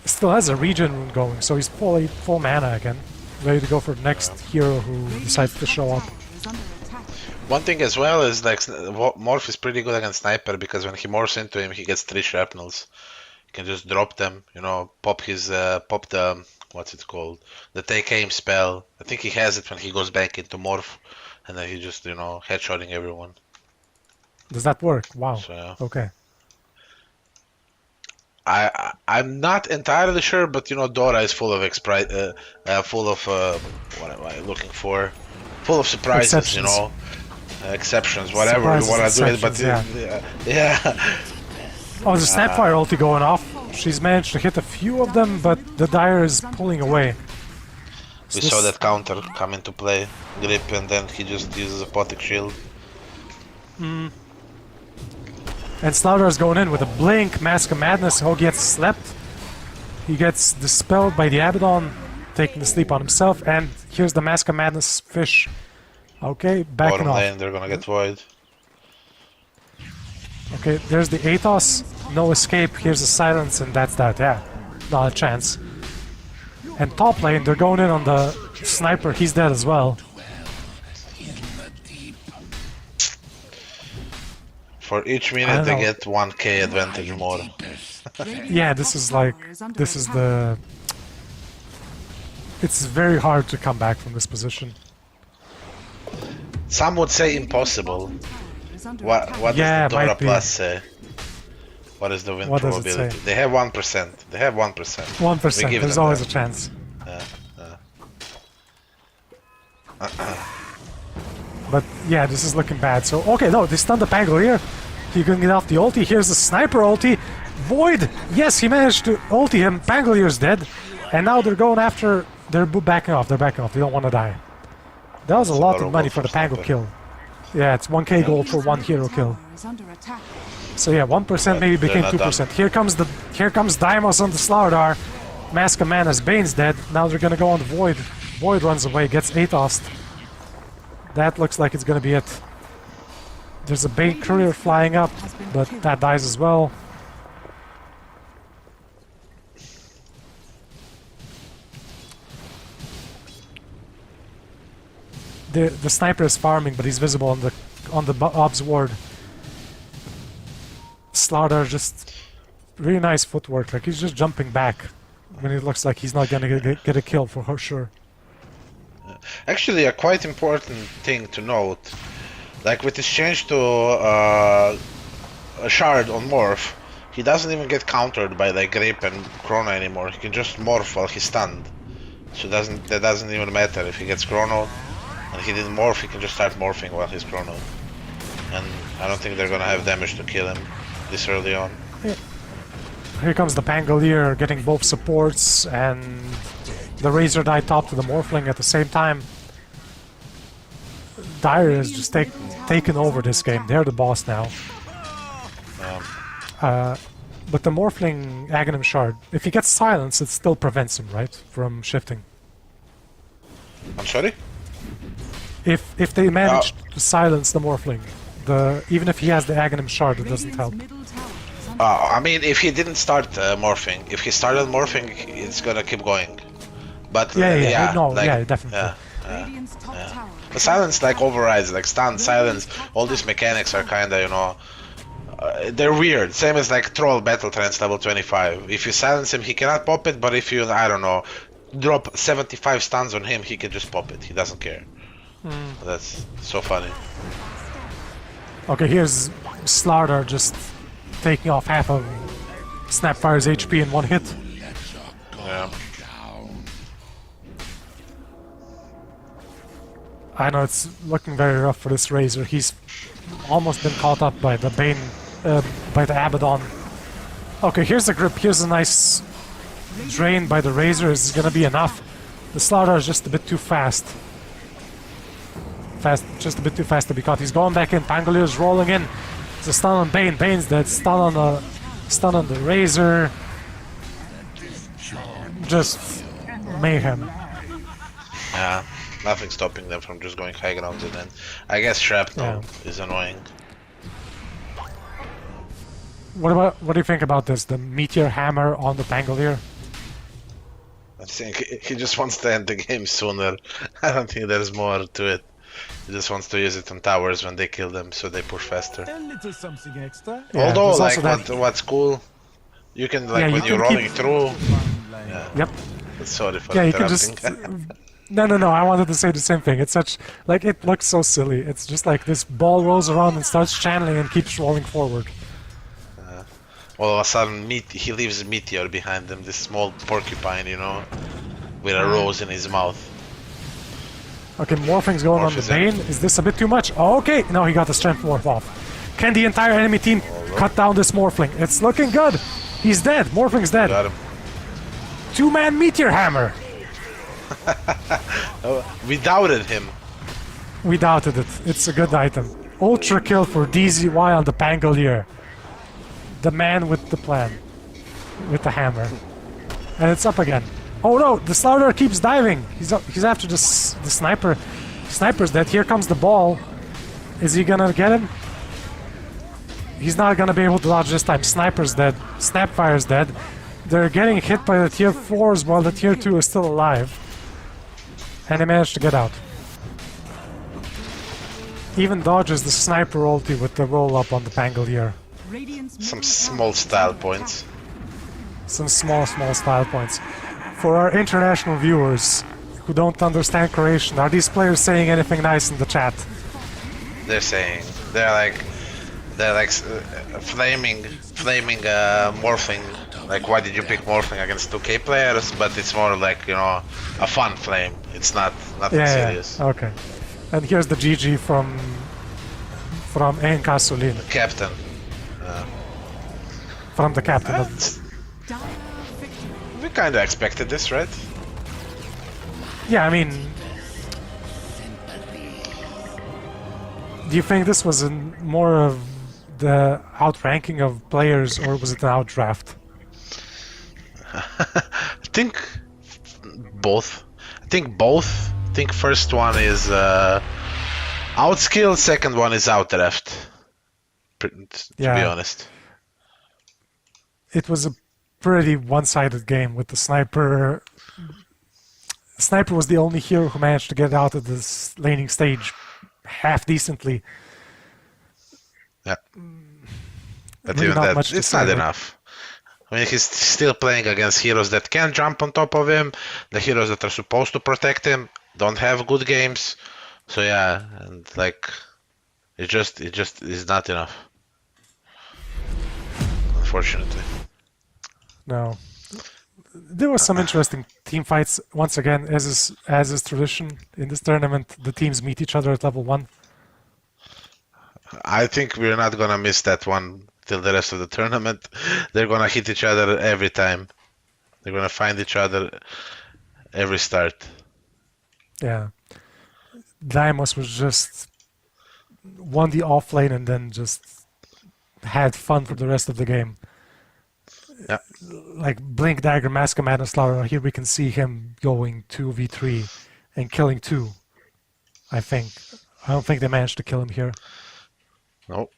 Still has a regen going, so he's full mana again. Ready to go for the next hero who decides to show up. is under attack. One thing as well is like Morph is pretty good against Sniper because when he morphs into him, he gets 3 shrapnels. You can just drop them, you know, pop the what's it called, the take aim spell. I think he has it when he goes back into morph, and then he just, you know, headshotting everyone. Does that work? Wow. So yeah. Okay. I'm not entirely sure, but you know, Dota is full of what am I looking for? Full of surprises, Exceptions. you know, exceptions, whatever you want to do it. But Exceptions, yeah. Oh, there's a Snapfire ulti going off. She's managed to hit a few of them, but the Dire is pulling away. We saw that counter come into play, grip, and then he just uses a Potic Shield. And Slaughter is going in with a blink, Mask of Madness. He gets slept. He gets dispelled by the Abaddon, taking the sleep on himself. And here's the Mask of Madness fish. Okay, backing Bottom off. lane, they're gonna get void. Okay, there's the Athos. No escape. Here's a silence, and that's that. Yeah, not a chance. And top lane, they're going in on the Sniper. He's dead as well. For each I minute, don't they know. get 1k advantage more. Yeah, this is like, this is the... It's very hard to come back from this position. Some would say impossible. What Yeah, does the might Dota be. Plus say? What is the win What does it probability? say? They have 1%. They have 1%. 1%, We give there's them always that. a chance. But yeah, this is looking bad. So, okay, no, they stunned the Pangolier. He couldn't get off the ulti. Here's the Sniper ulti. Void! Yes, he managed to ulti him. Pangolier's dead. And now they're going after... They're backing off. They're backing off. They don't want to die. That was a lot of money for the Pango Sniper. kill. Yeah, it's 1k gold for one hero kill. Is under attack. So yeah, 1% maybe they're became not 2%. Here comes Daimos on the Slaudar. Mask of Mana's Bane's dead. Now they're gonna go on the Void. Void runs away, gets Athos. That looks like it's gonna be it. There's a Bane courier flying up, but that dies as well. the sniper is farming, but he's visible on the ob's ward. Slaughter just really nice footwork. Like he's just jumping back when it looks like he's not gonna get a kill for sure. Actually, a quite important thing to note, like with his change to a shard on morph, he doesn't even get countered by like Grape and Chrono anymore. He can just morph while he's stunned. So that doesn't even matter if he gets Chrono and he didn't morph. He can just start morphing while he's Chrono. And I don't think they're gonna have damage to kill him this early on. Yeah. Here comes the Pangolier getting both supports, and the Razor died top to the Morphling at the same time. Dire is just taken over this game. They're the boss now. But the Morphling Aghanim Shard, if he gets silenced, it still prevents him, right, from shifting. I'm sorry? If they manage to silence the Morphling, even if he has the Aghanim Shard, it doesn't help. I mean, if he didn't start morphing, if he started morphing, it's gonna keep going. But definitely. The silence like overrides, like stun, silence. All these mechanics are kinda, you know, they're weird. Same as like Troll Battle Trance level 25. If you silence him, he cannot pop it. But if you, I don't know, drop 75 stuns on him, he can just pop it. He doesn't care. That's so funny. Okay, here's Slaughter just taking off half of Snapfire's HP in one hit. Yeah. I know it's looking very rough for this Razor. He's almost been caught up by the Bane, by the Abaddon. Okay, here's the grip. Here's a nice drain by the Razor. Is gonna be enough. The Slaughter is just a bit too fast. Just a bit too fast to be caught. He's going back in. Pangolier's rolling in. It's a stun on Bane. Bane's dead. Stun on the Razor. Just mayhem. Yeah, nothing stopping them from just going high ground, and then I guess Shrapnel is annoying. What do you think about this? The Meteor Hammer on the Pangolier? I think he just wants to end the game sooner. I don't think there's more to it. He just wants to use it on towers when they kill them, so they push faster. A little something extra. Yeah, although, like, also what's cool, you can, like, you when can you're rolling keep... through... Yep. Sorry for you can interrupting. just... No, I wanted to say the same thing. It's such... Like, it looks so silly. It's just like this ball rolls around and starts channeling and keeps rolling forward. All of a sudden, he leaves a meteor behind him, this small porcupine, you know, with a rose in his mouth. Okay, Morphing's going on the Bane. Is this a bit too much? Oh, okay, no, he got the strength morph off. Can the entire enemy team cut down this Morphling? It's looking good. He's dead. Morphling's dead. Got him. Two-man Meteor Hammer. We doubted him. We doubted it. It's a good item. Ultra kill for DZY on the Pangolier. The man with the plan. With the hammer. And it's up again. Oh no, the Slaughter keeps diving. He's after the sniper. Sniper's dead. Here comes the ball. Is he gonna get him? He's not gonna be able to dodge this time. Sniper's dead. Snapfire's dead. They're getting hit by the tier 4s while the tier 2 is still alive. And they managed to get out. Even dodges the sniper ulti with the roll up on the Pangolier. Some small style points. Some small style points. For our international viewers who don't understand Croatian, are these players saying anything nice in the chat? They're saying they're like flaming Morphling. Like, why did you pick Morphling against 2K players? But it's more like, you know, a fun flame. It's nothing serious. Yeah, okay. And here's the GG from Enka Sulin. Captain. From the captain. We kind of expected this, right? Yeah, I mean... Do you think this was more of the outranking of players, or was it an outdraft? I think both. I think first one is outskill, second one is outdraft. To be honest. It was a pretty one-sided game with the sniper Sniper was the only hero who managed to get out of this laning stage half decently. Yeah. But Really even not that, much to it's say, not like- enough. I mean, he's still playing against heroes that can jump on top of him. The heroes that are supposed to protect him don't have good games. So yeah, and like, it just is not enough. Unfortunately. No. There was some interesting team fights. Once again, as is tradition in this tournament, the teams meet each other at level 1. I think we're not gonna miss that one till the rest of the tournament. They're gonna hit each other every time. They're gonna find each other every start. Yeah. Daimos was just won the off lane and then just had fun for the rest of the game. Yeah. Like Blink, Dagger, Mask of Madness, Slayer, here we can see him going 2v3 and killing 2, I think. I don't think they managed to kill him here. Nope.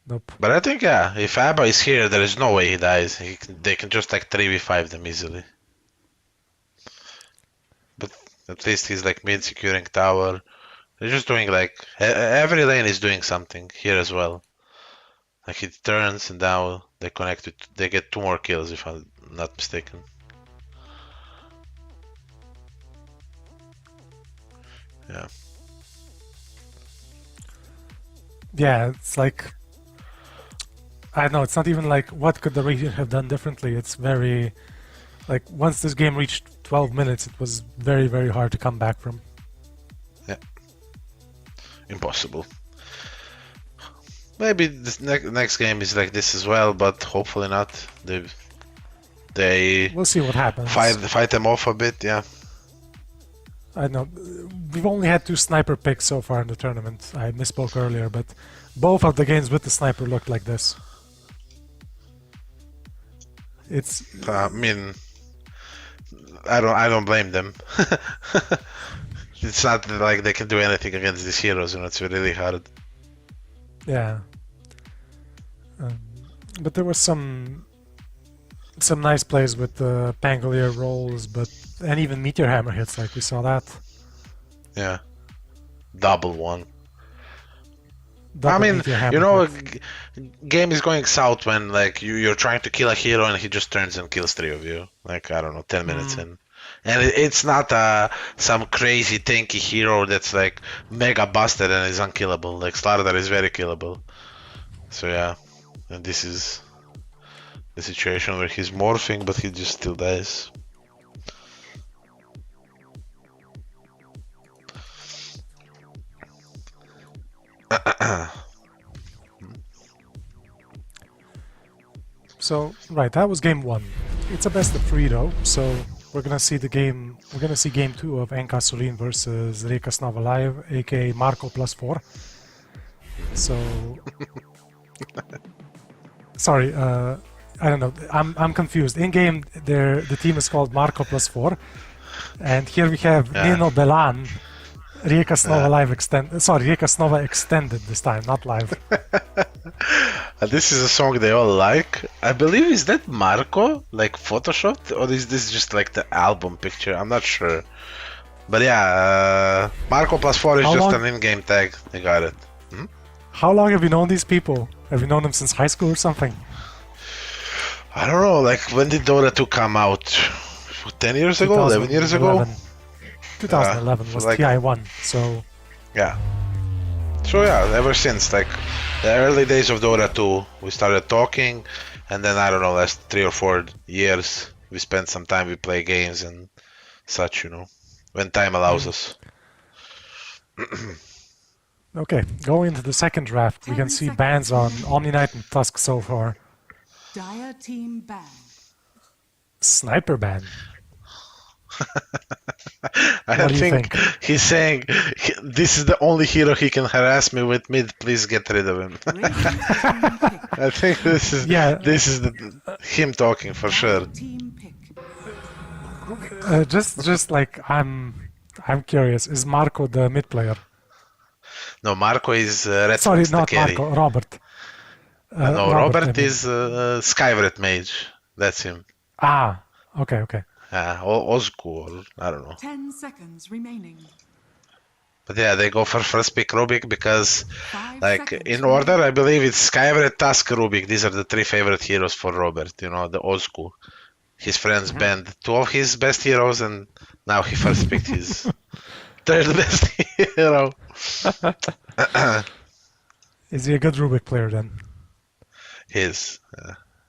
Nope. But I think, yeah, if Abba is here, there is no way he dies. They can just like 3v5 them easily. But at least he's like mid securing tower. They're just doing like every lane is doing something here as well. Like he turns and now they connect it. They get 2 more kills if I'm not mistaken. Yeah. Yeah, it's like, I don't know, it's not even like what could the region have done differently. It's very, like, once this game reached 12 minutes, it was very, very hard to come back from. Yeah. Impossible. Maybe this next game is like this as well, but hopefully not. They We'll see what happens. fight them off a bit, yeah. I don't know. We've only had 2 sniper picks so far in the tournament. I misspoke earlier, but both of the games with the sniper looked like this. It's I mean, I don't blame them. It's not like they can do anything against these heroes, and it's really hard. yeah. But there was some nice plays with the Pangolier rolls, and even Meteor Hammer hits, like we saw that. Yeah, double one. Double I mean, Meteor Hammer you know, hit. game is going south when like you're trying to kill a hero and he just turns and kills 3 of you. Like I don't know, 10 minutes in, and it's not some crazy tanky hero that's like mega busted and is unkillable. Like Slardar is very killable. So yeah, and this is the situation where he's morphing, but he just still dies. So right, that was game 1. It's a best of 3 though, so we're gonna see game 2 of NK Solin versus Reka Snova Live, aka Marco +4. So sorry, I don't know. I'm confused. In game, the team is called Marco +4, and here we have Nino Belan, Reka Snova Live Reka Snova Extended this time, not live. This is a song they all like. I believe, is that Marco, like photoshopped, or is this just like the album picture? I'm not sure. But yeah, Marco +4 is How just long- an in-game tag. They got it. How long have you known these people? Have you known them since high school or something? I don't know, like when did Dota 2 come out? 10 years ago? 11 years ago? 2011 was like- TI1, so Yeah. So yeah, ever since, like the early days of Dota 2, we started talking, and then I don't know, last 3 or 4 years, we spent some time, we play games and such, you know, when time allows us. okay. Going into the second draft, we can 10 see seconds. bans on Omni Knight and Tusk so far. Dire team ban. Sniper ban. I What do you think he's saying this is the only hero he can harass me with mid. Please get rid of him. Radiant team pick. I think this is Yeah. him talking for sure. Dire team pick. Just like I'm curious. Is Marco the mid player? No, Marco is Red Sorry, Sox, the not carry. Marco. Robert. No, I Robert mean. is Skywrath Mage. That's him. Ah. Okay. Ozku, or I don't know. 10 seconds remaining. But yeah, they go for first pick Rubik because, 5 like, seconds in order, remaining. I believe it's Skyred, Tusk, Rubik. These are the three favorite heroes for Robert. You know, the Ozku. His friends banned two of his best heroes, and now he first picked his third best hero. Is he a good Rubik player then? His.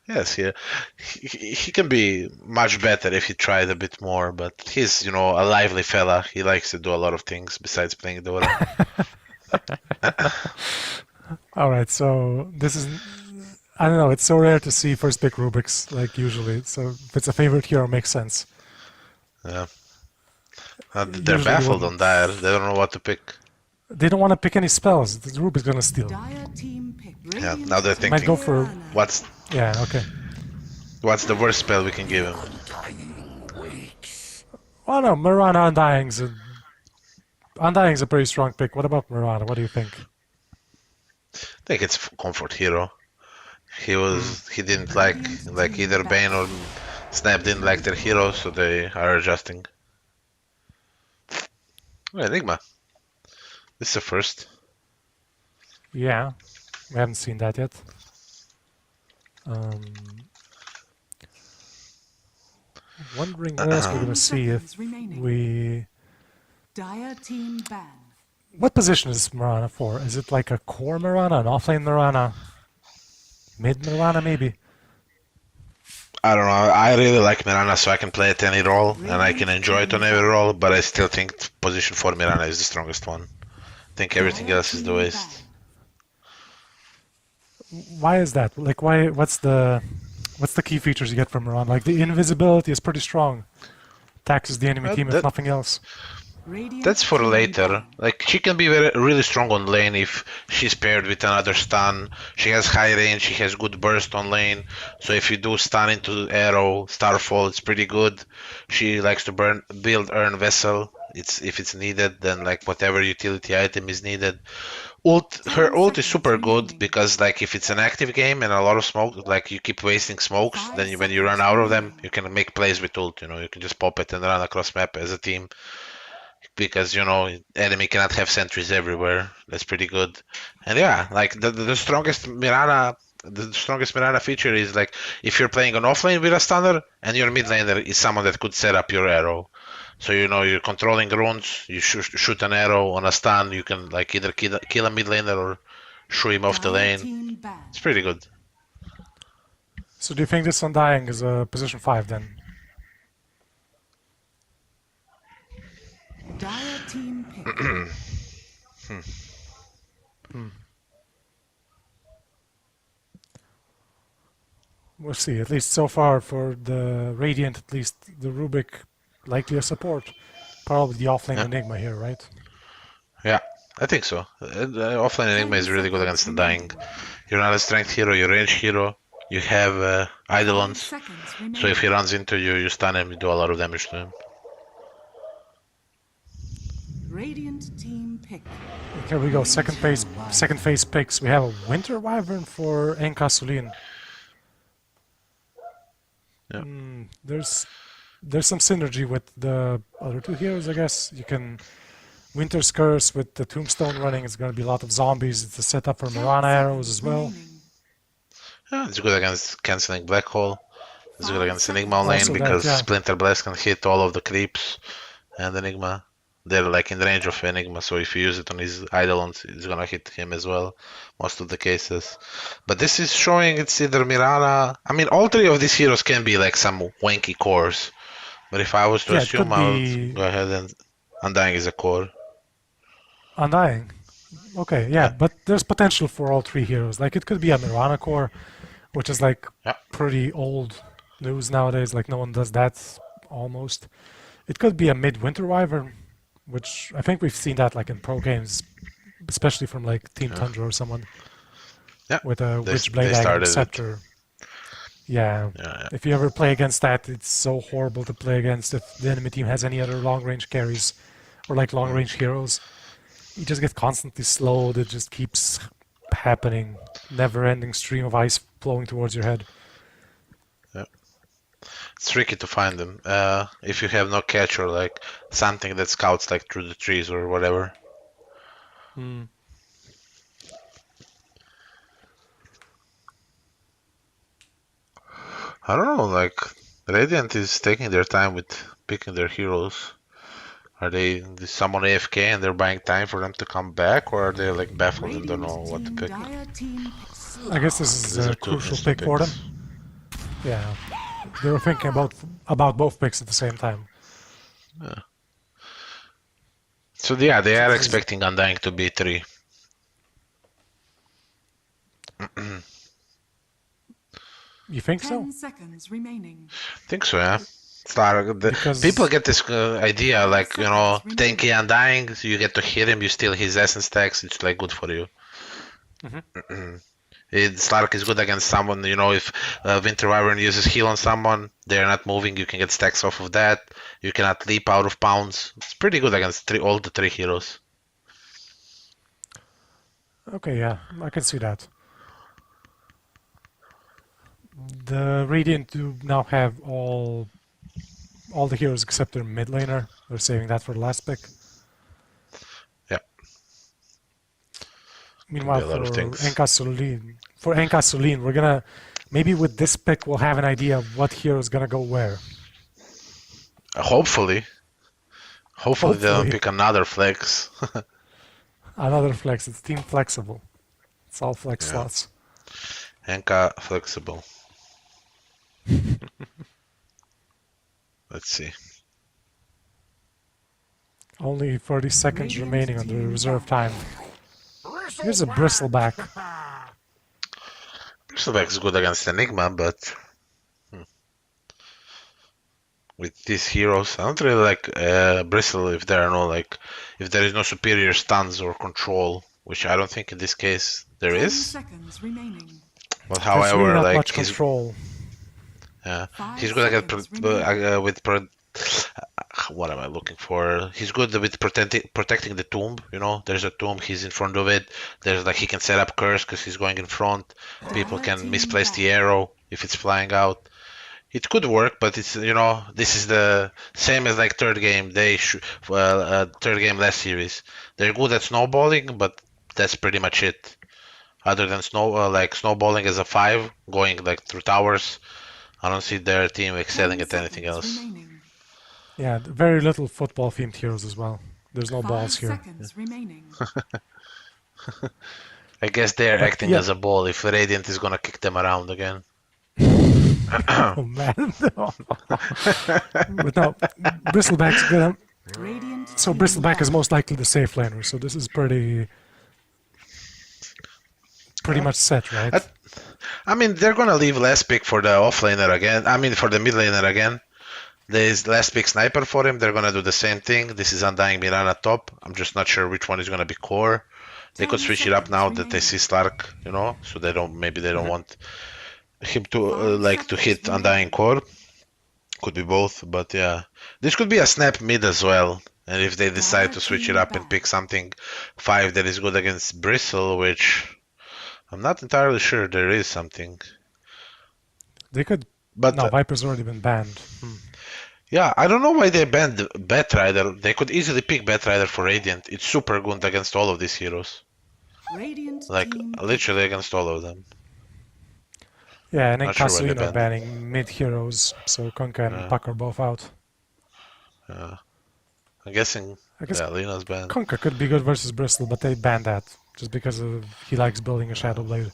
Yes, he can be much better if he tried a bit more, but he's, a lively fella. He likes to do a lot of things besides playing Dota. All right, so this is, I don't know, it's so rare to see first pick Rubiks, like usually. So if it's a favorite hero, it makes sense. Yeah. They're Usually baffled wouldn't. on Dire. They don't know what to pick. They don't want to pick any spells. The Rubik's gonna steal. Dire team pick. Yeah, Radiant now they're team Might go thinking, for, what's yeah, okay. what's the worst spell we can give him? Oh no, Mirana Undying's a pretty strong pick. What about Mirana? What do you think? I think it's comfort hero. He didn't like either Bane or Snap didn't like their heroes, so they are adjusting. Oh, Enigma. This is a first. Yeah, we haven't seen that yet. Wondering what else we're gonna 10 see if seconds remaining. we. Dire team ban. What position is Mirana for? Is it like a core Mirana, an offlane Mirana, mid Mirana maybe? I don't know. I really like Mirana, so I can play it any role, and I can enjoy it on every role, but I still think position 4 Mirana is the strongest one. I think everything Dire else is the team waste. Why is that? Like, why? What's the key features you get from Mirana? Like the invisibility is pretty strong. Taxes the enemy team if That, nothing else. Radiant that's for team later. ban. Like, she can be really strong on lane if she's paired with another stun. She has high range, she has good burst on lane. So if you do stun into arrow, starfall, it's pretty good. She likes to build earn vessel. If it's needed, then like whatever utility item is needed. Her ult is super good because like if it's an active game and a lot of smoke, like you keep wasting smokes, then when you run out of them, you can make plays with ult. You can just pop it and run across map as a team because enemy cannot have sentries everywhere. That's pretty good. And yeah, like the strongest Mirana feature is like if you're playing an offlane with a stunner and your mid laner is someone that could set up your arrow. So you're controlling runes, you shoot an arrow on a stun, you can like either kill a mid laner or shoo him off the Dire lane. team ban. It's pretty good. So do you think this Undying is a position 5 then? Dire team pick. We'll see. At least so far for the Radiant, at least the Rubik likely a support. Probably the offlane Yeah. Enigma here, right? Yeah, I think so. Offline Enigma is really good against the dying. You're not a strength hero, you're a range hero. You have 5 Eidolons, seconds so remaining. if he runs into you, you stun him, you do a lot of damage to him. Radiant team pick. Here we go. Second phase picks. We have a Winter Wyvern for Enka Sulin. Yeah. There's some synergy with the other two heroes, I guess. You can Winter's Curse with the Tombstone running. It's going to be a lot of zombies. It's a setup for 10 Mirana arrows seconds as well. remaining. Yeah, it's good against canceling Black Hole. It's good 5 against seconds. Enigma on lane Also that, because yeah. Splinter Blast can hit all of the creeps and Enigma. They're like in range of Enigma, so if you use it on his Eidolons, it's gonna hit him as well, most of the cases. But this is showing it's either Mirana. I mean, all three of these heroes can be like some wanky cores. But if I was to Yeah, it assume, could I be would go ahead and Undying is a core. Undying. Okay, yeah, but there's potential for all three heroes. Like it could be a Mirana core, which is like Yeah. pretty old news nowadays. Like no one does that almost. It could be a mid-Winter Wyvern, which I think we've seen that like in pro games, especially from like Team Tundra or someone Yeah. with a They Witchblade started Aghanim it. Scepter. Yeah. Yeah. If you ever play against that, it's so horrible to play against if the enemy team has any other long-range carries or like long-range heroes. You just get constantly slowed. It just keeps happening. Never-ending stream of ice flowing towards your head. Yeah. It's tricky to find them if you have no catch or like something that scouts like through the trees or whatever. I don't know, like Radiant is taking their time with picking their heroes. Are they is someone AFK and they're buying time for them to come back, or are they like baffled and don't know what to pick? I guess this is These a are two crucial instant pick for them. picks. Yeah, they were thinking about both picks at the same time. So yeah, they are expecting Undying to be 3. You think so? 10 seconds remaining. I think so, yeah. It's like Because- people get this idea, like, you know, 10k Undying, so you get to hit him, you steal his essence tax, it's like good for you. Slark is good against someone, you know, if Winter Wyvern uses heal on someone, they're not moving, you can get stacks off of that. You cannot leap out of pounds. It's pretty good against all the 3 heroes. Okay, yeah, I can see that. The Radiant do now have all the heroes except their mid laner. They're saving that for the last pick. Yeah. Meanwhile, a lot of for things. Enka Solin, we're gonna maybe with this pick we'll have an idea of what hero is gonna go where. Hopefully they don't Hopefully. pick another flex. Another flex. It's team flexible. It's all flex slots. Enka flexible. Let's see. Only 30 seconds remaining on the reserve time. Here's a bristleback. Bristleback is good against Enigma, but with these heroes, I don't really like Bristle if there are no if there is no superior stuns or control, which I don't think in this case there 10 is. seconds remaining. But There's really however, not like much control. he's good what am I looking for? He's good with protecting the tomb. You know, there's a tomb. He's in front of it. There's like he can set up curse because he's going in front. People can misplace the arrow if it's flying out. It could work, but it's this is the same as like third game. Third game last series. They're good at snowballing, but that's pretty much it. Other than snowballing as a 5, going like through towers, I don't see their team excelling at anything else. Yeah, very little football themed heroes as well. There's no balls here. 5 seconds remaining. I guess they're But, acting yeah. as a ball if Radiant is gonna kick them around again. Oh man. But no, Bristleback's good. Radiant So team Bristleback is down. most likely the safe laner, so this is pretty much set, right? I mean, they're gonna leave last pick for the off laner again. I mean, for the mid laner again. There's last pick sniper for him. They're gonna do the same thing. This is Undying Mirana top. I'm just not sure which one is gonna be core. They could 10 switch it up now that they seconds see Slark, so they don't want him to 5 to hit seconds Undying core. Could be both, but yeah, this could be a snap mid as well. And if they decide to switch it up and pick something 5 that is good against Bristle, which I'm not entirely sure there is something. They could. But No, Viper's already been banned. yeah, I don't know why they banned Batrider. They could easily pick Batrider for Radiant. It's super good against all of these heroes. Radiant Like, team literally against all of them. Yeah, and then Not sure why they Kazuin are banned. banning mid heroes, so Konka and Puck are both out. I'm guessing, I guess Lena's banned. Konka could be good versus Bristol, but they banned that just because he likes building a Shadow Blade.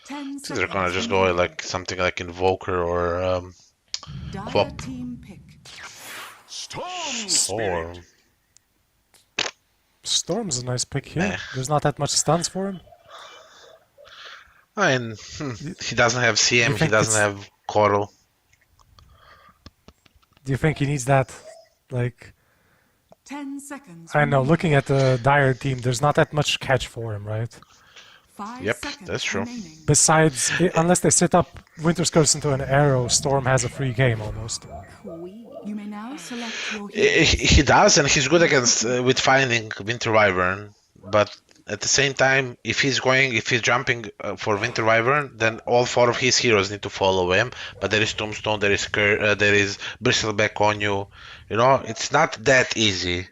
10 So they're gonna seconds just go remaining. like something like Invoker or Dire Quap. team pick. or Storm's a nice pick here. Eh. There's not that much stuns for him. I mean, he doesn't have CM, he think doesn't it's- have Coral. Do you think he needs that? Like, 10 seconds I don't know, remaining. looking at the Dire team, there's not that much catch for him, right? 5 Yep, seconds that's true. remaining. Besides, unless they set up Winter's Curse into an arrow, Storm has a free game almost. You may now select your He hero. does, and he's good against with finding Winter Wyvern, but at the same time, if he's jumping for Winter Wyvern, then all 4 of his heroes need to follow him. But there is Tombstone, there is Bristleback on you. You know, it's not that easy.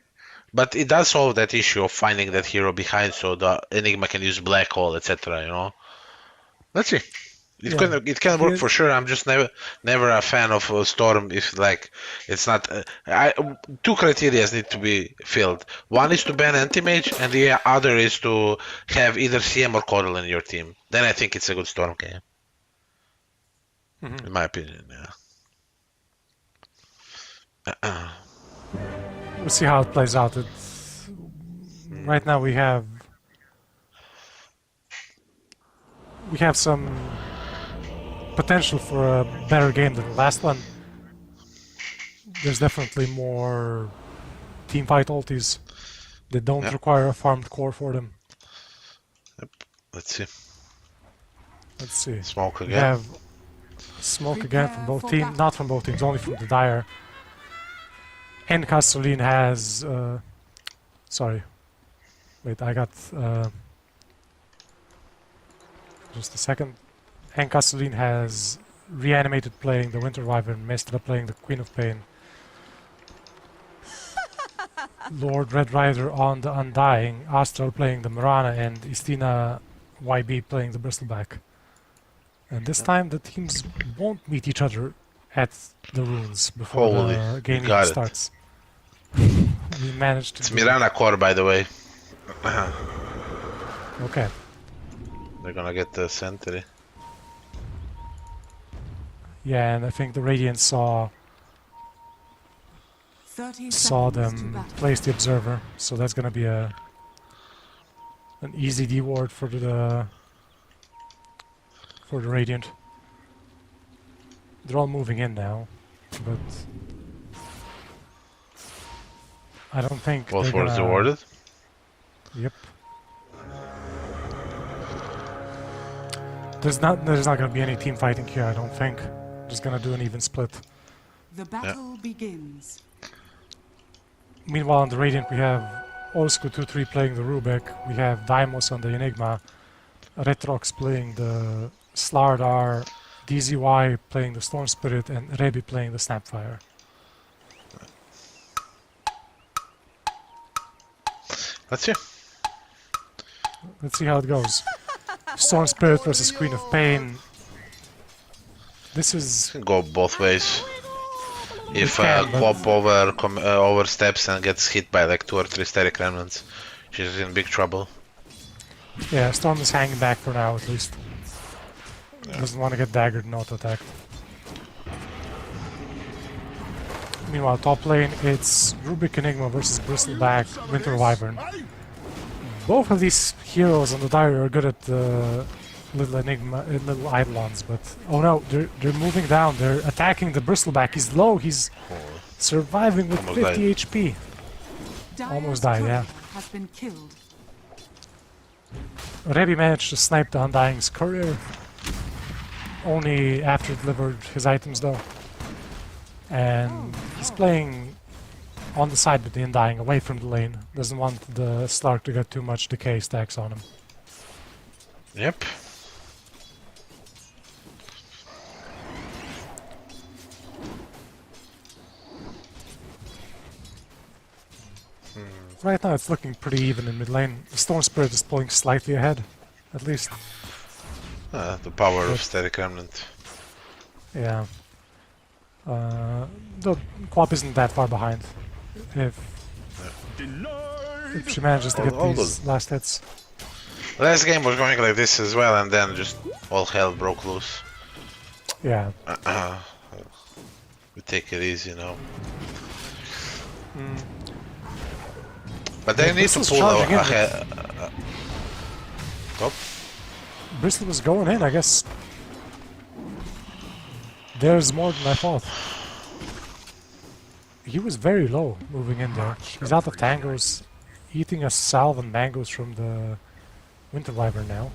But it does solve that issue of finding that hero behind, so the Enigma can use Black Hole, etc. You know. Let's see. It can work for sure. I'm just never a fan of Storm if like it's not. 2 criteria need to be filled. One is to ban anti-mage, and the other is to have either CM or Coddle in your team. Then I think it's a good Storm game. In my opinion, yeah. We'll see how it plays out. Right now we have some potential for a better game than the last one. There's definitely more teamfight ultis that don't require a farmed core for them. Yep. Let's see. Let's see. Smoke again. We have smoke again from both teams. Not from both teams, only from the Dire. And Castelline has... sorry. Wait, I got... just a second. And Castelline has reanimated playing the Winter Wyvern, Mestra playing the Queen of Pain. Lord Red Rider on the Undying, Astral playing the Marana, and Istina YB playing the Bristleback. And this time the teams won't meet each other at the runes before the game even starts. We managed to... It's Mirana core, by the way. Okay. They're gonna get the Sentry. Yeah, and I think the Radiant saw them place the Observer, so that's gonna be an easy D-ward for the Radiant. They're all moving in now, but I don't think both wards awarded. Yep. There's not gonna be any team fighting here, I don't think. Just gonna do an even split. The battle begins. Meanwhile, on the Radiant, we have Olsku 2-3 playing the Rubik. We have Daimos on the Enigma, Retrox playing the Slardar, DZY playing the Storm Spirit, and Rebi playing the Snapfire. Let's see. Let's see how it goes. Storm Spirit versus Queen of Pain. This is... Can go both ways. If Quap oversteps and gets hit by like 2 or 3 static remnants, she's in big trouble. Yeah, Storm is hanging back for now at least. Doesn't want to get daggered and auto-attacked. Meanwhile, top lane, it's Rubik Enigma versus Bristleback, Winter Wyvern. Both of these heroes on the Dire are good at little Enigma, little Eidolons, but oh no, they're moving down. They're attacking the Bristleback. He's low. He's surviving with 50 HP. Almost died, yeah. Has been killed. Rebi managed to snipe the Undying's courier. Only after he delivered his items, though. And he's playing on the side with the Undying, away from the lane. Doesn't want the Slark to get too much decay stacks on him. Yep. Right now it's looking pretty even in mid lane. The Storm Spirit is pulling slightly ahead, at least. The power of Static Remnant. Yeah. The Quap isn't that far behind. If she manages to get these last hits. Last game was going like this as well, and then just all hell broke loose. Yeah. We take it easy now. But they need to pull ahead. Bristol was going in, I guess. There's more than I thought. He was very low moving in there. He's out of tangos, eating a salve and mangoes from the Winter Wyvern now.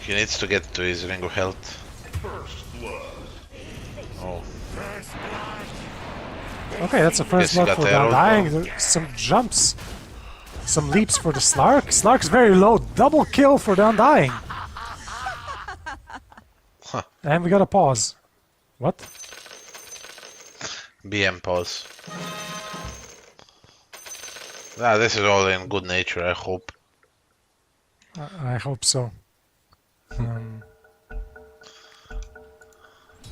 He needs to get to his ring of health. Oh. Okay, that's the first blood for the Undying. There's some jumps. Some leaps for the Slark. Slark's very low. Double kill for the Undying. Huh. And we got a pause. What? BM pause. Ah, this is all in good nature, I hope. I hope so.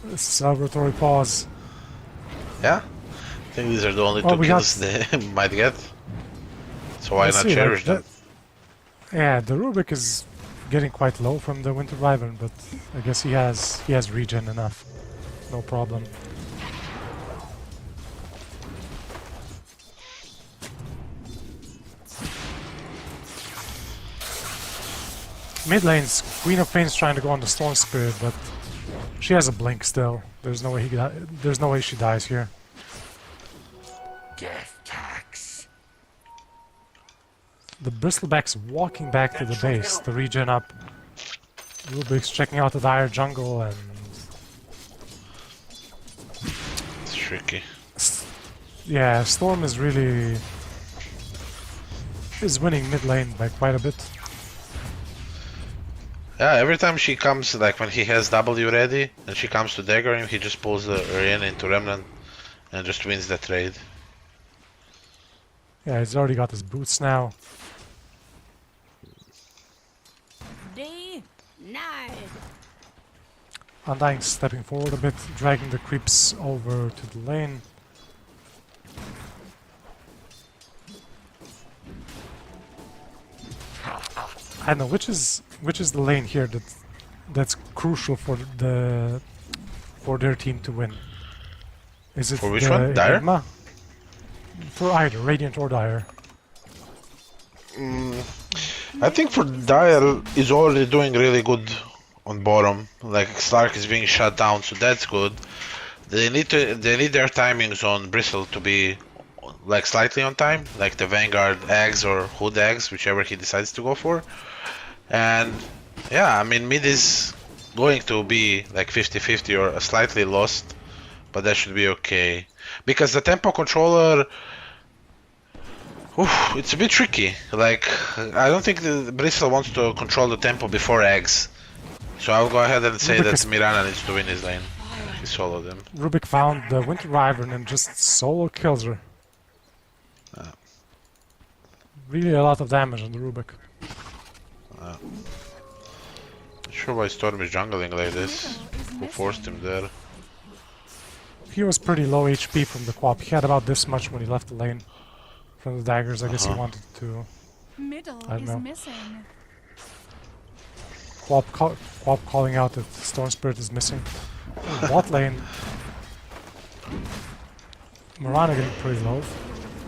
Celebratory pause. Yeah? I think these are the only Oh, two we kills got- they might get. So why Let's not see, cherish them? Yeah, the Rubik is getting quite low from the Winter Wyvern, but I guess he has regen enough. No problem. Mid lane's Queen of Pain's trying to go on the Storm Spirit, but she has a blink still. There's no way she dies here. Death tax. The Bristleback's walking back to the base to regen up. Rubik's checking out the dire jungle, and It's tricky. yeah, Storm is winning mid lane by quite a bit. Yeah, every time she comes, like when he has W ready, and she comes to dagger him, he just pulls the Arena into Remnant and just wins the trade. Yeah, he's already got his boots now. Denied. Undying stepping forward a bit, dragging the creeps over to the lane. I don't know which is the lane here that's crucial for their team to win. Is it For which the one? Dire? Enigma? For either Radiant or Dire. I think for Dire is already doing really good on bottom. Like Stark is being shut down, so that's good. They need their timings on Bristle to be like slightly on time, like the Vanguard eggs or Hood eggs, whichever he decides to go for. And yeah, I mean mid is going to be like 50-50 or slightly lost, but that should be okay. Because the tempo controller, it's a bit tricky. Like, I don't think the Bristle wants to control the tempo before eggs. So I'll go ahead and say that Mirana needs to win his lane. He soloed him. Rubik found the Winter Wyvern and just solo kills her. Really a lot of damage on the Rubik. Not sure why Storm is jungling like this. Who forced him there? He was pretty low HP from the Quap. He had about this much when he left the lane. From the daggers, I guess he wanted to... Middle I don't is know. missing. Quap calling out that Storm Spirit is missing. Bot lane. Mirana getting pretty low.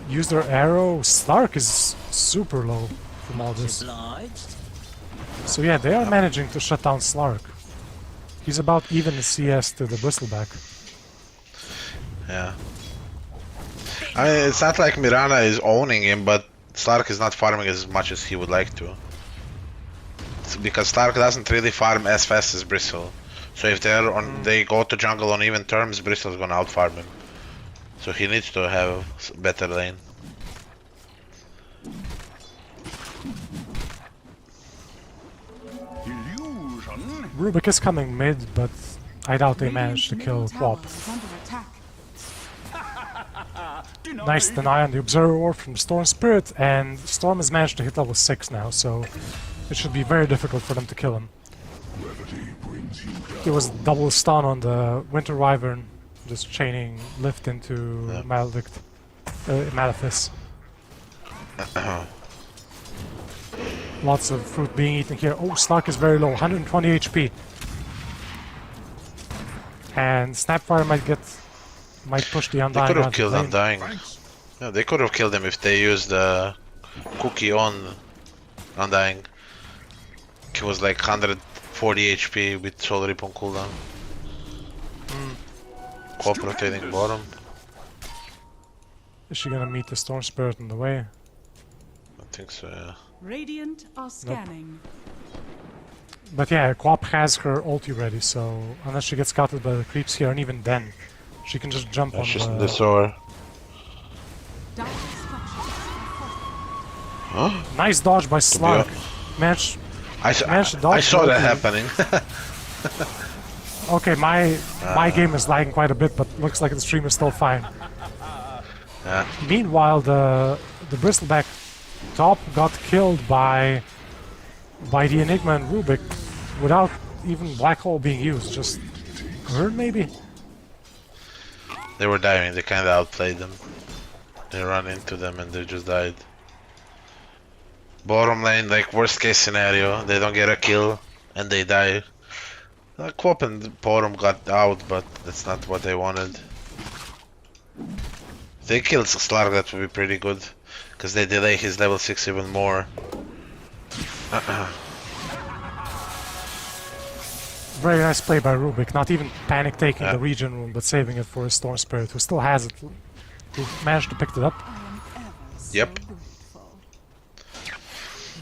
Use their arrow. Stark is super low from all this. So yeah, they are managing to shut down Slark. He's about even the CS to the Bristleback. Yeah. I mean, it's not like Mirana is owning him, but Stark is not farming as much as he would like to. It's because Stark doesn't really farm as fast as Bristle. So if they go to jungle on even terms, Bristle's gonna outfarm him. So he needs to have a better lane. Illusion. Rubik is coming mid, but I doubt they managed to kill Radiant's middle Quap. tower is under attack. Nice deny on the Observer Orb from Storm Spirit, and Storm has managed to hit level 6 now, so it should be very difficult for them to kill him. Brevity brings you down. It was double stun on the Winter Wyvern, just chaining Lift into Malefice. Lots of fruit being eaten here. Oh, Slark is very low, 120 HP. And Snapfire might push the They Undying could have out killed of lane. Undying. Yeah, they could have killed him if they used the cookie on Undying. He was like 140 HP with Soul Rip on cooldown. Quap rotating bottom. Is she gonna meet the Storm Spirit on the way? I think so, yeah. Radiant are scanning. But yeah, Quap has her ulti ready, so unless she gets scouted by the creeps here, and even then, she can just jump on That's just the... the soar. Dire structures are fortified. Nice dodge by Slark. Managed to dodge I saw that directly. happening. Okay, my game is lagging quite a bit, but looks like the stream is still fine. Yeah. Meanwhile, the bristleback top got killed by the Enigma and Rubik without even black hole being used. Just hurt maybe. They were diving. They kind of outplayed them. They ran into them and they just died. Bottom lane, like worst case scenario, they don't get a kill and they die. Quap and bottom got out, but that's not what they wanted. If they killed Slark, that would be pretty good, because they delay his level 6 even more. Very nice play by Rubik, not even panic taking the region room, but saving it for his Storm Spirit, who still has it, who managed to pick it up. Yep.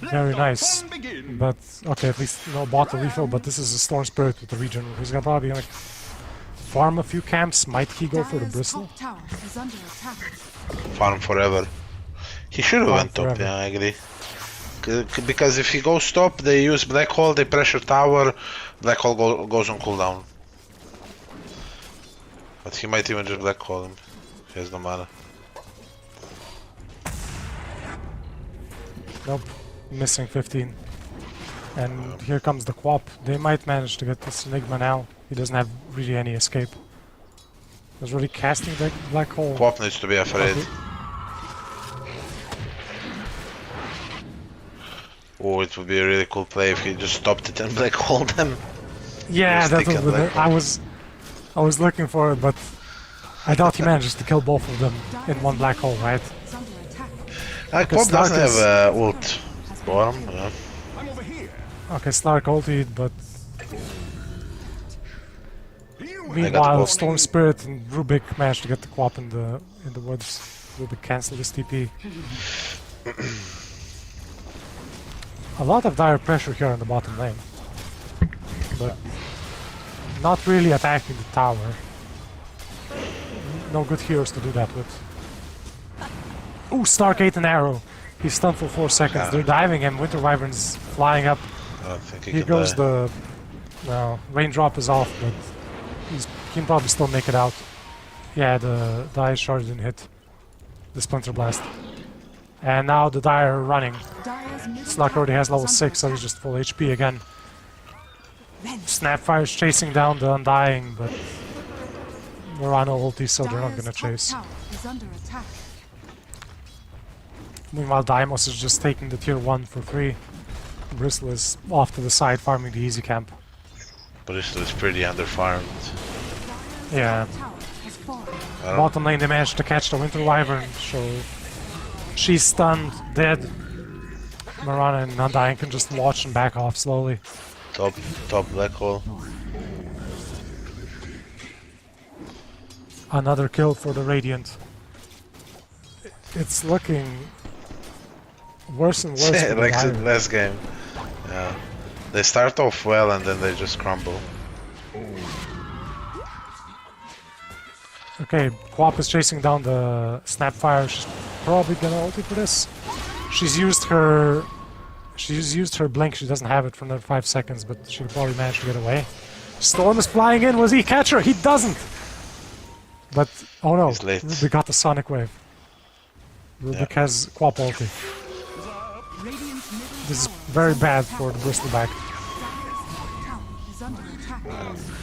Very nice. But, okay, at least no bought the refill, but this is a Storm Spirit with the region room. He's gonna probably like farm a few camps. Might he go for the Bristle? Farm forever. He should have went top, yeah, I agree. Because if he goes top, they use Black Hole, they pressure tower, Black Hole goes on cooldown. But he might even just Black Hole him. He has no mana. Nope. Missing 15. And here comes the Quap. They might manage to get this Enigma now. He doesn't have really any escape. He's really casting the Black Hole. Quap needs to be afraid. Okay. Oh, it would be a really cool play if he just stopped it and Black Hole them. Yeah, Just that take was a Black I was looking for it, but I doubt he manages to kill both of them in one Black Hole, right? Quap Slark doesn't is- have ult. Bottom, yeah. Okay, Slark ulted, but I meanwhile, got Storm Spirit and Rubik managed to get the Quap in the woods. Rubik canceled his TP. A lot of dire pressure here on the bottom lane, but not really attacking the tower. No good heroes to do that with. Ooh, Stark ate an arrow. He's stunned for 4 seconds. Yeah. They're diving him. Winter Wyvern's flying up. I don't think he Here can goes die. the... No, raindrop is off, but he can probably still make it out. Yeah, the Ice Shard didn't hit the Splinter Blast. And now the Dire are running. Slark already has level 6, so he's just full HP again. Snapfire's chasing down the Undying, but Morano ulti, so they're not gonna chase. Meanwhile, Daimos is just taking the tier 1 for free. Bristle is off to the side farming the easy camp. Bristol is pretty underfarmed. Yeah. Bottom lane they managed to catch the Winter Wyvern, so she's stunned, dead. Marana and Undying can just watch and back off slowly. Top Black Hole. Another kill for the Radiant. It's looking worse and worse. for the Like Wyvern. last game. Yeah. They start off well and then they just crumble. Okay, Quap is chasing down the Snapfire. She's probably gonna ulti for this. She's used her blink. She doesn't have it for another 5 seconds, but she'll probably manage to get away. Storm is flying in. Was he catch her? He doesn't. But oh no, He's late. Rubik got the Sonic Wave. Rubik has Quap ulti. This is very bad for the Bristleback.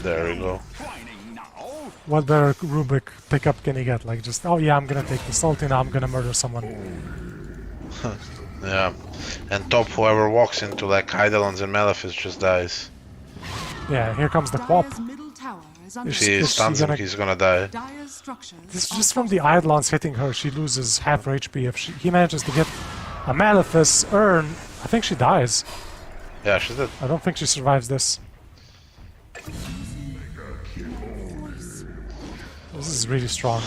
There we go. What better Rubik pickup can he get? Like just, oh yeah, I'm gonna take the salty now, I'm gonna murder someone. Yeah. And top whoever walks into like Eidolons and Malefice just dies. Yeah, here comes the Quap. If he Is she stuns him, gonna- he's gonna die. This is just from the Eidolons hitting her, she loses half her HP. If he manages to get a Malefice urn, I think she dies. Yeah, she's dead. I don't think she survives this. This is really strong.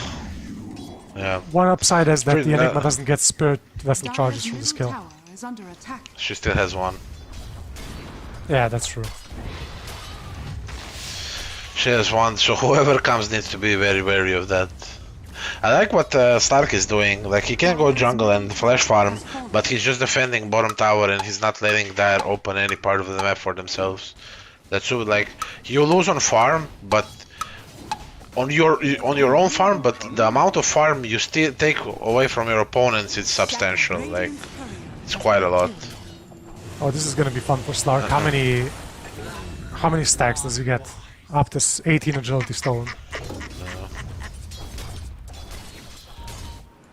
Yeah. One upside is that Pretty- the Enigma doesn't get Spirit Vessel charges from this kill. She still has one. Yeah, that's true. She has one, so whoever comes needs to be very wary of that. I like what Stark is doing. Like, he can go jungle and flash farm, but he's just defending bottom tower and he's not letting Dire open any part of the map for themselves. That's what, like, you lose on farm, but on your own farm, but the amount of farm you still take away from your opponents is substantial. Like, it's quite a lot. Oh, this is gonna be fun for Slark. How many stacks does he get? Up to 18 agility stolen.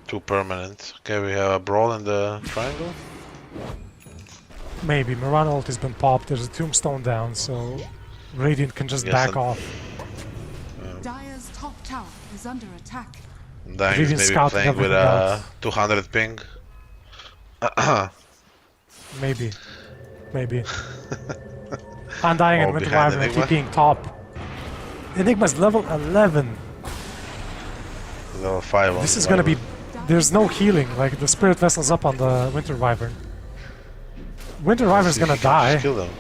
2 permanent. Okay, we have a brawl in the triangle. Maybe. Mirana ult has been popped. There's a tombstone down, so Radiant can just Yes, back and- off. Dire's top tower is under attack. Dying is Even maybe scouting playing with everything a 200 ping. Maybe. Maybe. Undying and Oh, Winter behind Wyvern Enigma? keep being top. Enigma's level 11. Level 5 on This is the gonna be... Wyvern. There's no healing. Like, the Spirit Vessel's up on the Winter Wyvern. Winter Wyvern's See if gonna he can just die. kill them.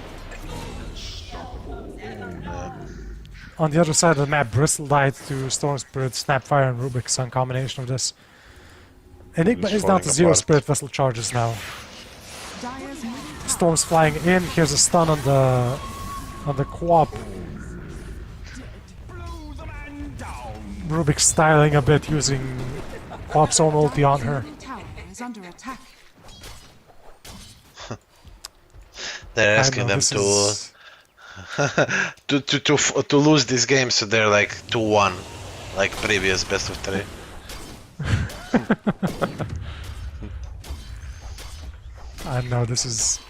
On the other side of the map, Bristle died to Storm Spirit, Snapfire, and Rubik. Some combination of this. Enigma It's is down to falling 0 apart. Spirit Vessel charges now. Dire's middle Storm's flying in. Here's a stun on the co-op. Rubik styling a bit, using co-op's own ulti on her. tower is under attack. They're I asking know, them this to, is- to lose this game, so they're like 2-1, like previous best of 3. I know, this is...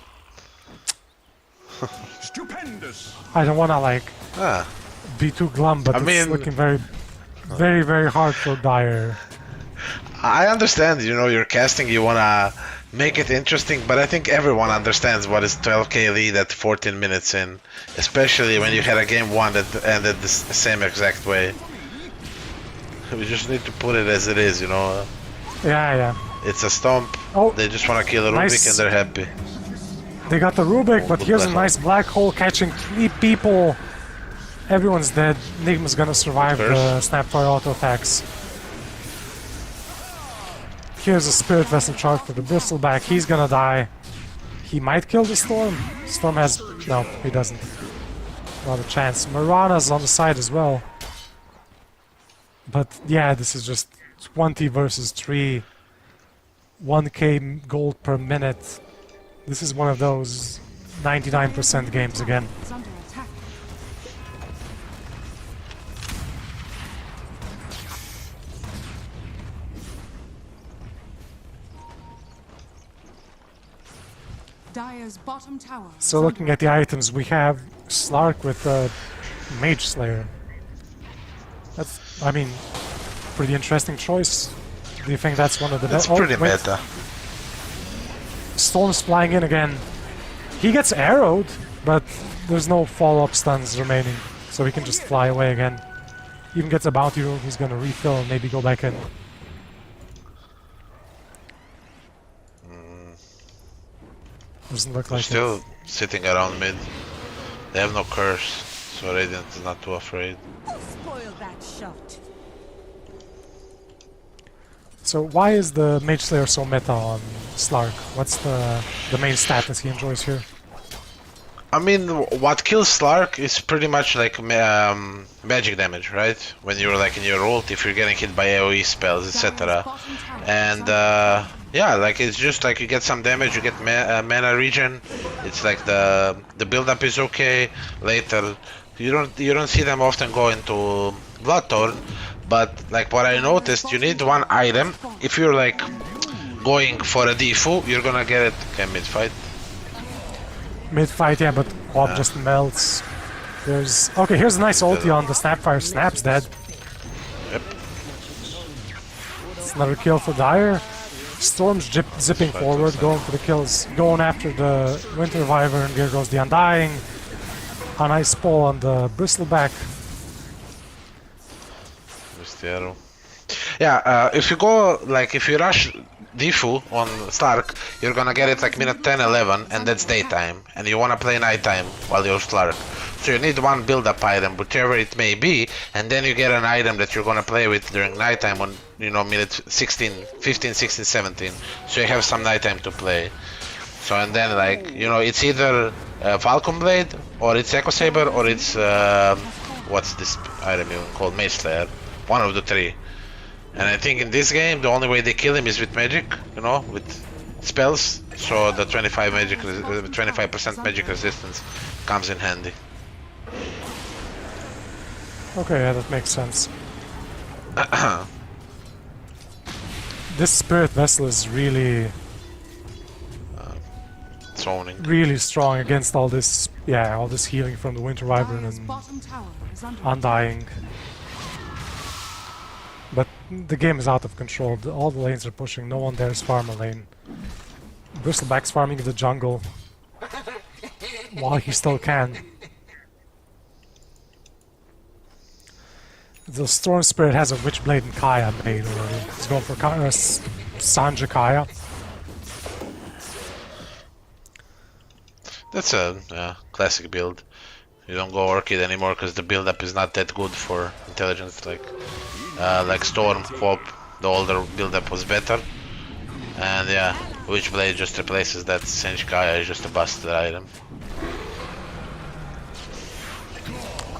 Stupendous. I don't wanna, like, Ah, be too glum, but I it's mean- looking very, very, very hard for Dire. I understand, you know, you're casting, you wanna make it interesting, but I think everyone understands what is 12k lead at 14 minutes in, especially when you had a game 1 that ended the same exact way. We just need to put it as it is, you know. Yeah, yeah. It's a stomp. Oh, They just wanna kill a Rubik nice. and they're happy. They got the Rubik, but The here's a black hole. nice black hole catching 3 people. Everyone's dead. Enigma's gonna survive the Curse. Snapfire auto attacks. Here's a Spirit Vessel charge for the Bristleback. He's gonna die. He might kill the Storm. Storm has... No, he doesn't. Not a chance. Mirana's on the side as well. But yeah, this is just 20 versus 3. 1k gold per minute. This is one of those 99% games again. Is under attack. Dire's bottom tower. is So under looking at the items, we have Slark with Mage Slayer. That's, I mean, pretty interesting choice. Do you think that's one of the That's best? pretty meta. Storm's flying in again. He gets arrowed, but there's no follow-up stuns remaining, so he can just fly away again. Even gets a bounty room, he's gonna refill and maybe go back in. Doesn't look They're like still it. sitting around mid. They have no curse, so Radiant is not too afraid. Spoil that shot. So why is the Mage Slayer so meta on Slark? What's the main stat that he enjoys here? I mean, what kills Slark is pretty much like magic damage, right? When you're like in your ult, if you're getting hit by AoE spells, etc. And yeah, like it's just like you get some damage, you get mana regen. It's like the build up is okay. Later, you don't see them often go into Bloodthorn, but like what I noticed, you need one item. If you're like going for a defu, you're gonna get it. Okay, mid fight. Mid-fight, yeah, but Quab just melts. There's... Okay, here's a nice ulti on the Snapfire. Snap's dead. Yep. It's another kill for Dire. Storm's zipping forward, going for the kills. Going after the Winter Wyvern. Here goes the Undying. A nice pull on the Bristleback. With the arrow. Yeah, if you go, like, if you rush Defu on Stark, you're gonna get it like minute 10, 11, and that's daytime. And you wanna play nighttime while you're Stark. So you need one build-up item, whichever it may be, and then you get an item that you're gonna play with during nighttime you know, minute 16, 15, 16, 17. So you have some nighttime to play. So and then like, you know, it's either Falcon Blade or it's Echo Saber or it's what's this item even called? Mace Slayer. One of the three. And I think in this game the only way they kill him is with magic, you know, with spells. So the 25% magic resistance comes in handy. Okay, yeah, that makes sense. This Spirit Vessel is really Zoning. really strong against all this, yeah, all this healing from the Winter Wyvern Dire's and bottom tower is under Undying. But the game is out of control. All the lanes are pushing. No one dares farm a lane. Bristleback's farming in the jungle while he still can. The Storm Spirit has a Witchblade and Kaya made already. He's going for Sanja Kaya. That's a classic build. You don't go Orchid anymore because the build-up is not that good for intelligence. Like Storm, Pop, the older build-up was better. And yeah, Witchblade just replaces that. Senj Kaya is just a busted item.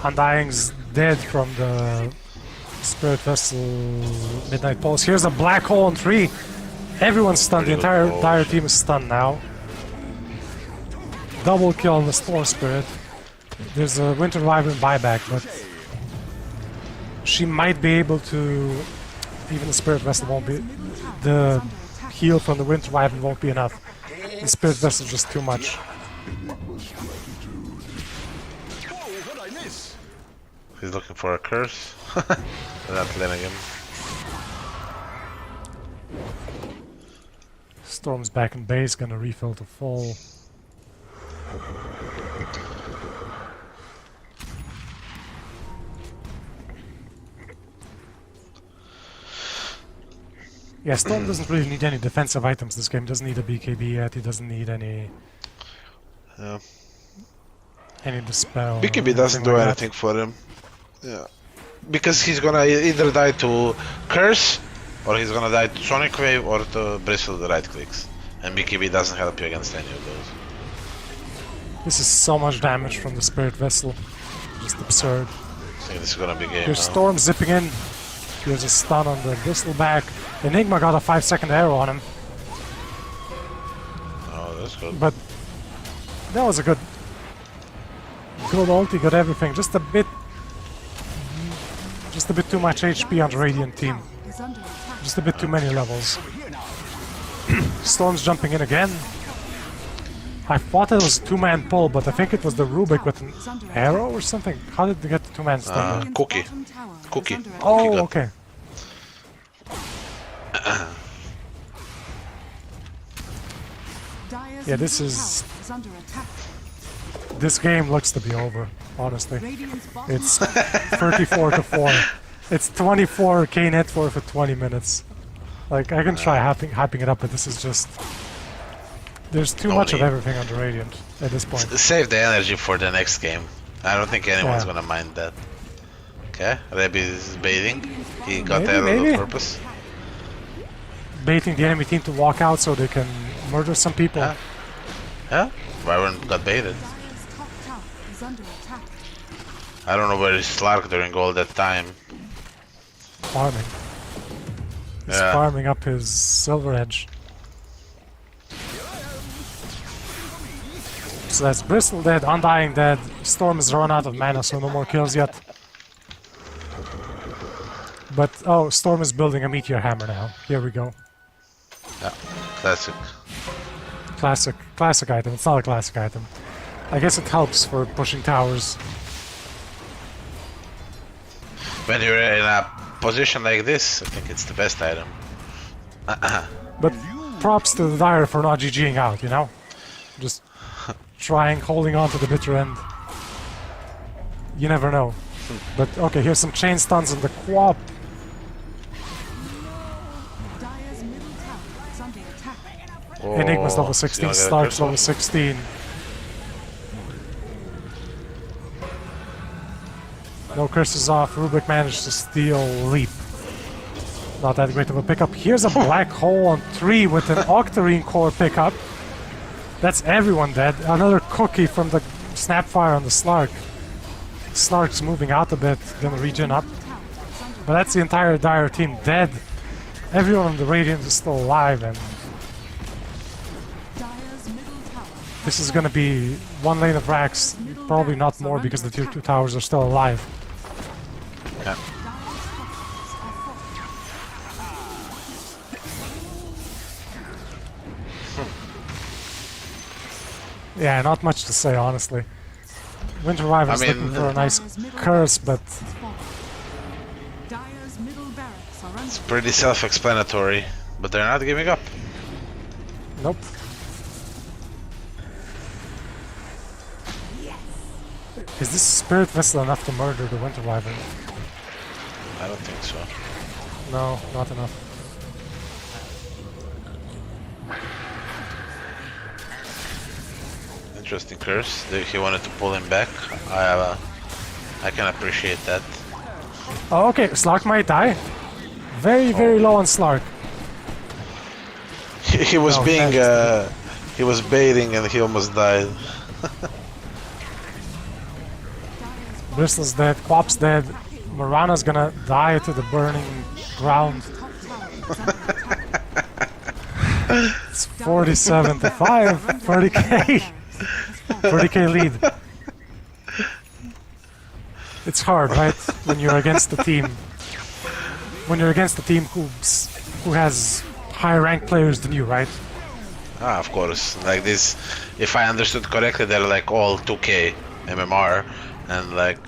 Undying's dead from the Spirit Vessel Midnight Pulse. Here's a black hole on 3. Everyone's stunned. The entire Dire team is stunned now. Double kill on the Storm Spirit. There's a Winter Wyvern buyback, but she might be able to. Even the Spirit Vessel won't be. The heal from the Winter Wyvern won't be enough. The Spirit Vessel is just too much. He's looking for a curse. Not letting him. Storm's back in base, gonna refill to full. Yeah, Storm doesn't really need any defensive items this game. Doesn't need a BKB yet. He doesn't need any dispel. BKB doesn't do anything for him. Yeah, because he's gonna either die to Curse, or he's gonna die to Sonic Wave, or to Bristle the right clicks. And BKB doesn't help you against any of those. This is so much damage from the Spirit Vessel. Just absurd. I think this is gonna be game Here's now. Storm zipping in. Here's a stun on the Bristleback. Enigma got a 5-second arrow on him. Oh, that's good. But that was a good ulti, good everything. Just a bit too much HP on the Radiant team. is under attack. Just a bit too many levels. Storm's jumping in again. I thought it was a two-man pull, but I think it was the Rubik with an arrow or something. How did they get the two-man stun? Radiant's Cookie. bottom tower is Cookie. under attack. Oh, got- okay. Dire's Yeah, this middle is- tower is under attack. This game looks to be over, honestly. Radiant's bottom It's tower is 34 to 4. It's 24k net for 20 minutes. Like, I can try hyping it up, but this is just... There's too much of need. everything on the Radiant at this point. Save the energy for the next game. I don't think anyone's Yeah. gonna mind that. Okay, Rebbe is baiting. He got Maybe, there maybe. on purpose. Baiting the enemy team to walk out so they can murder some people. Yeah. Yeah? Wyvern got baited. Dire's top tower is under attack. I don't know where is Slark during all that time. Farming. He's Yeah. farming up his Silver Edge. So that's Bristle dead, Undying dead, Storm has run out of mana, so no more kills yet. But, oh, Storm is building a Meteor Hammer now. Here we go. Yeah, classic. Classic item. It's not a classic item. I guess it helps for pushing towers. When you're in a position like this, I think it's the best item. But props to the Dire for not GGing out, you know? Just holding on to the bitter end. You never know. But okay, here's some chain stuns on the Quap. Dire's middle tower is under attack. Oh, Enigma's level he's 16, gonna get a Stark's curse level off. 16. No curses off, Rubik managed to steal Leap. Not that great of a pickup. Here's a black hole on 3 with an Octarine core pickup. That's everyone dead. Another cookie from the Snapfire on the Slark. Slark's moving out a bit, gonna regen up. But that's the entire Dire team dead. Everyone on the Radiant is still alive, and Dire's middle tower. this is gonna be one lane of racks, probably not more because the tier 2 towers are still alive. Yeah. Dire's structures are fortified. Yeah, not much to say, honestly. Winter Wyvern's I mean, looking for a nice Dire's middle curse, but barracks has fallen. Dire's middle barracks are under. Pretty self-explanatory, but they're not giving up. nope. Is this Spirit Vessel enough to murder the Winter Wyvern? I don't think so. No, not enough. Interesting curse. He wanted to pull him back. I can appreciate that. Oh, okay, Slark might die. Very, very low on Slark. He was Oh, being, that's he was baiting and he almost died. Bristle's dead, Quap's dead. Morana's gonna die to the burning ground. Top tower is under attack. It's 47 to 5, 30k. 30k lead. It's hard, right? When you're against the team. When you're against a team who has higher ranked players than you, right? Ah, of course. Like this, if I understood correctly, they're like all 2k MMR, and like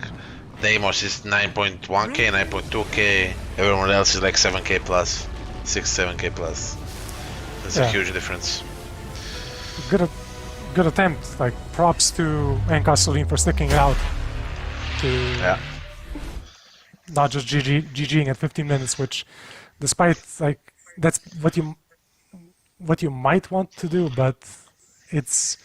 Deimos is 9.1k, 9.2k. Everyone else is like 7k plus, 7k plus. That's a Yeah. huge difference. Good attempt. Like props to Encasolin for sticking it out. To Yeah. not just GGing at 15 minutes, which, despite like that's what you might want to do, but it's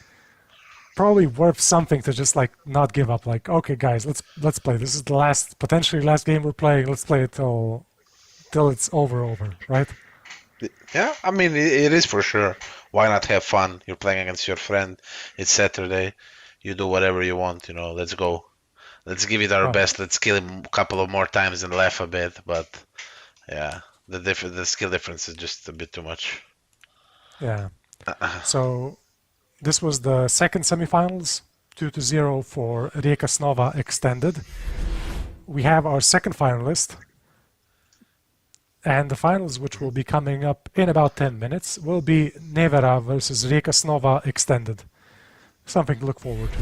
probably worth something to just like not give up. Like, okay, guys, let's play. This is the potentially last game we're playing. Let's play it till it's over, right? Yeah, I mean, it is for sure. Why not have fun? You're playing against your friend. It's Saturday. You do whatever you want, you know, let's go. Let's give it our Oh. best. Let's kill him a couple of more times and laugh a bit. But yeah, the skill difference is just a bit too much. Yeah. So this was the second semifinals, 2-0 for Rijeka Snova extended. We have our second finalist. And the finals, which will be coming up in about 10 minutes, will be Nevera versus Rijeka Snova extended. Something to look forward to.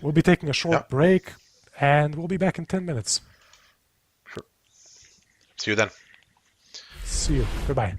We'll be taking a short Yeah. break, and we'll be back in 10 minutes. See you then. See you. Goodbye.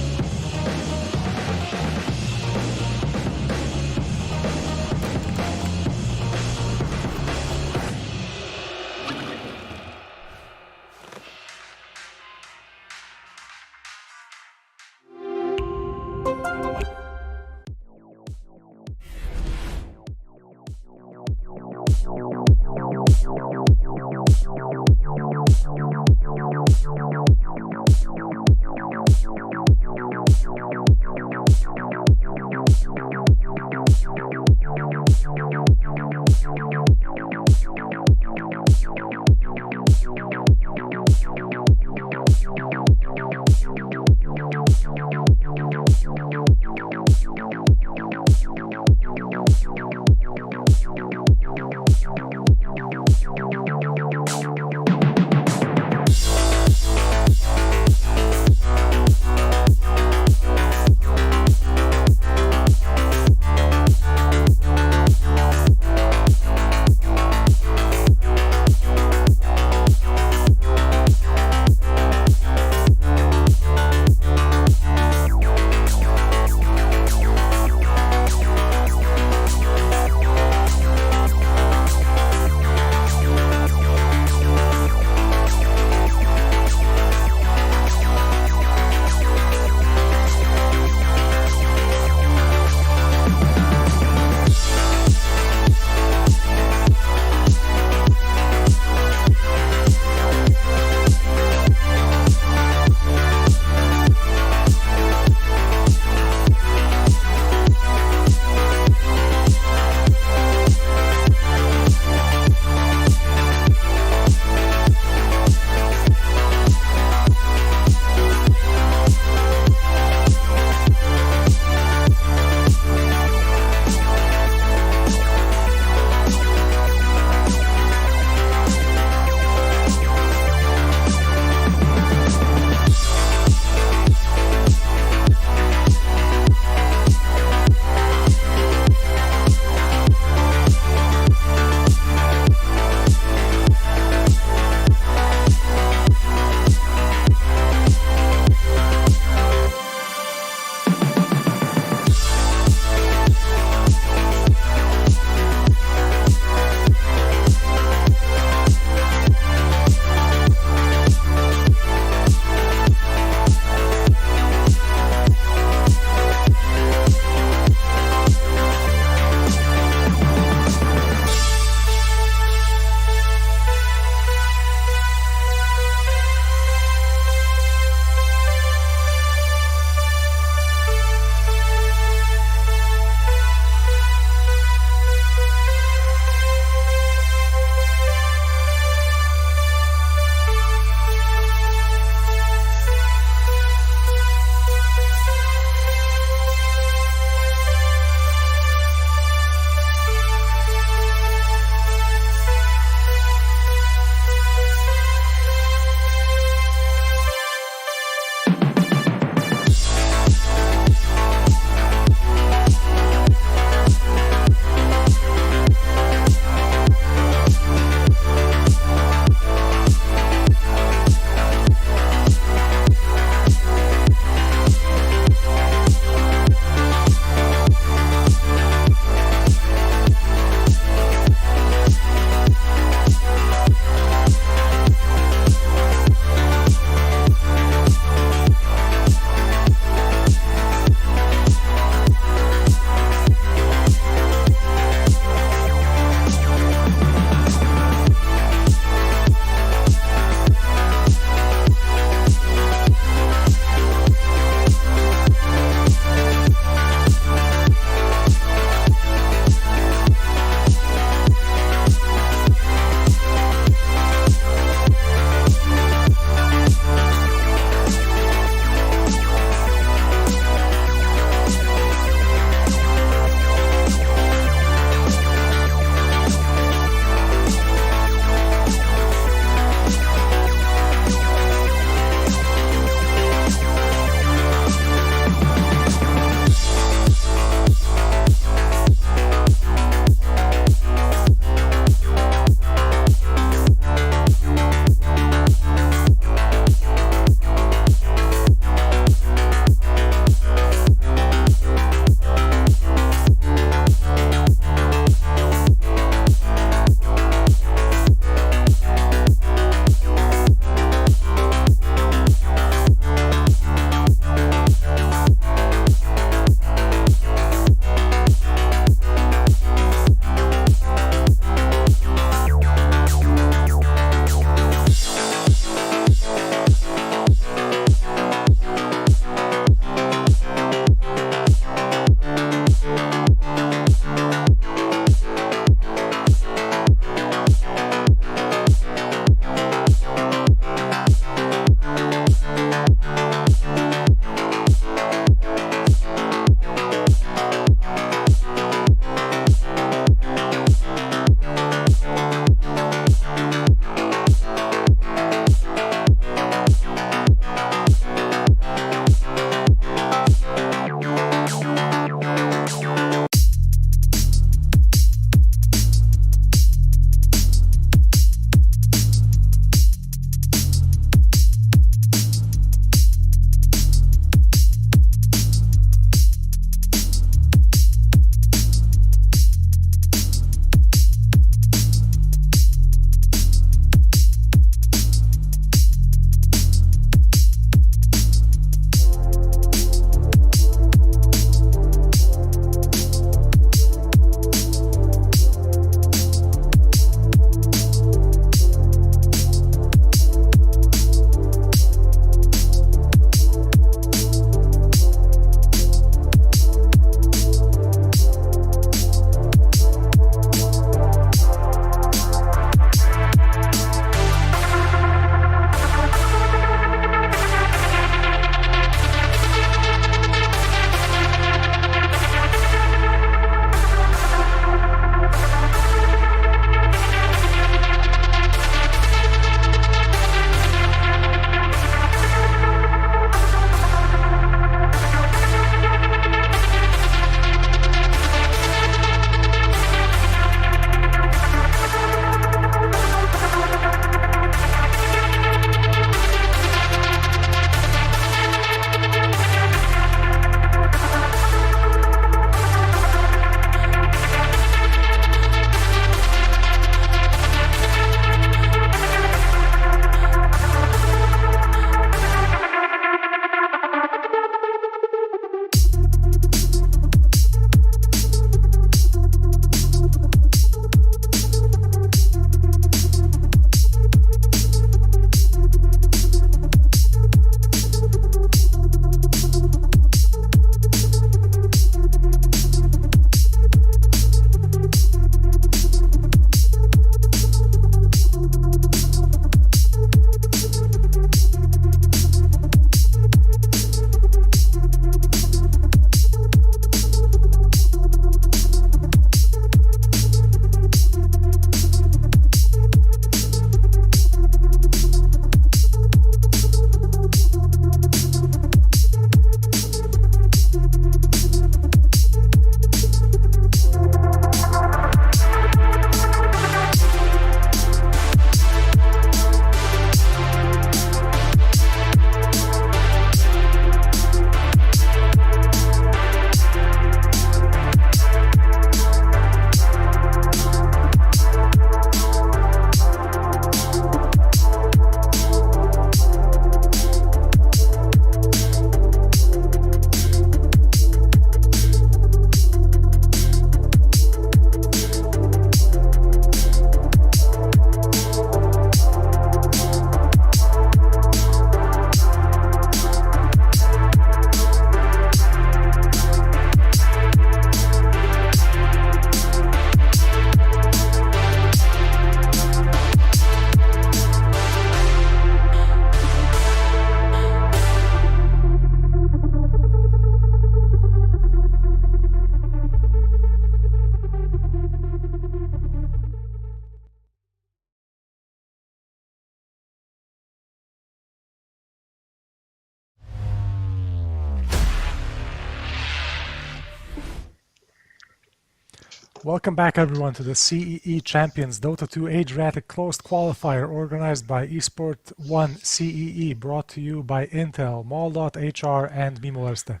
Welcome back, everyone, to the CEE Champions Dota 2 Adriatic Closed Qualifier organized by ESPORT1 CEE, brought to you by Intel, Moldot, HR, and Mimo Erste.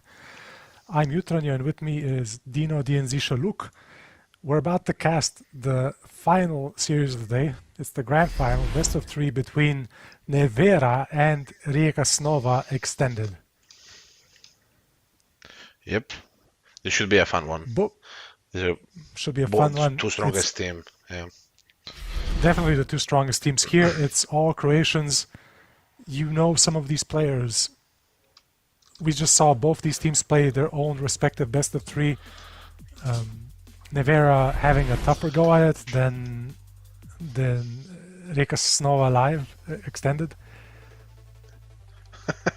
I'm Jutranjo, and with me is Dino DNZ Shaluk. We're about to cast the final series of the day. It's the grand final, best of three between Nevera and Rijeka Snova Extended. Yep. This should be a fun one. Should be a fun one. Two strongest team. Yeah. Definitely the two strongest teams here. It's all Croatians. You know some of these players. We just saw both these teams play their own respective best of three. Nevera having a tougher go at it than Rijeka Snova Live Extended.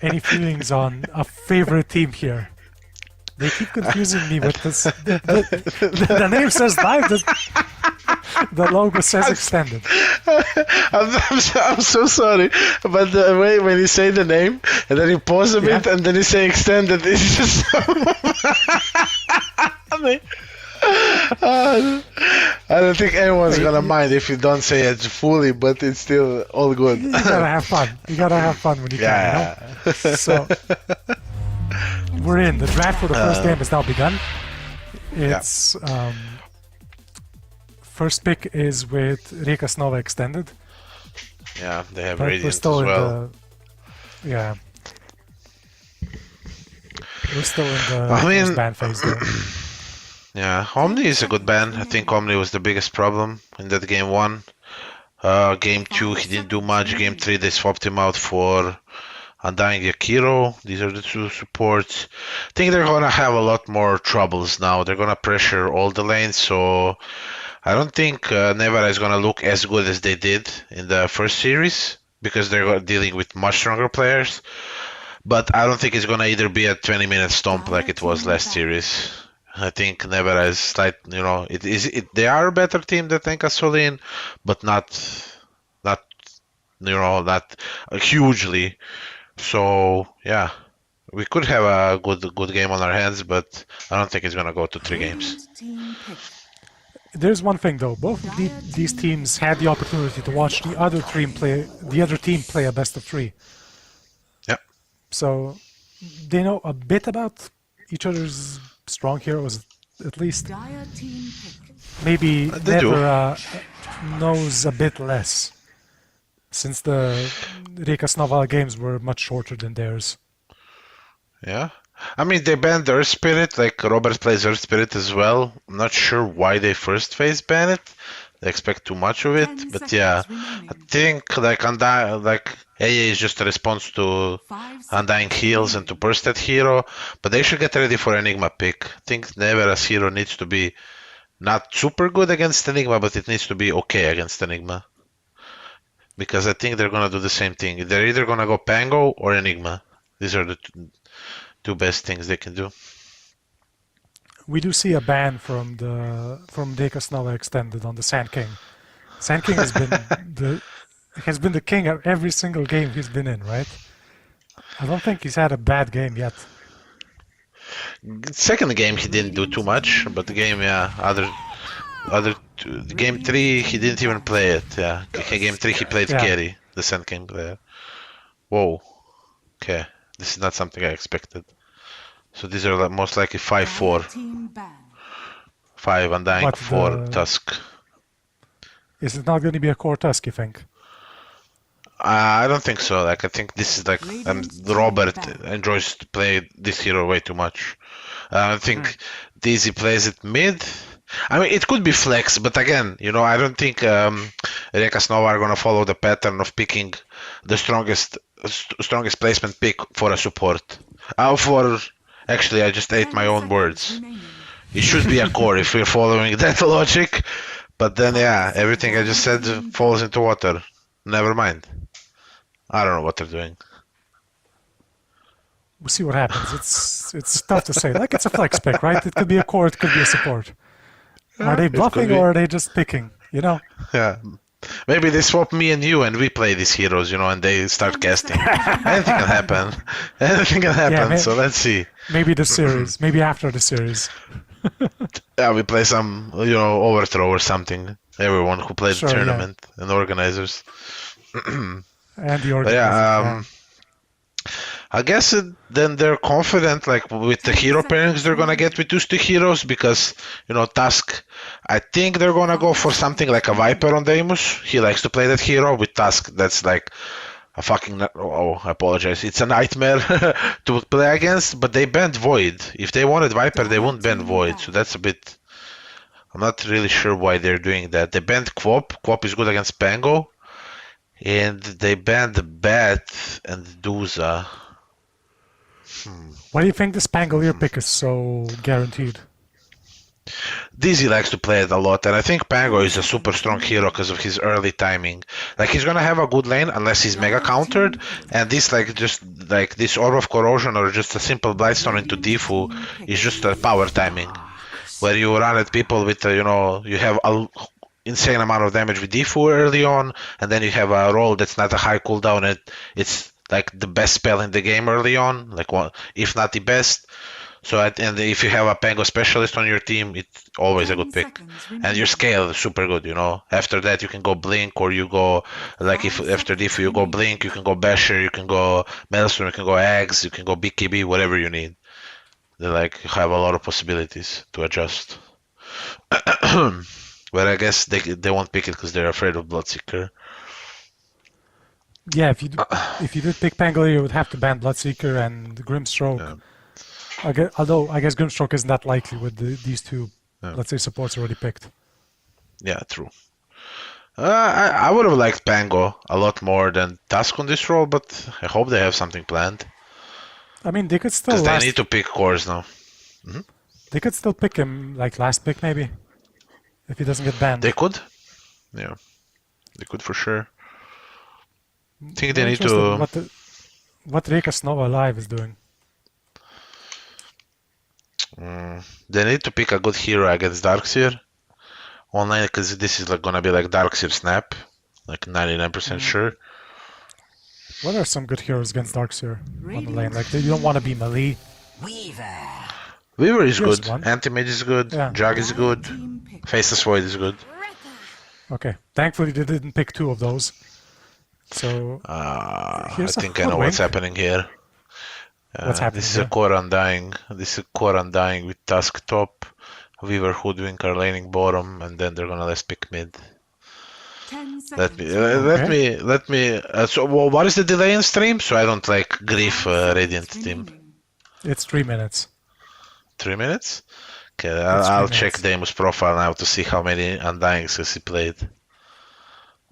Any feelings on a favorite team here? They keep confusing me with this. The name says live, the logo says extended. I'm so sorry, but the way when you say the name and then you pause a bit and then you say extended, it's just so I don't think anyone's gonna mind if you don't say it fully, but it's still all good. You gotta have fun. You gotta have fun when you can, you know? So we're in. The draft for the first game has now begun. It's first pick is with Rijeka Snova Extended. Yeah, they have but Radiant we're still as well. We're still in the ban phase there. Yeah, Omni is a good ban. I think Omni was the biggest problem in that game one. Game two, he didn't do much. Game three, they swapped him out for Undying Yakiro. These are the two supports. I think they're gonna have a lot more troubles now. They're gonna pressure all the lanes, so I don't think Nevera is gonna look as good as they did in the first series because they're dealing with much stronger players. But I don't think it's gonna either be a 20-minute stomp like it was last series. I think Nevera is slight, you know, they are a better team than Solin, but not hugely. So yeah, we could have a good game on our hands, but I don't think it's gonna go to 3 games. There's one thing though, both these teams had the opportunity to watch the other team play a best of 3. Yeah. So they know a bit about each other's strong heroes, at least. Maybe Nevera knows a bit less, since the Rijeka Snova games were much shorter than theirs. Yeah. I mean, they banned Earth Spirit, like Robert plays Earth Spirit as well. I'm not sure why they first phase ban it. They expect too much of it, but yeah. I think like AA is just a response to Undying Heals and to burst that hero, but they should get ready for Enigma pick. I think Nevera's hero needs to be not super good against Enigma, but it needs to be okay against Enigma. Because I think they're gonna do the same thing. They're either gonna go Pango or Enigma. These are the two best things they can do. We do see a ban from Rijeka Snova Extended on the Sand King. Sand King has been the king of every single game he's been in, right? I don't think he's had a bad game yet. Second game he didn't do too much, but the game game 3 he didn't even play it. Yeah, game 3 he played carry, the Sand King player. Whoa. Okay, this is not something I expected. So these are most likely 5-4. 5 Undying, 4 Tusk. Is it not going to be a core Tusk, you think? I don't think so. Like I think this is like Robert enjoys to play this hero way too much. I think DZ plays it mid. I mean, it could be flex, but again, you know, I don't think Rijeka Snova are gonna follow the pattern of picking the strongest placement pick for a support. Actually, I just ate my own words. It should be a core if we're following that logic, but then yeah, everything I just said falls into water. Never mind. I don't know what they're doing. We'll see what happens. It's tough to say. Like, it's a flex pick, right? It could be a core, it could be a support. Are they bluffing or are they just picking? You know? Yeah. Maybe they swap me and you and we play these heroes, you know, and they start casting. Anything can happen. Anything can happen, so let's see. Maybe the series. Maybe after the series. Yeah, we play some, overthrow or something. Everyone who played Sure, the yeah. tournament and organizers. And the But organizers, yeah, I guess then they're confident, like with the hero pairings they're gonna get with those two heroes because Tusk. I think they're gonna go for something like a Viper on Deimos. He likes to play that hero with Tusk. That's like a fucking. Oh, I apologize. It's a nightmare to play against. But they banned Void. If they wanted Viper, they wouldn't ban Void. So that's a bit. I'm not really sure why they're doing that. They banned Quop. Quop is good against Pango. And they banned the Bat and Duza. why do you think the Spangolier pick is so guaranteed? Dizzy likes to play it a lot, and I think Pango is a super strong hero because of his early timing. Like he's gonna have a good lane unless he's mega countered, and this this Orb of Corrosion or just a simple Blightstone into Defu is just a power timing, where you run at people with you have a insane amount of damage with Defu early on, and then you have a roll that's not a high cooldown. It's like the best spell in the game early on, like one, if not the best. So and if you have a Pango specialist on your team, it's always a good pick. And your scale is super good, After that, you can go Blink, or you go like if after Diff you go Blink, you can go Basher, you can go Maelstrom, you can go Ags, you can go BKB, whatever you need. They have a lot of possibilities to adjust. But I guess they won't pick it because they're afraid of Bloodseeker. Yeah, if you did pick Pangolier, you would have to ban Bloodseeker and Grimstroke. Yeah. Although I guess Grimstroke isn't that likely with these two, let's say, supports already picked. Yeah, true. I would have liked Pango a lot more than Tusk on this role, but I hope they have something planned. I mean, they could still Because they need to pick cores now. They could still pick him like last pick maybe, if he doesn't get banned. They could. Yeah, they could for sure. I think they I'm need interested to. what Reka Snova Live is doing. They need to pick a good hero against Darkseer online because this is gonna be like Darkseer Snap, like 99% sure. What are some good heroes against Darkseer on the lane? Like, you don't want to be melee. Weaver is Here's good. one. Anti-Mage is good. Yeah. Jug is good. Faceless Void is good. Okay, thankfully they didn't pick two of those. So I here's a think I know what's Hoodwink. happening here. What's happening This is here? a core undying. This is a core undying with Tusk top. Weaver Hoodwink are laning bottom, and then they're gonna let's pick mid. 10 Let me, seconds. let me. So, what is the delay in stream? So I don't grief Radiant team. It's 3 minutes. 3 minutes? Okay, It's I'll 3 check minutes. Deimos profile now to see how many Undyings has he played.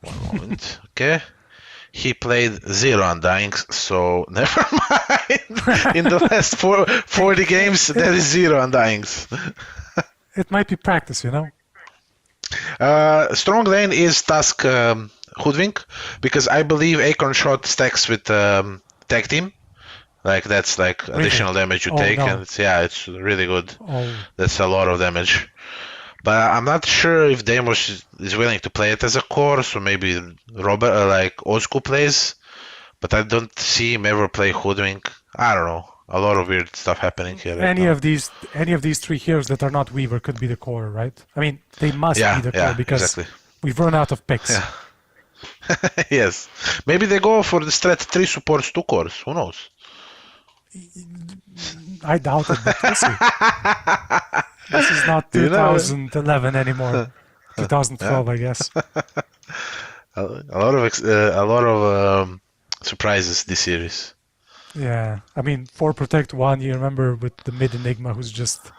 One moment. Okay. He played 0 Undyings, so never mind. In the last 40 games, there is 0 Undyings. It might be practice, Strong lane is Tusk Hoodwink, because I believe Acorn Shot stacks with Tag Team. Like that's like Really? additional damage you Oh, take, no. and it's really good. Oh, That's a lot of damage. But I'm not sure if Deimos is willing to play it as a core, so maybe Robert, like Ozku plays. But I don't see him ever play Hoodwink. I don't know. A lot of weird stuff happening here. Right any now. of these three heroes that are not Weaver could be the core, right? I mean, they must Yeah, be the yeah, core because exactly. we've run out of picks. Yeah. Yes. Maybe they go for the strat 3 supports 2 cores. Who knows? I doubt it, but we'll see. This is not You know. 2011 anymore. 2012, I guess. A lot of surprises this series. Yeah, I mean, for Protect 1, you remember with the mid Enigma who's just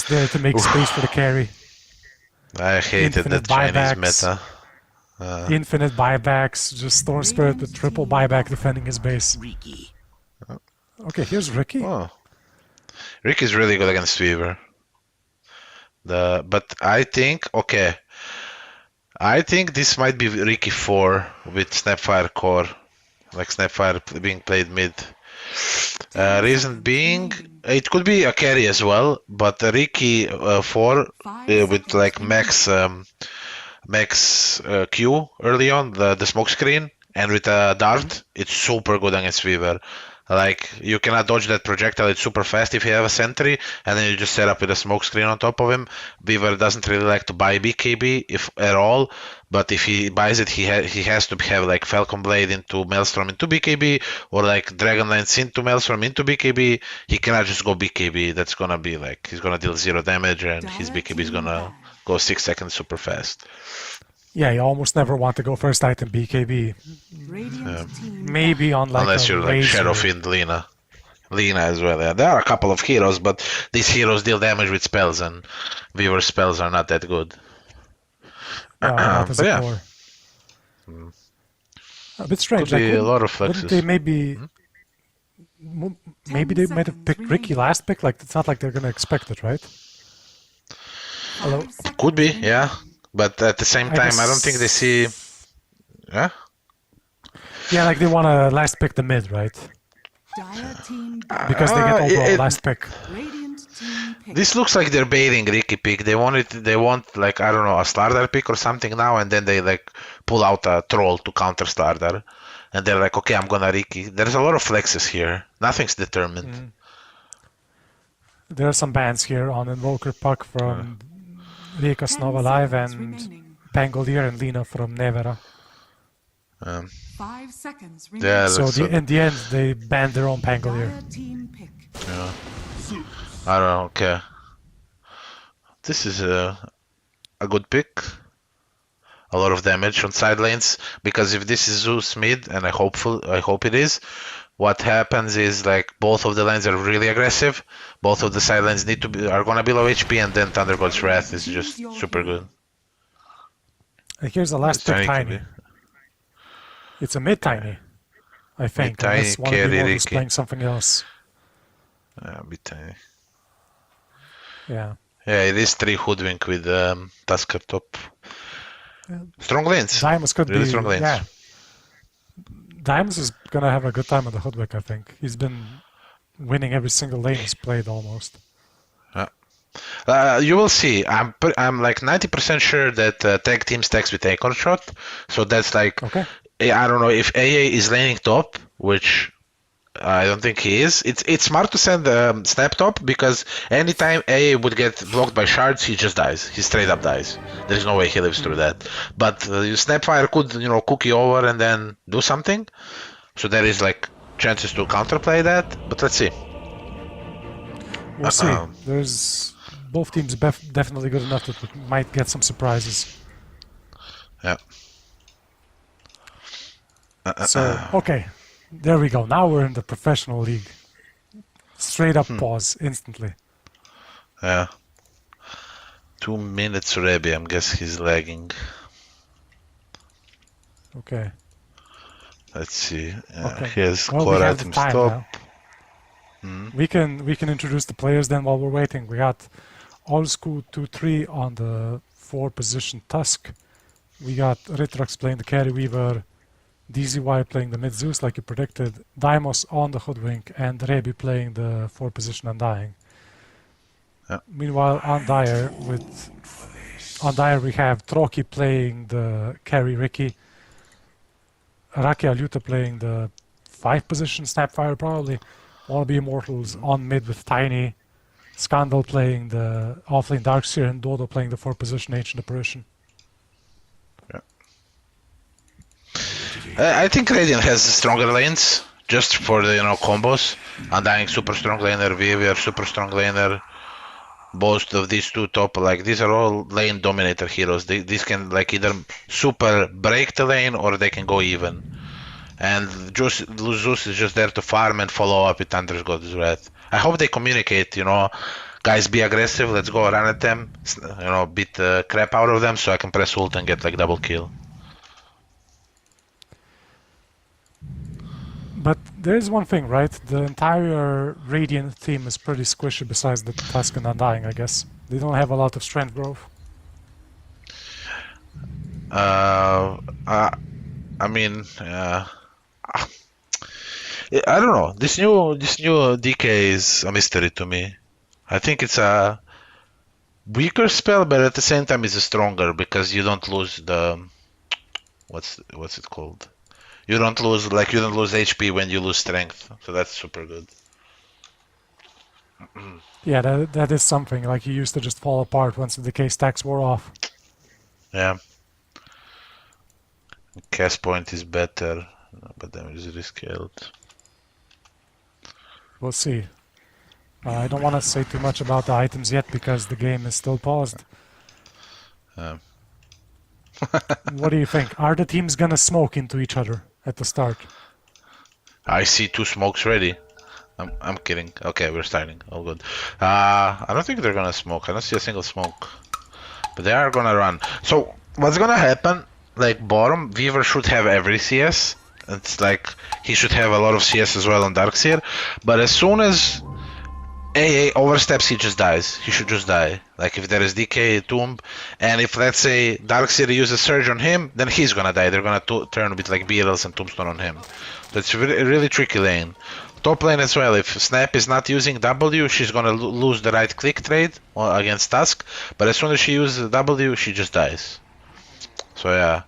there to make space for the carry. I hated Infinite that Chinese buybacks. meta. Infinite buybacks, just Storm Spirit with triple buyback defending his base. Okay, here's Ricky. Oh. Rick is really good against Weaver. But I think this might be Ricky 4 with Snapfire core, like Snapfire being played mid. Reason being, it could be a carry as well, but Ricky 4 with like max Q early on, the smoke screen, and with a dart, it's super good against Weaver. Like, you cannot dodge that projectile. It's super fast if you have a sentry, and then you just set up with a smoke screen on top of him. Weaver doesn't really like to buy BKB, if at all, but if he buys it, he has to have like Falcon Blade into Maelstrom into BKB, or like Dragonlance into Maelstrom into BKB. He cannot just go BKB. That's gonna be like, he's gonna deal 0 damage, and his BKB is gonna go 6 seconds super fast. Yeah, you almost never want to go first item BKB. Radiant team Maybe on like Unless a you're like Razor. Sheriff in Lina. Lina as well. Yeah. There are a couple of heroes, but these heroes deal damage with spells, and Weaver spells are not that good. Not as But a yeah. core. A bit strange. Could be a wouldn't- lot of wouldn't flexes. they maybe they might have picked seconds Ricky remaining. last pick? Like, it's not like they're gonna expect it, right? Although, 5 seconds Could be, remaining. yeah. But at the same I time, I don't think they guess- see. Yeah? yeah, like they wanna last pick the mid, right? Dire team Because they get overall it- last pick. Radiant team pick. This looks like they're baiting Ricky pick. They want like, I don't know, a Slardar pick or something now, and then they like pull out a troll to counter Slardar. And they're like, okay, I'm gonna Ricky. There's a lot of flexes here. Nothing's determined. There are some bans here on Invoker Puck from Rika 10 Snova Live seconds and remaining. Pangolier and Lina from Nevera. 5 seconds Yeah, remaining. So that's in the end, they banned their own Pangolier. Dire team pick. I don't know, okay. This is a good pick. A lot of damage on side lanes, because if this is Zeus mid, and I hope it is, what happens is like both of the lanes are really aggressive. Both of the side lanes are gonna be low HP, and then Thunder God's Wrath is just super good. And here's the last pick, Tiny can Tiny. be. It's a mid Tiny, I think. Mid-Tiny, Unless one of the carry models Ricky. playing something else. Yeah, a bit tiny. Yeah. Yeah, it is 3 Hoodwink with Tusker top. Strong lanes. Diamonds could Really be. strong lanes. Yeah. Diamonds is gonna have a good time on the Hoodwick, I think. He's been winning every single lane he's played almost. You will see. I'm like 90% sure that tag team stacks with Acorn Shot. So that's like, Okay. I don't know if AA is laning top, which I don't think he is. It's smart to send Snap top, because anytime AA would get blocked by shards, he just dies. He straight up dies. There's no way he lives through that. But Snapfire could, cookie over and then do something. So there is like chances to counterplay that. But let's see. We'll see. There's both teams definitely good enough that we might get some surprises. Yeah. So, okay. There we go. Now we're in the professional league. Straight up pause instantly. Yeah. 2 minutes Rebi. I guess he's lagging. Okay. Let's see. Okay. Here's Well, we core have the item time stop. now. We can introduce the players then while we're waiting. We got Old School 2-3 on the 4 position Tusk. We got Ritrox playing the Carry Weaver, DZY playing the mid Zeus like you predicted, Daimos on the Hoodwink, and Rebi playing the 4 position Undying. Yeah. Meanwhile, on Dire we have Troki playing the Carry Ricky, Raki Aluta playing the 5 position Snapfire probably, Wannabe Immortals on mid with Tiny, Scandal playing the offlane Darkseer, and Dodo playing the 4 position Ancient Apparition. I think Radiant has stronger lanes, just for the combos. Undying super strong laner, Weaver super strong laner. Both of these two top, like these are all lane dominator heroes. These can like either super break the lane or they can go even. And Zeus is just there to farm and follow up with Thunder's God's Wrath. I hope they communicate, guys, be aggressive, let's go run at them, beat the crap out of them so I can press ult and get like double kill. But there's one thing, right? The entire Radiant team is pretty squishy besides the Tusk and Undying, I guess. They don't have a lot of strength growth. I mean, I don't know. This new DK is a mystery to me. I think it's a weaker spell, but at the same time it's a stronger because you don't lose the what's it called? You don't lose HP when you lose strength, so that's super good. Yeah, that is something. Like, he used to just fall apart once the decay stacks wore off. Yeah. Cast point is better, but damage is rescaled. We'll see. I don't want to say too much about the items yet because the game is still paused. What do you think? Are the teams gonna smoke into each other at the start? I see 2 smokes ready. I'm kidding. Okay, we're starting. All good. I don't think they're gonna smoke. I don't see a single smoke. But they are gonna run. So what's gonna happen? Like bottom, Weaver should have every CS. It's like he should have a lot of CS as well on Darkseer. But as soon as AA oversteps, he just dies. He should just die. Like if there is DK, Tomb, and if let's say Darkseer uses Surge on him, then he's gonna die. They're gonna turn with like BLs and Tombstone on him. So it's a really tricky lane. Top lane as well, if Snap is not using W, she's gonna lose the right click trade against Tusk, but as soon as she uses W, she just dies. So yeah.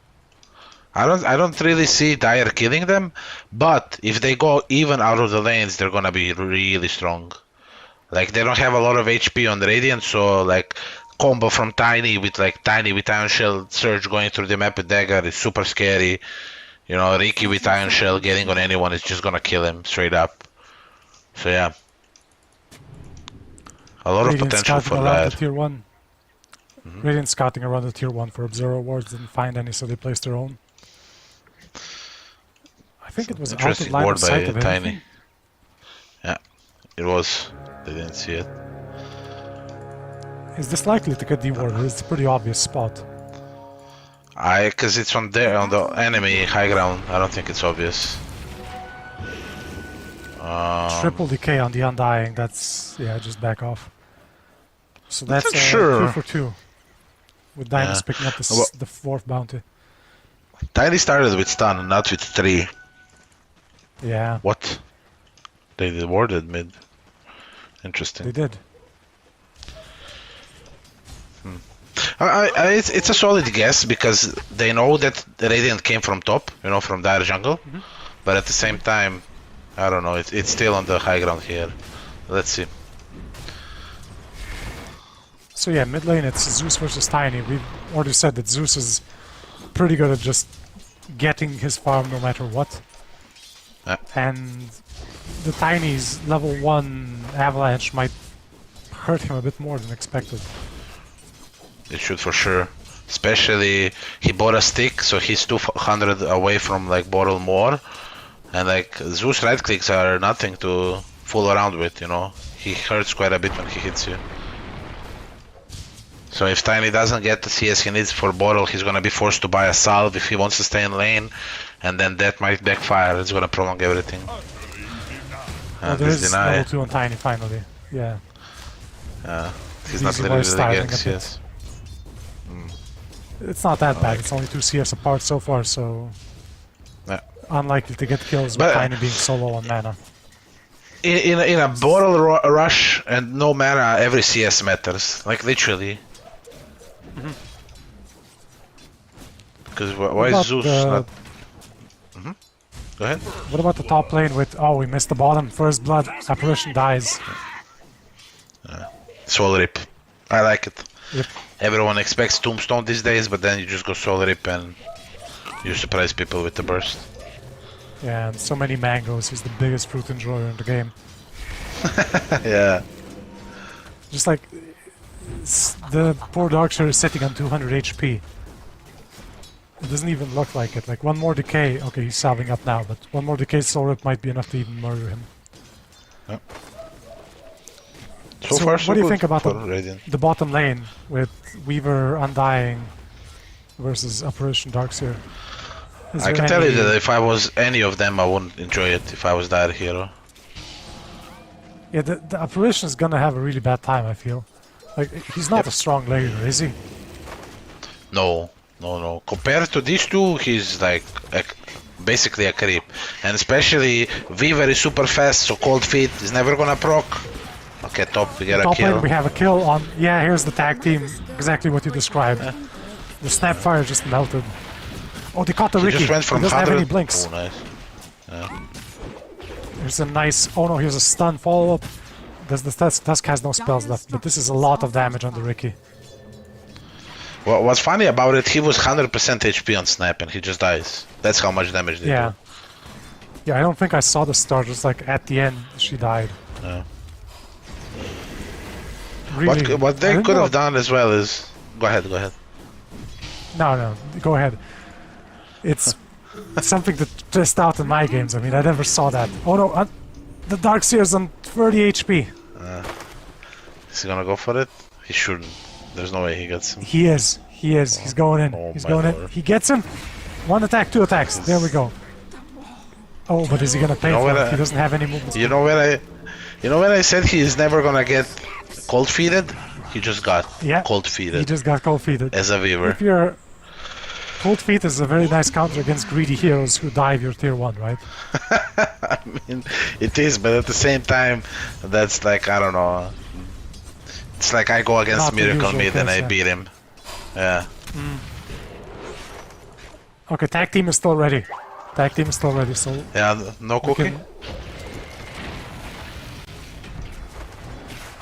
I don't really see Dire killing them, but if they go even out of the lanes, they're gonna be really strong. Like they don't have a lot of HP on the Radiant, so like combo from Tiny with Iron Shell Surge going through the map with Dagger is super scary. You know, Riki with Iron Shell getting on anyone is just gonna kill him straight up. So yeah, a lot Radiant of potential scouting for around that. the tier 1. Radiant scouting around the tier 1 for Observer Awards, didn't find any, so they placed their own. I think it was out of Interesting line ward of sight by of anything. Tiny. Yeah, it was. They didn't see it. Is this likely to get dewarded? It's a pretty obvious spot. Cause it's on the enemy high ground. I don't think it's obvious. Triple decay on the Undying, that's... yeah, just back off. So that's sure. 2 for 2. With Diamonds picking up the 4th bounty. Tiny started with stun, not with 3. Yeah, What? They warded mid. they Interesting. did. It's a solid guess because they know that the Radiant came from top, you know, from Dire jungle. But at the same time, I don't know, it's still on the high ground here. Let's see. So yeah, mid lane it's Zeus versus Tiny. We've already said that Zeus is pretty good at just getting his farm no matter what. And the Tiny's level 1 avalanche might hurt him a bit more than expected. It should for sure. Especially he bought a stick, so he's 200 away from like bottle more. And like Zeus right clicks are nothing to fool around with, you know. He hurts quite a bit when he hits you. So if Tiny doesn't get the CS he needs for bottle, he's gonna be forced to buy a salve if he wants to stay in lane, and then that might backfire. It's gonna prolong everything. Well, And there this is deny. level 2 on Tiny finally. Yeah. He's not Easy literally boy starting getting a bit. CS. It's not that bad, it's only 2 CS apart so far, so... Yeah. unlikely to get kills with But- Tiny being so low on mana. In a bottle rush and no mana, every CS matters. Like literally. Because why is about Zeus the- not? Go ahead. What about the top lane with... oh, we missed the bottom. First blood, Apparition dies. Soul Rip. I like it. Yep. Everyone expects Tombstone these days, but then you just go Soul Rip and you surprise people with the burst. Yeah, and so many mangoes. He's the biggest fruit enjoyer in the game. Yeah. Just like... the poor Darkseer is sitting on 200 HP. It doesn't even look like it. Like, one more decay... okay, he's salving up now, but one more decay Soul Rip might be enough to even murder him. So far, so what do you good think about for Radiant. the bottom lane with Weaver Undying versus Apparition Darkseer? Is I there can tell you any- that if I was any of them, I wouldn't enjoy it if I was Dire Hero. Yeah, the Apparition is gonna have a really bad time, I feel. Like, he's not a strong laner, is he? No. Compared to these two, he's like basically a creep. And especially Weaver is super fast, so Cold Feet is never gonna proc. Okay, top, we get a Top kill. lane, we have a kill on... yeah, here's the tag team. Exactly what you described. The Snapfire just melted. Oh, they caught the He Ricky. just went from he doesn't have 100. any blinks. Oh, nice. Yeah. Here's a nice... Oh no, here's a stun follow-up. The Tusk has no spells left, but this is a lot of damage on the Ricky. Well, what's funny about it, he was 100% HP on snap and he just dies. That's how much damage they Yeah. do. Yeah, I don't think I saw the start. Just like at the end, she died. Yeah. Really, What I they didn't could know- have done as well is... Go ahead. No, go ahead. It's something to test out in my games. I mean, I never saw that. Oh no, the Darkseer's on 30 HP. Is he gonna go for it? He shouldn't. There's no way he gets him. He is. He's going in. Oh He's my going in. lord. He gets him. One attack, two attacks. There we go. Oh, but is he gonna pay know for what it? He doesn't have any movement. You know when I said he is never gonna get cold feeded? He just got Yeah. cold He feeded just got cold feeted. as a viewer. If you're cold feet is a very nice counter against greedy heroes who dive your tier 1, right? I mean, it is, but at the same time, that's like, I don't know. It's like I go against Not the Miracle usual Mid and case, I yeah. beat him. Yeah. Okay, tag team is still ready. Tag team is still ready, so Yeah, no we cooking? can...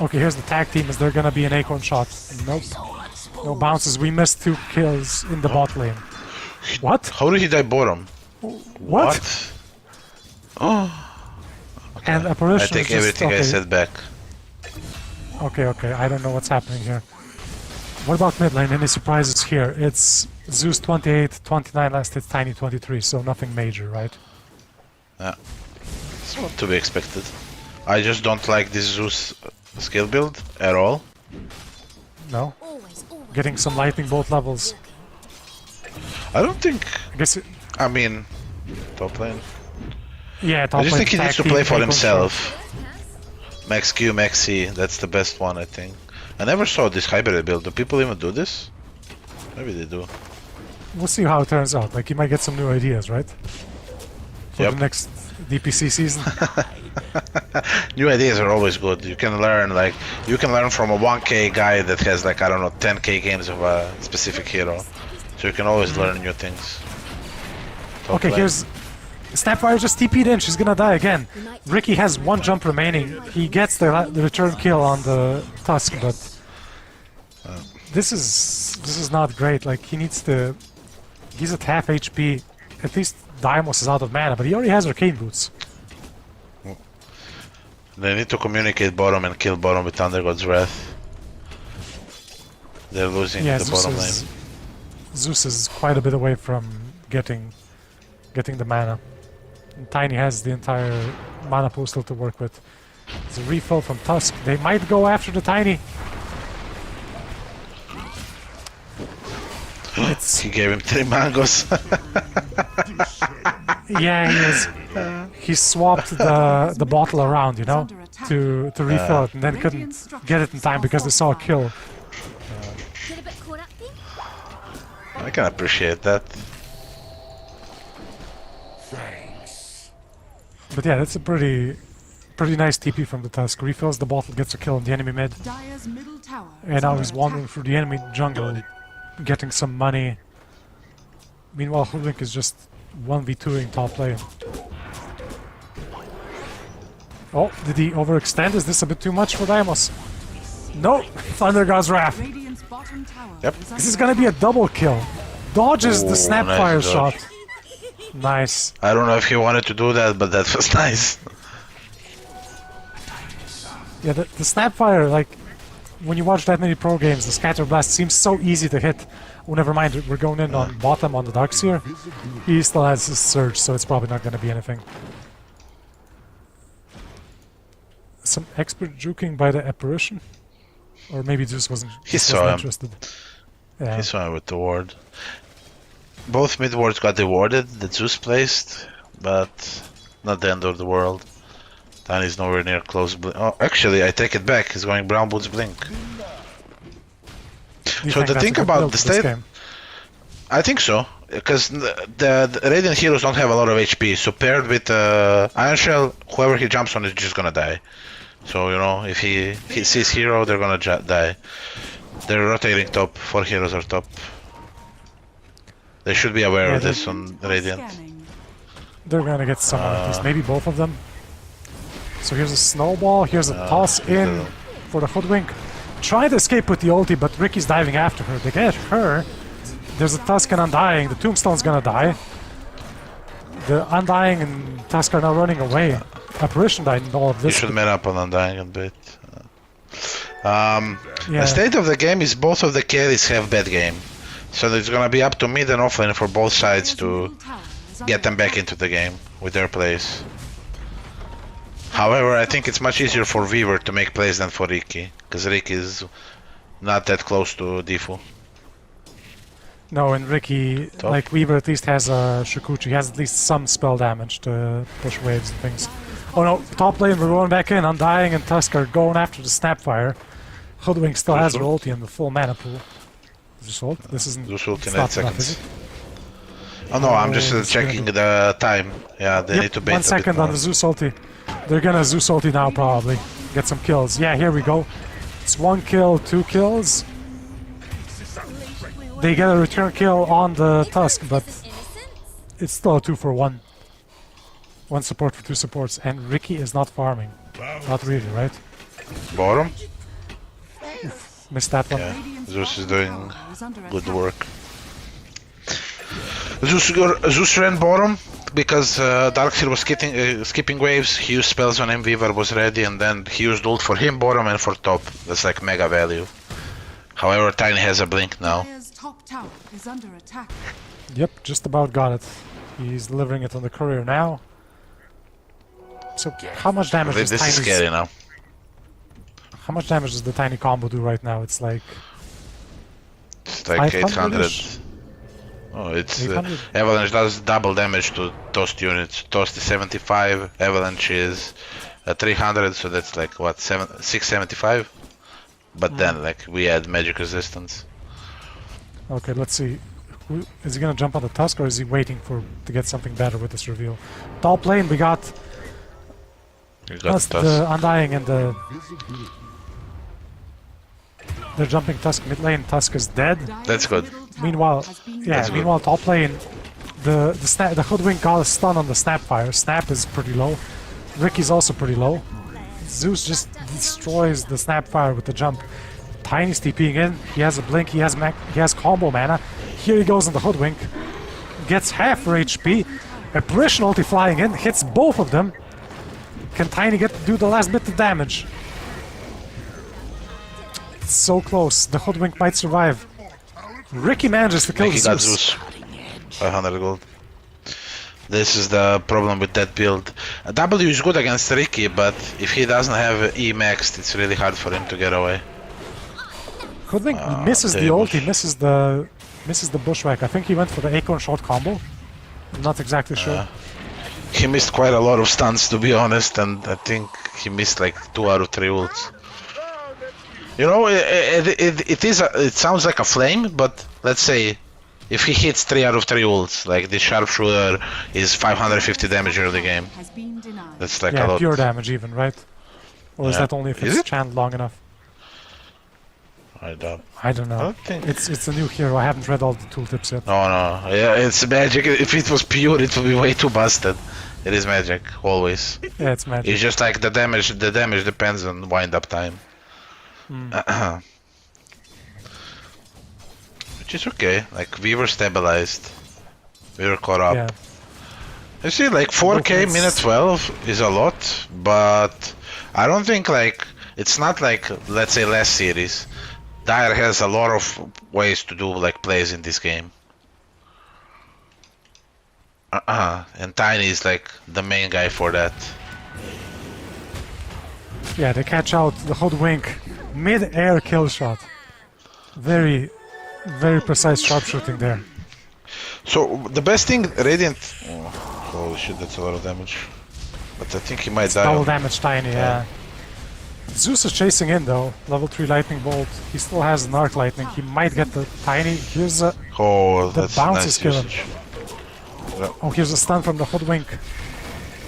Okay, here's the tag team. Is there gonna be an acorn shot? Nope. No bounces. We missed 2 kills in the bot lane. What? How did he die bottom? What? Oh, And I apparition take is just, everything okay. I said back. Okay, I don't know what's happening here. What about mid lane? Any surprises here? It's Zeus 28, 29 last hit, Tiny 23, so nothing major, right? It's not to be expected. I just don't like this Zeus skill build at all. No? Getting some lightning bolt levels. I don't think. I guess it, I mean, top lane. yeah, top I just lane, think he tag needs to team, play for acorn himself. shot. Max Q, Max C, that's the best one, I think. I never saw this hybrid build. Do people even do this? Maybe they do. We'll see how it turns out. Like, you might get some new ideas, right? For Yep. the next DPC season. New ideas are always good. You can learn from a 1k guy that has like, I don't know, 10k games of a specific hero. So you can always learn new things. Top Okay, lane. here's... Snapfire just TP'd in. She's gonna die again. Ricky has 1 jump remaining. He gets the return kill on the Tusk, but... This is not great. Like, he needs to... He's at half HP. At least Daimos is out of mana, but he already has Arcane Boots. They need to communicate bottom and kill bottom with Thunder God's Wrath. They're losing Yeah, the Zeus bottom is, lane. Zeus is quite a bit away from getting the mana. And Tiny has the entire mana pool still to work with. It's a refill from Tusk. They might go after the Tiny. It's He gave him 3 mangoes. yeah, he swapped the bottle around, you know, to refill it, and then couldn't get it in time because they saw a kill. Get a bit caught up there? I can appreciate that. Thanks. But yeah, that's a pretty nice TP from the Tusk. Refills the bottle, gets a kill on the enemy mid. Dire's middle tower And is now under he's attack. wandering through the enemy jungle, getting some money. Meanwhile, Hoodlink is just 1v2ing top lane. Oh, did he overextend? Is this a bit too much for Daimos? No! Thunder God's Wrath! Radiant's bottom tower Yep. is This is under gonna be a double kill. Dodges the Ooh, Snapfire nice dodge. shot. Nice. I don't know if he wanted to do that, but that was nice. Yeah, the Snapfire, like, when you watch that many pro games, the Scatter Blast seems so easy to hit. Oh, never mind, we're going in on bottom on the Darkseer. He still has his Surge, so it's probably not gonna be anything. Some expert juking by the Apparition? Or maybe just wasn't, He just saw wasn't him. interested. Yeah. He saw him with the ward. Both mid wards got rewarded that Zeus placed, but not the end of the world. Tiny's nowhere near close. Oh, actually, I take it back. He's going Brown Boots Blink. Do you So think the that's a thing good about build the for this state- game? I think so, because the Radiant heroes don't have a lot of HP. So paired with Iron Shell, whoever he jumps on is just gonna die. So you know, if he sees hero, they're gonna die. They're rotating top. 4 heroes are top. They should be aware Yeah, of this on Radiant. Scanning. They're gonna get someone at least, maybe both of them. So here's a snowball, here's a toss in for the Hoodwink. Try to escape with the ulti, but Ricky's diving after her. They get her. There's a Tusk and Undying. The Tombstone's gonna die. The Undying and Tusk are now running away. Apparition died in all of You this. should man up on Undying a bit. Yeah. The state of the game is both of the carries have bad game. So it's gonna be up to mid and offlane for both sides to get them back into the game with their plays. However, I think it's much easier for Weaver to make plays than for Ricky, because Ricky is not that close to Defu. No, and Ricky, Top. like Weaver at least has a Shikuchi. He has at least some spell damage to push waves and things. Oh no, top lane, we're going back in. Undying and Tusk are going after the Snapfire. Hoodwink still has her ulti in the full mana pool. Zeus ult? This isn't. Zeus ult in it's 8 not enough, is seconds. it? Oh no, I'm just it's checking gonna the time. Yeah, they need to bait 1 a bit second more. on the Zeus ulti. They're gonna Zeus ulti now probably. Get some kills. Yeah, here we go. It's 1 kill, 2 kills. They get a return kill on the Tusk, but it's still a 2 for 1. 1 support for 2 supports, and Ricky is not farming. Not really, right? Bottom? Missed that one. Yeah, Radiant's Zeus is bottom doing tower is under good attack. work. Zeus ran bottom because Darkseer was skipping waves. He used spells when Weaver was ready, and then he used ult for him bottom and for top. That's like mega value. However, Tiny has a blink now. Dire's top tower is under attack. Yep, just about got it. He's delivering it on the courier now. So how much damage does This is Tiny's... scary now. How much damage does the Tiny combo do right now? It's like... It's like 800. 500-ish? Oh, it's 800? Avalanche does double damage to Toast units. Toast is 75, Avalanche is 300, so that's like what, 675? But then like we add magic resistance. Okay, let's see. Is he gonna jump on the Tusk or is he waiting to get something better with this reveal? Top lane, we got You got Tusk, Tusk. the Undying and the... They're jumping Tusk mid lane. Tusk is dead. That's good. Middle tower Meanwhile, has been yeah. That's good. Meanwhile, top lane, the Hoodwink got a stun on the Snapfire. Snap is pretty low. Ricky's also pretty low. Zeus just destroys the Snapfire with the jump. Tiny's TPing in. He has a blink. He has combo mana. Here he goes on the Hoodwink. Gets half her HP. Apparition ulti flying in. Hits both of them. Can Tiny get to do the last bit of damage? It's so close. The Hoodwink might survive. Ricky manages to kill He got Zeus. Zeus. 500 gold. This is the problem with that build. W is good against Ricky, but if he doesn't have E maxed, it's really hard for him to get away. Hoodwink misses the tables. ulti, misses the bushwhack. I think he went for the acorn shot combo. I'm not exactly sure. He missed quite a lot of stuns, to be honest, and I think he missed like 2 out of 3 ults. You know, it sounds like a flame, but let's say if he hits 3 out of 3 ults, like the sharpshooter is 550 damage early game. has been denied. That's like a Yeah, lot. pure damage even, right? Or is Yeah. that only if Is it's it? channeled long enough? I don't. I don't know. I don't think- It's a new hero. I haven't read all the tooltips yet. No, yeah, it's magic. If it was pure, it would be way too busted. It is magic, always. Yeah, it's magic. It's just like the damage depends on wind-up time. Which is okay. Like, we were stabilized. We were caught up. Yeah. You see, like 4k It's- minute 12 is a lot, but I don't think like it's not like, let's say, last series. Dire has a lot of ways to do like plays in this game. And Tiny is like the main guy for that. Yeah, they catch out the Hoodwink mid-air kill shot. Very, very precise sharpshooting there. So the best thing, Radiant. Oh, holy shit, that's a lot of damage. But I think he might die. Double damage Tiny, yeah. Zeus is chasing in though. Level 3 lightning bolt. He still has an arc lightning. He might get the Tiny. Here's a Oh, The that's bounce nice is killing. usage. oh, here's a stun from the Hoodwink.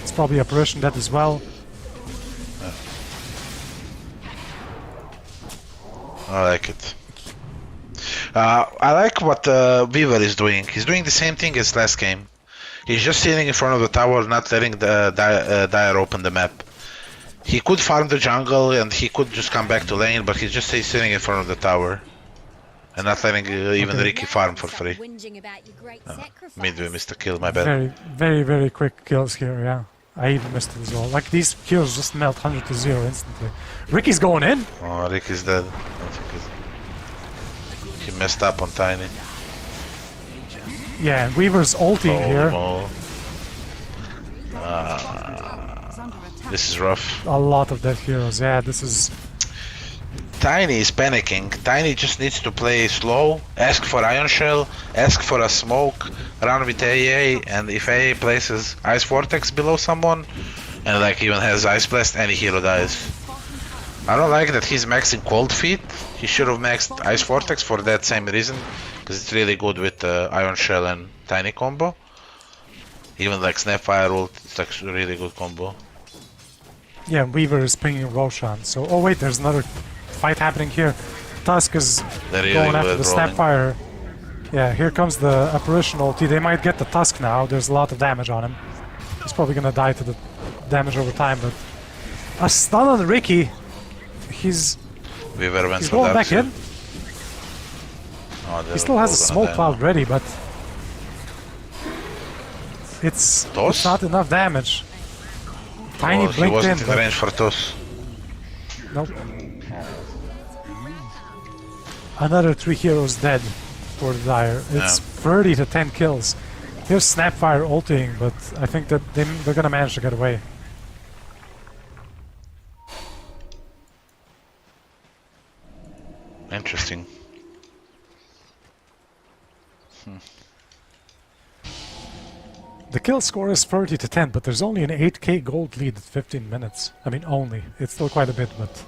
It's probably apparition dead as well. I like it. I like what Weaver is doing. He's doing the same thing as last game. He's just sitting in front of the tower, not letting the Dire open the map. He could farm the jungle and he could just come back to lane, but he's just sitting in front of the tower and not letting even Ricky farm for free. Mid we missed a kill, my bad. Very, very, very quick kills here, yeah. I even missed it as well. Like, these kills just melt 100 to 0 instantly. Ricky's going in! Oh, Ricky's dead. I think he messed up on Tiny. Yeah, and Weaver's ulting here. This is rough. A lot of dead heroes, yeah, this is... Tiny is panicking. Tiny just needs to play slow, ask for Iron Shell, ask for a smoke, run with AA, and if AA places Ice Vortex below someone, and like even has Ice Blast, any hero dies. I don't like that he's maxing Cold Feet. He should have maxed Ice Vortex for that same reason, because it's really good with Iron Shell and Tiny combo. Even like Snapfire ult, it's like a really good combo. Yeah, Weaver is pinging Roshan, so... Oh wait, there's another fight happening here. Tusk is Really going after good the rolling. Snapfire. Yeah, here comes the Apparition ulti. They might get the Tusk now. There's a lot of damage on him. He's probably gonna die to the damage over time, but... A stun on Ricky. He's Weaver went for going that. back in. Oh, He still has a smoke cloud ready, but... It's not enough damage. Tiny he blinked wasn't in, in range for Toss. nope. Another 3 heroes dead for the Dire. It's 30 to 10 kills. Here's Snapfire ulting, but I think that they're gonna manage to get away. Interesting. The kill score is 30 to 10, but there's only an 8k gold lead at 15 minutes. I mean, only. It's still quite a bit, but...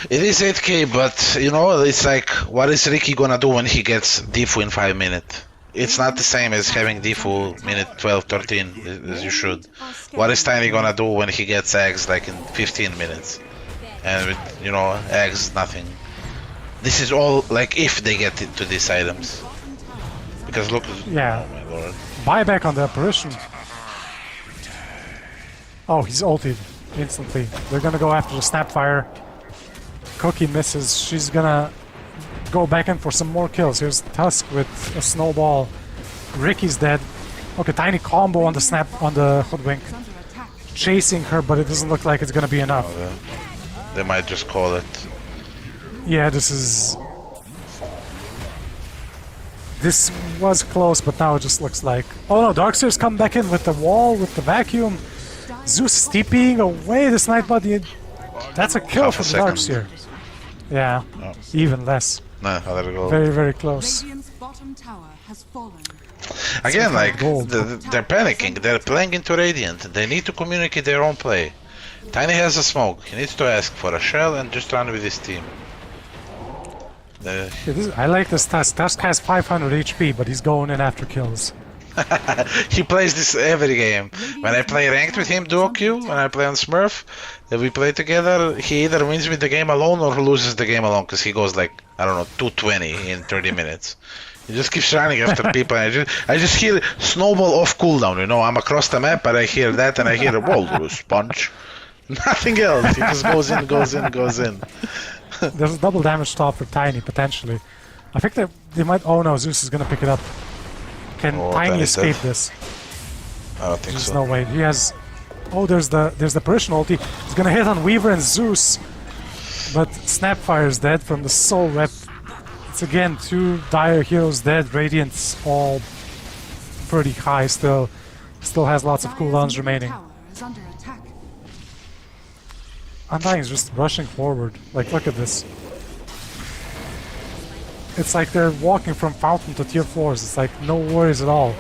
It is 8k, but you know, it's like, what is Ricky gonna do when he gets Defu in 5 minutes? It's not the same as having Defu minute 12, 13, as you should. What is Tiny gonna do when he gets eggs like in 15 minutes? And with, you know, eggs, nothing. This is all like if they get into these items. Because look, Yeah. oh my lord. Buyback on the Apparition. Oh, he's ulted instantly. They're gonna go after the Snapfire. Cookie misses. She's gonna go back in for some more kills. Here's Tusk with a snowball. Ricky's dead. Okay, Tiny combo on the Hoodwink. Chasing her, but it doesn't look like it's gonna be enough. They might just call it. Yeah, this was close, but now it just looks like... Oh no, Darkseer's come back in with the wall, with the vacuum. Zeus is TPing away this Nightbody. That's a kill Half a for the second. Darkseer. Yeah, even less. Nah, I let it go. Very, very close. Radiant's bottom tower has fallen. Again, like, gold. they're panicking, they're playing into Radiant, they need to communicate their own play. Tiny has a smoke, he needs to ask for a shell and just run with his team. I like this Tusk. Tusk has 500 HP, but he's going in after kills. He plays this every game. When I play ranked with him, duo queue, when I play on Smurf, we play together, he either wins me the game alone or loses the game alone, because he goes like, I don't know, 220 in 30 minutes. He just keeps running after people, and I just hear snowball off cooldown, you know, I'm across the map, but I hear that, and I hear, Walrus punch. Nothing else, he just goes in, goes in, goes in. There's a double damage stop for Tiny, potentially. I think they might... Oh no, Zeus is gonna pick it up. Can Tiny Tiny escape dead. this? I don't think There's so. no way. He has... Oh, there's the Apparition ulti. He's gonna hit on Weaver and Zeus. But Snapfire is dead from the Soul Rep. It's again 2 Dire heroes dead. Radiant's all pretty high still. Still has lots of cooldowns remaining. Tower is under attack. Undying is just rushing forward. Like, look at this. It's like they're walking from Fountain to tier 4s. It's like no worries at all.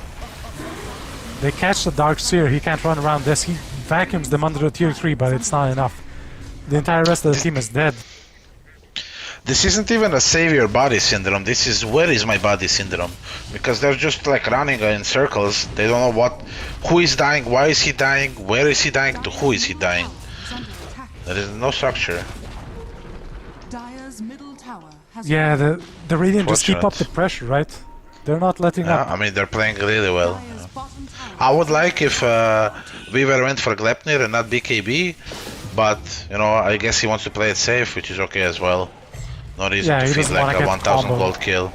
They catch the Darkseer. He can't run around this. He vacuums them under the tier 3, but it's not enough. The entire rest of the team is dead. This isn't even a save your body syndrome, this is where is my body syndrome. Because they're just like running in circles, they don't know who is dying, why is he dying, where is he dying, to who is he dying. There is no structure. has Yeah, the Radiant just keep up the Fortunate. pressure, right? They're not letting Yeah, up. I mean, they're playing really well. Dire's bottom tower I would like if Weaver went for Glepnir and not BKB, but you know, I guess he wants to play it safe, which is okay as well. No reason Yeah, to he feed doesn't like wanna a get 1000 comboed. gold kill.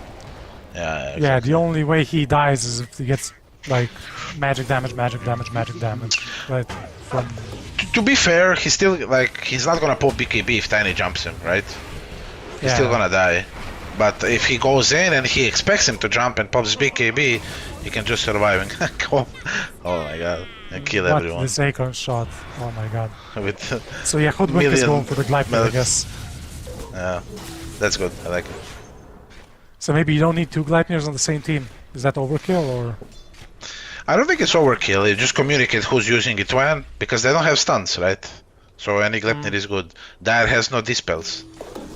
Yeah, Yeah, exactly. the only way he dies is if he gets like magic damage, magic damage, magic damage. Right? From To be fair, he's still like he's not gonna pop BKB if Tiny jumps him, right? He's yeah. still gonna die. But if he goes in and he expects him to jump and pops BKB, he can just survive and go. Oh my god, and kill What everyone. this acorn shot. Oh my god. With So yeah, Hoodwink is Million going for the Gleipnir, I melts. guess. yeah, that's good. I like it. So maybe you don't need two Gleipnirs on the same team. Is that overkill or? I don't think it's overkill. You just communicate who's using it when, because they don't have stuns, right? So any Glepnir is good. Dire has no dispels.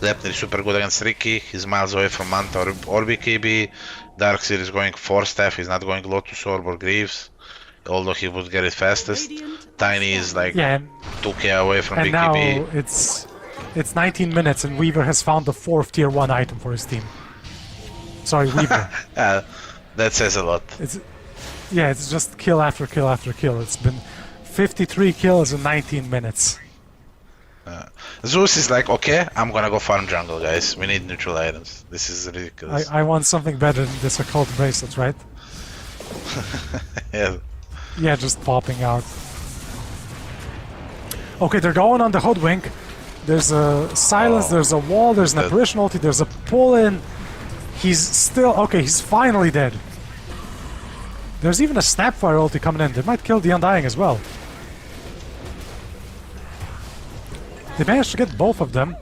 Glepnir is super good against Ricky. He's miles away from Manta or BKB. Darkseer is going 4 staff. He's not going Lotus Orb or Greaves, although he would get it fastest. Radiant Tiny is like Yeah, and, 2k away from and now BKB. it's 19 minutes and Weaver has found the 4th tier 1 item for his team. Sorry, Weaver. That says a lot. It's just kill after kill after kill. It's been 53 kills in 19 minutes. Zeus is like, okay, I'm gonna go farm jungle, guys. We need neutral items. This is ridiculous. I want something better than this occult bracelets, right? Yeah. Yeah, just popping out. Okay, they're going on the Hoodwink. There's a silence, there's a wall, there's an Dead. apparition ulti, there's a pull-in. He's still... Okay, he's finally dead. There's even a Snapfire ulti coming in. They might kill the Undying as well. They managed to get both of them.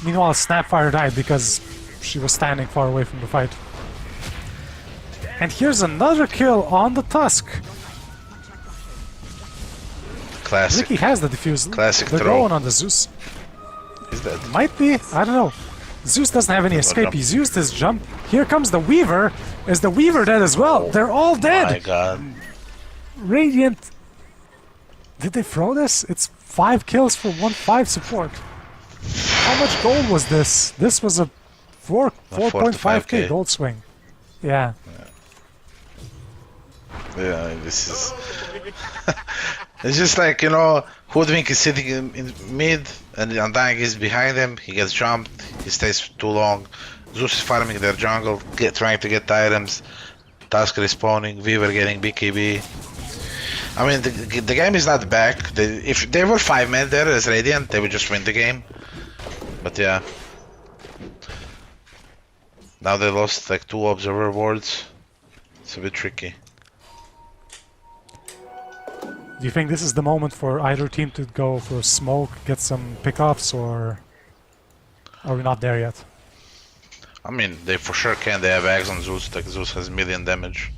Meanwhile, Snapfire died because she was standing far away from the fight. And here's another kill on the Tusk. Classic. Ricky has the defuse. Classic They're throw. going on the Zeus. Is that? Might be. I don't know. Zeus doesn't have any escape. jump. He's used his jump. Here comes the Weaver. Is the Weaver dead as well? They're all dead. My god. Radiant. Did they throw this? It's 5 kills for 1-5 support. How much gold was this? This was a 4.5k 5K. gold swing. Yeah. Yeah, this is. It's just like, you know, Hoodwink is sitting in mid and the Undying is behind him. He gets jumped. He stays too long. Zeus is farming their jungle, trying to get items. Tusk respawning. Weaver getting BKB. I mean, the game is not back. If they were 5 men there as Radiant, they would just win the game. But yeah. Now they lost like 2 observer wards. It's a bit tricky. Do you think this is the moment for either team to go for a smoke, get some pickups, or are we not there yet? I mean, they for sure can. They have eggs on Zeus. Like Zeus has million damage.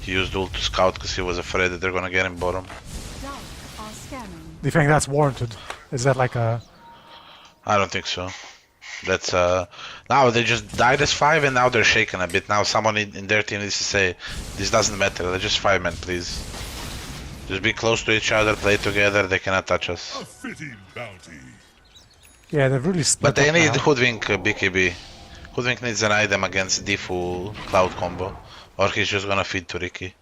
He used ult to scout because he was afraid that they're gonna get him bottom. dark are scanning. Do you think that's warranted? Is that like a... I don't think so. That's now they just died as 5 and now they're shaken a bit. Now someone in their team needs to say, this doesn't matter. They're just 5 men, please. Just be close to each other, play together. They cannot touch us. A fitting bounty. Yeah, they've really split But they up need now. Hoodwink BKB. Hoodwink needs an item against Diffu Cloud combo, or he's just gonna feed to Ricky.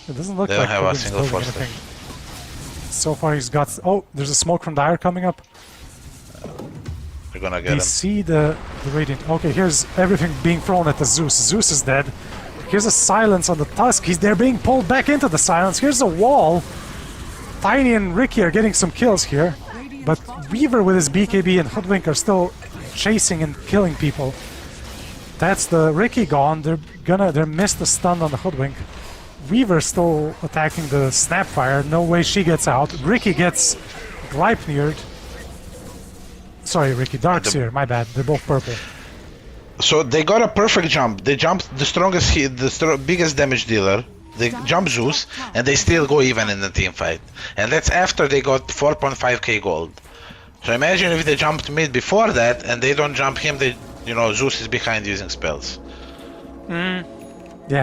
It doesn't look They don't like have a Hoodwink's single building force anything. So far he's got... Oh, there's a smoke from Dire coming up. They're gonna We get him. see the Radiant. Okay, here's everything being thrown at the Zeus. Zeus is dead. Here's a silence on the Tusk. They're being pulled back into the silence. Here's a wall. Tiny and Ricky are getting some kills here. But Weaver with his BKB and Hoodwink are still chasing and killing people. That's the Ricky gone. They're missed the stun on the Hoodwink. Weaver still attacking the Snapfire. No way she gets out. Ricky gets Gleipnired. Sorry, Ricky. Darkseer. My bad. They're both purple. So they got a perfect jump. They jumped the strongest hit, biggest damage dealer. They jump Zeus, and they still go even in the team fight. And that's after they got 4.5k gold. So imagine if they jumped mid before that, and they don't jump him. Zeus is behind using spells. Yeah,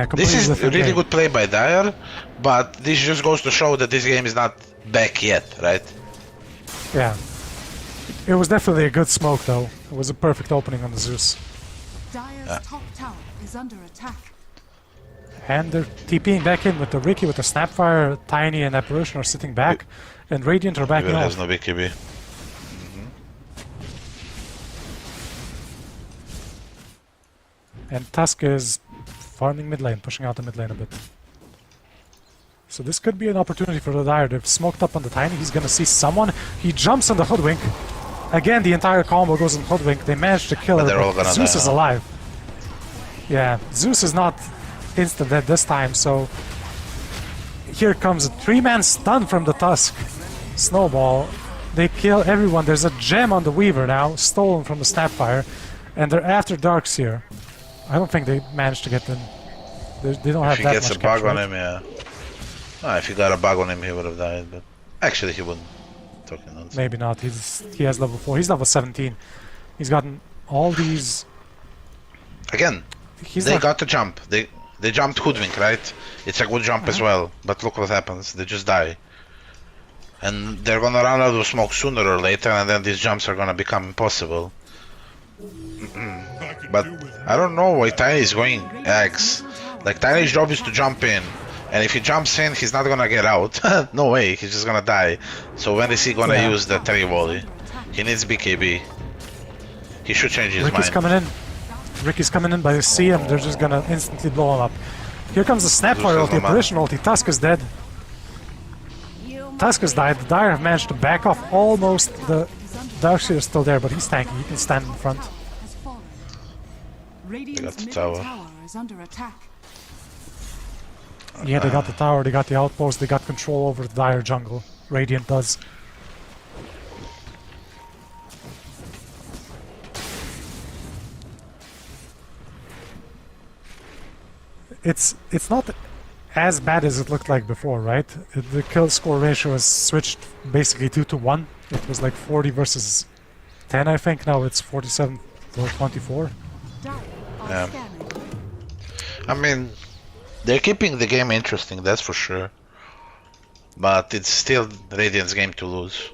completely This is a different really game. good play by Dire, but this just goes to show that this game is not back yet, right? Yeah. It was definitely a good smoke, though. It was a perfect opening on the Zeus. Dire's top tower is under attack. And they're TPing back in with the Ricky, with the Snapfire. Tiny and Apparition are sitting back, and Radiant are backing Weaver off. has no BKB. And Tusk is farming mid lane, pushing out the mid lane a bit. So this could be an opportunity for the Dire. They've smoked up on the Tiny. He's gonna see someone. He jumps on the Hoodwink. Again, the entire combo goes on Hoodwink. They managed to kill But her, they're all but gonna Zeus die, is huh? alive. Yeah, Zeus is not instant dead this time, so here comes a 3-man stun from the Tusk. Snowball. They kill everyone. There's a gem on the Weaver now, stolen from the Snapfire, and they're after Darkseer. I don't think they managed to get them. They don't have If he that gets much a bug catch, on right? him, yeah. Ah, if he got a bug on him, he would have died. But actually, he wouldn't. Talking nonsense. Maybe not. He has level 4. He's level 17. He's gotten all these. Again, He's they not, got to jump. They jumped Hoodwink, right? It's a good jump as well. But look what happens. They just die. And they're gonna run out of smoke sooner or later, and then these jumps are gonna become impossible. But I don't know why Tiny is going X. Like, Tiny's job is to jump in. And if he jumps in, he's not gonna get out. No way, he's just gonna die. So when is he gonna Yeah. use the Terry volley? He needs BKB. He should change his Ricky's mind. coming in. Ricky's coming in, but they see him. They're just gonna instantly blow him up. Here comes the Snapfire Zeus has ulti, no mana. Apparition ulti. Tusk is dead. Tusk has died. The Dire have managed to back off almost. The Darkseer is still there, but he's tanky. He can stand in front. Has fallen. Radiant's got the middle tower. tower is under attack. Yeah, they got the tower, they got the outpost, they got control over the Dire jungle. Radiant does. It's not as bad as it looked like before, right? The kill score ratio has switched basically 2-to-1. It was like 40 versus 10, I think. Now it's 47 for 24. Dire are Yeah. scanning. I mean, they're keeping the game interesting, that's for sure. But it's still Radiant's game to lose.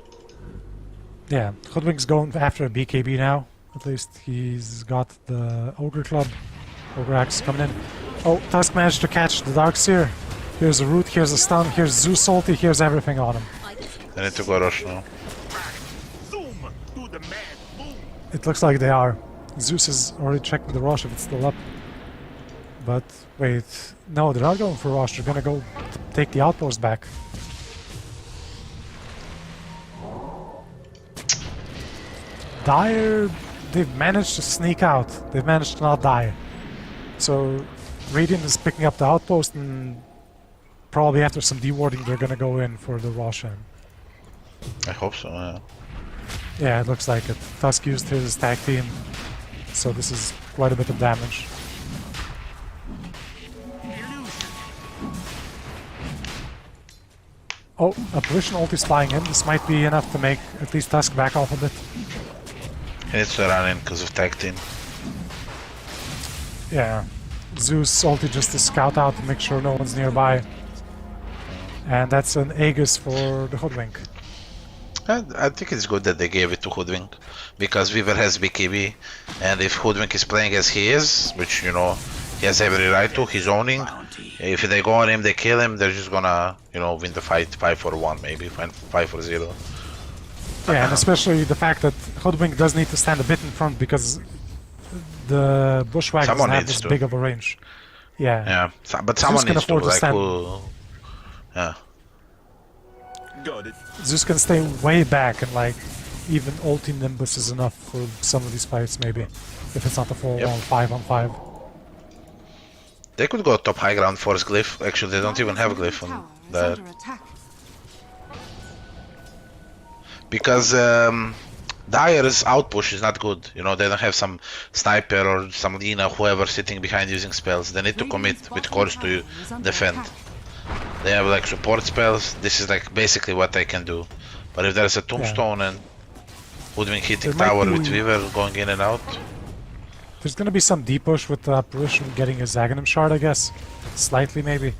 Yeah, Hoodwink's going after a BKB now. At least he's got the Ogre Club. Ogre Axe coming in. Oh, Tusk managed to catch the Darkseer. Here's a root, here's a stun, here's Zeus ulti, here's everything on him. They need to go rush now. It looks like they are. Zeus is already checking the Rosh if it's still up. But wait, no, they're not going for Rosh. They're gonna go take the outpost back. Dire, they've managed to sneak out. They've managed to not die. So Radiant is picking up the outpost, and probably after some dewarding, they're gonna go in for the Roshan. I hope so, yeah. Yeah, it looks like it. Tusk used his tag team, so this is quite a bit of damage. Oh, Apparition ulti's flying in. This might be enough to make at least Tusk back off a bit. He needs to run in because of tag team. Yeah. Zeus ulti just to scout out to make sure no one's nearby. And that's an Aegis for the Hoodwink. I think it's good that they gave it to Hoodwink, because Weaver has BKB, and if Hoodwink is playing as he is, which, you know, he has every right to, he's owning. If they go on him, they kill him, they're just gonna, you know, win the fight 5-1 maybe, 5-0. Yeah, and especially the fact that Hoodwink does need to stand a bit in front because the Bushwhack doesn't Someone have needs this to. big of a range. Yeah. Yeah, but someone can needs to, afford to like, stand. yeah. Zeus can stay way back, and like even ulti Nimbus is enough for some of these fights maybe. If it's not a full Yep. 5-on-5. They could go top high ground force Glyph. Actually, they don't even have Glyph on Tower is that. under attack. Because Dire's outpush is not good. You know, they don't have some sniper or some Lina, whoever sitting behind using spells. They need to commit with cores to defend. They have like support spells. This is like basically what they can do. But if there's a tombstone and Woodwing hitting There might tower be- with Weaver going in and out, There's gonna be some deep push with the Apparition getting a Zaghanim shard, I guess. Slightly maybe.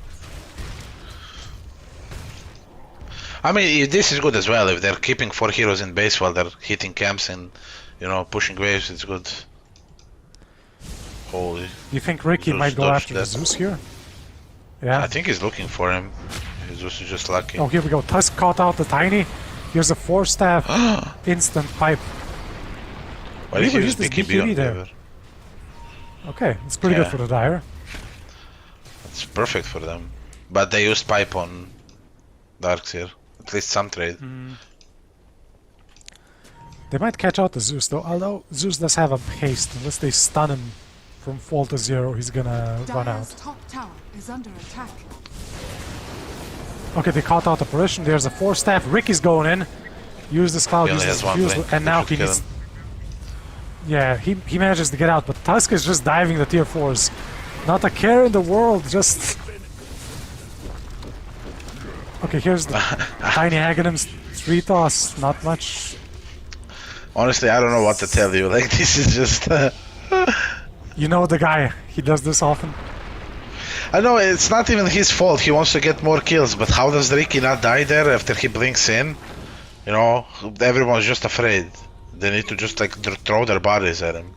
I mean, this is good as well. If they're keeping 4 heroes in base while they're hitting camps and, you know, pushing waves, it's good. Holy. Do you think Ricky Zeus might go dodged after the that. Zeus here? Yeah. I think he's looking for him. Zeus is just lucky. Oh, here we go. Tusk caught out the Tiny. Here's a 4-staff instant pipe. Why did he Weaver use used his BKB on BKB there. Weaver? Okay, it's pretty good Yeah. for the Dire. It's perfect for them. But they used pipe on Darks here. At least some trade. They might catch out the Zeus though, although Zeus does have a haste. Unless they stun him from fall to 0, he's gonna run out. Dire's top tower is under attack. Okay, they caught out Apparition. There's a 4-staff. Ricky's going in. Use this cloud, He only use this has one fuse, blink. and They now should he kill needs... him. Yeah, he manages to get out, but Tusk is just diving the tier 4s. Not a care in the world, just... Okay, here's the Tiny Aghanim's 3 toss, not much. Honestly, I don't know what to tell you. Like, this is just... You know the guy, he does this often. I know, it's not even his fault. He wants to get more kills, but how does Ricky not die there after he blinks in? You know, everyone's just afraid. They need to just, like, throw their bodies at him.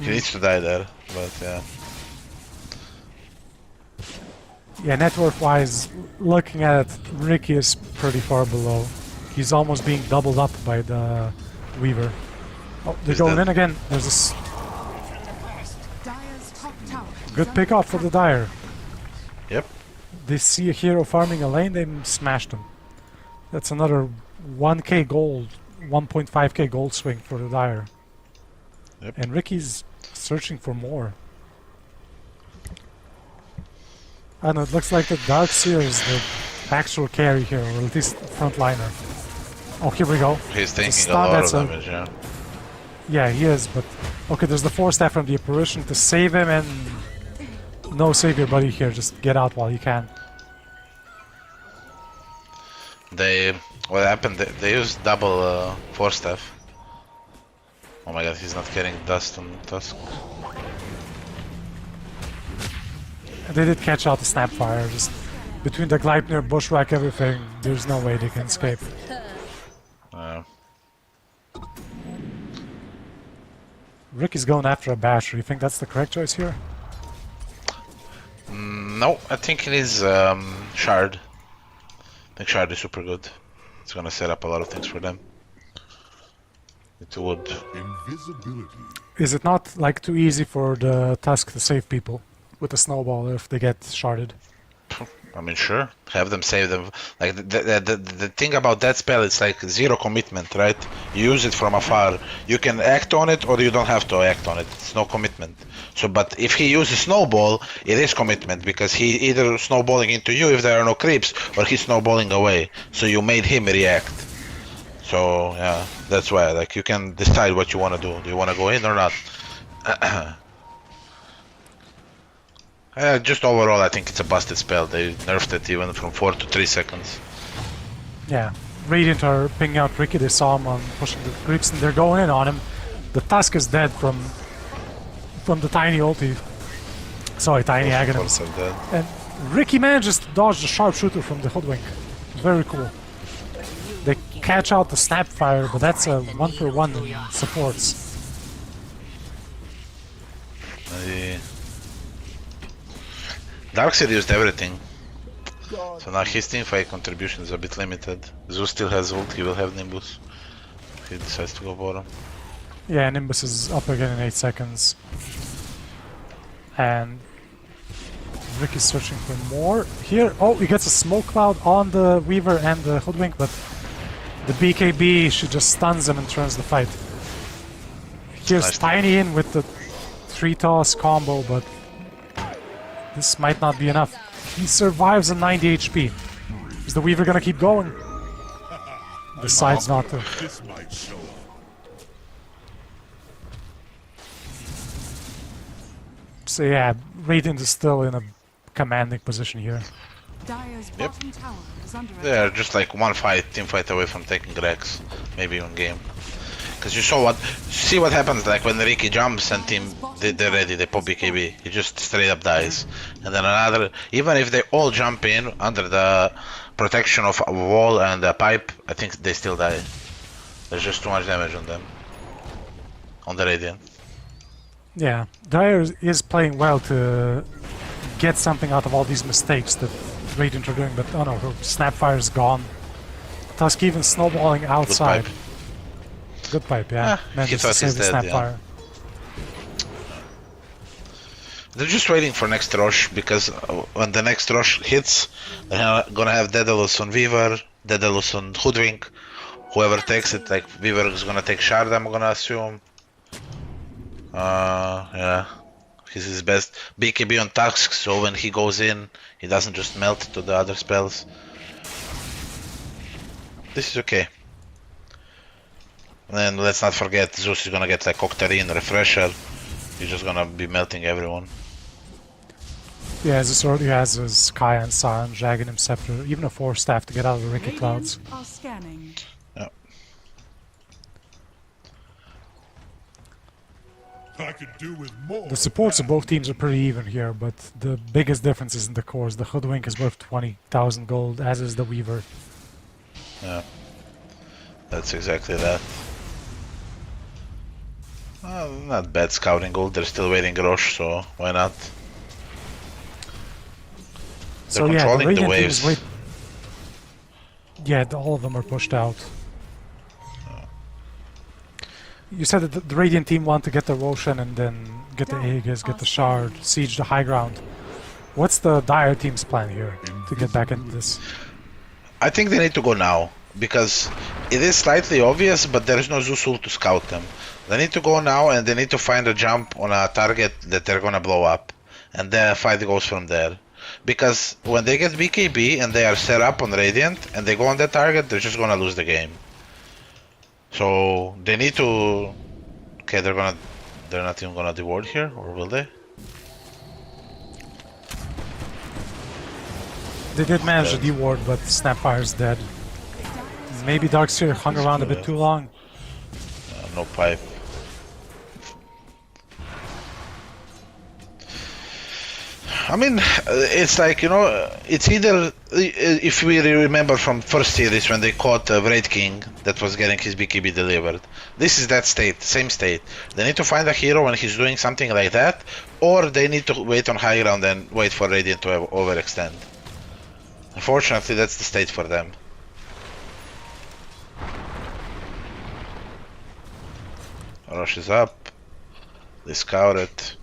He needs to die there, but yeah. Yeah, net worth wise, looking at it, Ricky is pretty far below. He's almost being doubled up by the Weaver. Oh, they're Is going that- in again. There's this Dire's top tower is good under pick off for the Dire. Yep. They see a hero farming a lane, they smashed him. That's another 1k gold, 1.5k gold swing for the Dire. Yep. And Ricky's searching for more. I don't know, it looks like the Darkseer is the actual carry here, or at least frontliner. Oh, here we go. He's taking a stun, lot of that's a- damage, yeah. Yeah, he is, but... Okay, there's the 4-staff from the Apparition to save him, and... No save your buddy here, just get out while you can. What happened? They used double 4-staff. Oh my god, he's not carrying dust on Tusk. They did catch out the Snapfire, just... Between the Gleipnir, Bushwhack, everything, there's no way they can escape. Ricky's going after a Basher, you think that's the correct choice here? No, I think it is Shard. I think Shard is super good. It's gonna set up a lot of things for them. It would. Invisibility. Is it not like too easy for the Tusk to save people with a snowball if they get sharded? I mean, sure. Have them save them. Like the thing about that spell, it's like zero commitment, right? You use it from afar. You can act on it, or you don't have to act on it. It's no commitment. So, but if he uses snowball, it is commitment because he either snowballing into you if there are no creeps, or he's snowballing away. So you made him react. So yeah, that's why. Like you can decide what you want to do. Do you want to go in or not? Just overall, I think it's a busted spell. They nerfed it even from 4 to 3 seconds. Yeah. Radiant are pinging out Ricky, they saw him on pushing the creeps and they're going in on him. The Tusk is dead from the Tiny ulti. Sorry, Tiny Of Aghanim. course, I'm dead. And Ricky manages to dodge the sharpshooter from the Hoodwink. Very cool. They catch out the Snapfire, but that's a 1-for-1 in supports. Darkseid used everything. So now his teamfight contribution is a bit limited. Zeus still has ult, he will have Nimbus. If he decides to go bottom. Yeah, Nimbus is up again in 8 seconds. And Ricky's searching for more. Here, oh, he gets a smoke cloud on the Weaver and the Hoodwink, but the BKB, she just stuns him and turns the fight. Here's Nice. Tiny in with the 3-toss combo, but this might not be enough. He survives on 90 HP. Is the Weaver gonna keep going? Decides not to. This might show. So yeah, Radiant is still in a commanding position here. Dire's Yep. bottom tower is under They are attack. just like one fight, team fight away from taking Rex. Maybe one game. Because you see what happens like when Ricky jumps and team they're ready, they pop BKB. He just straight up dies. And then another, even if they all jump in under the protection of a wall and a pipe, I think they still die. There's just too much damage on them. On the Radiant. Yeah, Dire is playing well to get something out of all these mistakes that Radiant are doing, but oh no, her Snapfire is gone. Tusk even snowballing outside. Good pipe, yeah. He thought he's dead, yeah. They're just waiting for next rush, because when the next rush hits, they're gonna have Daedalus on Weaver, Daedalus on Hoodwink. Whoever takes it, like Weaver is gonna take Shard, I'm gonna assume. Yeah. He's his best. BKB on Tusk, so when he goes in, he doesn't just melt to the other spells. This is okay. And let's not forget, Zeus is gonna get like Octarine, Refresher. He's just gonna be melting everyone. Yeah, Zeus already has his Sky and Sun, Dragon and Scepter, even a Force Staff to get out of the Ricky Clouds. Are scanning. Yeah. I could do with more. The supports of both teams are pretty even here, but the biggest difference is in the cores. The Hoodwink is worth 20,000 gold, as is the Weaver. Yeah. That's exactly that. Not bad scouting gold, they're still waiting Roche, so why not? They're controlling the waves. Yeah, all of them are pushed out. You said that the Radiant team want to get the Roshan and then get the Aegis, get the Shard, siege the high ground. What's the Dire team's plan here to get back into this? I think they need to go now, because it is slightly obvious, but there is no Zeus ult to scout them. They need to go now, and they need to find a jump on a target that they're gonna blow up, and the fight goes from there. Because when they get BKB and they are set up on Radiant and they go on that target, they're just gonna lose the game. So they need to. Okay, they're not even gonna deward here, or will they? They did manage to deward, but Snapfire's dead. Maybe Darkseer hung around a bit too long. No pipe. I mean, it's like, you know, it's either, if we remember from first series when they caught Wraith King that was getting his BKB delivered. This is that state, same state. They need to find a hero when he's doing something like that, or they need to wait on high ground and wait for Radiant to overextend. Unfortunately, that's the state for them. Rush is up. They scout it.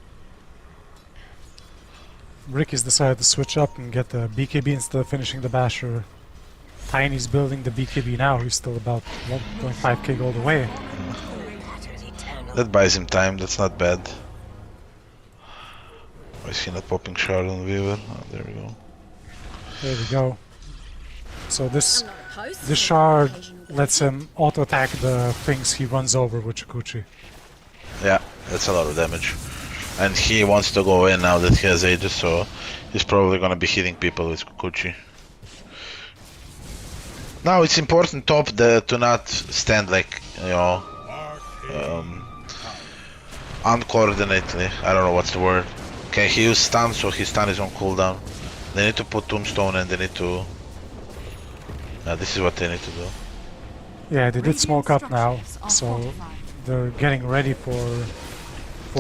Ricky's decided to switch up and get the BKB instead of finishing the Basher. Tiny's building the BKB now, he's still about 1.5k gold away. That buys him time, that's not bad. Why is he not popping Shard on Weaver? Oh, there we go. There we go. So this Shard lets him auto-attack the things he runs over with Chikuchi. Yeah, that's a lot of damage. And he wants to go in now that he has Aegis, so he's probably gonna be hitting people with Kukuchi. Now it's important top to not stand like, you know, uncoordinatedly. I don't know what's the word. Okay, he used stun, so his stun is on cooldown. They need to put Tombstone and they need to... this is what they need to do. Yeah, they did smoke up now, so they're getting ready for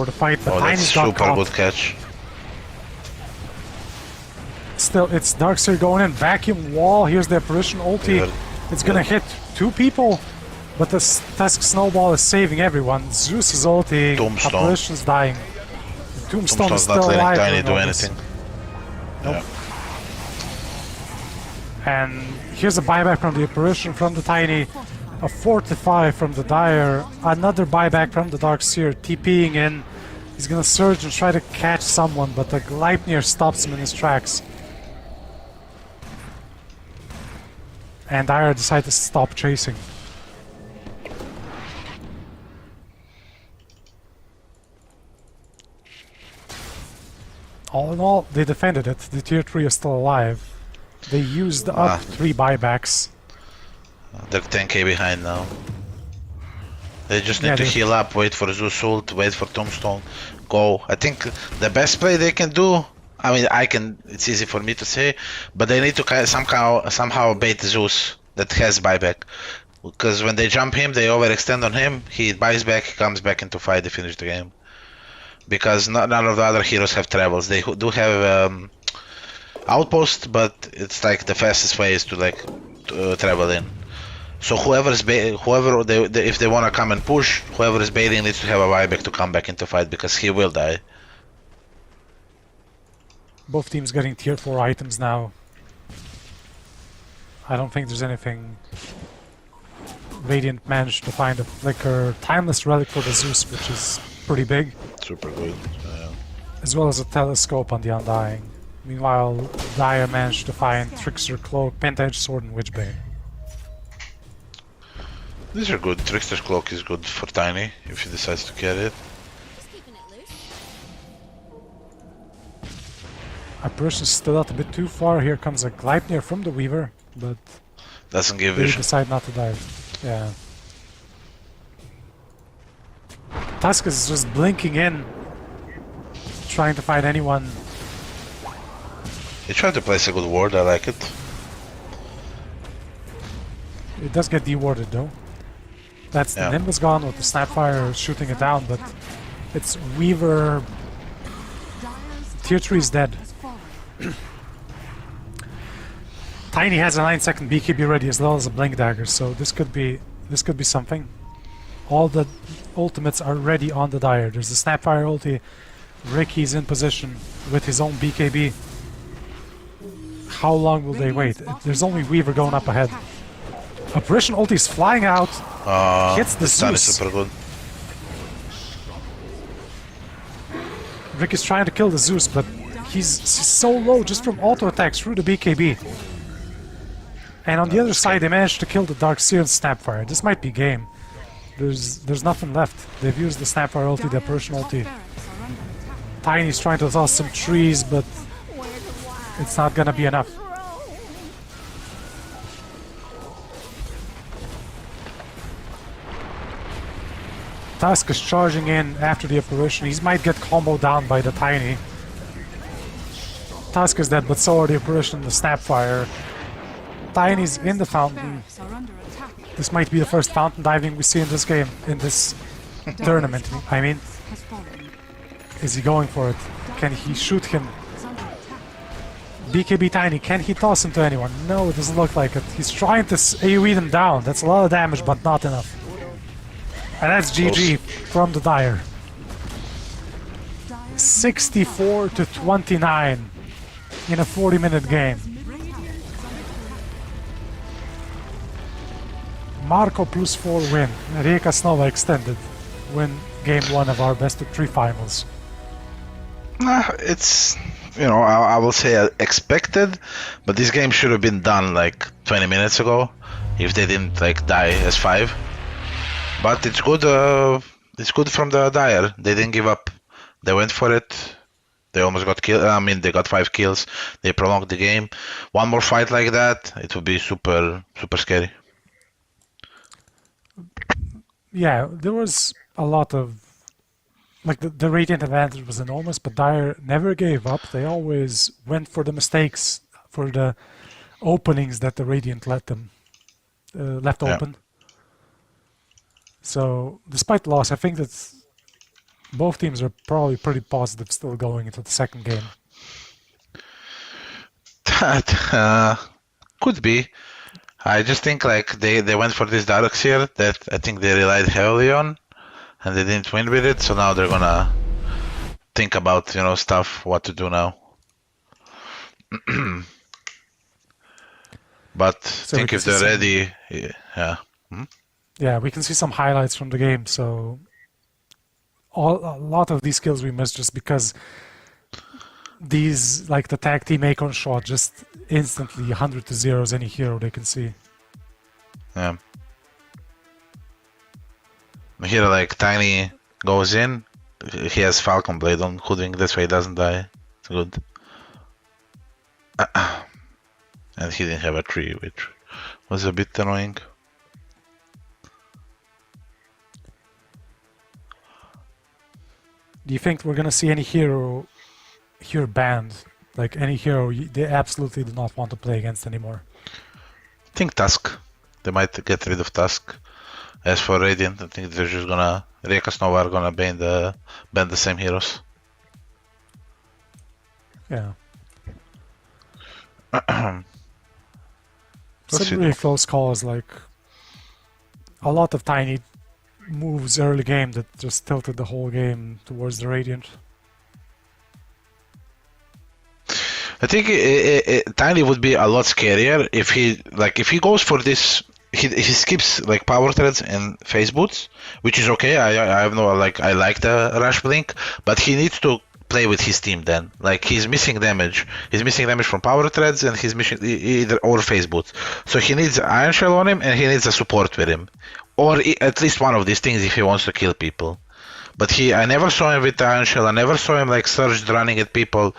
the fight, but that's Tiny's got super caught. good catch. Still, it's Darkseer going in, vacuum wall, here's the Apparition ulti. It's gonna hit two people, but the Tusk Snowball is saving everyone. Zeus is ulting, Tombstone. Apparition's dying. Tombstone is Tombstone's still not letting alive. Tiny do during all this. anything. Nope. And here's a buyback from the Apparition, from the Tiny. A Fortify from the Dire, another buyback from the Darkseer, TPing in. He's gonna surge and try to catch someone, but the Gleipnir stops him in his tracks. And Dire decides to stop chasing. All in all, they defended it. The tier 3 is still alive. They used up 3 buybacks. They're 10k behind now. They just Yeah, need to they- heal up, wait for Zeus ult, wait for Tombstone, go. I think the best play they can do. I mean, it's easy for me to say, but they need to somehow bait Zeus that has buyback. Because when they jump him, they overextend on him. He buys back, he comes back into fight, they finish the game. Because none of the other heroes have travels. They do have outpost, but it's like the fastest way is to travel in. So if they want to come and push, whoever is baiting needs to have a buyback to come back into fight because he will die. Both teams getting tier 4 items now. I don't think there's anything. Radiant managed to find a flicker, timeless relic for the Zeus, which is pretty big, Super good. as well as a telescope on the Undying. Meanwhile, Dire managed to find Trickster Cloak, Penta-Edge Sword, and Witchbane. These are good. Trickster's Cloak is good for Tiny if he decides to carry it. Just keeping it loose. Apparition's still out a bit too far. Here comes a Gleipnir from the Weaver, but Doesn't give they vision. decide not to dive. Yeah. Tusk is just blinking in, trying to find anyone. He tried to place a good ward, I like it. It does get dewarded though. That's Yeah. the Nimbus gone with the Snapfire shooting it down, but it's Weaver. Tier 3 is dead. Has fallen. Tiny has a 9-second BKB ready as well as a Blink Dagger, so this could be something. All the ultimates are ready on the Dire. There's the Snapfire ulti. Ricky's in position with his own BKB. How long will they wait? There's only Weaver going up ahead. Apparition ulti is flying out. Hits the stun is Zeus. super good. Rick is trying to kill the Zeus, but he's so low just from auto attacks through the BKB. And on the other side, they managed to kill the Dark Seer and Snapfire. This might be game. There's nothing left. They've used the Snapfire ulti, the Apparition ulti. Tiny's trying to toss some trees, but it's not gonna be enough. Tusk is charging in after the Apparition. He might get comboed down by the Tiny. Tusk is dead, but so are the Apparition and the Snapfire. Tiny's in the fountain. Barracks are under attack. This might be the first fountain diving we see in this game, in this tournament. I mean, Has fallen. is he going for it? Can he shoot him? Is under attack. BKB Tiny, can he toss him to anyone? No, it doesn't look like it. He's trying to AoE them down. That's a lot of damage, but not enough. And that's GG from the Dire. 64 to 29 in a 40-minute game. Marco plus 4 win. Rijeka Snova extended. Win game 1 of our best of 3 finals. It's, I will say expected, but this game should have been done like 20 minutes ago if they didn't die as 5. But it's good. It's good from the Dire. They didn't give up. They went for it. They almost got killed. I mean, they got 5 kills. They prolonged the game. One more fight like that, it would be super scary. Yeah, there was a lot of the Radiant advantage was enormous, but Dire never gave up. They always went for the mistakes, for the openings that the Radiant left Yeah. open. So, despite the loss, I think that both teams are probably pretty positive still going into the second game. That could be. I just think they went for this Dark Seer that I think they relied heavily on, and they didn't win with it. So now they're gonna think about stuff, what to do now. But So think we if can they're see ready, yeah. Yeah, we can see some highlights from the game. So, a lot of these kills we missed just because these, the tag team Akon shot, just instantly 100 to 0 any hero they can see. Yeah. Here, Tiny goes in. He has Falcon Blade on Hoodwink, that's why he doesn't die. It's good. And he didn't have a tree, which was a bit annoying. Do you think we're gonna see any hero here banned? Like any hero they absolutely do not want to play against anymore? I think Tusk. They might get rid of Tusk. As for Radiant, I think they're just gonna Rieka Nova are gonna ban the same heroes. Yeah. Let's see. Some really close calls, like a lot of tiny moves early game that just tilted the whole game towards the Radiant. I think Tiny would be a lot scarier if he goes for this. He skips like power threads and phase boots, which is okay. I have no I like the rush blink, but he needs to play with his team then. Like he's missing damage. He's missing damage from power threads and he's missing either or phase boots. So he needs Iron Shell on him and he needs a support with him, or at least one of these things if he wants to kill people. But I never saw him with the Iron Shell. I never saw him like surged running at people.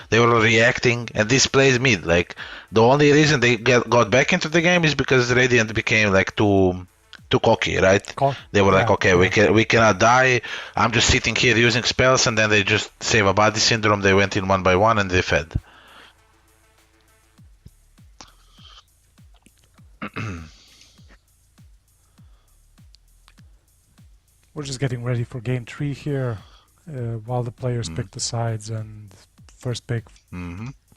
They were reacting, and this plays mid. Like the only reason they got back into the game is because Radiant became like too cocky, right? They were like, okay, we cannot die. I'm just sitting here using spells, and then they just save a body syndrome. They went in one by one and they fed. We're just getting ready for game 3 here, while the players pick the sides and first pick,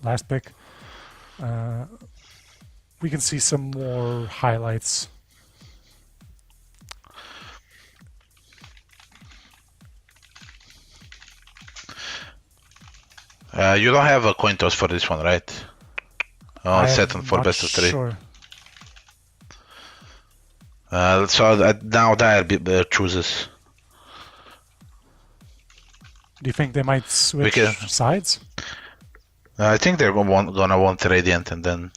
last pick. We can see some more highlights. You don't have a coin toss for this one, right? Oh, set on for best of 3. Sure. So now Dire chooses. Do you think they might switch sides? I think they're gonna want Radiant, and then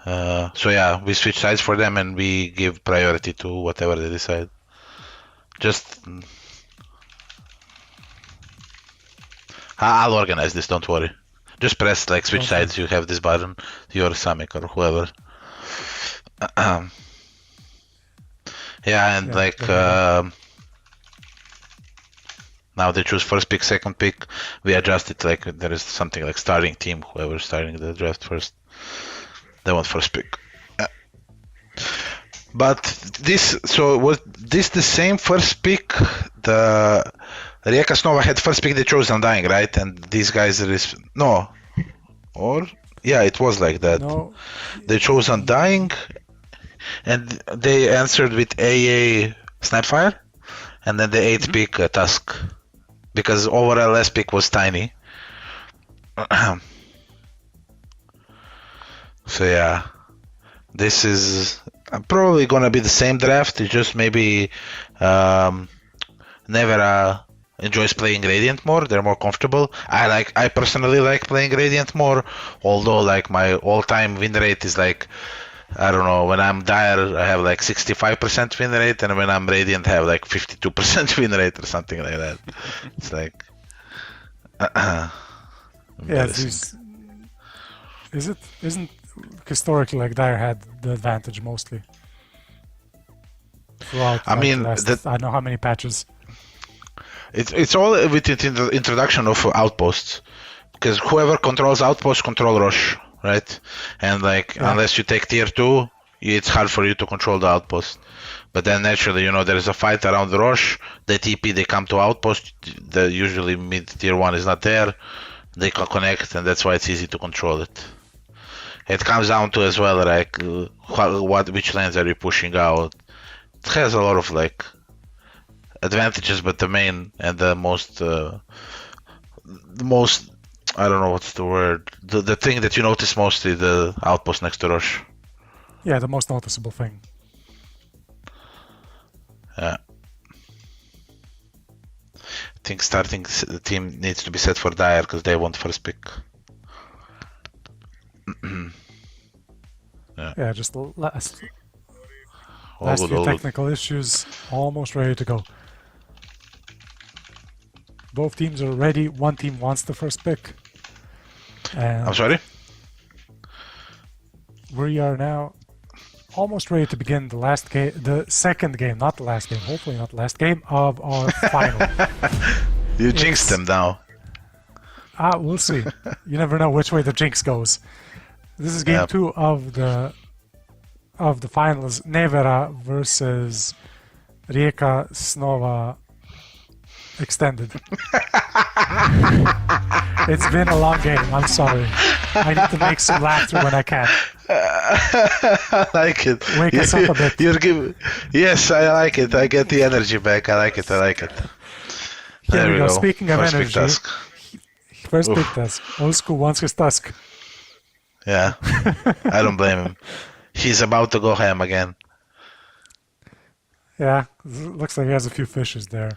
so yeah, we switch sides for them and we give priority to whatever they decide. Just I'll organize this, don't worry. Just press like switch sides. You have this button, your Samek or whoever. Yeah, and now they choose first pick, second pick. We adjust it like there is something like starting team, whoever's starting the draft first. They want first pick. But was this the same first pick? The Rieka Nova had first pick, they chose Undying, right? And these guys it was like that. No. They chose Undying and they answered with AA Snapfire, and then the 8th pick Tusk, because overall last pick was Tiny. So yeah, this is probably gonna be the same draft. It's just maybe Nevera enjoys playing Radiant more. They're more comfortable. I personally like playing Radiant more, although like my all-time win rate is like, I don't know, when I'm Dire I have like 65% win rate, and when I'm Radiant I have like 52% win rate or something like that. It's like isn't historically like Dire had the advantage mostly throughout, I don't know how many patches. It's all with the introduction of outposts, because whoever controls outposts control Rosh, right? And unless you take tier 2, it's hard for you to control the outpost. But then naturally, there is a fight around the Rosh. They TP, they come to outpost. Usually mid tier 1 is not there. They can connect, and that's why it's easy to control it. It comes down to as well which lanes are you pushing out. It has a lot of advantages, but the main and the most I don't know what's the word. The thing that you notice mostly, the outpost next to Rosh. Yeah, the most noticeable thing. Yeah. I think starting the team needs to be set for Dire because they want first pick. Yeah, just last few technical issues, almost ready to go. Both teams are ready. One team wants the first pick. And I'm sorry? We are now almost ready to begin the second game, not the last game, hopefully not the last game of our final. You jinxed them now. We'll see. You never know which way the jinx goes. This is game Yep. 2 of the finals. Nevera versus Rijeka Snova extended. It's been a long game. I'm sorry. I need to make some laughter when I can. I like it. Wake us up a bit. You're giving. Yes, I like it. I get the energy back. I like it. Here There we go. Speaking of First big energy, task. first big Oof. task. Old school wants his task. Yeah, I don't blame him. He's about to go ham again. Yeah, looks like he has a few fishes there.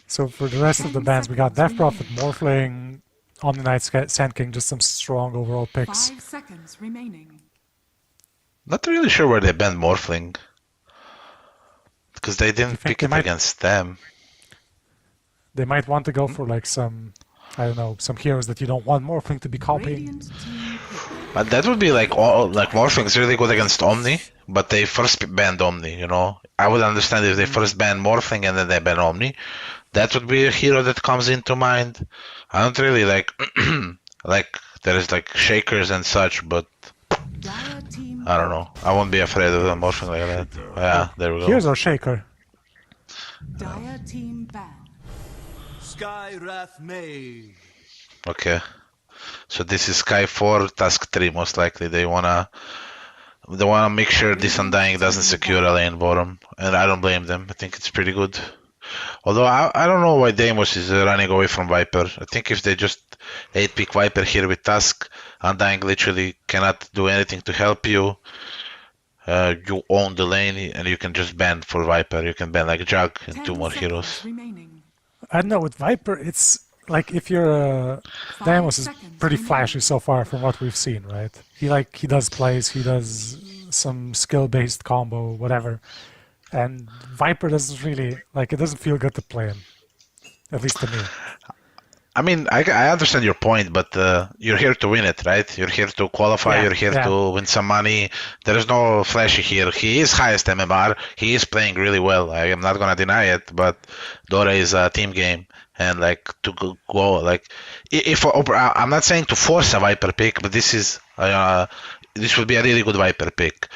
So for the rest of the bands, we got Death Prophet, Morphling, Omni Knight, Sand King, just some strong overall picks. 5 seconds remaining. Not really sure where they banned Morphling. Because they didn't think pick they it might- against them. They might want to go for like some, I don't know, some heroes that you don't want Morphling to be copying. Radiant team pick. But that would be like Morphling's really good against Omni, but they first banned Omni, you know. I would understand if they first banned Morphling and then they ban Omni. That would be a hero that comes into mind. I don't really like like there's like shakers and such, but Dire team I don't know. I won't be afraid of a Morphling like that. Yeah, there we go. Here's our Shaker. Dire team ban. Sky Wrath Mage. Okay. So this is Sky 4, Task 3 most likely. They wanna make sure this Undying doesn't secure a lane bottom. And I don't blame them. I think it's pretty good. Although I don't know why Deimos is running away from Viper. I think if they just 8-pick Viper here with Tusk, Undying literally cannot do anything to help you. You own the lane and you can just ban for Viper. You can ban like Jug and 10 2 more seconds heroes. remaining. I don't know, with Viper, it's like if you're Deimos is pretty flashy so far from what we've seen, right? He does plays, he does some skill-based combo, whatever. And Viper doesn't really, like, it doesn't feel good to play him. At least to me. I mean, I understand your point, but you're here to win it, right? You're here to qualify, Yeah, you're here yeah. to win some money. There is no flashy here. He is highest MMR. He is playing really well. I am not going to deny it, but Dota is a team game. And, like, to go like, if I'm not saying to force a Viper pick, but this would be a really good Viper pick.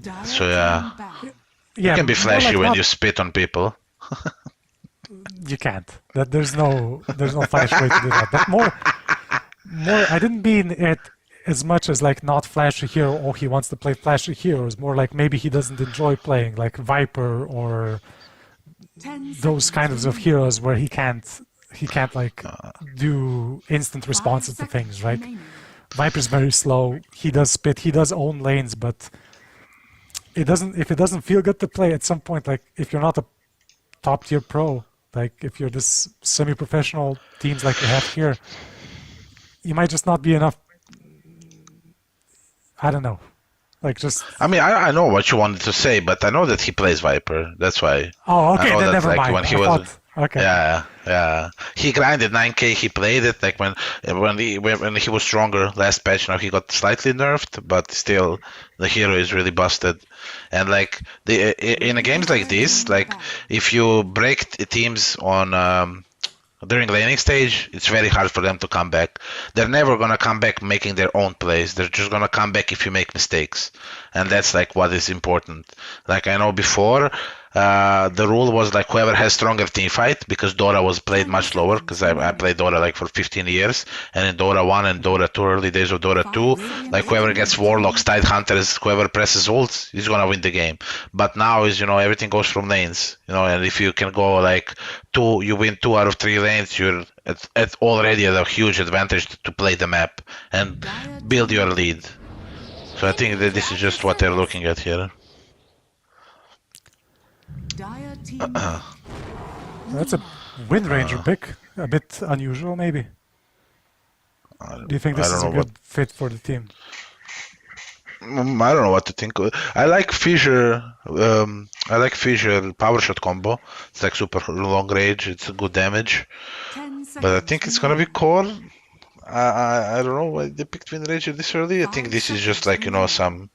Dire So, yeah. team ban. Yeah, You can be more flashy like when not- you spit on people. You can't. There's no flash way to do that. But more. I didn't mean it as much as like not flashy hero or he wants to play flashy heroes. More like maybe he doesn't enjoy playing like Viper or 10 those seconds kinds of remaining. heroes where he can't like do instant 5 responses to seconds things, right? remaining. Viper's very slow. He does spit. He does own lanes, but it doesn't. If it doesn't feel good to play at some point, like if you're not a top tier pro, like if you're this semi-professional teams like we have here, you might just not be enough. I don't know. Like just. I mean, I know what you wanted to say, but I know that he plays Viper. That's why. Oh, I okay. know Then that, never like, mind. when he I was- thought, okay. Yeah. He grinded 9k. He played it like when he was stronger last patch. Now he got slightly nerfed, but still the hero is really busted. And like in games like this, like if you break teams on during laning stage, it's very hard for them to come back. They're never gonna come back making their own plays. They're just gonna come back if you make mistakes, and that's like what is important. Like I know before, the rule was like whoever has stronger team fight, because Dota was played much lower. Because I played Dota like for 15 years, and in Dota 1 and Dota 2, early days of Dota 2, like whoever gets Warlocks, Tide Hunters, whoever presses ults is gonna win the game. But now is everything goes from lanes, and if you can go like you win 2 out of 3 lanes, you're at already at a huge advantage to play the map and build your lead. So I think that this is just what they're looking at here. Dire team That's a Wind Ranger pick. A bit unusual, maybe. Do you think this I don't is a know good fit for the team? I don't know what to think. I like Fissure. I like Fissure power shot combo. It's like super long range. It's a good damage. 10 seconds But I think it's gonna be remaining. core. I don't know why they picked Wind Ranger this early. I think this is just like some.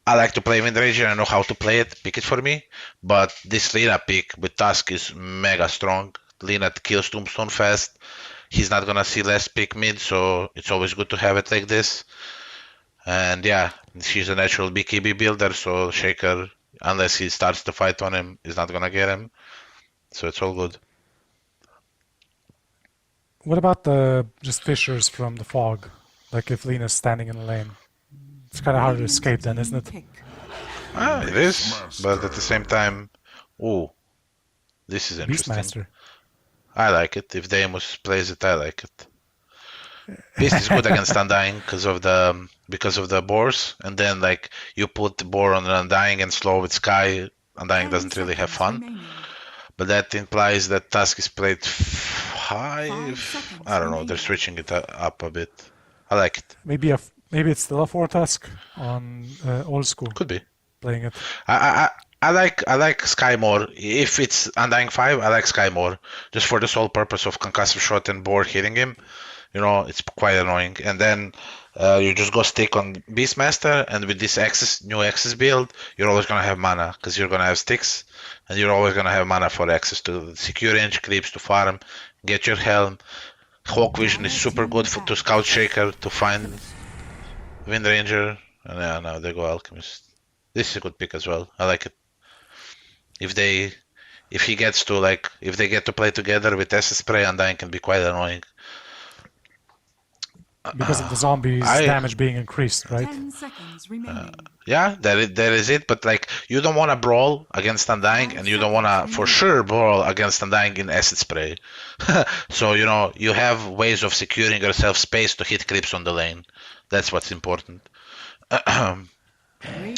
I like to play Wind Ranger. I know how to play it. Pick it for me. But this Lina pick with Tusk is mega strong. Lina kills Tombstone fast. He's not gonna see less pick mid, so it's always good to have it like this. And yeah, she's a natural BKB builder, so Shaker, unless he starts to fight on him, is not gonna get him. So it's all good. What about the just fissures from the fog? Like if Lena's standing in the lane. It's kind of hard to escape then, isn't it? It is, but at the same time, ooh, this is interesting. Beastmaster. I like it. If Demus plays it, I like it. Beast is good against Undying because of the boars, and then like you put the boar on an Undying and slow with Sky. Undying doesn't really have fun, but that implies that Tusk is played 5. I don't know. They're switching it up a bit. I like it. Maybe it's still a 4 Tusk on old school. Could be. Playing it. I like Sky more. If it's Undying 5, I like Sky more, just for the sole purpose of concussive shot and board hitting him. You know, it's quite annoying. And then you just go stick on Beastmaster, and with this new Axis build, you're always gonna have mana because you're gonna have sticks, and you're always gonna have mana for access to secure range creeps to farm, get your helm. Hawk Vision is super good to scout Shaker to find Wind Ranger, and yeah, now they go Alchemist. This is a good pick as well. I like it. If they get to play together with SS Spray, Undying can be quite annoying. Because of the zombies' damage being increased, right? 10 seconds remaining. Yeah, there is it, but like you don't want to brawl against Undying, and you don't want to for sure brawl against Undying in Acid Spray. So you know you have ways of securing yourself space to hit creeps on the lane. That's what's important.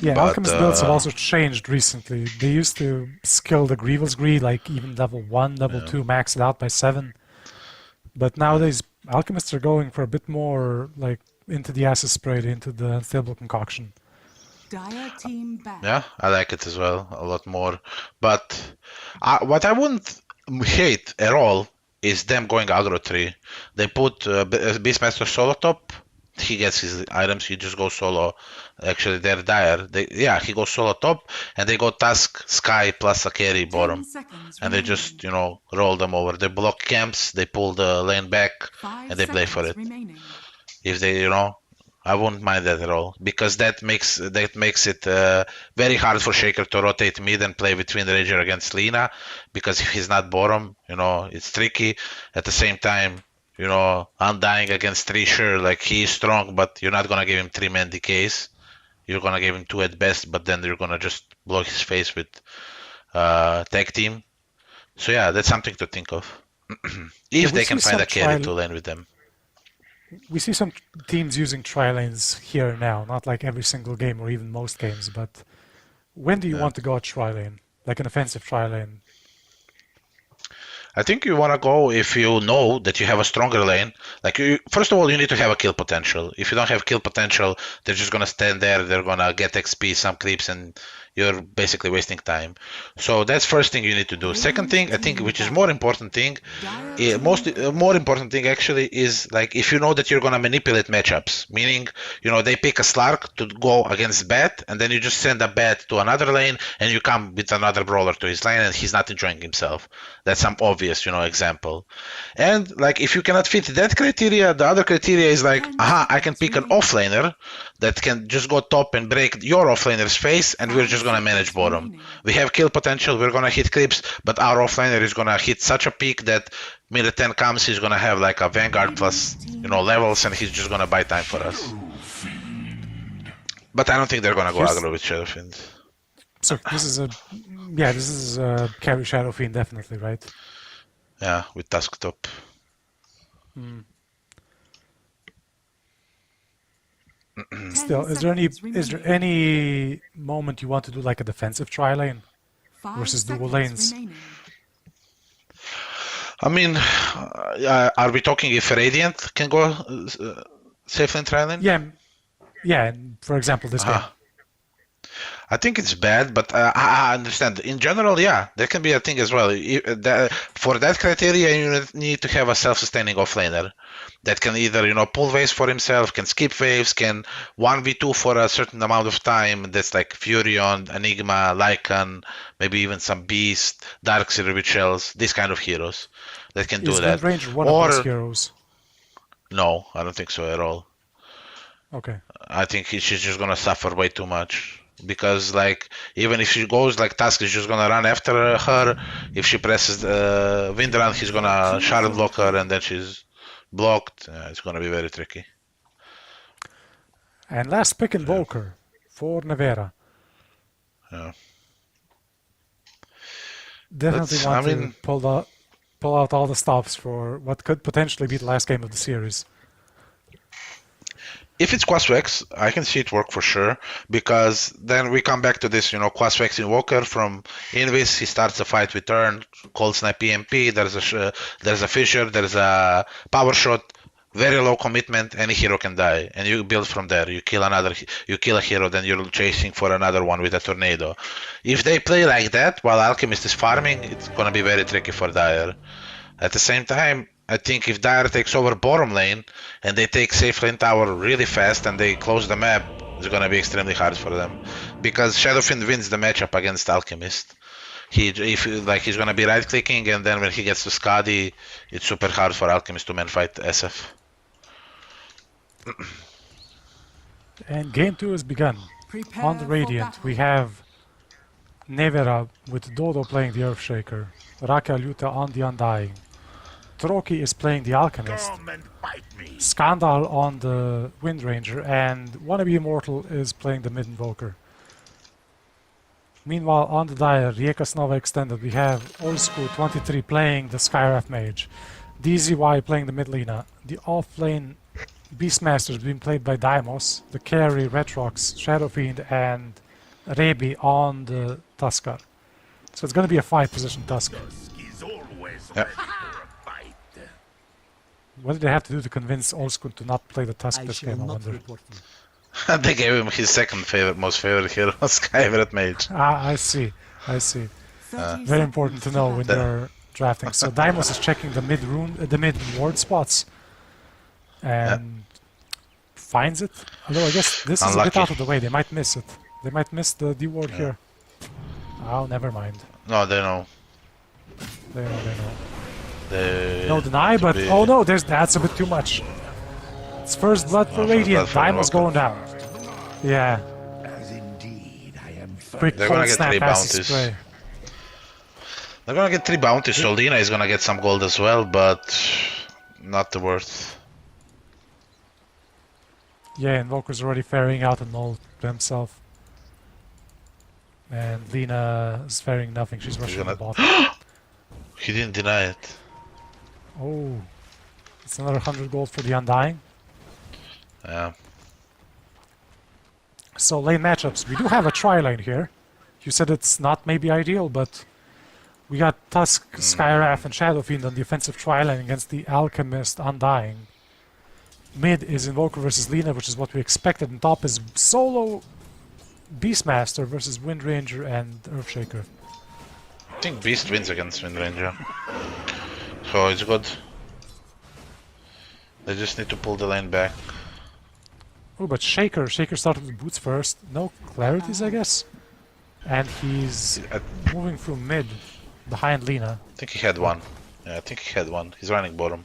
Yeah, Alchemist builds have also changed recently. They used to skill the Grievous Greed, like even level 1, level 2, max it out by 7. But nowadays, Alchemists are going for a bit more like into the Acid Spray, into the Unstable Concoction. Dire team back. Yeah, I like it as well, a lot more. But what I wouldn't hate at all is them going aggro tree. They put Beastmaster solo top. He gets his items. He just goes solo. Actually, they're dire. He goes solo top, and they go Tusk, Sky plus a carry bottom, and they just roll them over. They block camps. They pull the lane back, and they play for it. If they I wouldn't mind that at all, because that makes it very hard for Shaker to rotate mid and play with Wind Ranger against Lina, because if he's not bottom, it's tricky. At the same time, Undying against 3, sure, like he is strong, but you're not gonna give him 3-man decays. You're gonna give him 2 at best, but then you're gonna just block his face with tag team. So yeah, that's something to think of. If they can find a carry to lane with them. We see some teams using tri-lanes here and now, not like every single game or even most games, but when do you want to go a tri-lane? Like an offensive tri-lane? I think you want to go if you know that you have a stronger lane. Like, first of all, you need to have a kill potential. If you don't have kill potential, they're just going to stand there, they're going to get XP, some creeps, and you're basically wasting time. So that's first thing you need to do. Second thing, I think, which is more important thing, more important thing actually is like if you know that you're gonna manipulate matchups, meaning they pick a Slark to go against Bat, and then you just send a Bat to another lane, and you come with another brawler to his lane, and he's not enjoying himself. That's some obvious example. And like if you cannot fit that criteria, the other criteria is like, I can pick an offlaner that can just go top and break your offlaner's face, and we're just gonna manage bottom. We have kill potential, we're gonna hit creeps, but our offlaner is gonna hit such a peak that mid 10 comes, he's gonna have like a Vanguard plus levels, and he's just gonna buy time for us. But I don't think they're gonna go aggro with Shadow Fiend. So this is a carry Shadow Fiend definitely, right? Yeah, with Tusk top. Still, is there any moment you want to do like a defensive tri-lane versus dual lanes? I mean, are we talking if Radiant can go safe lane tri-lane? Yeah. For example, this game. I think it's bad, but I understand. In general, yeah, that can be a thing as well. For that criteria, you need to have a self-sustaining offlaner that can either, pull waves for himself, can skip waves, can 1v2 for a certain amount of time. That's like Furion, Enigma, Lycan, maybe even some Beast, Darkseer with shells, these kind of heroes that can do Is that. Windranger one of those heroes? No, I don't think so at all. Okay. I think she's just gonna suffer way too much because, like, even if she goes like Tusk is just gonna run after her. If she presses the Wind Run, he's gonna shard block her, and then she's blocked. It's gonna be very tricky. And last pick Invoker for Nevera. Yeah. Definitely want to pull out all the stops for what could potentially be the last game of the series. If it's Quasvex, I can see it work for sure, because then we come back to this, Quasvex Invoker from Invis. He starts a fight with turn, cold snap EMP, there's a fissure, there's a power shot, very low commitment, any hero can die, and you build from there. You kill a hero, then you're chasing for another one with a tornado. If they play like that while Alchemist is farming, it's gonna be very tricky for Dire. At the same time, I think if Dire takes over bottom lane and they take safe lane tower really fast and they close the map, it's gonna be extremely hard for them, because Shadowfiend wins the matchup against Alchemist. He's gonna be right clicking, and then when he gets to Skadi, it's super hard for Alchemist to man fight SF. And game 2 has begun. Prepare On the for Radiant, battle. we have Nevera with Dodo playing the Earthshaker, Raka Luta on the Undying, Troki is playing the Alchemist, Skandal on the Windranger, and Wannabe Immortal is playing the Mid-Invoker. Meanwhile, on the Dire, Riekas Nova Extended, we have Old School 23 playing the Skywrath Mage, DZY playing the Mid-Lina, the off-lane Beastmaster is being played by Daimos, the carry Retrox, Shadowfiend, and Rebi on the Tuskar. So it's going to be a 5-position Tusk. Yeah. What did they have to do to convince Olskun to not play the Tusk I this shall game, I not wonder? report you. They gave him his most favorite hero, Skywrath Mage. Ah, I see. 30 Very seconds important to know when you're drafting. So Daimos is checking the mid ward spots, and finds it. Although I guess this is a bit Unlucky. out of the way. They might miss it. They might miss the D ward here. Oh, never mind. No, they know. They know. They No deny, but be- oh no, that's a bit too much. It's first blood for First Radiant. blood for Daimos Invoker. going down. Yeah. As indeed I am Quick They're cold gonna get snap 3 acid bounties. spray. They're gonna get 3 bounties. Solina is gonna get some gold as well, but not the worth. Yeah, Invoker's already ferrying out a null to himself. And Lina is ferrying nothing. She's rushing the gonna- bot. He didn't deny it. Oh. It's another 100 gold for the Undying. Yeah. So lane matchups. We do have a tri-lane here. You said it's not maybe ideal, but we got Tusk, Skywrath, and Shadowfiend on the offensive tri-lane against the Alchemist Undying. Mid is Invoker versus Lina, which is what we expected, and top is solo Beastmaster versus Windranger and Earthshaker. I think Beast wins against Windranger. So it's good. They just need to pull the lane back. Oh, but Shaker started with boots first. No clarities, I guess. And he's I moving through mid behind Lina. think he had one. Yeah, I think he had one. He's running bottom.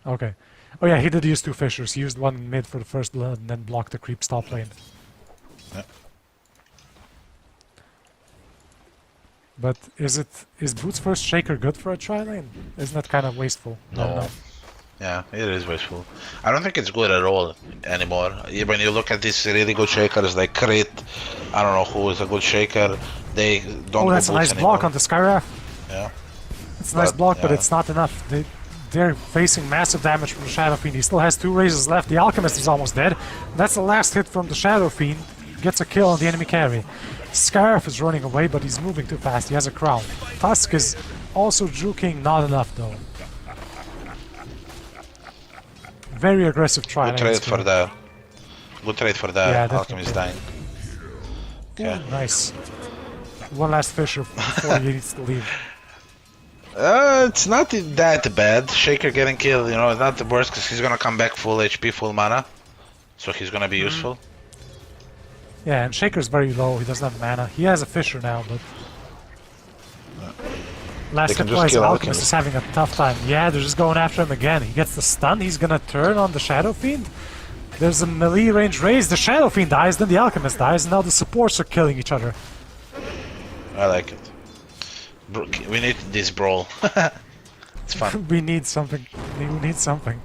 Okay. Oh yeah, he did use 2 fissures. He used one in mid for the first blood and then blocked the creep stop lane. Yeah. But is boots first Shaker good for a tri lane? Isn't that kind of wasteful? I don't No. know. Yeah, it is wasteful. I don't think it's good at all anymore. When you look at these really good shakers like Crit, I don't know who is a good shaker, they don't Oh, that's a go boots nice block anymore. on the Skywrath. Yeah. It's a nice But, block, but yeah. it's not enough. They're facing massive damage from the Shadow Fiend. He still has 2 raises left. The Alchemist is almost dead. That's the last hit from the Shadow Fiend. Gets a kill on the enemy carry. Scarf is running away, but he's moving too fast. He has a crown. Tusk is also juking, not enough though. Very aggressive try. Good trade for the. Good trade for the Yeah, Alchemist dying. Okay. Nice. One last Fisher before he needs to leave. It's not that bad. Shaker getting killed, you know, it's not the worst because he's gonna come back full HP, full mana. So he's gonna be useful. Yeah, and Shaker's very low. He doesn't have mana. He has a Fisher now, but last can just stepwise, kill Alchemist Alchemist. is having a tough time. Yeah, they're just going after him again. He gets the stun. He's gonna turn on the Shadow Fiend. There's a melee range raise. The Shadow Fiend dies, then the Alchemist dies, and now the supports are killing each other. I like it. We need this brawl. It's fun. We need something. We need something.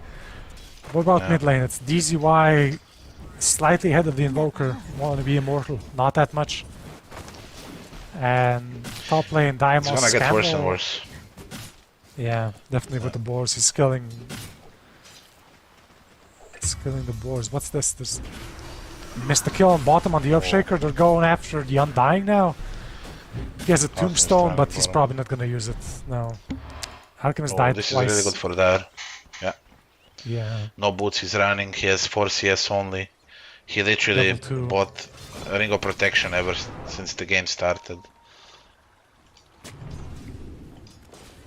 What about mid lane? It's DZY slightly ahead of the Invoker. Want to be immortal? Not that much. And top lane, Daimos. It's gonna get worse and Scandal. worse. Yeah, definitely with the boars. He's killing. He's killing the boars. What's this? There's missed the kill on bottom on the Earthshaker. They're going after the Undying now. He has a tombstone, but he's probably not gonna use it. No. Alchemist Oh, died this twice. is really good for that. Yeah. No boots, he's running. He has 4 CS only. He literally Level 2. bought a Ring of Protection ever since the game started.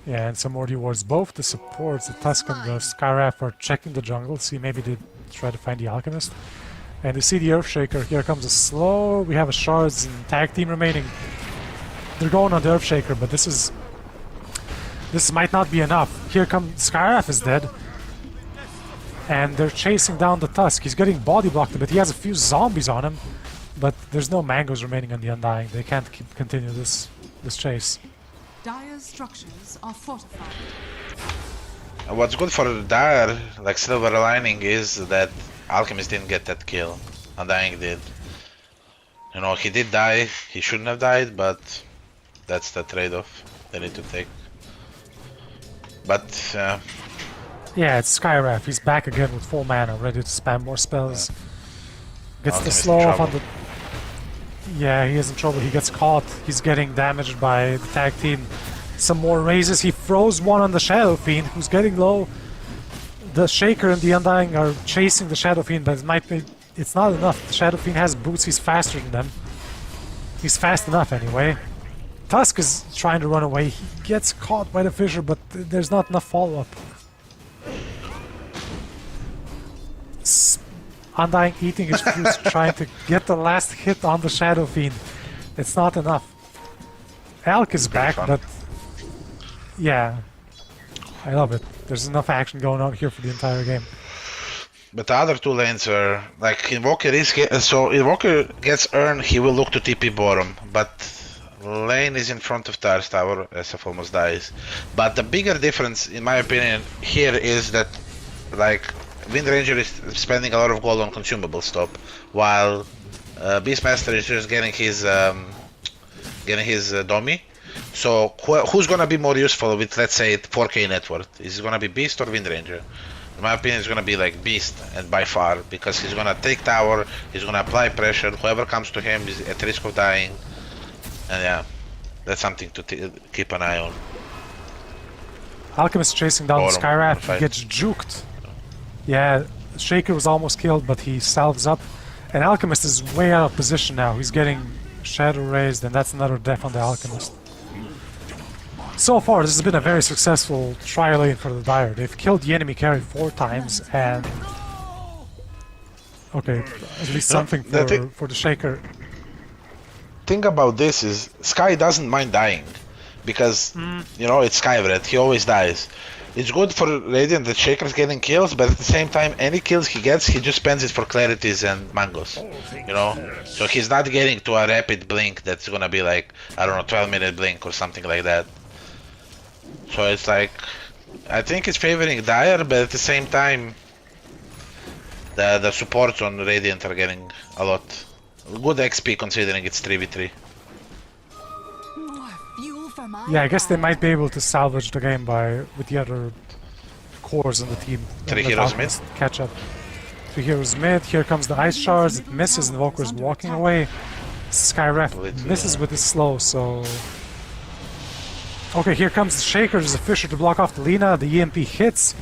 Yeah, and some more rewards. Both the supports, the Tusk and the Skyrap, are checking the jungle. See, maybe they try to find the Alchemist. And you see the Earthshaker. Here comes a slow. We have a Shards and tag team remaining. They're going on the Earthshaker, but this might not be enough. Here comes Skyrap is dead. And they're chasing down the Tusk. He's getting body blocked a bit. He has a few zombies on him, but there's no mangoes remaining on the Undying. They can't continue this chase. Dire's structures are fortified. And what's good for Dire, like silver lining, is that Alchemist didn't get that kill. Undying did. You know, he did die. He shouldn't have died, but that's the trade-off they need to take. But Yeah, it's Skyrap. He's back again with full mana, ready to spam more spells. Gets the Alchemist in slow off on trouble. the... Yeah, he is in trouble. He gets caught. He's getting damaged by the tag team. Some more raises. He throws one on the Shadow Fiend, who's getting low. The Shaker and the Undying are chasing the Shadow Fiend, but it's not enough. The Shadow Fiend has boots. He's faster than them. He's fast enough anyway. Tusk is trying to run away. He gets caught by the Fissure, but there's not enough follow-up. Undying eating his fruits, trying to get the last hit on the Shadow Fiend. It's not enough. Alk is back, fun. but yeah, I love it. There's enough action going on here for the entire game. But the other two lanes are like Invoker is so Invoker gets earned, he will look to TP bottom, but lane is in front of Tire's tower. SF almost dies. But the bigger difference, in my opinion, here is that like Wind Ranger is spending a lot of gold on consumable stop, while Beastmaster is just getting his dummy. So who's gonna be more useful with, let's say, 4K net worth? Is it gonna be Beast or Wind Ranger? In my opinion, it's gonna be like Beast, and by far, because he's gonna take tower, he's gonna apply pressure. Whoever comes to him is at risk of dying, and yeah, that's something to keep an eye on. Alchemist chasing down the Bottom, Skyrap. He fight. gets juked. Yeah, Shaker was almost killed, but he salves up. And Alchemist is way out of position now. He's getting Shadow raised, and that's another death on the Alchemist. So far, this has been a very successful trial lane for the Dire. They've killed the enemy carry 4 times, and... Okay, at least something for the Shaker. Thing about this is Sky doesn't mind dying, because you know it's Skybred. He always dies. It's good for Radiant that Shaker's getting kills, but at the same time, any kills he gets, he just spends it for clarities and mangoes. You know, so he's not getting to a rapid blink that's gonna be like, I don't know, 12-minute blink or something like that. So it's like, I think it's favoring Dire, but at the same time, the supports on Radiant are getting a lot good XP considering it's 3v3. More fuel for my Yeah, I guess they fire. might be able to salvage the game with the other cores on the team. Three Let heroes Alchemist catch up. 3 heroes mid. Here comes the Ice Shards. It misses. Invoker's walking away. Skyref misses with his slow, so... Okay, here comes the Shaker. There's a Fisher to block off the Lina. The EMP hits.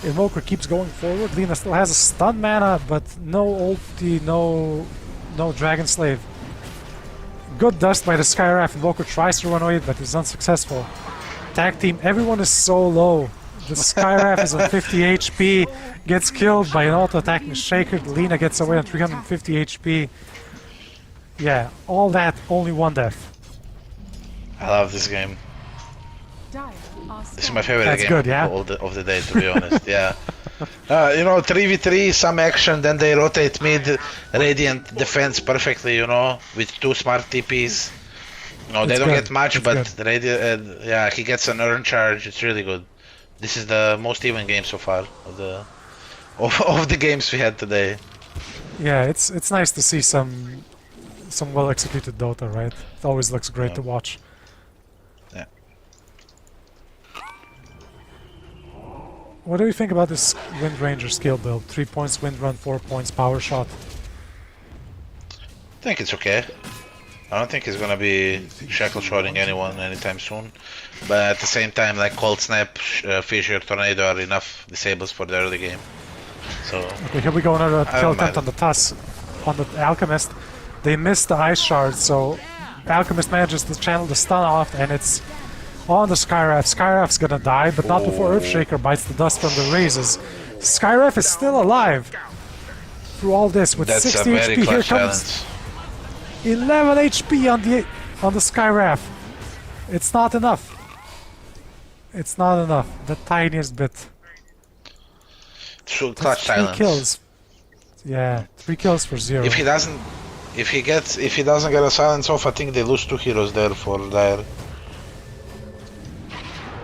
Invoker keeps going forward. Lina still has a stun mana, but no ulti, no Dragon Slave. Good dust by the Skyraf. Invoker tries to run away, but is unsuccessful. Tag team, everyone is so low. The Skyraf is on 50 HP, gets killed by an auto-attacking Shaker. Lina gets away on 350 HP. Yeah, all that, only one death. I love this game. Dire are This is my favorite That's game good, yeah? of the day, to be honest. Yeah. You know, 3v3, some action, then they rotate mid. Radiant defends perfectly, you know, with 2 smart TPs. No, they It's don't good. get much, It's but good. Radiant, yeah, he gets an earn charge. It's really good. This is the most even game so far of the of the games we had today. Yeah, it's nice to see some well executed Dota, right? It always looks great to watch. Yeah. What do you think about this Wind Ranger skill build? 3 points Wind Run, 4 points Power Shot. I think it's okay. I don't think he's gonna be shackle shotting anyone anytime soon. But at the same time, like Cold Snap, Fissure, Tornado are enough disables for the early game. So Okay, here we go, another I kill don't attempt mind on the Tusk. On the Alchemist. They missed the Ice Shard, so Alchemist manages to channel the stun off, and it's on the Skyraf. Skyraf's gonna die, but not before Earthshaker bites the dust from the raises. Skyraf is still alive through all this with that's 60 a very HP. Here clutch comes challenge. 11 HP on the Skyraf. It's not enough. It's not enough. The tiniest bit. Should That's clutch 3 silence. kills. Yeah, 3 kills for 0. If he doesn't get a silence off, I think they lose 2 heroes there for Dire.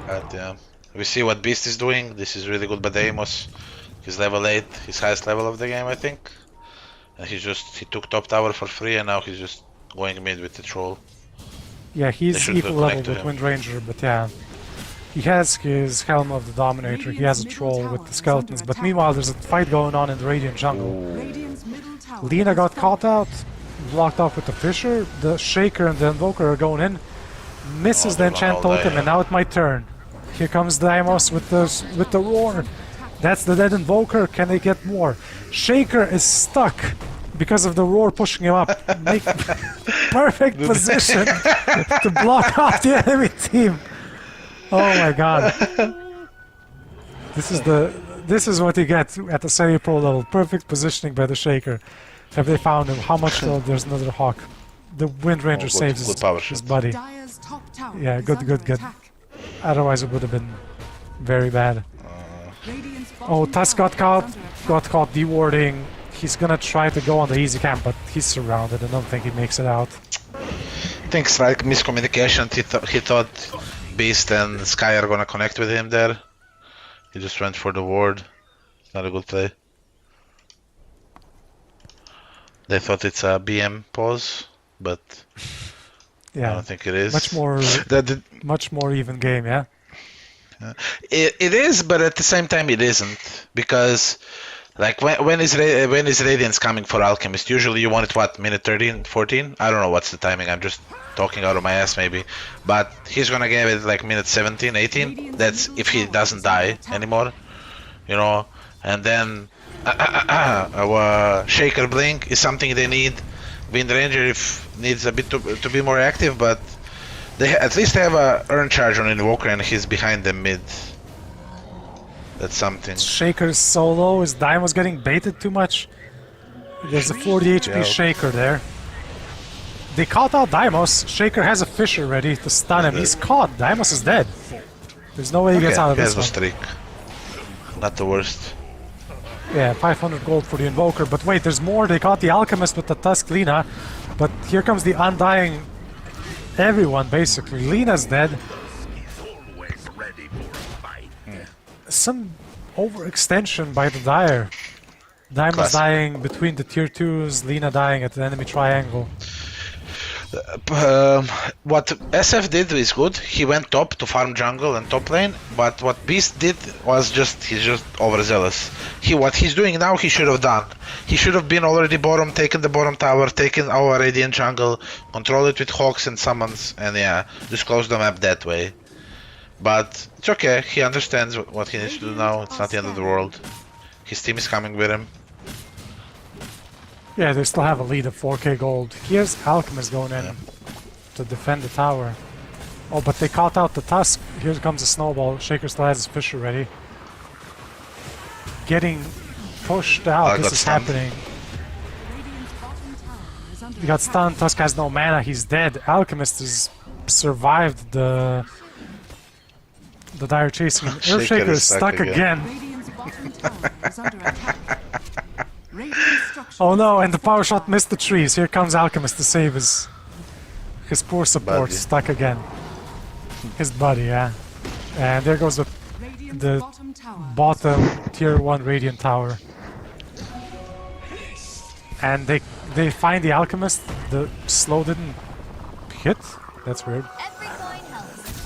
But yeah, we see what Beast is doing. This is really good by Deimos. He's level 8, his highest level of the game, I think. And he took top tower for free, and now he's just going mid with the troll. Yeah, They he's should equal connect level to with him. Wind Ranger, but yeah. He has his Helm of the Dominator, he has a troll with the skeletons, but meanwhile there's a fight going on in the Radiant jungle. Radiant's middle tower Lina is got falling. caught out, blocked off with the Fissure, the Shaker and the Invoker are going in, misses the they're enchant gonna all totem, die, and now it's my turn. Here comes Daimos with the roar. That's the dead Invoker, can they get more? Shaker is stuck because of the roar pushing him up. Make perfect position to block off the enemy team. Oh my god. This is what you get at the semi-pro level. Perfect positioning by the Shaker. Have they found him? How much though? There's another Hawk. The Wind Ranger good- saves good power his shot. buddy. Dire's top tower Yeah, is good, under good, good. attack. Otherwise it would have been very bad. Radiant's Oh, bottom Tusk tower got caught. is under attack. Got caught dewarding. He's gonna try to go on the easy camp, but he's surrounded. I don't think he makes it out. I think it's like miscommunication. He thought Beast and Sky are gonna connect with him there. He just went for the ward. Not a good play. They thought it's a BM pause, but I Yeah, don't think it is. much more even game. Yeah. It is, but at the same time it isn't, because like when is Radiance coming for Alchemist? Usually you want it what, minute 13, 14? I don't know what's the timing. I'm just talking out of my ass maybe, but he's gonna give it like minute 17, 18. That's if he doesn't die anymore, you know. And then our Shaker Blink is something they need. Wind Ranger needs a bit to be more active, but they at least have a earn charge on Invoker and he's behind them mid. That's something. Shaker's solo. Is Daimos getting baited too much? There's a 40 HP Yeah. Shaker there. They caught out Daimos. Shaker has a Fissure ready to stun him. He's caught. Daimos is dead. There's no way he gets out of he this has no one. streak. Not the worst. Yeah, 500 gold for the Invoker. But wait, there's more. They caught the Alchemist with the Tusk Lina. But here comes the Undying. Everyone, basically. Lina's dead. Some overextension by the Dire. Daimos Classic. dying between the tier 2s, Lina dying at the enemy triangle. What SF did is good. He went top to farm jungle and top lane, but what Beast did was he's just overzealous. What he's doing now, he should have done. He should have been already bottom, taken the bottom tower, taken our Radiant jungle, control it with Hawks and summons, and yeah, just close the map that way. But it's okay. He understands what he needs to do now. It's not the end of the world. His team is coming with him. Yeah, they still have a lead of 4k gold. Here's Alchemist going in. to defend the tower. Oh, but they caught out the Tusk. Here comes a snowball. Shaker still has his Fisher ready. Getting pushed out. This is happening. Radiant's bottom tower is under He got attack. stunned. Tusk has no mana. He's dead. Alchemist has survived the dire chasing. Earthshaker is stuck again. Radiant's bottom tower is under attack. Radiant structures. Oh no, and the power shot missed the trees. Here comes Alchemist to save his poor support. Buddy. Stuck again. His buddy, yeah. And there goes the Radiant's the bottom tower. bottom tier 1 Radiant Tower. And they find the Alchemist. The slow didn't hit. That's weird. Every coin helps.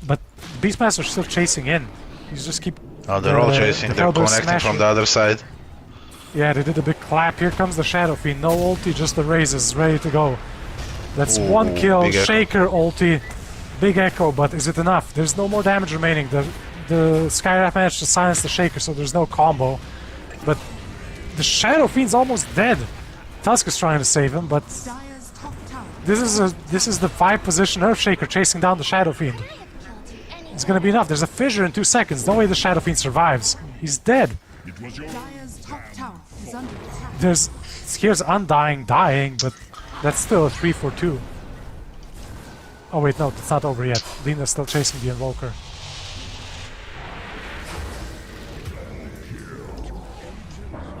But Beastmaster's still chasing in. He's just keep. Oh, they're all the- chasing. the They're Hellboy connecting smashing. from the other side. Yeah, they did a big clap. Here comes the Shadow Fiend. No ulti, just the raises, ready to go. That's Ooh, one kill. big echo. Shaker ulti. Big echo, but is it enough? There's no more damage remaining. The Skywrath managed to silence the Shaker, so there's no combo. But the Shadow Fiend's almost dead. Tusk is trying to save him, but Dire's top tower. this is the 5 position Earthshaker chasing down the Shadow Fiend. It's gonna be enough. There's a fissure in 2 seconds. No way the Shadow Fiend survives. He's dead. Dire's top tower is under attack. Here's Undying dying, but that's still a 3 for 2. Oh wait, no, it's not over yet. Lina's still chasing the Invoker.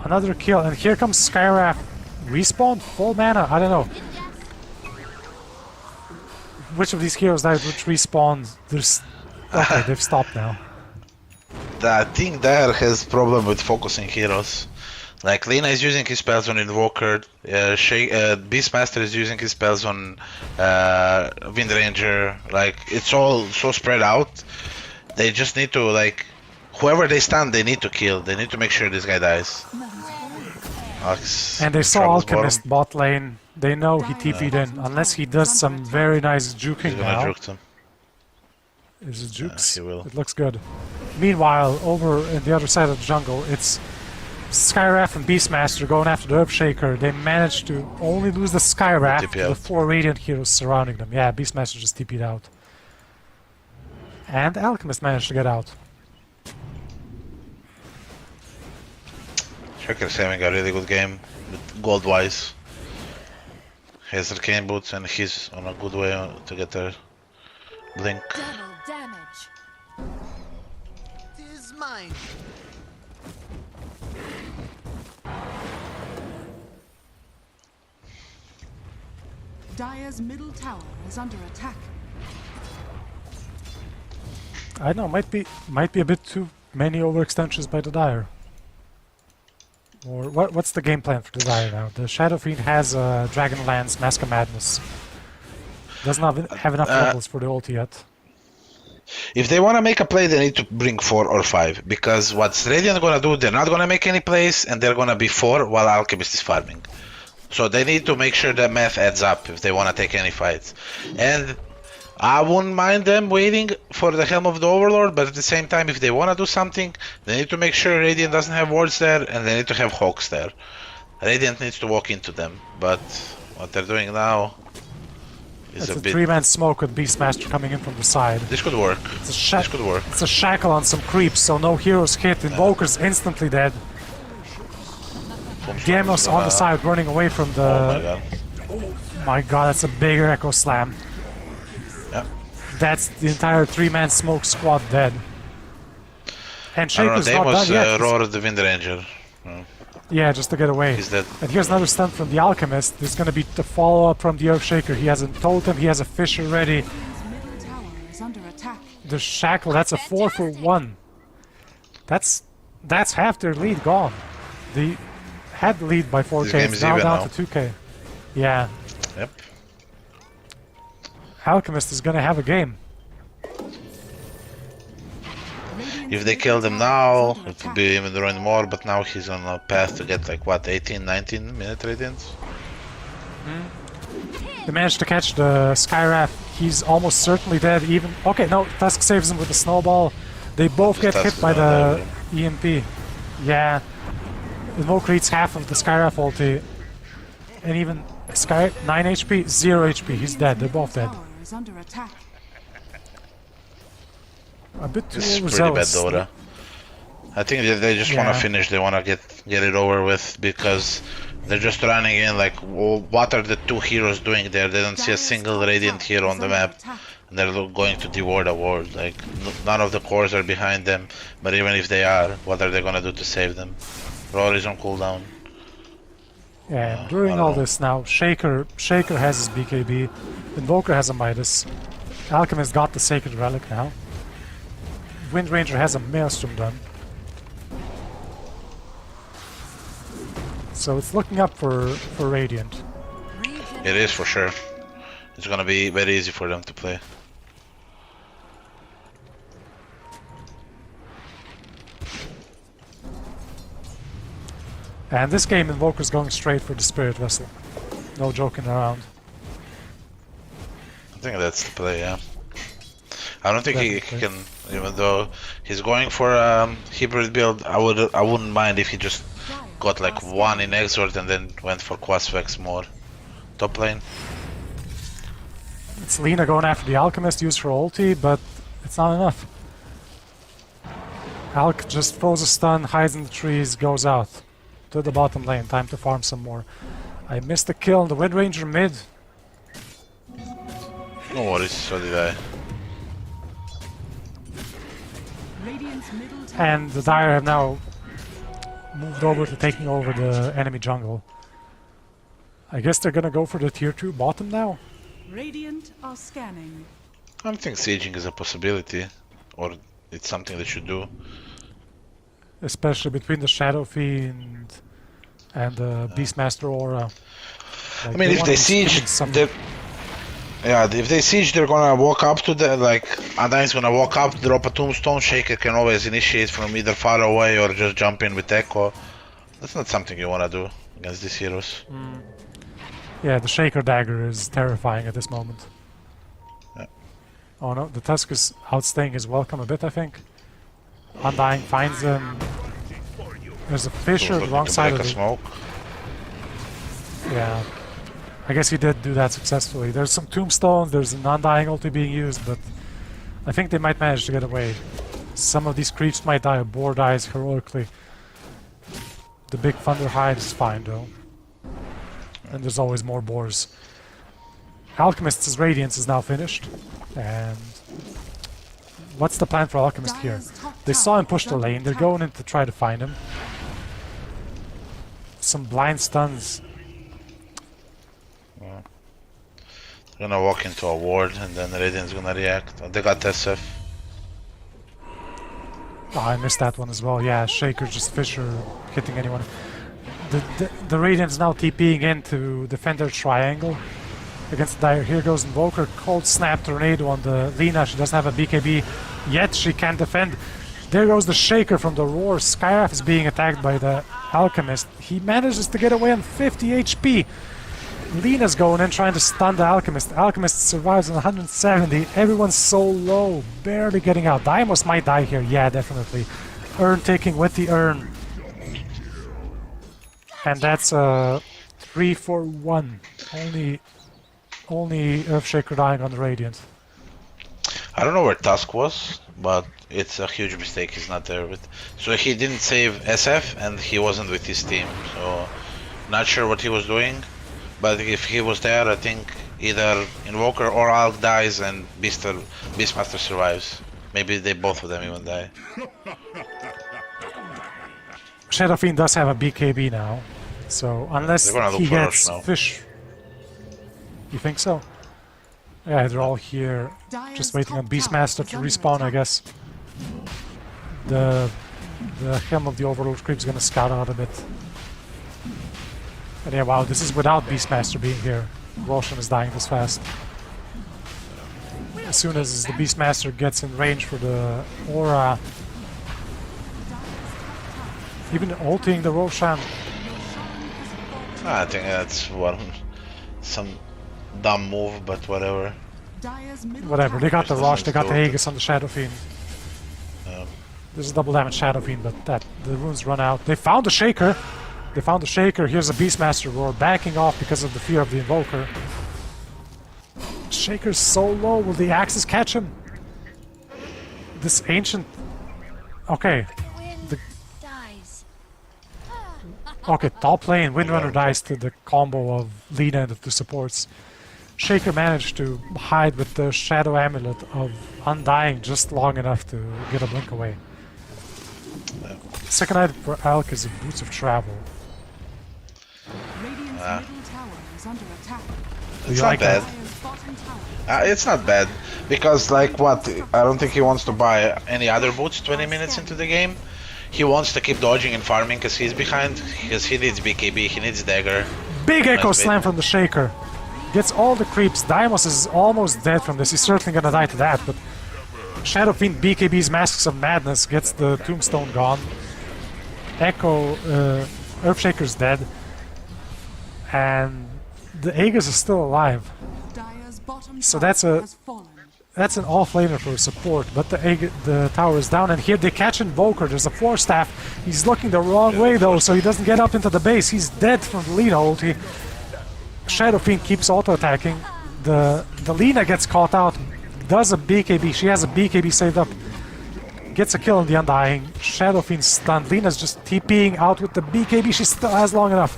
Another kill, and here comes Skywrath. Respawn? Full mana? I don't know. Which of these heroes died which respawn? There's... Okay, they've stopped now. I think Dire has problem with focusing heroes. Like Lina is using his spells on Invoker, Beastmaster is using his spells on Wind Ranger. Like it's all so spread out. They just need to like whoever they stun, they need to kill. They need to make sure this guy dies. And they saw Alchemist bot lane. They know he TP'd in, unless he does some very nice He's juking gonna now. juke them. Is it jukes? he will. It looks good. Meanwhile, over in the other side of the jungle, it's Skywrath and Beastmaster going after the Earthshaker. They managed to only lose the Skywrath TP to the out. 4 Radiant heroes surrounding them. Yeah, Beastmaster just TP'd out. And Alchemist managed to get out. Shaker's having a really good game, gold wise. He has arcane boots and he's on a good way to get there. Blink. Double damage. Is mine. Dire's middle tower is under attack. I know, might be a bit too many overextensions by the Dire. Or what's the game plan for the Dire now? The Shadow Fiend has Dragonlance, Mask of Madness. Does not have enough levels for the ulti yet. If they want to make a play, they need to bring 4 or 5. Because what's Radiant gonna do, they're not gonna make any plays, and they're gonna be 4 while Alchemist is farming. So they need to make sure that math adds up if they want to take any fights. And I wouldn't mind them waiting for the Helm of the Overlord, but at the same time, if they want to do something, they need to make sure Radiant doesn't have wards there, and they need to have Hawks there. Radiant needs to walk into them, but what they're doing now is It's a a bit... 3-man smoke with Beastmaster coming in from the side. This could work. This could work. It's a shackle on some creeps, so no heroes hit. Invoker's instantly dead. Gamos on the side, running away from the... Oh my god. My god, that's a bigger Echo Slam. Yeah. That's the entire 3-man smoke squad dead. And I don't know, Shaker's Dame not was done yet. Roar the Wind Ranger. Yeah, just to get away. He's dead. And here's another stunt from the Alchemist. There's gonna be the follow-up from the Earthshaker. He has a totem, he has a Fisher ready. His middle tower is under attack. The Shackle, that's a 4 for 1. That's half their lead gone. They had the lead by 4k, game it's is now even down now. to 2k. Yeah, Yep. Alchemist is gonna have a game. If they kill him now, it would be even ruin more, but now he's on a path to get like what, 18, 19 minute radiance? They managed to catch the Skywrath. He's almost certainly dead even... Okay, no, Tusk saves him with the snowball. They both get Tusk hit is by not the EMP. Yeah. Invoker eats half of the Skywrath ulti. And even Sky, 9 HP, 0 HP. He's dead. They're both dead. Tower is under attack. A bit too This is pretty bad, overzealous. Dota. I think that they just want Yeah. to finish. They want to get it over with because they're just running in like, well, what are the two heroes doing there? They don't see a Dire's single top Radiant tower hero is on the under map. attack. And they're going to devour the world. Like, none of the cores are behind them. But even if they are, what are they gonna do to save them? Rory's on cooldown. Yeah, and during I all don't know. this now, Shaker has his BKB, Invoker has a Midas, Alchemist got the Sacred Relic now, Wind Ranger has a Maelstrom done. So it's looking up for Radiant. It is for sure. It's gonna be very easy for them to play. And this game, Invoker's going straight for the Spirit Vessel. No joking around. I think that's the play, yeah. I don't think he can, even though he's going for hybrid build. I wouldn't mind if he just got like one in Exort and then went for Quasvex more. Top lane. It's Lina going after the Alchemist, used her ulti, but it's not enough. Alc just throws a stun, hides in the trees, goes out to the bottom lane. Time to farm some more. I missed the kill on the Wind Ranger mid. No worries, so did I. Radiant's middle tower And the Dire have now moved over to taking over the enemy jungle. I guess they're gonna go for the tier 2 bottom now? Radiant are scanning. I don't think sieging is a possibility, or it's something they should do. Especially between the Shadow Fiend and the Beastmaster Aura. Like, I mean, if wanna they be siege, spinning something. if they siege, they're gonna walk up to the, like, Undyne's gonna walk up, drop a tombstone, Shaker can always initiate from either far away or just jump in with Echo. That's not something you wanna do against these heroes. Yeah, the Shaker Dagger is terrifying at this moment. Yeah. Oh no, the Tusk is outstaying his welcome a bit, I think. Undying finds him. There's a Fissure Looking wrong to side break of a the... smoke. Yeah. I guess he did do that successfully. There's some tombstones, there's an Undying ulti being used, but I think they might manage to get away. Some of these creeps might die, Boar dies heroically. The big Thunder Hide is fine though. And there's always more boars. Alchemist's Radiance is now finished. And what's the plan for Alchemist here? Dire's top They saw him tower push is the under lane, they're attack. going in to try to find him. Some blind stuns. They're gonna walk into a ward and then Radiant's gonna react. They got SF. Oh, I missed that one as well. Yeah, Shaker just Fissure hitting anyone. The Radiant's now TPing in to defend their triangle against the Dire. Here goes Invoker, cold snap tornado on the Lina. She doesn't have a BKB yet. She can't defend. There goes the Shaker from the Roar. Skyraf is being attacked by the Alchemist. He manages to get away on 50 HP. Lina's going in trying to stun the Alchemist. Alchemist survives on 170. Everyone's so low, barely getting out. Daimos might die here. Yeah, definitely. Urn taking with the Urn. And that's a 3 for 1. Only Earthshaker dying on the Radiant. I don't know where Tusk was, but it's a huge mistake he's not there with. So he didn't save SF and he wasn't with his team. So not sure what he was doing. But if he was there, I think either Invoker or Alk dies and Beastmaster survives. Maybe they both of them even die. Shadow Fiend does have a BKB now. So unless They're gonna look he for gets Rush now. fish. You think so? Yeah, they're all here. Dire's Just waiting on top tower Beastmaster is to under respawn, I attack. guess. The Helm of the Overlord Creep's gonna scout out a bit. And yeah, wow, this is without Beastmaster being here. Roshan is dying this fast. As soon as the Beastmaster gets in range for the Aura, even ulting the Roshan, I think that's some dumb move, but whatever. Dire's middle whatever. They got the Just Rosh, they got the doesn't Aegis on the Shadow Fiend. Yeah. This is double damage Shadow Fiend, but the runes run out. They found the Shaker. They found the Shaker. Here's a Beastmaster Roar backing off because of the fear of the Invoker. Shaker's so low. Will the Axes catch him? This Ancient... Okay. Wind dies. Okay, top lane. Windrunner dies to the combo of Lina and the two supports. Shaker managed to hide with the Shadow Amulet of Undying just long enough to get a blink away. Second item for Alk is a Boots of Travel. Radiant's middle tower is under attack. It's you not like bad. Dire's bottom tower. It's not bad because, like, what? I don't think he wants to buy any other boots 20 minutes into the game. He wants to keep dodging and farming because he's behind. Because he needs BKB, he needs dagger. Big Echo Nice bit. Slam from the Shaker. Gets all the creeps. Daimos is almost dead from this. He's certainly gonna die to that, but Shadow Fiend BKB's Masks of Madness gets the Tombstone gone. Echo, Earthshaker's dead. And the Aegis is still alive. Dire's bottom So tower that's a- has fallen. That's an offlaner for support, but the tower is down, and here they catch Invoker. There's a Force Staff. He's looking the wrong way though, so he doesn't get up into the base. He's dead from the Lina ulti. Shadow Fiend keeps auto-attacking. The Lina gets caught out, does a BKB. She has a BKB saved up. Gets a kill on the Undying. Shadow Fiend stunned. Lina's just TPing out with the BKB. She still has long enough.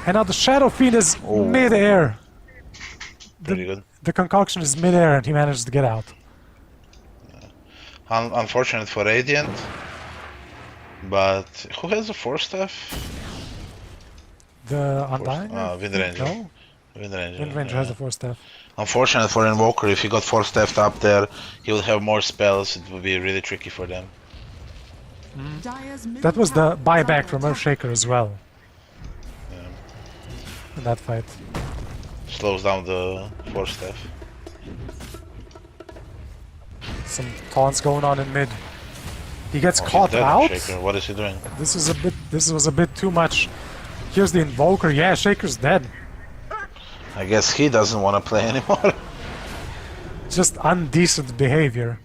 And now the Shadow Fiend is mid-air. Pretty good. The concoction is mid-air and he manages to get out. Unfortunate for Radiant. But who has the Force Staff? The Undying? Wind Ranger. No? Wind Ranger. Wind Ranger has the Force Staff. Unfortunate for Invoker, if he got Force Staffed up there, he would have more spells. It would be really tricky for them. Dire's middle That was the tower is buyback under from attack. Earthshaker as well. In that fight. Slows down the Force Staff. Some taunts going on in mid. He gets Oh, he's caught dead, out. Shaker. What is he doing? This was a bit too much. Here's the Invoker. Yeah, Shaker's dead. I guess he doesn't want to play anymore. Just undecent behavior.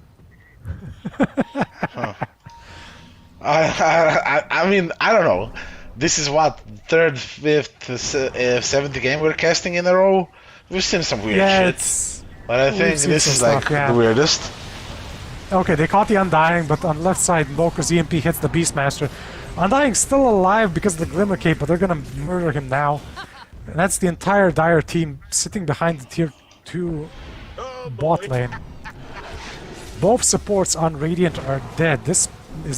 I mean, I don't know. This is what, third, fifth, seventh game we're casting in a row? We've seen some weird Yeah, shit. it's... But I we've think seen this some is like stuff, yeah. the weirdest. Okay, they caught the Undying, but on the left side, Invoker's EMP hits the Beastmaster. Undying's still alive because of the Glimmer Cape, but they're gonna murder him now. And that's the entire Dire team sitting behind the tier 2 bot lane. Both supports on Radiant are dead. Is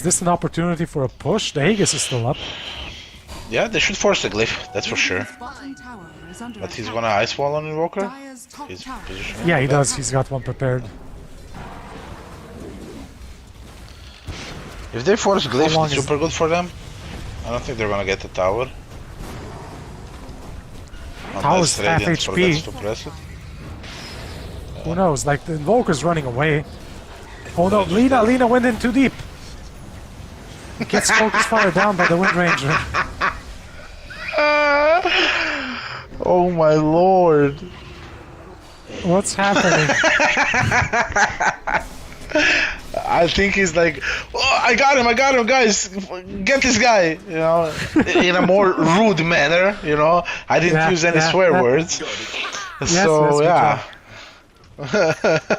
this an opportunity for a push? The Aegis is still up. Yeah, they should force the glyph, that's for sure. Radiant's bottom tower is under But he's attack. gonna Ice Wall on Invoker? Dire's top His tower. position. Yeah, he does. He's got one prepared. If they force glyph, long it's is- super good for them. I don't think they're gonna get the tower. Tower's Unless half Radiant HP. forgets to press it. Who knows? Like, the Invoker's running away. Oh no, Lina went in too deep. Gets focus fire down by the Wind Ranger. Oh my lord. What's happening? I think he's like, oh, I got him, guys, get this guy, you know, in a more rude manner, you know. I didn't Yeah, use any yeah, swear yeah. words. Yes, So, good yeah.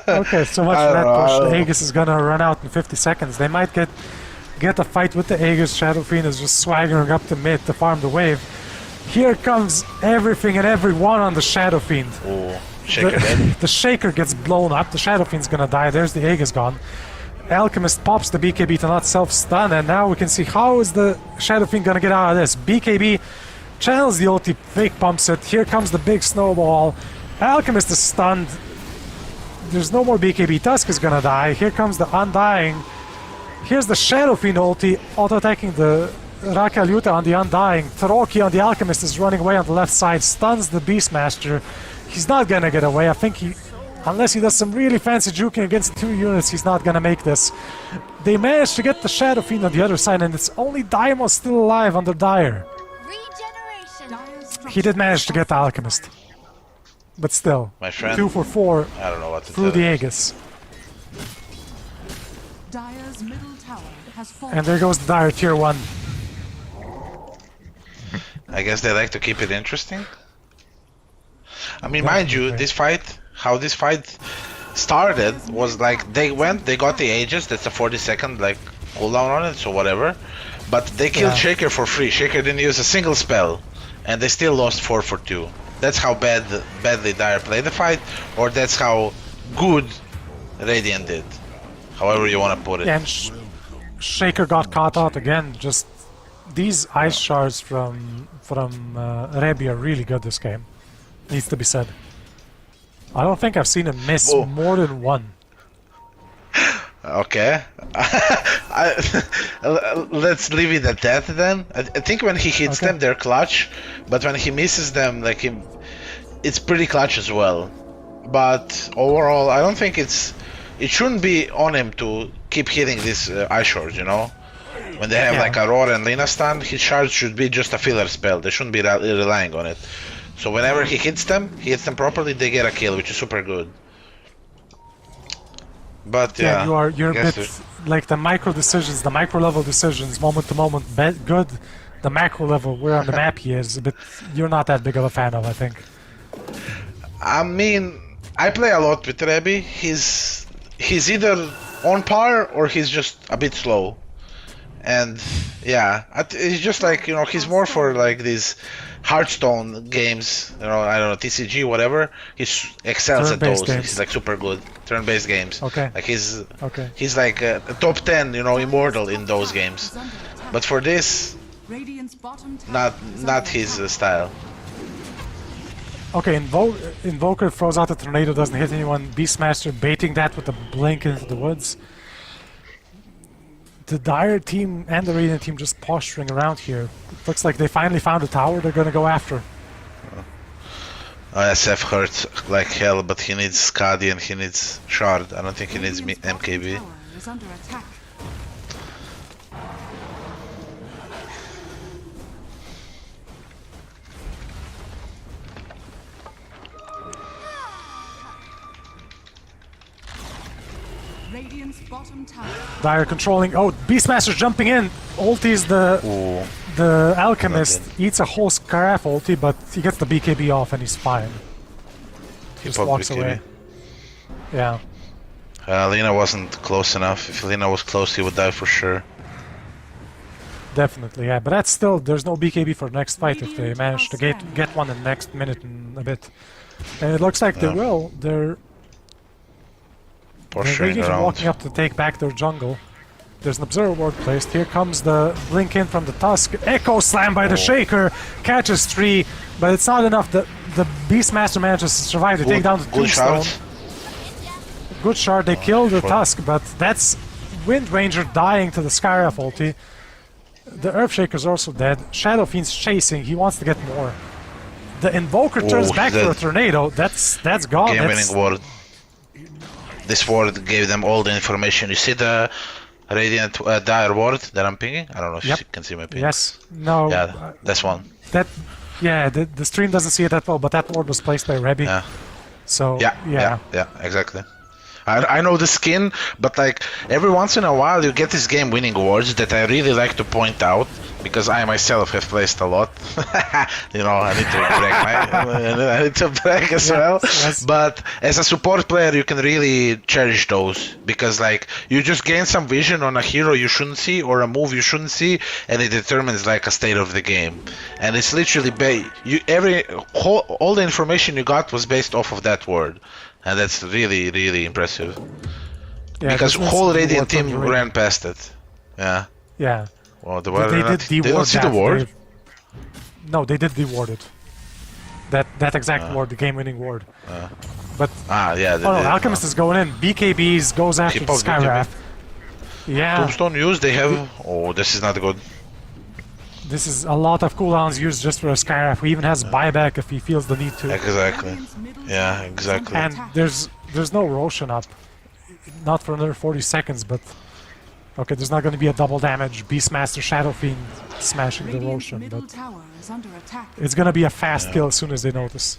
Okay, so much I for that don't know, push. I The don't Aegis is gonna run out in 50 seconds. They might get a fight with the Aegis. Shadow Fiend is just swaggering up to mid to farm the wave. Here comes everything and everyone on the Shadow Fiend. Oh, Shaker dead. The Shaker gets blown up. The Shadow Fiend's gonna die. There's the Aegis gone. Alchemist pops the BKB to not self-stun, and now we can see how is the Shadow Fiend gonna get out of this. BKB channels the ulti, fake pumps it. Here comes the big snowball. Alchemist is stunned. There's no more BKB. Tusk is gonna die. Here comes the Undying. Here's the Shadow Fiend ulti, auto-attacking the Raquel Yuta on the Undying. Taroki on the Alchemist is running away on the left side, stuns the Beastmaster. He's not gonna get away. I think unless he does some really fancy juking against 2 units, he's not gonna make this. They managed to get the Shadow Fiend on the other side, and it's only Daimon still alive under Dire. Regeneration. Dire's He did manage to get the Alchemist. But still, My friend, 2 for 4 I don't know what to through tell the you. Aegis. Dire's middle tower has fallen. And there goes the Dire tier 1. I guess they like to keep it interesting. I mean, mind you, how this fight started was like they got the Aegis, that's a 40-second like cooldown on it, so whatever. But they killed Shaker for free. Shaker didn't use a single spell, and they still lost 4-2. That's how badly Dire played the fight, or that's how good Radiant did. However you want to put it. Yeah, and Shaker got caught out again. Just these ice shards from Rebi are really good this game. Needs to be said. I don't think I've seen him miss more than one. Okay. Let's leave it at that then. I think when he hits them, they're clutch, but when he misses them, like it's pretty clutch as well. But overall, I don't think it shouldn't be on him to keep hitting these ice shards, you know? When they have like Aurora and Lina stun, his shards should be just a filler spell. They shouldn't be relying on it. So whenever he hits them properly, they get a kill, which is super good. But yeah, you're a bit like the micro decisions, the micro level decisions, moment to moment, good. The macro level, where on the map he is, but you're not that big of a fan of, I think. I mean, I play a lot with Rebi. He's either on par or he's just a bit slow. And yeah, it's just like, you know, he's more for like these Hearthstone games, you know, I don't know, TCG, whatever. He excels at those. Games. He's like super good. Turn-based games. Okay. Like he's like a top 10, you know, immortal in those games. But for this, not his style. Okay, Invoker throws out the tornado, doesn't hit anyone. Beastmaster baiting that with a blink into the woods. The Dire team and the Radiant team just posturing around here. It looks like they finally found a tower they're gonna go after. SF hurts like hell, but he needs Skadi and he needs Shard. I don't think he needs MKB. Dire controlling. Oh, Beastmaster's jumping in. Ulti's the Alchemist. Eats a whole Scaraf ulti, but he gets the BKB off and he's fine. He just walks away. Yeah. Lina wasn't close enough. If Lina was close, he would die for sure. Definitely, yeah. But that's still, there's no BKB for the next fight if they manage to get one in the next minute and a bit. And it looks like they will. They're Radiant are walking up to take back their jungle. There's an observer ward placed. Here comes the blink in from the Tusk. Echo slam by the Shaker. Catches 3, but it's not enough. The Beastmaster manages to survive to take down the Tombstone. Good shard. They kill the Tusk, but that's Wind Ranger dying to the Scaraf ulti. The Earthshaker's also dead. Shadow Fiend's chasing. He wants to get more. The Invoker turns back for a tornado. That's gone. Game-winning ward. This ward gave them all the information. You see the Radiant Dire ward that I'm pinging? I don't know if you can see my ping. Yes. No. Yeah, that's one. The stream doesn't see it that well, but that ward was placed by Rebi. Yeah. So Yeah, exactly. I know the skin, but like every once in a while you get these game-winning wards that I really like to point out because I myself have placed a lot. You know, I need to brag. I need to brag as well. Yes. But as a support player, you can really cherish those because like you just gain some vision on a hero you shouldn't see or a move you shouldn't see, and it determines like a state of the game. And it's literally all the information you got was based off of that word. And that's really, really impressive. Yeah, because whole Radiant team ran past it. Yeah. Yeah. Well, they don't see the ward? No, they did deward it. That exact ward, the game-winning ward. But Alchemist is going in. BKBs goes after the Skywrath. Yeah. Tombstone used, they have... Oh, this is not good. This is a lot of cooldowns used just for a Skywrath, who even has buyback if he feels the need to. Exactly. Yeah, exactly. And there's no Roshan up. Not for another 40 seconds, but... Okay, there's not going to be a double damage Beastmaster Shadow Fiend smashing the Roshan, but... It's going to be a fast kill as soon as they notice.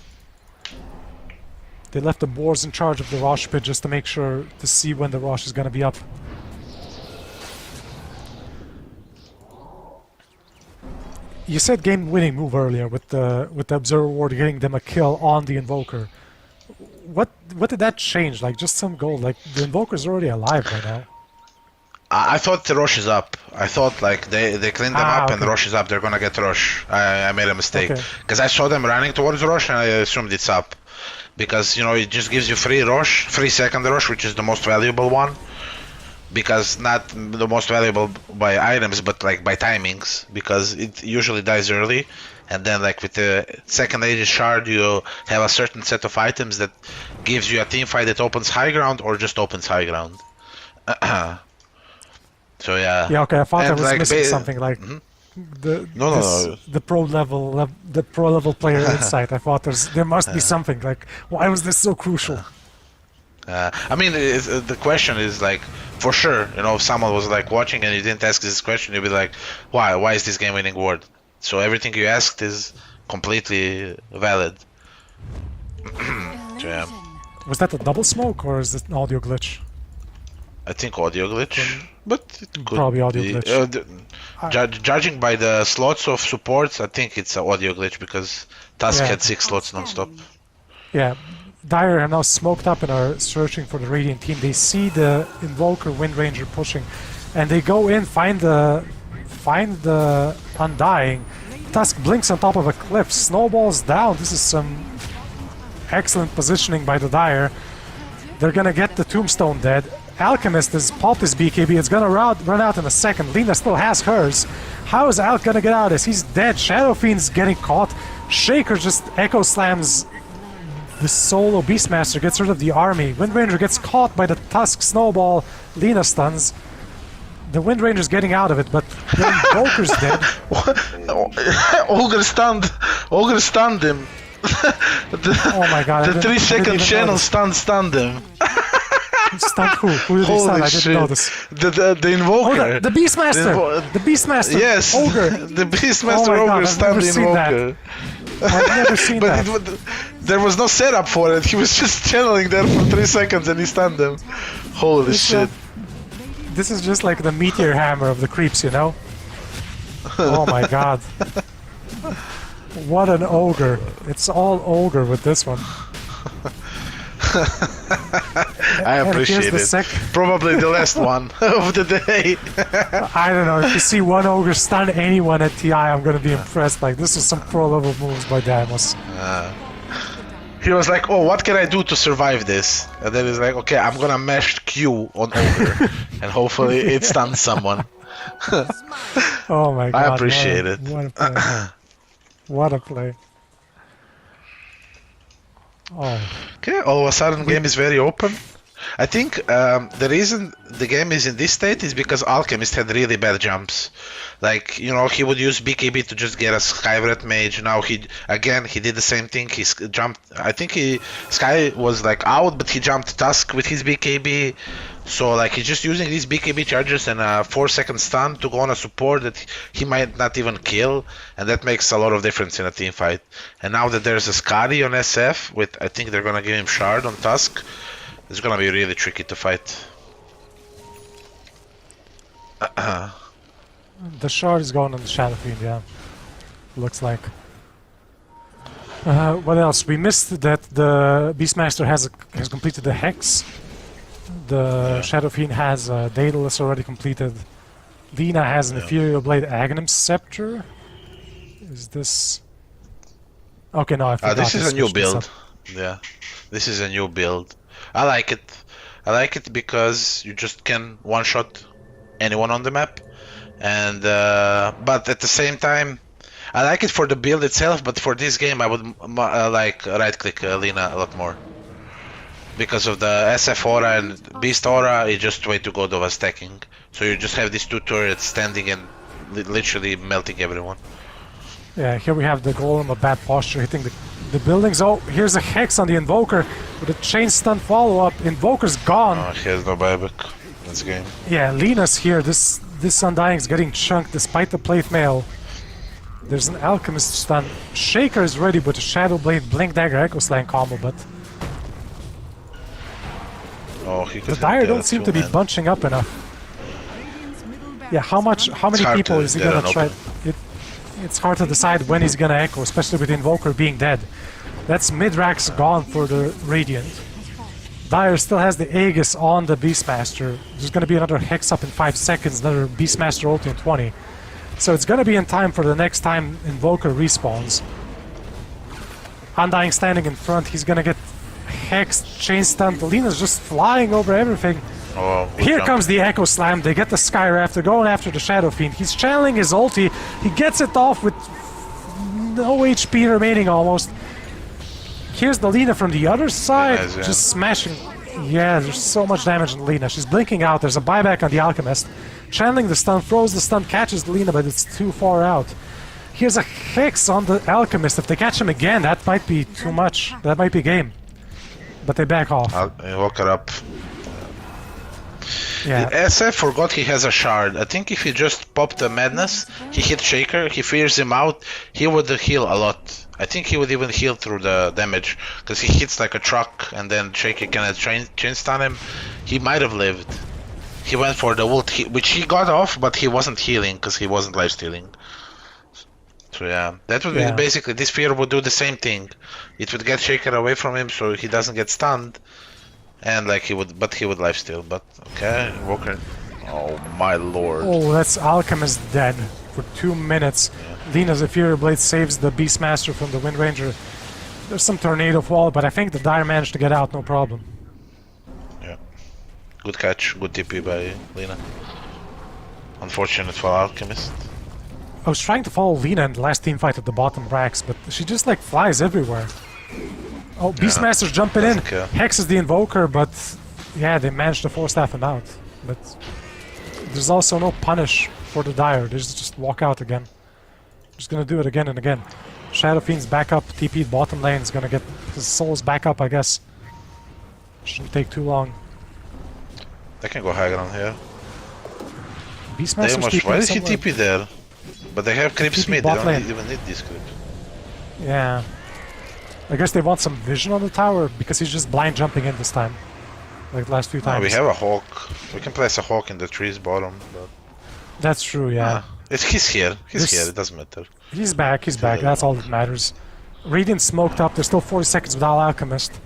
They left the boars in charge of the Rosh pit just to make sure to see when the Rosh is going to be up. you said game-winning move earlier with the Observer Ward getting them a kill on the Invoker. What did that change? Like just some gold? Like the Invoker's already alive right now. I thought the Rosh is up. I thought like they cleaned them up and okay. Rosh is up. They're gonna get Rosh. I made a mistake Okay. because I saw them running towards Rosh and I assumed it's up. Because it just gives you free Rosh, free second Rosh, which is the most valuable one. Because not the most valuable by items, but like by timings. Because it usually dies early, and then like with the second Aegis shard, you have a certain set of items that gives you a team fight that opens high ground or just opens high ground. So yeah. Yeah, okay. I thought I And, was like, missing something like No. the pro level player insight. I thought there must be something like why was this so crucial? I mean, the question is like, for sure, if someone was like watching and you didn't ask this question, you'd be like, why? Why is this game winning word? So everything you asked is completely valid. So, yeah. Was that a double smoke or is it an audio glitch? I think audio glitch, but it could Probably audio be. glitch. Judging by the slots of supports, I think it's an audio glitch because Tusk Yeah. had 6 slots non-stop. Yeah, Dire are now smoked up and are searching for the Radiant team. They see the Invoker Wind Ranger pushing, and they go in, find the Undying. Tusk blinks on top of a cliff, snowballs down. This is some excellent positioning by the Dire. They're gonna get the Tombstone dead. Alchemist has popped his BKB. It's gonna run out in a second. Lina still has hers. How is Alk gonna get out of this? He's dead. Shadow Fiend's getting caught. Shaker just echo slams the solo Beastmaster, gets rid of the army. Wind Ranger gets caught by the Tusk Snowball. Lina stuns. The Wind Ranger's getting out of it, but the Invoker's dead. Ogre stunned him. Oh my god. The 3-second channel stunned him. Stunned who? Who did he stun? I didn't notice. The Invoker. Oh, the Beastmaster! The Beastmaster! Yes, Ogre! the Beastmaster Oh my God, Ogre I've stunned never the seen that. Invoker. I've never seen But that. there was no setup for it. He was just channeling there for 3 seconds and he stunned them. Holy shit. This is just like the meteor hammer of the creeps, you know? Oh my god. What an ogre. It's all ogre with this one. I appreciate it. Probably the last one of the day. I don't know, if you see one ogre stun anyone at TI, I'm gonna be impressed. Like, this is some pro level moves by Damos. He was like, oh, what can I do to survive this? And then he's like, okay, I'm gonna mash Q on Ogre. And hopefully it stuns someone. Oh my god. I appreciate it. What a play. What a play. Oh. Okay, all of a sudden game is very open. I think the reason the game is in this state is because Alchemist had really bad jumps. Like, he would use BKB to just get a Skywrath Mage. Now he did the same thing. He jumped, I think Sky was like out, but he jumped Tusk with his BKB. So like he's just using these BKB charges and a 4-second stun to go on a support that he might not even kill, and that makes a lot of difference in a team fight. And now that there's a Skadi on SF, with I think they're gonna give him Shard on Tusk, it's gonna be really tricky to fight. The shard is going on the Shadow Fiend, yeah. Looks like. What else? We missed that the Beastmaster has completed the Hex. The Shadow Fiend has Daedalus already completed. Lina has an Ethereal Blade Aghanim Scepter. Is this... Okay, no, I forgot. This is a new switched this build. up. Yeah, this is a new build. I like it. I like it because you just can one-shot anyone on the map. And but at the same time, I like it for the build itself, but for this game I would like right-click Lina a lot more. Because of the SF aura and Beast aura, it's just way too good of a stacking. So you just have these 2 turrets standing and literally melting everyone. Yeah, here we have the Golem, a bad posture, hitting the buildings. Oh, here's a Hex on the Invoker with a chain stun follow-up. Invoker's gone. Oh, he has no buyback. That's game. Yeah, Lina's here. This Undying's getting chunked despite the plate mail. There's an Alchemist stun. Shaker is ready with a Shadow Blade, Blink Dagger, Echo Slang combo, but Oh, he could the hit Dire don't seem to be two-man. bunching up enough. Yeah, how many hard people to is he get gonna an try? open. it's hard to decide when he's gonna echo, especially with Invoker being dead. That's mid-racks gone for the Radiant. Dire still has the Aegis on the Beastmaster. There's gonna be another Hex up in 5 seconds, another Beastmaster ulti in 20. So it's gonna be in time for the next time Invoker respawns. Undying standing in front, he's gonna get hexed, chain stunned. Lena's just flying over everything. Oh, Here comes the Echo Slam, they get the Sky Raft, they're going after the Shadow Fiend. He's channeling his ulti, he gets it off with no HP remaining almost. Here's the Lina from the other side, Nice, yeah. just smashing. Yeah, there's so much damage on Lina. She's blinking out, there's a buyback on the Alchemist. Channeling the stun, throws the stun, catches the Lina, but it's too far out. Here's a Hex on the Alchemist. If they catch him again, that might be too much. That might be game. But they back off. I'll walk it up. Yeah. SF forgot he has a shard. I think if he just popped the Madness, he hit Shaker, he fears him out, he would heal a lot. I think he would even heal through the damage, because he hits like a truck and then Shaker can chain stun him. He might have lived. He went for the ult, which he got off, but he wasn't healing, because he wasn't lifestealing. So yeah, that would be basically, this fear would do the same thing. It would get Shaker away from him so he doesn't get stunned. And like he would lifesteal, but okay, Walker. Oh my lord. Oh, that's Alchemist dead for 2 minutes. Lina's Ethereal Blade saves the Beastmaster from the Wind Ranger. There's some Tornado Fall, but I think the Dire managed to get out, no problem. Yeah. Good catch, good TP by Lina. Unfortunate for Alchemist. I was trying to follow Lina in the last team fight at the bottom racks, but she just like flies everywhere. Oh, Beastmaster's jumping in. Kill. Hexes the Invoker, but yeah, they managed to force staff him out. But there's also no punish for the Dire. They just walk out again. Just gonna do it again and again. Shadow Fiend's back up. TP bottom lane is gonna get his souls back up, I guess. Shouldn't take too long. They can go high ground here. Beastmaster's TP Why did he somewhere. TP there? But they have creeps TP mid, they bot don't lane. even need these creeps. Yeah. I guess they want some vision on the tower because he's just blind jumping in this time. Like the last few No, times. we have a Hawk. We can place a Hawk in the trees bottom, but... That's true, yeah. He's here. He's This- here, it doesn't matter. He's back, that's all that matters. Radiant smoked up, there's still 40 seconds without Alchemist.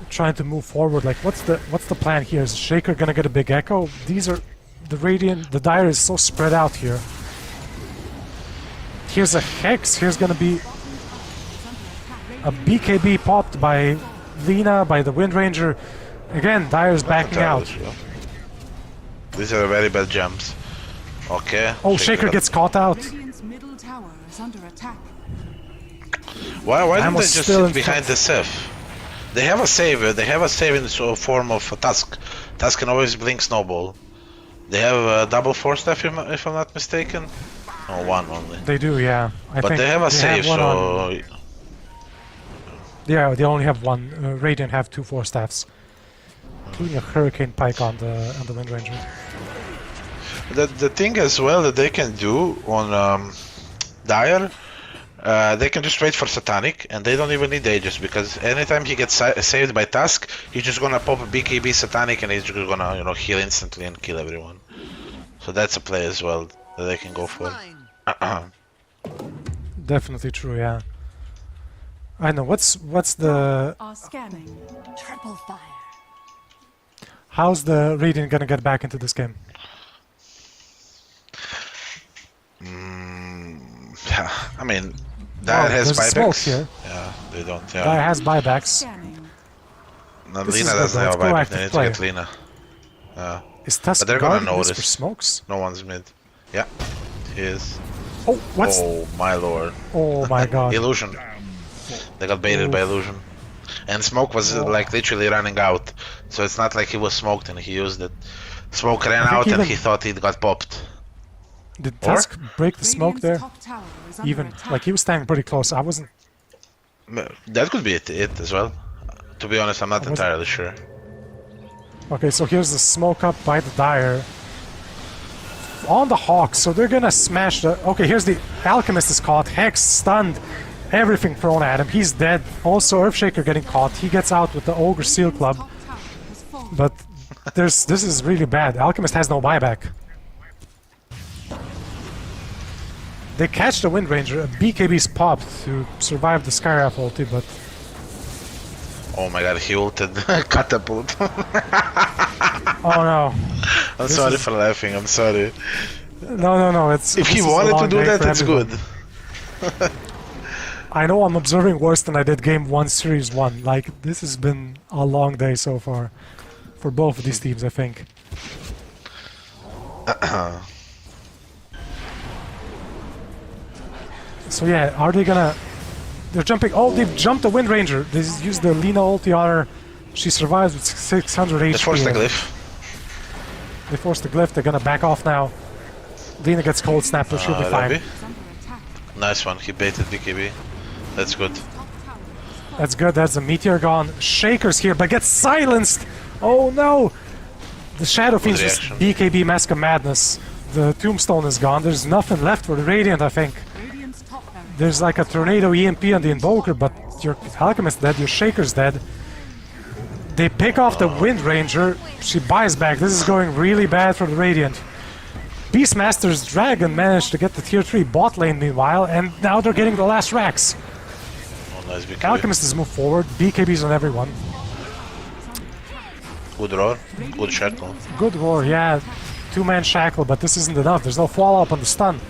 Trying to move forward, like what's the plan here? Is Shaker gonna get a big echo? These are... The Radiant, the Dire is so spread out here. Here's a Hex, here's gonna be... A BKB popped by Lina, by the Wind Ranger. Again, Dire's backing out. These are very bad jumps. Okay. Oh, Shaker gets caught out. Radiant's middle tower is under attack. Why don't they Almost just still sit in behind the Seth? They have a save. They have a save in the form of a Tusk. Tusk can always blink Snowball. They have a double force staff, if I'm not mistaken. No, one only. They do, yeah. I But think they have a save, one on- so... Yeah, they only have one. Radiant have 2 force staffs, including a Hurricane Pike on the Wind Ranger. The thing as well that they can do on Dire, they can just wait for Satanic, and they don't even need Aegis, because anytime he gets saved by Tusk, he's just gonna pop a BKB Satanic and he's just gonna, heal instantly and kill everyone. So that's a play as well that they can go for. Mine. Definitely true, yeah. I know. What's the... Are scanning. Triple fire. How's the Radiant gonna get back into this game? Yeah, I mean, Dire has there's a smoke buybacks. here. Yeah, they don't. Dire Yeah, has buybacks. Scanning. no, This Lina is doesn't good, have a though. buyback. It's They need proactive to get Lina. Yeah, Is Tusk But they're gonna guarding this notice. for smokes? no one's mid. Yeah, he is. Oh, what's... Oh my lord! Oh my god. Illusion. They got baited by illusion, and smoke was like literally running out. So it's not like he was smoked and he used it. Smoke ran think out and even- he thought it got popped. Did Or? Tusk break the smoke there? Radiant's top tower is under Even, attack. like he was standing pretty close. I wasn't... That could be it as well. To be honest, I'm not Was it- entirely sure. Okay, so here's the smoke up by the Dire. On the Hawk, so they're gonna smash the... Okay, here's the Alchemist is caught. Hex stunned. Everything thrown at him. He's dead. Also, Earthshaker getting caught. He gets out with the Ogre Seal Club. Top tower has fallen. But this is really bad. Alchemist has no buyback. They catch the Wind Ranger. BKB's popped to survive the Skyraf ulti, but Oh my god, he ulted catapult. oh no. I'm sorry for laughing, I'm sorry. No, it's... If he this is a wanted to long do day that, for it's everyone. good. I know I'm observing worse than I did Game 1, Series 1. Like, this has been a long day so far. For both of these teams, I think. So yeah, are they gonna... They're jumping... Oh, they've jumped the Wind Ranger. They used the Lina ulti on her. She survives with 600 HP. Just force the glyph. They forced the glyph. They're gonna back off now. Lina gets cold snap, but she'll be fine. Rabbi. Nice one, he baited BKB. That's good. That's good. That's a meteor gone. Shaker's here, but gets silenced. Oh no! The Shadow Fiend's just reaction. BKB Mask of Madness. The Tombstone is gone. There's nothing left for the Radiant, I think. Radiant's top barracks. There's like a Tornado EMP on the Invoker, but your Alchemist's dead, your Shaker's dead. They pick off the Wind Ranger. She buys back. This is going really bad for the Radiant. Beastmaster's Dragon managed to get the tier 3 bot lane meanwhile, and now they're getting the last racks. Oh, nice BKB. Alchemist has moved forward. BKB's on everyone. Good roar, good shackle. Good roar, yeah. Two-man shackle, but this isn't enough. There's no follow-up on the stun.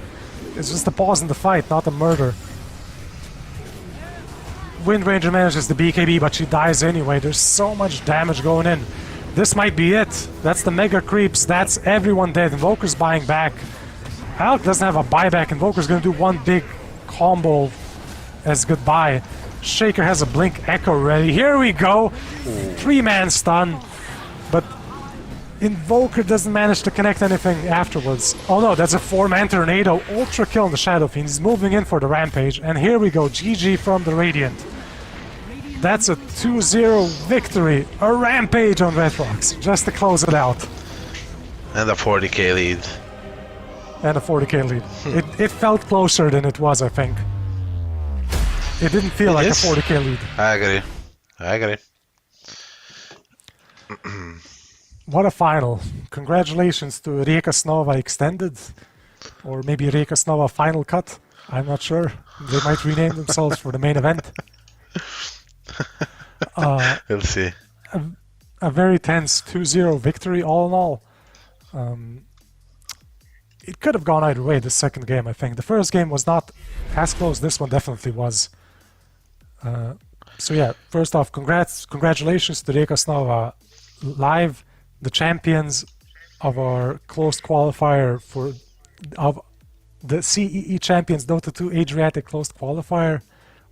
It's just a pause in the fight, not a murder. Wind Ranger manages the BKB, but she dies anyway. There's so much damage going in. This might be it. That's the mega creeps. That's everyone dead. Invoker's buying back. Alk doesn't have a buyback. Invoker's gonna do one big combo as goodbye. Shaker has a blink echo ready. Here we go. Three-man stun. But Invoker doesn't manage to connect anything afterwards. Oh no, that's a four-man tornado. Ultra kill on the Shadow Fiend. He's moving in for the rampage. And here we go. GG from the Radiant. That's a 2-0 victory. A rampage on Red Rocks. Just to close it out. And a 40k lead. And a 40k lead. It felt closer than it was, I think. It didn't feel like is. a 40k lead. I agree. What a final. Congratulations to Rijeka Snova Extended. Or maybe Rijeka Snova Final Cut. I'm not sure. They might rename themselves for the main event. We'll see. A very tense 2-0 victory all in all. It could have gone either way, the second game, I think. The first game was not as close. This one definitely was. So yeah, first off, congratulations to Rijeka Snova Live, the champions of our closed qualifier of the CEE champions Dota 2 Adriatic closed qualifier,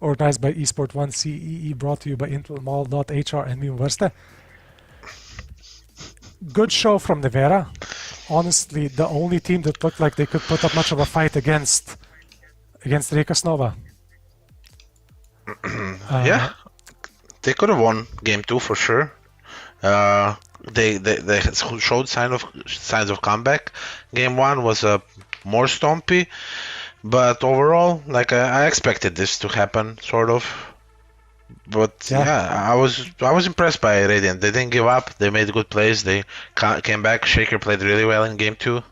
organized by ESPORT1 CEE, brought to you by Intelmall.hr and University. Good show from Nevera. Honestly, the only team that looked like they could put up much of a fight against Rijeka Snova. Yeah, they could have won game 2 for sure. They showed signs of comeback. Game 1 was more stompy, but overall, like I expected this to happen, sort of. But yeah, I was impressed by Radiant. They didn't give up. They made good plays. They came back. Shaker played really well in game 2.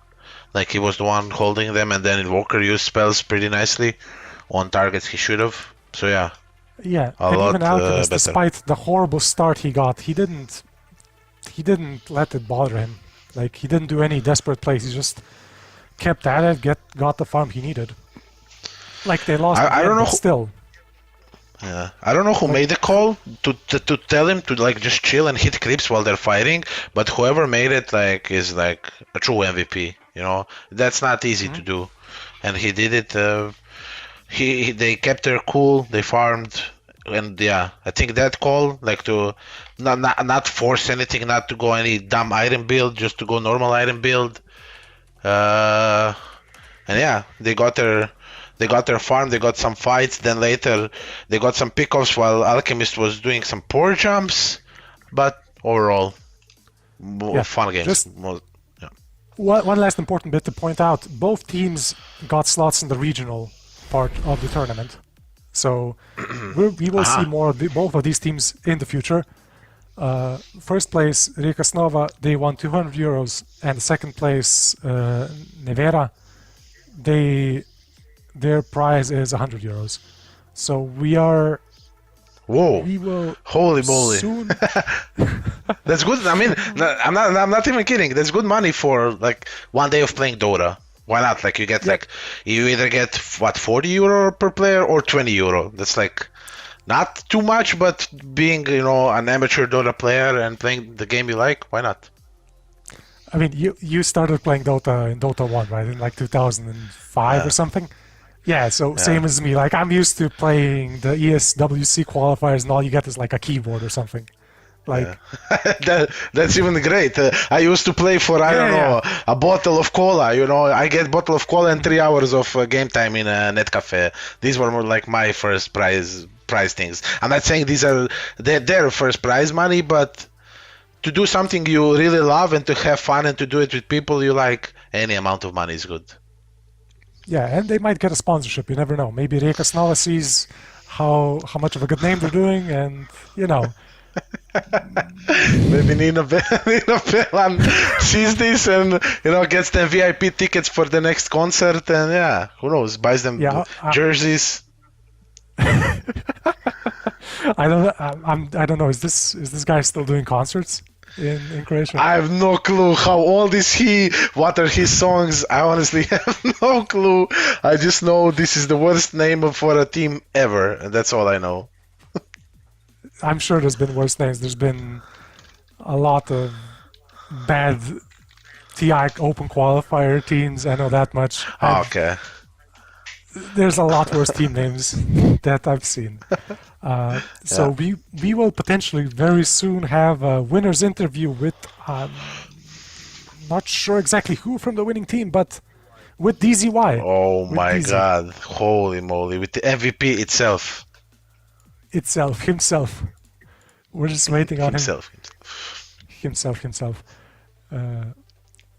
Like he was the one holding them, and then Invoker used spells pretty nicely on targets he should have. So yeah. Yeah, A and lot, even Alchemist, better. despite the horrible start he got, he didn't let it bother him. Like he didn't do any desperate plays. He just kept at it, got the farm he needed. Like they lost, I don't know but still. Yeah, I don't know who made the call to tell him to like just chill and hit creeps while they're fighting, but whoever made it like is like a true MVP. You know, that's not easy to do, and he did it. They kept their cool, they farmed, and yeah, I think that call, like to not force anything, not to go any dumb item build, just to go normal item build, and yeah, they got their farm, they got some fights, then later they got some pickoffs while Alchemist was doing some poor jumps, but overall, fun games. Just one last important bit to point out: both teams got slots in the regional part of the tournament, so we will see more of both of these teams in the future. First place, Rijeka Snova, they won €200, and second place, Nevera, they their prize is 100 euros. So we will Holy moly. soon. That's good. I mean, I'm not even kidding. That's good money for like 1 day of playing Dota. Why not? Like you get you either get 40 euro per player or 20 euro. That's like not too much, but being an amateur Dota player and playing the game you like, why not? I mean, you started playing Dota in Dota 1, right? In like 2005 or something. Yeah, so same as me. Like I'm used to playing the ESWC qualifiers, and all you get is like a keyboard or something. Like that's even great. I used to play for a bottle of cola. I get bottle of cola and 3 hours of game time in a net cafe. These were more like my first prize things. I'm not saying these are their first prize money, but to do something you really love and to have fun and to do it with people you like, any amount of money is good. Yeah, and they might get a sponsorship. You never know. Maybe Rijeka Snova sees how much of a good name they're doing, and Maybe Nina Belan sees this and gets them VIP tickets for the next concert, and who knows, buys them jerseys. I don't know. Is this guy still doing concerts in Croatia? I have no clue how old is he. What are his songs? I honestly have no clue. I just know this is the worst name for a team ever, and that's all I know. I'm sure there's been worse names. There's been a lot of bad TI Open Qualifier teams. I know that much. Okay. There's a lot worse team names that I've seen. So we will potentially very soon have a winner's interview with, not sure exactly who from the winning team, but with DZY. Oh my God. Holy moly. With the MVP itself. Himself. We're just waiting on himself.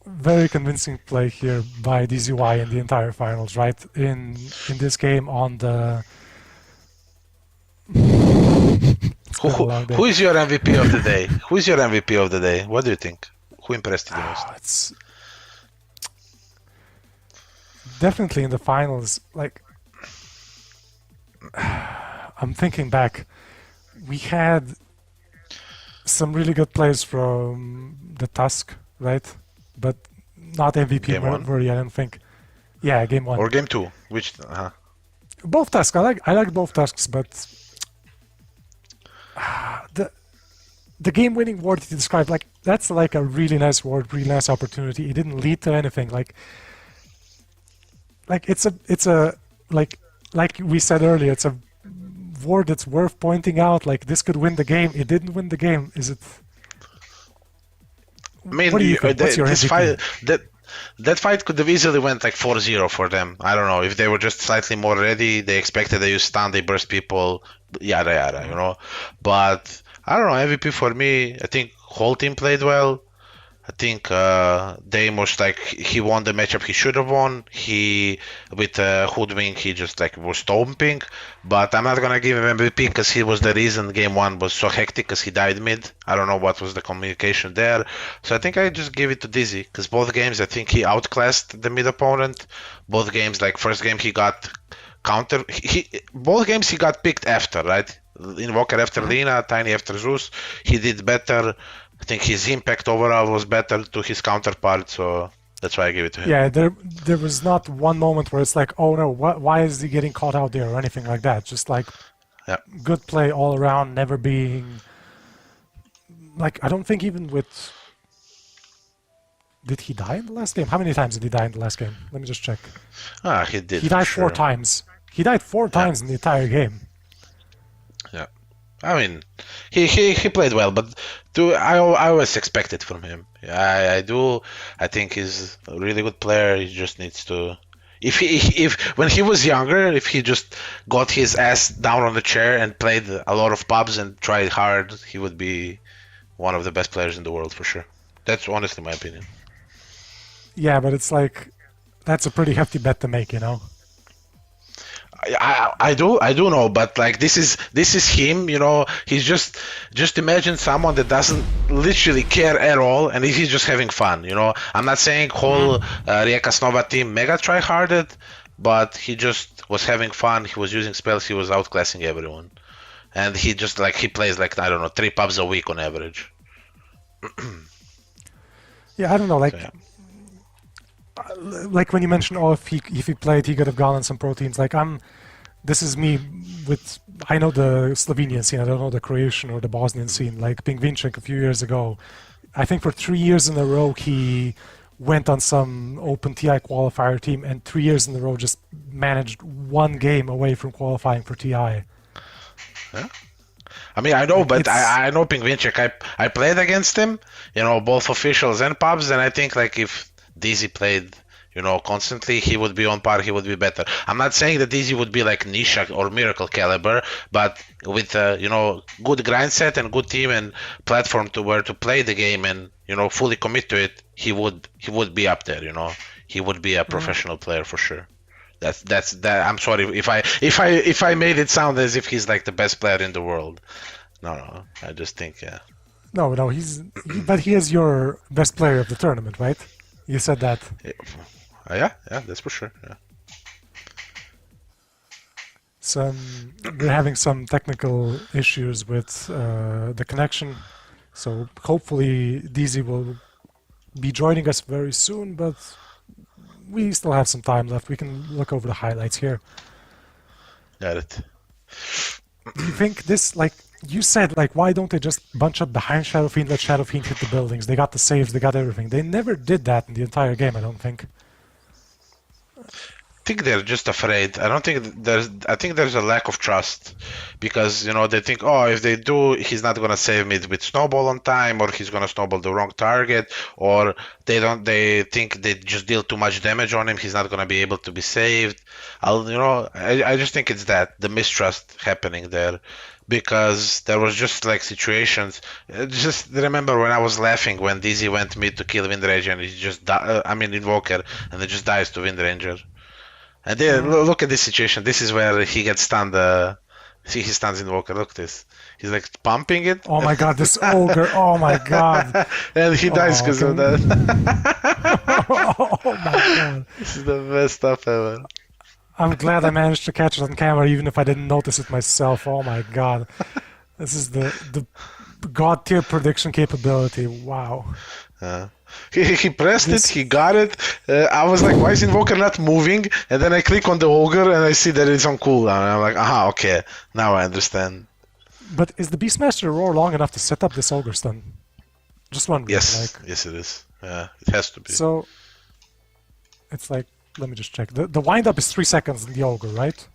Very convincing play here by DZY in the entire finals, right? In this game on the... Who is your MVP of the day? Who is your MVP of the day? What do you think? Who impressed you the most? It's definitely in the finals. Like, I'm thinking back. We had some really good players from the Tusk, right? But not MVP worthy, I don't think. Yeah, game 1. Or game 2. Which? Both Tusks. I like both Tusks, but the game-winning ward he described, like that's like a really nice ward, really nice opportunity. It didn't lead to anything. Like it's a like we said earlier, it's a ward that's worth pointing out. Like this could win the game. It didn't win the game. Is it? I mean, what do you think? What's your this MVP? fight, that fight could have easily went like 4-0 for them. I don't know if they were just slightly more ready. They expected they use stun, they burst people, yada yada, But I don't know. MVP for me, I think whole team played well. I think Deimos, like he won the matchup he should have won. He with Hoodwink, he just like was stomping. But I'm not gonna give him MVP because he was the reason game 1 was so hectic because he died mid. I don't know what was the communication there. So I think I just give it to Dizzy because both games I think he outclassed the mid opponent. Both games, like first game he got counter. Both games he got picked after, right? Invoker after Lina, Tiny after Zeus. He did better. I think his impact overall was better to his counterpart, so that's why I give it to him. Yeah, there was not one moment where it's like, oh no, why is he getting caught out there or anything like that. Just like good play all around, never being like I don't think even with. Did he die in the last game? How many times did he die in the last game? Let me just check. He did. He died 4 times. He died 4 times in the entire game. Yeah. I mean, he played well, but I always expect it from him. I do. I think he's a really good player. He just needs to. If when he was younger, if he just got his ass down on the chair and played a lot of pubs and tried hard, he would be one of the best players in the world for sure. That's honestly my opinion. Yeah, but it's like that's a pretty hefty bet to make, I do know, but like this is him, he's just imagine someone that doesn't literally care at all and he's just having fun, I'm not saying whole Rijeka Snova team mega try harded, but he just was having fun. He was using spells. He was outclassing everyone, and he just he plays like I don't know 3 pubs a week on average. Yeah, I don't know. So, yeah. Like when you mentioned, oh, if he played, he could have gone on some pro teams. Like this is me with. I know the Slovenian scene. I don't know the Croatian or the Bosnian scene. Like Pingvinček a few years ago, I think for 3 years in a row he went on some open TI qualifier team, and 3 years in a row just managed 1 game away from qualifying for TI. Yeah. I mean, I know, but I know Pingvinček. I played against him, both officials and pubs, and I think like if DZ played, constantly, he would be on par, he would be better. I'm not saying that DZ would be like Nisha or Miracle caliber, but with good grind set and good team and platform to where to play the game and fully commit to it, he would be up there. He would be a professional player for sure. That's that. I'm sorry if I made it sound as if he's like the best player in the world. No. I just think No, but he is your best player of the tournament, right? You said that. Yeah, that's for sure. Yeah. We're having some technical issues with the connection, so hopefully DZ will be joining us very soon, but we still have some time left. We can look over the highlights here. Got it. Do you think this, like you said, like why don't they just bunch up behind Shadow Fiend, let Shadow Fiend hit the buildings? They got the saves, they got everything. They never did that in the entire game, I don't think. I think they're just afraid. I think there's a lack of trust because they think, oh, if they do, he's not gonna save me with snowball on time, or he's gonna snowball the wrong target, or they think they just deal too much damage on him, he's not gonna be able to be saved. I just think it's the mistrust happening there, because there was just like situations. Just remember when I was laughing when DZ went mid to kill Windranger and he just Invoker, and it just dies to Windranger. And then look at this situation. This is where he gets stunned. He stuns Invoker. Look at this. He's like pumping it. Oh my god, this ogre. Oh my god. And he dies because of that. Oh my god. This is the best stuff ever. I'm glad I managed to catch it on camera, even if I didn't notice it myself. Oh my god. This is the god tier prediction capability. Wow. He pressed it, he got it. I was like, why is Invoker not moving? And then I click on the Ogre and I see that it's on cooldown. And I'm like, aha, okay. Now I understand. But is the Beastmaster Roar long enough to set up this Ogre stun? Just wondering. Yes, yes it is. It has to be. So, it's like, let me just check. The wind-up is 3 seconds in the Ogre, right?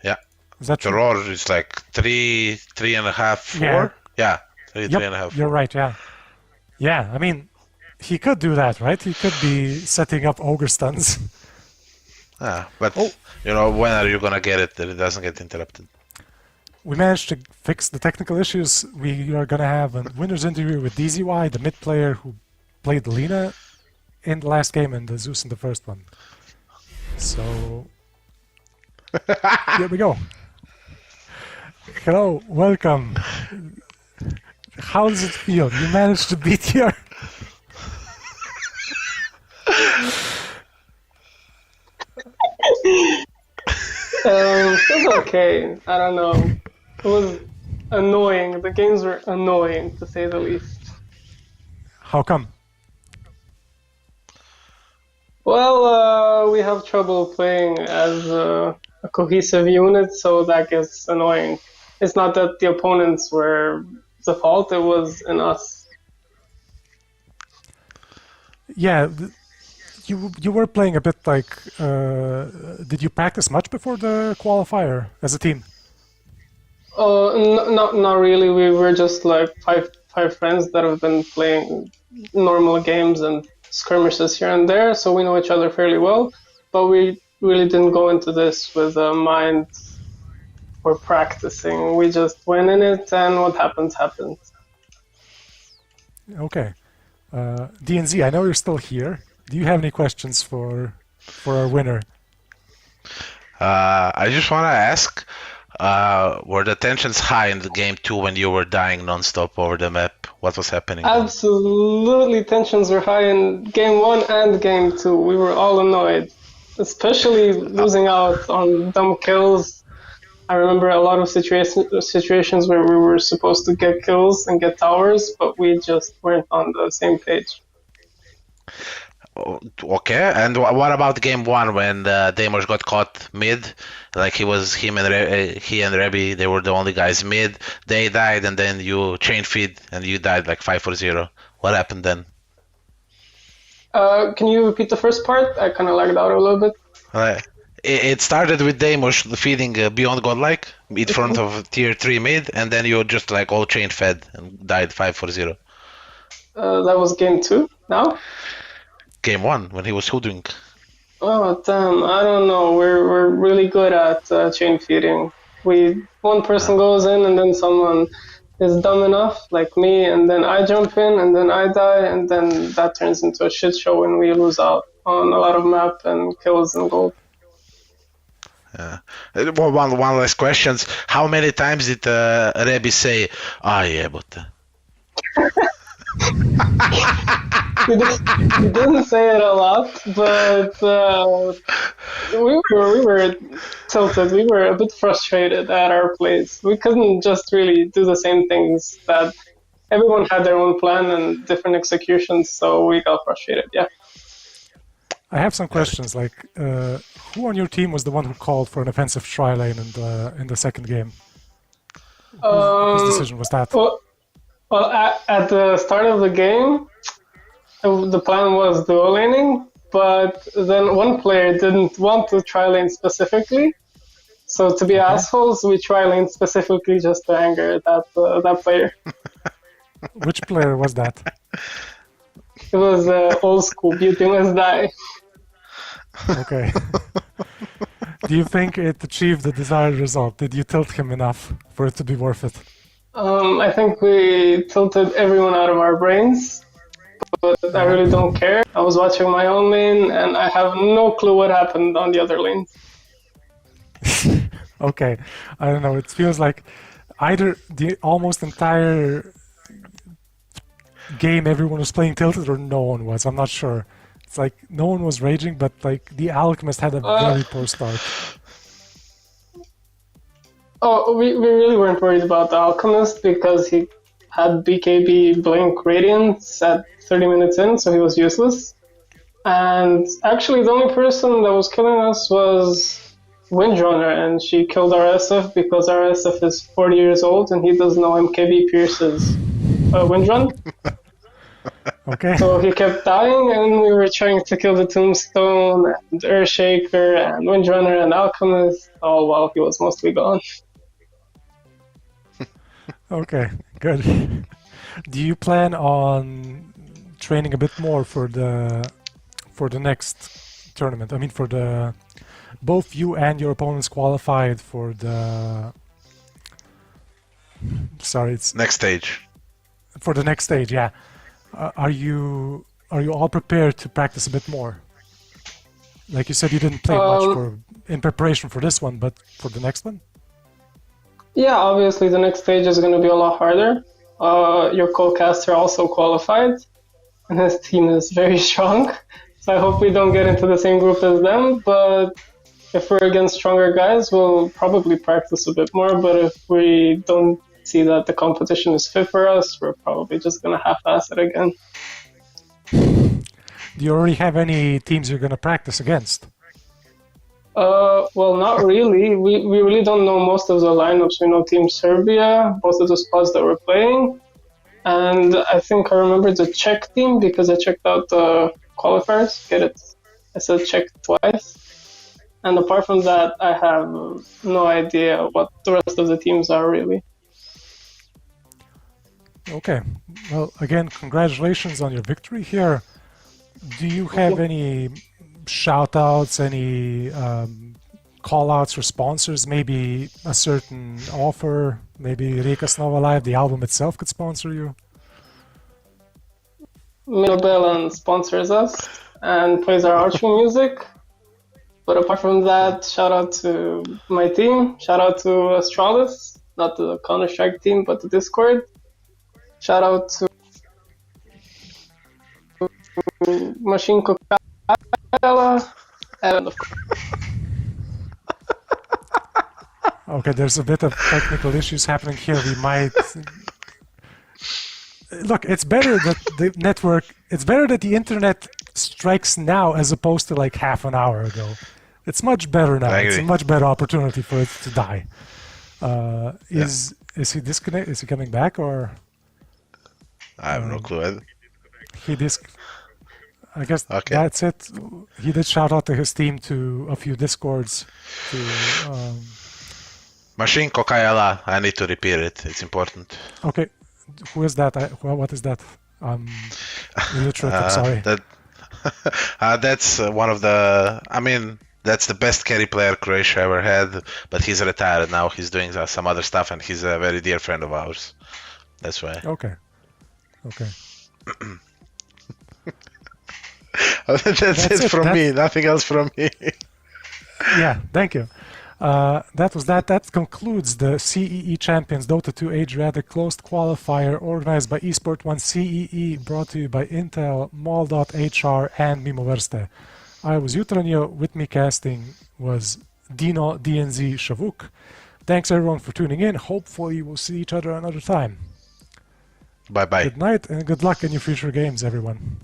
Yeah. Is that the true? Roar is like 3.5, 4? Yeah, 3.5. You're right, yeah. Yeah, I mean, he could do that, right? He could be setting up Ogre stuns. But, when are you going to get it that it doesn't get interrupted? We managed to fix the technical issues. We are going to have a winner's interview with DZY, the mid player who played Lina in the last game and the Zeus in the first one. So, here we go. Hello, welcome. How does it feel? You managed to beat your... It's okay. I don't know. It was annoying. The games were annoying, to say the least. How come? Well, we have trouble playing as a cohesive unit, so that gets annoying. It's not that the opponents were the fault, it was in us. Yeah, you were playing a bit like... did you practice much before the qualifier as a team? Not really. We were just like five friends that have been playing normal games and skirmishes here and there, so we know each other fairly well, but we really didn't go into this with a mind for practicing. We just went in it, and what happens, happens. Okay. DNZ, I know you're still here. Do you have any questions for our winner? I just want to ask, were the tensions high in the game 2 when you were dying non-stop over the map? What was happening? Absolutely, tensions were high in game 1 and game 2. We were all annoyed. especially losing out on dumb kills. I remember a lot of situations where we were supposed to get kills and get towers, but we just weren't on the same page. Okay, and what about game one when Demos got caught mid? Like he and Rebi, they were the only guys mid. They died, and then you chain feed, and you died like 5-0. What happened then? Can you repeat the first part? I kind of lagged out a little bit. It started with Demos feeding Beyond Godlike in front of tier 3 mid, and then you just like all chain fed and died 5-0. That was game 2 now? Game 1 when he was hoodwink. Oh damn! I don't know. We're really good at chain feeding. One person goes in and then someone is dumb enough, like me, and then I jump in and then I die, and then that turns into a shit show and we lose out on a lot of map and kills and gold. One last question. How many times did Rebi say, yeah, but... He didn't say it a lot, but we were tilted. We were a bit frustrated at our plays. We couldn't just really do the same things. That everyone had their own plan and different executions, so we got frustrated. Yeah. I have some questions. Like, who on your team was the one who called for an offensive try lane in the second game? Whose decision was that? Well, at the start of the game, the plan was dual laning, but then one player didn't want to try lane specifically. So to be assholes, we try lane specifically just to anger that player. Which player was that? It was old school, beauty must die. Okay. Do you think it achieved the desired result? Did you tilt him enough for it to be worth it? I think we tilted everyone out of our brains, but I really don't care. I was watching my own lane, and I have no clue what happened on the other lanes. Okay, I don't know. It feels like either the almost entire game everyone was playing tilted or no one was. I'm not sure. It's like no one was raging, but like the Alchemist had a very poor start. Oh, we really weren't worried about the Alchemist because he had BKB Blink Radiance at 30 minutes in, so he was useless. And actually, the only person that was killing us was Windrunner, and she killed our SF because our SF is 40 years old and he doesn't know MKB Pierce's Windrun. Okay. So he kept dying, and we were trying to kill the Tombstone and Earthshaker and Windrunner and Alchemist, all while he was mostly gone. Okay, good. Do you plan on training a bit more for the next tournament? I mean, for the both you and your opponents qualified for the. Sorry, it's next stage. For the next stage, yeah. Are you all prepared to practice a bit more? Like you said, you didn't play much in preparation for this one, but for the next one? Yeah, obviously the next stage is going to be a lot harder. Your co-caster also qualified, and his team is very strong. So I hope we don't get into the same group as them, but if we're against stronger guys, we'll probably practice a bit more, but if we don't see that the competition is fit for us, we're probably just going to half-ass it again. Do you already have any teams you're going to practice against? Well, not really. We really don't know most of the lineups. We know Team Serbia, both of the spots that we're playing. And I think I remember the Czech team because I checked out the qualifiers. Get it? I said Czech twice. And apart from that, I have no idea what the rest of the teams are really. Okay. Well, again, congratulations on your victory here. Do you have any shout-outs, any call-outs for sponsors? Maybe a certain offer, maybe Rika Nova Live, the album itself could sponsor you? Milbellen sponsors us and plays our outro music. But apart from that, shout out to my team, shout out to Astralis, not the Counter-Strike team, but the Discord. Shout out to Machine Coca-Cola And of course, Okay, there's a bit of technical issues happening here. We might look. It's better that the network. It's better that the internet strikes now as opposed to like half an hour ago. It's much better now. I It's a agree. much better opportunity for it to die. Is he disconnect? Is he coming back or I have no clue. he I guess Okay. that's it. He did shout out to his team to a few discords. To Machine Kokayala. I need to repeat it. It's important. okay, who is that? What is that? Illiterate. I'm sorry. That's one of the. I mean, that's the best carry player Croatia ever had. But he's retired now. He's doing some other stuff, and he's a very dear friend of ours. That's why. Okay. That's it from me. Nothing else from me. Yeah, thank you. That concludes the CEE Champions Dota 2 Adriatic Closed Qualifier organized by ESPORT1 CEE, brought to you by Intel, Mall.hr, and Mimoverste. I was Jutranjo. With me casting was Dino DNZ Shavuk. Thanks everyone for tuning in. Hopefully we'll see each other another time. Bye bye. Good night and good luck in your future games, everyone.